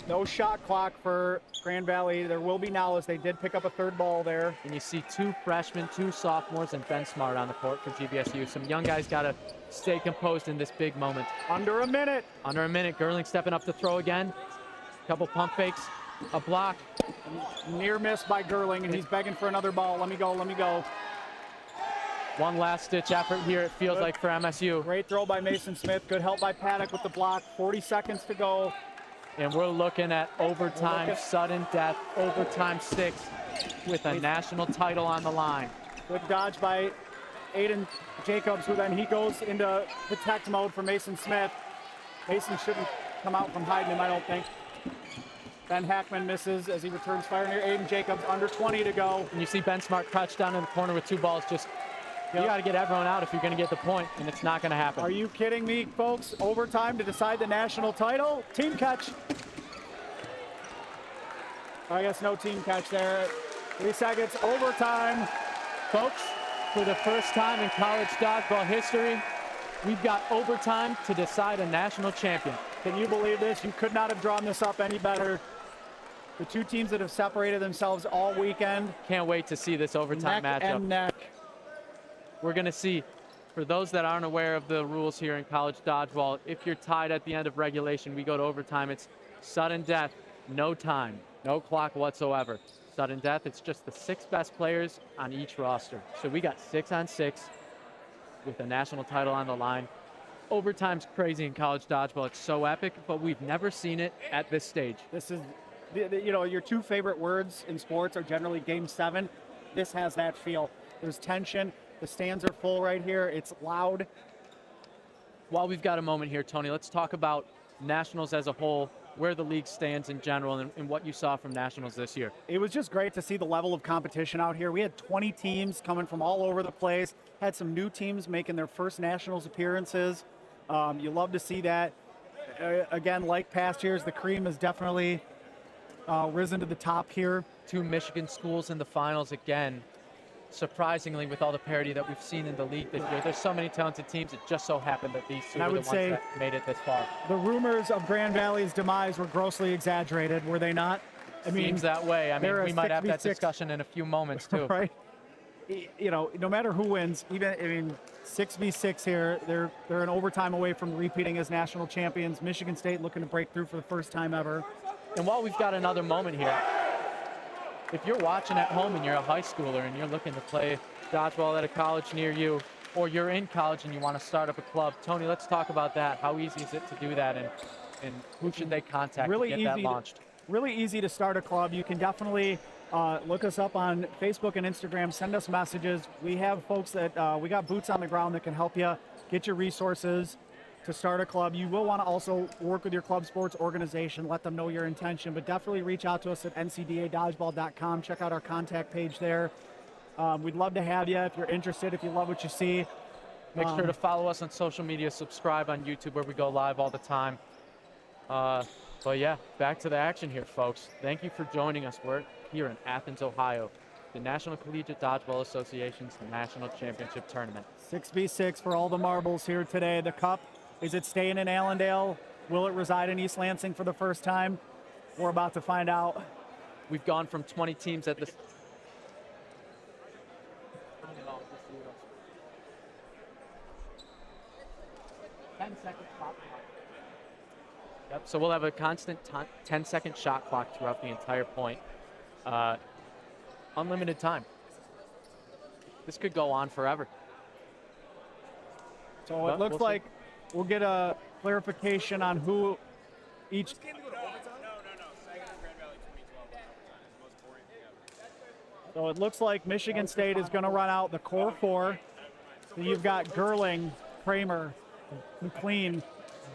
No shot clock for Grand Valley. There will be now as they did pick up a 3rd ball there. And you see 2 freshmen, 2 sophomores, and Ben Smart on the court for GVSU. Some young guys got to stay composed in this big moment. Under a minute. Under a minute. Gerling stepping up to throw again. Couple pump fakes. A block. Near miss by Gerling, and he's begging for another ball. Let me go, let me go. One last-ditch effort here, it feels like, for MSU. Great throw by Mason Smith. Good help by Paddock with the block. 40 seconds to go. And we're looking at overtime, sudden death, overtime 6 with a national title on the line. Good dodge by Aiden Jacobs, who then he goes into protect mode for Mason Smith. Mason shouldn't come out from hiding him, I don't think. Ben Hackman misses as he returns fire near Aiden Jacobs. Under 20 to go. And you see Ben Smart crouched down in the corner with 2 balls. You got to get everyone out if you're going to get the point, and it's not going to happen. Are you kidding me, folks? Overtime to decide the national title? Team catch. I guess no team catch there. 3 seconds, overtime. Folks, for the first time in college dodgeball history, we've got overtime to decide a national champion. Can you believe this? You could not have drawn this up any better. The 2 teams that have separated themselves all weekend. Can't wait to see this overtime neck matchup. And neck. We're going to see For those that aren't aware of the rules here in college dodgeball, if you're tied at the end of regulation, we go to overtime. It's sudden death, no time, no clock whatsoever. Sudden death, it's just the 6 best players on each roster. So we got 6-on-6 with the national title on the line. Overtime's crazy in college dodgeball. It's so epic, but we've never seen it at this stage. This is, you know, your 2 favorite words in sports are generally Game 7. This has that feel. There's tension. The stands are full right here. It's loud. While we've got a moment here, Tony, let's talk about nationals as a whole, where the league stands in general, and what you saw from nationals this year. It was just great to see the level of competition out here. We had 20 teams coming from all over the place. Had some new teams making their first nationals appearances. You love to see that. Again, like past years, the cream has definitely risen to the top here. 2 Michigan schools in the finals again. Surprisingly, with all the parity that we've seen in the league this year, there's so many talented teams. It just so happened that these 2 were the ones that made it this far. The rumors of Grand Valley's demise were grossly exaggerated, were they not? I mean, seems that way. I mean, we might have that discussion in a few moments too. Right. You know, no matter who wins, even 6v6 here, they're an overtime away from repeating as national champions. Michigan State looking to break through for the first time ever. And while we've got another moment here, if you're watching at home and you're a high schooler and you're looking to play dodgeball at a college near you, or you're in college and you want to start up a club, Tony, let's talk about that. How easy is it to do that, and who should they contact to get that launched? Really easy to start a club. You can definitely look us up on Facebook and Instagram. Send us messages. We have folks that we got boots on the ground that can help you get your resources to start a club. You will want to also work with your club sports organization, let them know your intention, but definitely reach out to us at ncdadodgeball.com. Check out our contact page there. We'd love to have you if you're interested, if you love what you see. Make sure to follow us on social media, subscribe on YouTube where we go live all the time. But yeah, back to the action here, folks. Thank you for joining us. We're here in Athens, Ohio, the National Collegiate Dodgeball Association's National Championship Tournament. 6v6 for all the marbles here today. The cup, is it staying in Allendale? Will it reside in East Lansing for the first time? We're about to find out. We've gone from 20 teams at this. Yep, so we'll have a constant 10-second shot clock throughout the entire point. Unlimited time. This could go on forever. So it looks like we'll get a clarification on who each. So it looks like Michigan State is going to run out the core 4. So you've got Gerling, Kramer, McLean,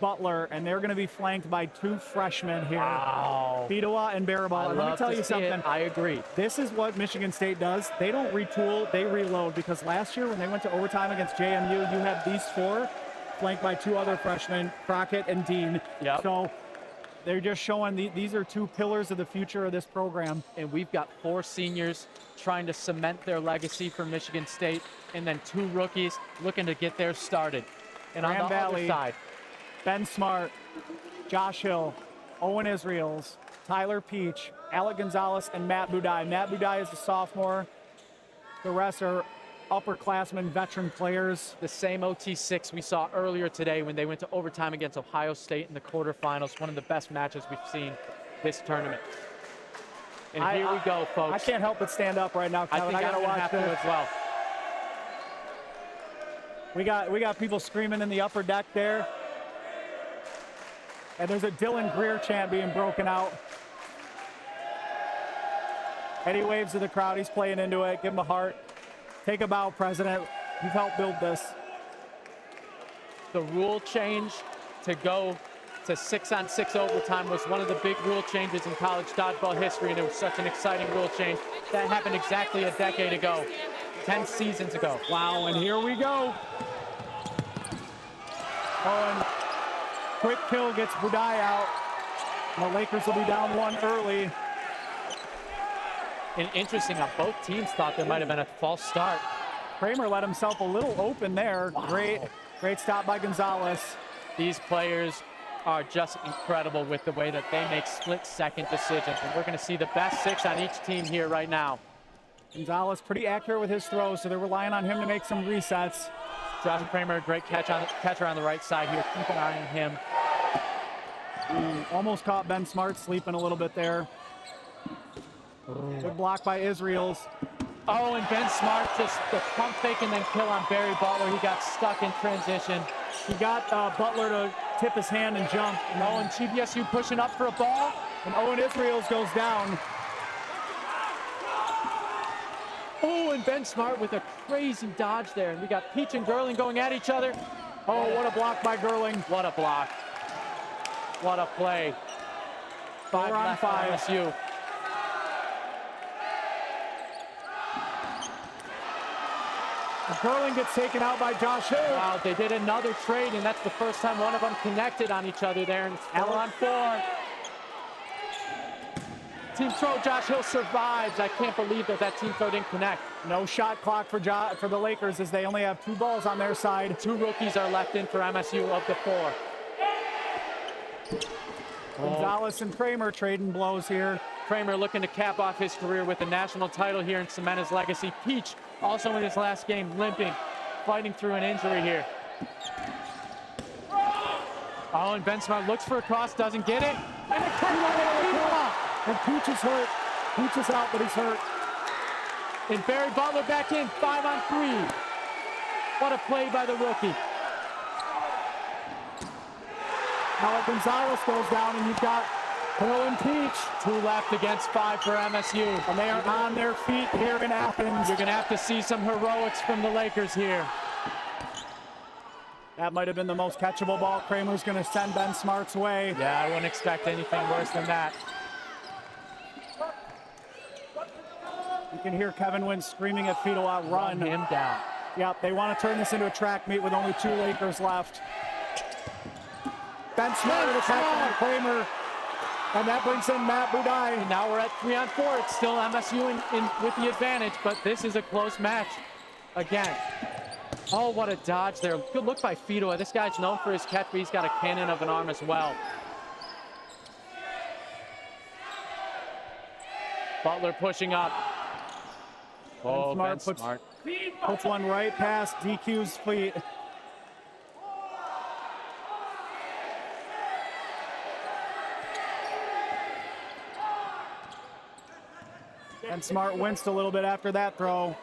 Butler, and they're going to be flanked by 2 freshmen here. Wow. Bidowa and Barabal. And let me tell you something. I agree. This is what Michigan State does. They don't retool, they reload. Because last year when they went to overtime against JMU, you had these 4 flanked by 2 other freshmen, Crockett and Dean. Yep. So they're just showing these are 2 pillars of the future of this program. And we've got 4 seniors trying to cement their legacy for Michigan State, and then 2 rookies looking to get theirs started. And Grand on the Valley, other side, Ben Smart, Josh Hill, Owen Israels, Tyler Peach, Alec Gonzalez, and Matt Budai. Matt Budai is a sophomore. The rest are upperclassmen, veteran players. The same OT6 we saw earlier today when they went to overtime against Ohio State in the quarterfinals. One of the best matches we've seen this tournament. And here we go, folks. I can't help but stand up right now, Kevin. I think gotta watch have this to as well. We got people screaming in the upper deck there. And there's a Dylan Greer chant being broken out. Eddie waves to the crowd. He's playing into it. Give him a heart. Take a bow, President. You've helped build this. The rule change to go to 6-on-6 overtime was one of the big rule changes in college dodgeball history, and it was such an exciting rule change. That happened exactly a decade ago, 10 seasons ago. Wow, and here we go. And quick kill gets Budai out. The Lakers will be down 1 early. And interesting how both teams thought there might have been a false start. Kramer let himself a little open there. Wow. Great stop by Gonzalez. These players are just incredible with the way that they make split-second decisions. And we're going to see the best 6 on each team here right now. Gonzalez pretty accurate with his throws, so they're relying on him to make some resets. Josh Kramer, great catcher on the right side here. Keep an eye on him. Almost caught Ben Smart sleeping a little bit there. Good block by Israels. Oh, and Ben Smart just the pump fake and then kill on Barry Butler. He got stuck in transition. He got Butler to tip his hand and jump. And Owen GVSU pushing up for a ball. And Owen Israels goes down. Oh, and Ben Smart with a crazy dodge there. And we got Peach and Gerling going at each other. Oh, what a block by Gerling. What a block. What a play. 5 4 on left 5. MSU. Gerling gets taken out by Josh Hill. Wow, they did another trade, and that's the first time one of them connected on each other there. And it's 4 on 4. Team throw, Josh Hill survives. I can't believe that team throw didn't connect. No shot clock for the Lakers as they only have 2 balls on their side. 2 rookies are left in for MSU of the 4. Gonzalez and Kramer trading blows here. Kramer looking to cap off his career with a national title here and cement his legacy. Peach also in his last game limping, fighting through an injury here. Oh, and Ben Smart looks for a cross, doesn't get it. And a and Peach is hurt. Peach is out, but he's hurt. And Barry Butler back in, 5 on 3. What a play by the rookie. Now Gonzalez goes down, and you've got Perrone and Peach. 2 left against 5 for MSU. And they are on their feet here in Athens. You're going to have to see some heroics from the Lakers here. That might have been the most catchable ball. Kramer's going to send Ben Smart's way. Yeah, I wouldn't expect anything worse than that. You can hear Kevin Wynn screaming at Fido out, run him down. Yep, they want to turn this into a track meet with only 2 Lakers left. Ben Smart with a tackle on Kramer. And that brings in Matt Budai. And now we're at 3 on 4. It's still MSU with the advantage, but this is a close match again. Oh, what a dodge there. Good look by Fido. This guy's known for his catch, but he's got a cannon of an arm as well. Butler pushing up. Oh, Ben Smart. Puts one right past DQ's feet. And Smart winced a little bit after that throw.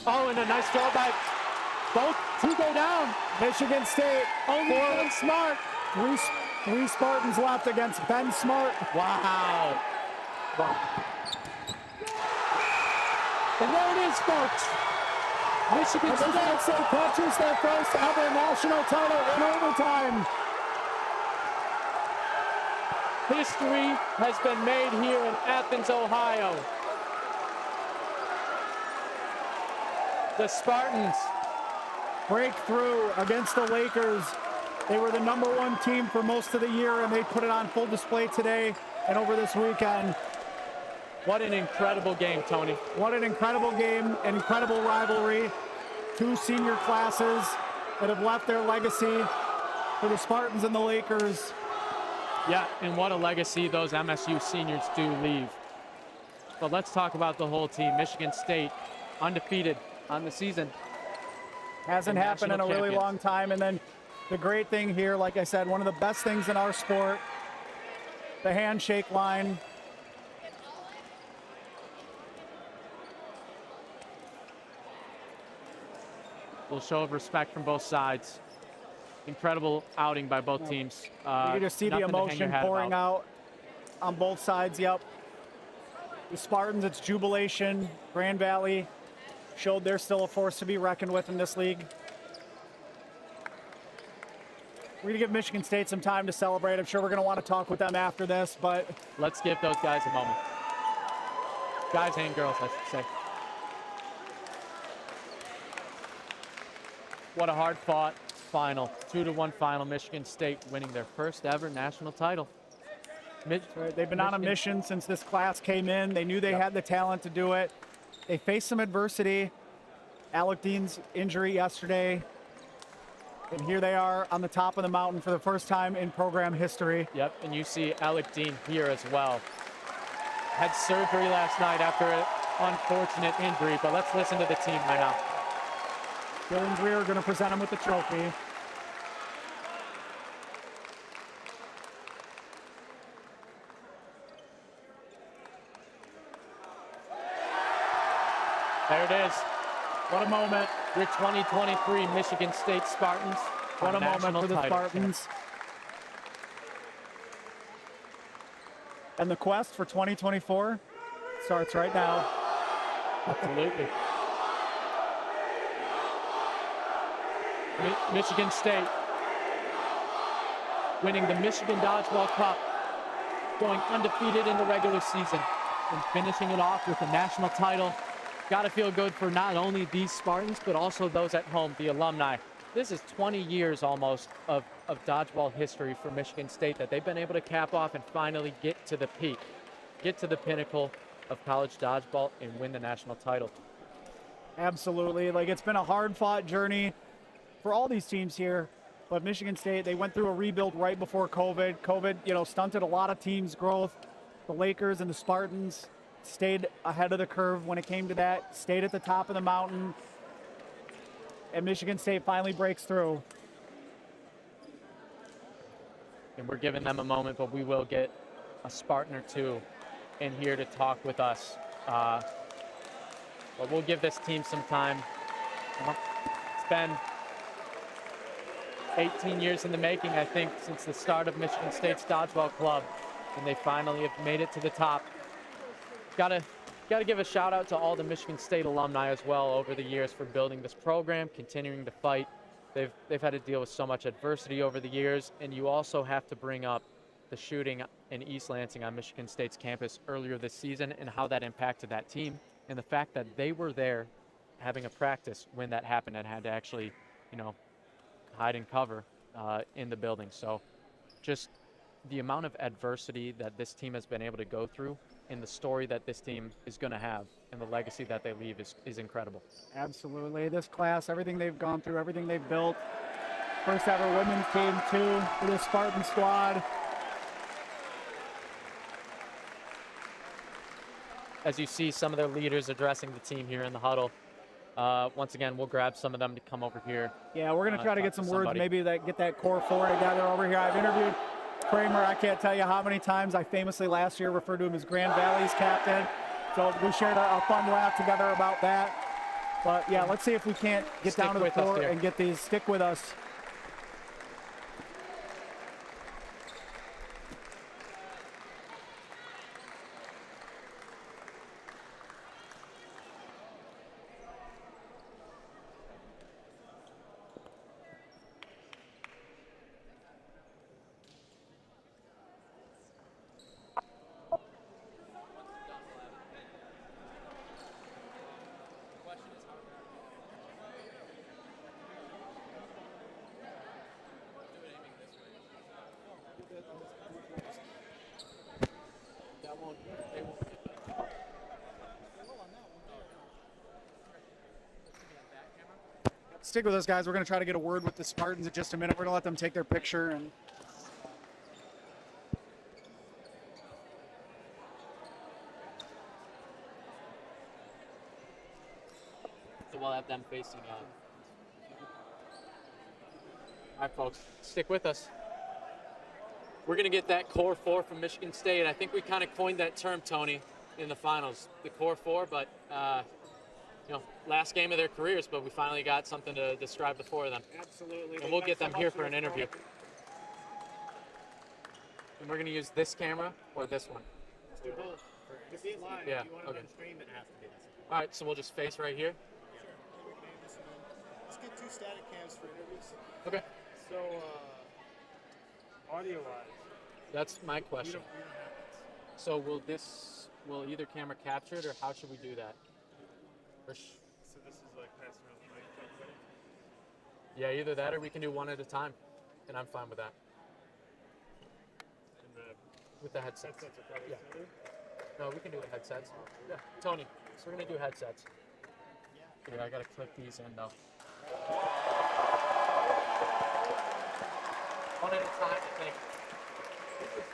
Oh, and a nice throw by both. 2 go down. Michigan State. Only Ben Smart. 3 Spartans left against Ben Smart. Wow. And there it is, folks. Michigan State captures their first ever national title in overtime. History has been made here in Athens, Ohio. The Spartans break through against the Lakers. They were the #1 team for most of the year, and they put it on full display today and over this weekend. What an incredible game, Tony. What an incredible game, an incredible rivalry. 2 senior classes that have left their legacy for the Spartans and the Lakers. Yeah, and what a legacy those MSU seniors do leave. But let's talk about the whole team. Michigan State, undefeated on the season. Hasn't happened in a really long time. And then the great thing here, like I said, one of the best things in our sport, the handshake line. A little show of respect from both sides. Incredible outing by both teams. You can just see the emotion pouring out on both sides. Yep. The Spartans, it's jubilation. Grand Valley showed they're still a force to be reckoned with in this league. We're going to give Michigan State some time to celebrate. I'm sure we're going to want to talk with them after this, but let's give those guys a moment. Guys and girls, I should say. What a hard-fought final. 2-1 final. Michigan State winning their first ever national title. They've been on a mission since this class came in. They knew they had the talent to do it. They faced some adversity. Alec Dean's injury yesterday. And here they are on the top of the mountain for the first time in program history. Yep, and you see Alec Dean here as well. had surgery last night after an unfortunate injury, but let's listen to the team right now. Dylan Greer going to present him with the trophy. There it is. What a moment. Your 2023 Michigan State Spartans. What a moment national for the title. Spartans. And the quest for 2024 starts right now. Absolutely. Michigan State winning the Michigan Dodgeball Cup, going undefeated in the regular season, and finishing it off with a national title. Got to feel good for not only these Spartans, but also those at home, the alumni. This is 20 years almost of dodgeball history for Michigan State that they've been able to cap off and finally get to the peak, get to the pinnacle of college dodgeball and win the national title. Absolutely. Like, it's been a hard-fought journey for all these teams here, but Michigan State, they went through a rebuild right before COVID. COVID, stunted a lot of teams' growth. The Lakers and the Spartans stayed ahead of the curve when it came to that, stayed at the top of the mountain, and Michigan State finally breaks through. And we're giving them a moment, but we will get a Spartan or two in here to talk with us. But we'll give this team some time. It's been 18 years in the making, I think, since the start of Michigan State's Dodgeball Club, and they finally have made it to the top. Gotta give a shout out to all the Michigan State alumni as well over the years for building this program, continuing to fight. They've had to deal with so much adversity over the years, and you also have to bring up the shooting in East Lansing on Michigan State's campus earlier this season and how that impacted that team, and the fact that they were there having a practice when that happened and had to actually, hide and cover in the building. So just the amount of adversity that this team has been able to go through and the story that this team is going to have and the legacy that they leave is incredible. Absolutely. This class, everything they've gone through, everything they've built. First ever women's team, too, for the Spartan squad. As you see some of their leaders addressing the team here in the huddle, once again, we'll grab some of them to come over here. Yeah, we're going to try to get some words, maybe get that core four together over here. I've interviewed Kramer. I can't tell you how many times I famously last year referred to him as Grand Valley's captain. So we shared a fun laugh together about that. But yeah, let's see if we can't get down to the floor and get these. Stick with us. Stick with us, guys. We're going to try to get a word with the Spartans in just a minute. We're going to let them take their picture. And so we'll have them facing out. All right, folks, stick with us. We're going to get that core four from Michigan State. I think we kind of coined that term, Tony, in the finals, the core four, but last game of their careers, but we finally got something to describe the four of them. Absolutely. And we'll get them here for an interview. And we're going to use this camera or this one? let's do both. To see it live, yeah, if you want it okay. on stream, it has to be this one. All right, so we'll just face right here. Let's get two static cams for interviews. Okay. So, audio-wise, that's my question. We don't have that. So will either camera capture it, or how should we do that? So this is like passing around the mic to everybody? Yeah, either that or we can do one at a time, and I'm fine with that. With the headsets. Headsets are probably better? No, we can do the headsets. Yeah, Tony, so we're going to do headsets. Yeah, I got to click these in, though. One at a time, I think.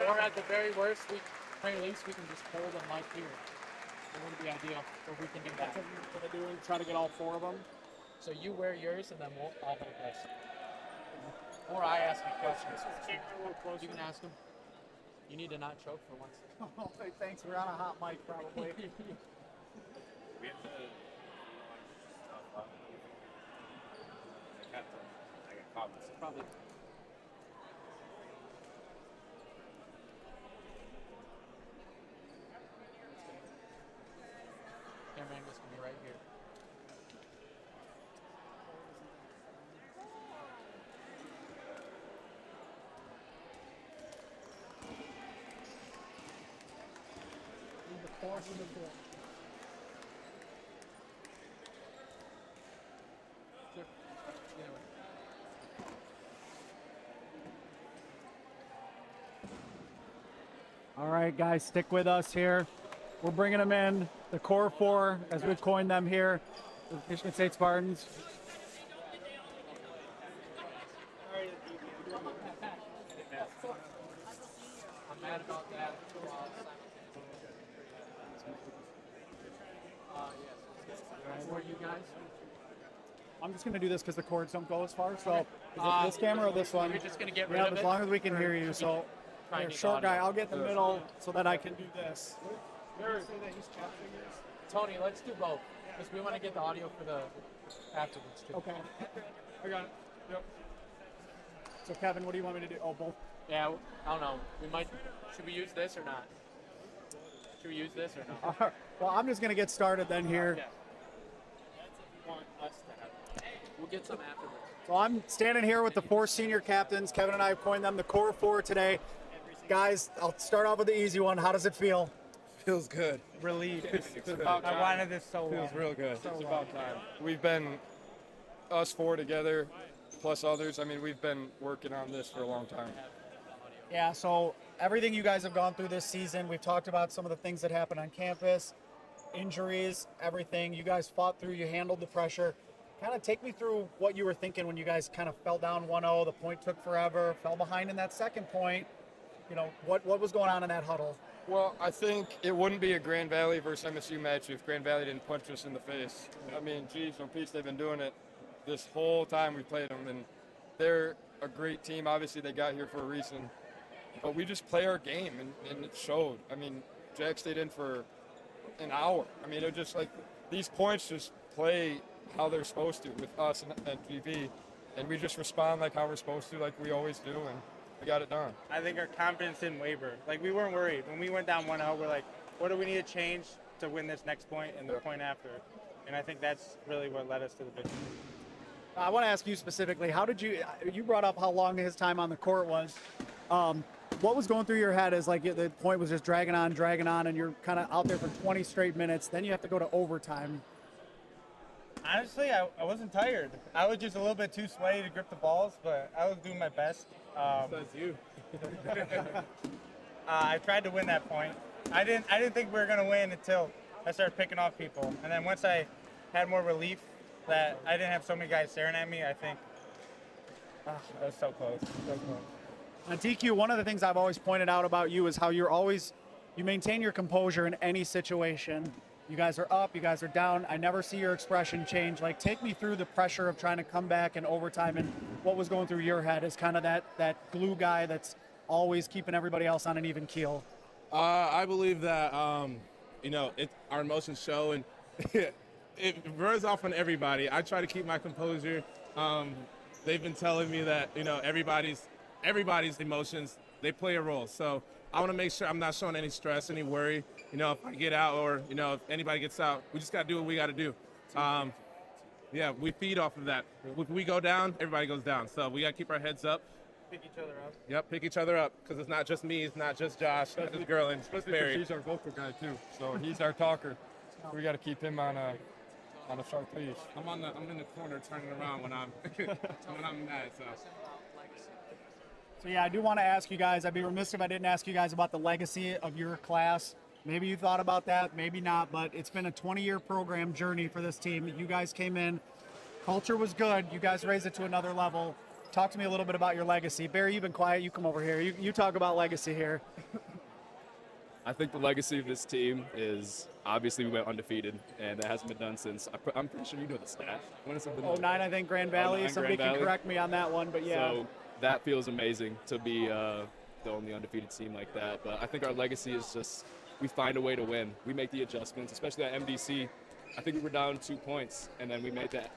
Or at the very worst, we very least, we can just hold a mic here. It would be ideal if we can do that. That's what we're gonna do and try to get all 4 of them. So you wear yours, and then I'll hold this. Or I ask you questions. You can ask them. You need to not choke for once. Oh, thanks. We're on a hot mic, probably. We have to. I got caught myself. Probably. Cameraman is gonna be right here. The force of the book. All right, guys, stick with us here. We're bringing them in, the core 4, as we've coined them here, the Michigan State Spartans. I'm mad about that. Who are you guys? I'm just going to do this because the cords don't go as far. So Okay. is it this camera or this one? You're just gonna get rid yeah, of as it? long as we can Or hear you. should So try and here, get short guy, audio? I'll get in the middle so that I can do this. Tony, let's do both because we want to get the audio for the afterwards too. Okay. I got it. Yep. So Kevin, what do you want me to do? Oh, both. Yeah, I don't know. We might. Should we use this or not? Should we use this or not? All right. Well, I'm just going to get started then here. Yeah. Want us to have. We'll get some afterwards. So I'm standing here with the 4 senior captains. Kevin and I have coined them the core 4 today. Guys, I'll start off with the easy one. How does it feel? Feels good. Relieved. I wanted this so long. Feels real good. So It's about time. We've been, us 4 together, plus others. I mean, we've been working on this for a long time. Yeah, so everything you guys have gone through this season, we've talked about some of the things that happened on campus, injuries, everything. You guys fought through, you handled the pressure. Kind of take me through what you were thinking when you guys kind of fell down 1-0, the point took forever, fell behind in that second point. You know, what was going on in that huddle? Well, I think it wouldn't be a Grand Valley versus MSU match if Grand Valley didn't punch us in the face. I mean, geez, on Peach, they've been doing it this whole time we played them, and they're a great team. Obviously, they got here for a reason. But we just play our game, and it showed. I mean, Jack stayed in for an hour. I mean, it just like these points just play how they're supposed to with us and GV, and we just respond like how we're supposed to, like we always do, and we got it done. I think our confidence didn't waver. Like, we weren't worried. When we went down 1-0, we're like, what do we need to change to win this next point and the point after? And I think that's really what led us to the victory. I want to ask you specifically, how did you brought up how long his time on the court was. What was going through your head as like the point was just dragging on, and you're kind of out there for 20 straight minutes, then you have to go to overtime. Honestly, I wasn't tired. I was just a little bit too sweaty to grip the balls, but I was doing my best. That's you. I tried to win that point. I didn't think we were going to win until I started picking off people. And then once I had more relief that I didn't have so many guys staring at me, I think it was so close. So close. On TQ, one of the things I've always pointed out about you is how you maintain your composure in any situation. You guys are up, you guys are down. I never see your expression change. Like, take me through the pressure of trying to come back in overtime and what was going through your head as kind of that glue guy that's always keeping everybody else on an even keel. I believe that, our emotions show, and it rubs off on everybody. I try to keep my composure. They've been telling me that, everybody's emotions, they play a role. So I want to make sure I'm not showing any stress, any worry. If I get out or, if anybody gets out, we just got to do what we got to do. We feed off of that. If we go down, everybody goes down. So we got to keep our heads up. Pick each other up. Yep, pick each other up, because it's not just me, it's not just Josh, not just Gerlin, Especially Barry. because he's our vocal guy too, so he's our talker. We got to keep him on a sharp leash. I'm in the corner turning around when I'm mad. So yeah, I do want to ask you guys, I'd be remiss if I didn't ask you guys about the legacy of your class. Maybe you thought about that, maybe not, but it's been a 20-year program journey for this team. You guys came in, culture was good, you guys raised it to another level. Talk to me a little bit about your legacy. Barry, you've been quiet, you come over here. You talk about legacy here. I think the legacy of this team is obviously we went undefeated, and that hasn't been done since. I'm pretty sure you know the stat. When has it been? 09, I think, Grand Valley. 09 Somebody Grand can Valley. correct me on that one, but yeah. So that feels amazing to be the only undefeated team like that. But I think our legacy is just we find a way to win. We make the adjustments, especially at MDC. I think we were down 2 points, and then we made that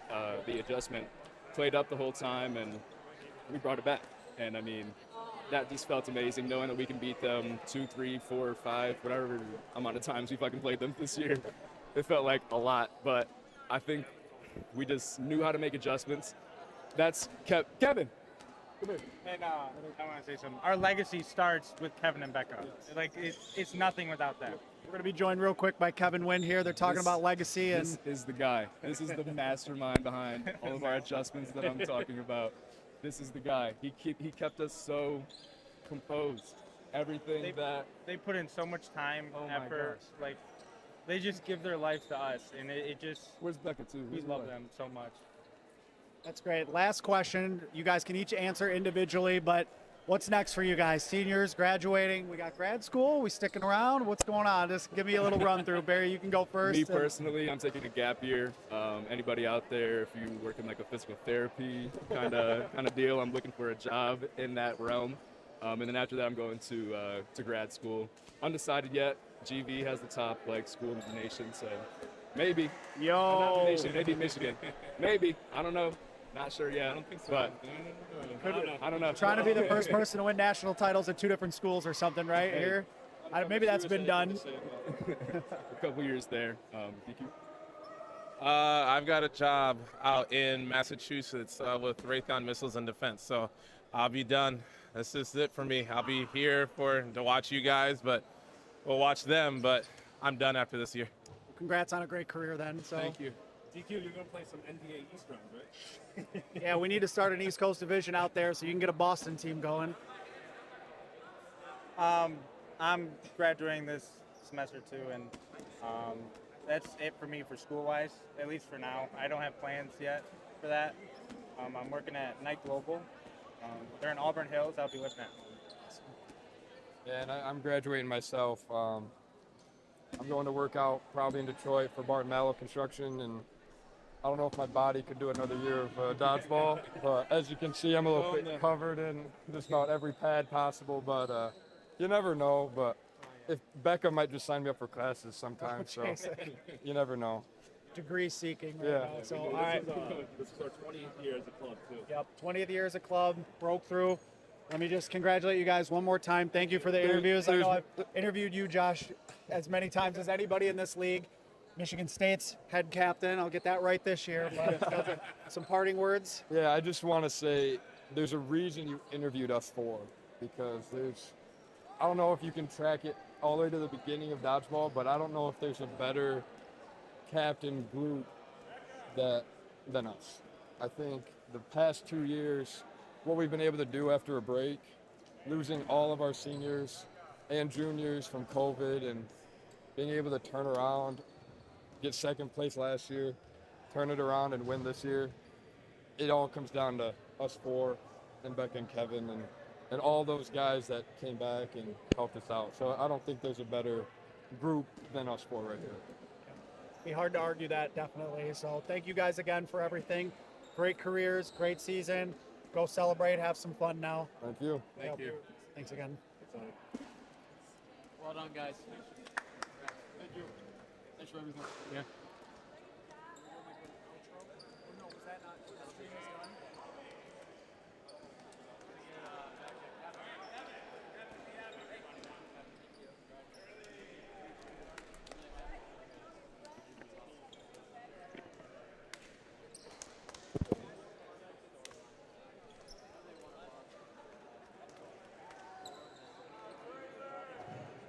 the adjustment, played up the whole time, and we brought it back. And I mean, that just felt amazing, knowing that we can beat them 2, 3, 4, 5, whatever amount of times we fucking played them this year. It felt like a lot, but I think we just knew how to make adjustments. That's kept Kevin. Come here. And I want to say something. Our legacy starts with Kevin and Becca. Like it's nothing without them. We're going to be joined real quick by Kevin Wynn here. They're talking about legacy. And This is the guy. This is the mastermind behind all of our adjustments that I'm talking about. This is the guy. He kept us so composed. Everything they put in so much time, effort. Like they just give their life to us, and it just. Where's Becca too? We love them so much. That's great. Last question. You guys can each answer individually, but what's next for you guys? Seniors, graduating. We got grad school. We sticking around? What's going on? Just give me a little run through. Barry, you can go first. Me personally, I'm taking a gap year. Anybody out there, if you work in like a physical therapy kind of deal, I'm looking for a job in that realm. And then after that, I'm going to grad school. Undecided yet. GV has the top school in the nation, so maybe. Not the nation, maybe Michigan. Maybe. I don't know. Not sure yet. I don't think so. But I don't know. Trying to be the first person to win national titles at 2 different schools or something, right? Hey, Here, maybe that's been done. A couple years there. DQ. I've got a job out in Massachusetts with Raytheon Missiles and Defense, so I'll be done. That's just it for me. I'll be here to watch you guys, but we'll watch them. But I'm done after this year. Congrats on a great career then. So. Thank you. DQ, you're going to play some NDA East rounds, right? Yeah, we need to start an East Coast division out there so you can get a Boston team going. I'm graduating this semester too, and that's it for me for school-wise, at least for now. I don't have plans yet for that. I'm working at Night Global. They're in Auburn Hills. I'll be living at home. Yeah, and I'm graduating myself. I'm going to work out probably in Detroit for Barton Mallow Construction, and I don't know if my body could do another year of dodgeball, but as you can see, I'm a little bit covered in just about every pad possible, but you never know. But if Becca might just sign me up for classes sometime, so you never know. Degree seeking. Yeah. Now, so, all right. This is our 20th year as a club, too. Yep, 20th year as a club, broke through. Let me just congratulate you guys one more time. Thank you for the interviews. I know I've interviewed you, Josh, as many times as anybody in this league. Michigan State's head captain. I'll get that right this year. But some parting words? Yeah, I just want to say there's a reason you interviewed us for, because I don't know if you can track it all the way to the beginning of dodgeball, but I don't know if there's a better captain group than us. I think the past 2 years, what we've been able to do after a break, losing all of our seniors and juniors from COVID and being able to turn around, get second place last year, turn it around and win this year, it all comes down to us four and Becca and Kevin and all those guys that came back and helped us out. So I don't think there's a better group than us four right here. Be hard to argue that, definitely. So thank you guys again for everything. Great careers, great season. Go celebrate, have some fun now. Thank you. Thank you. Thanks again. Well done, guys. Thank you. Thanks for everything. Yeah.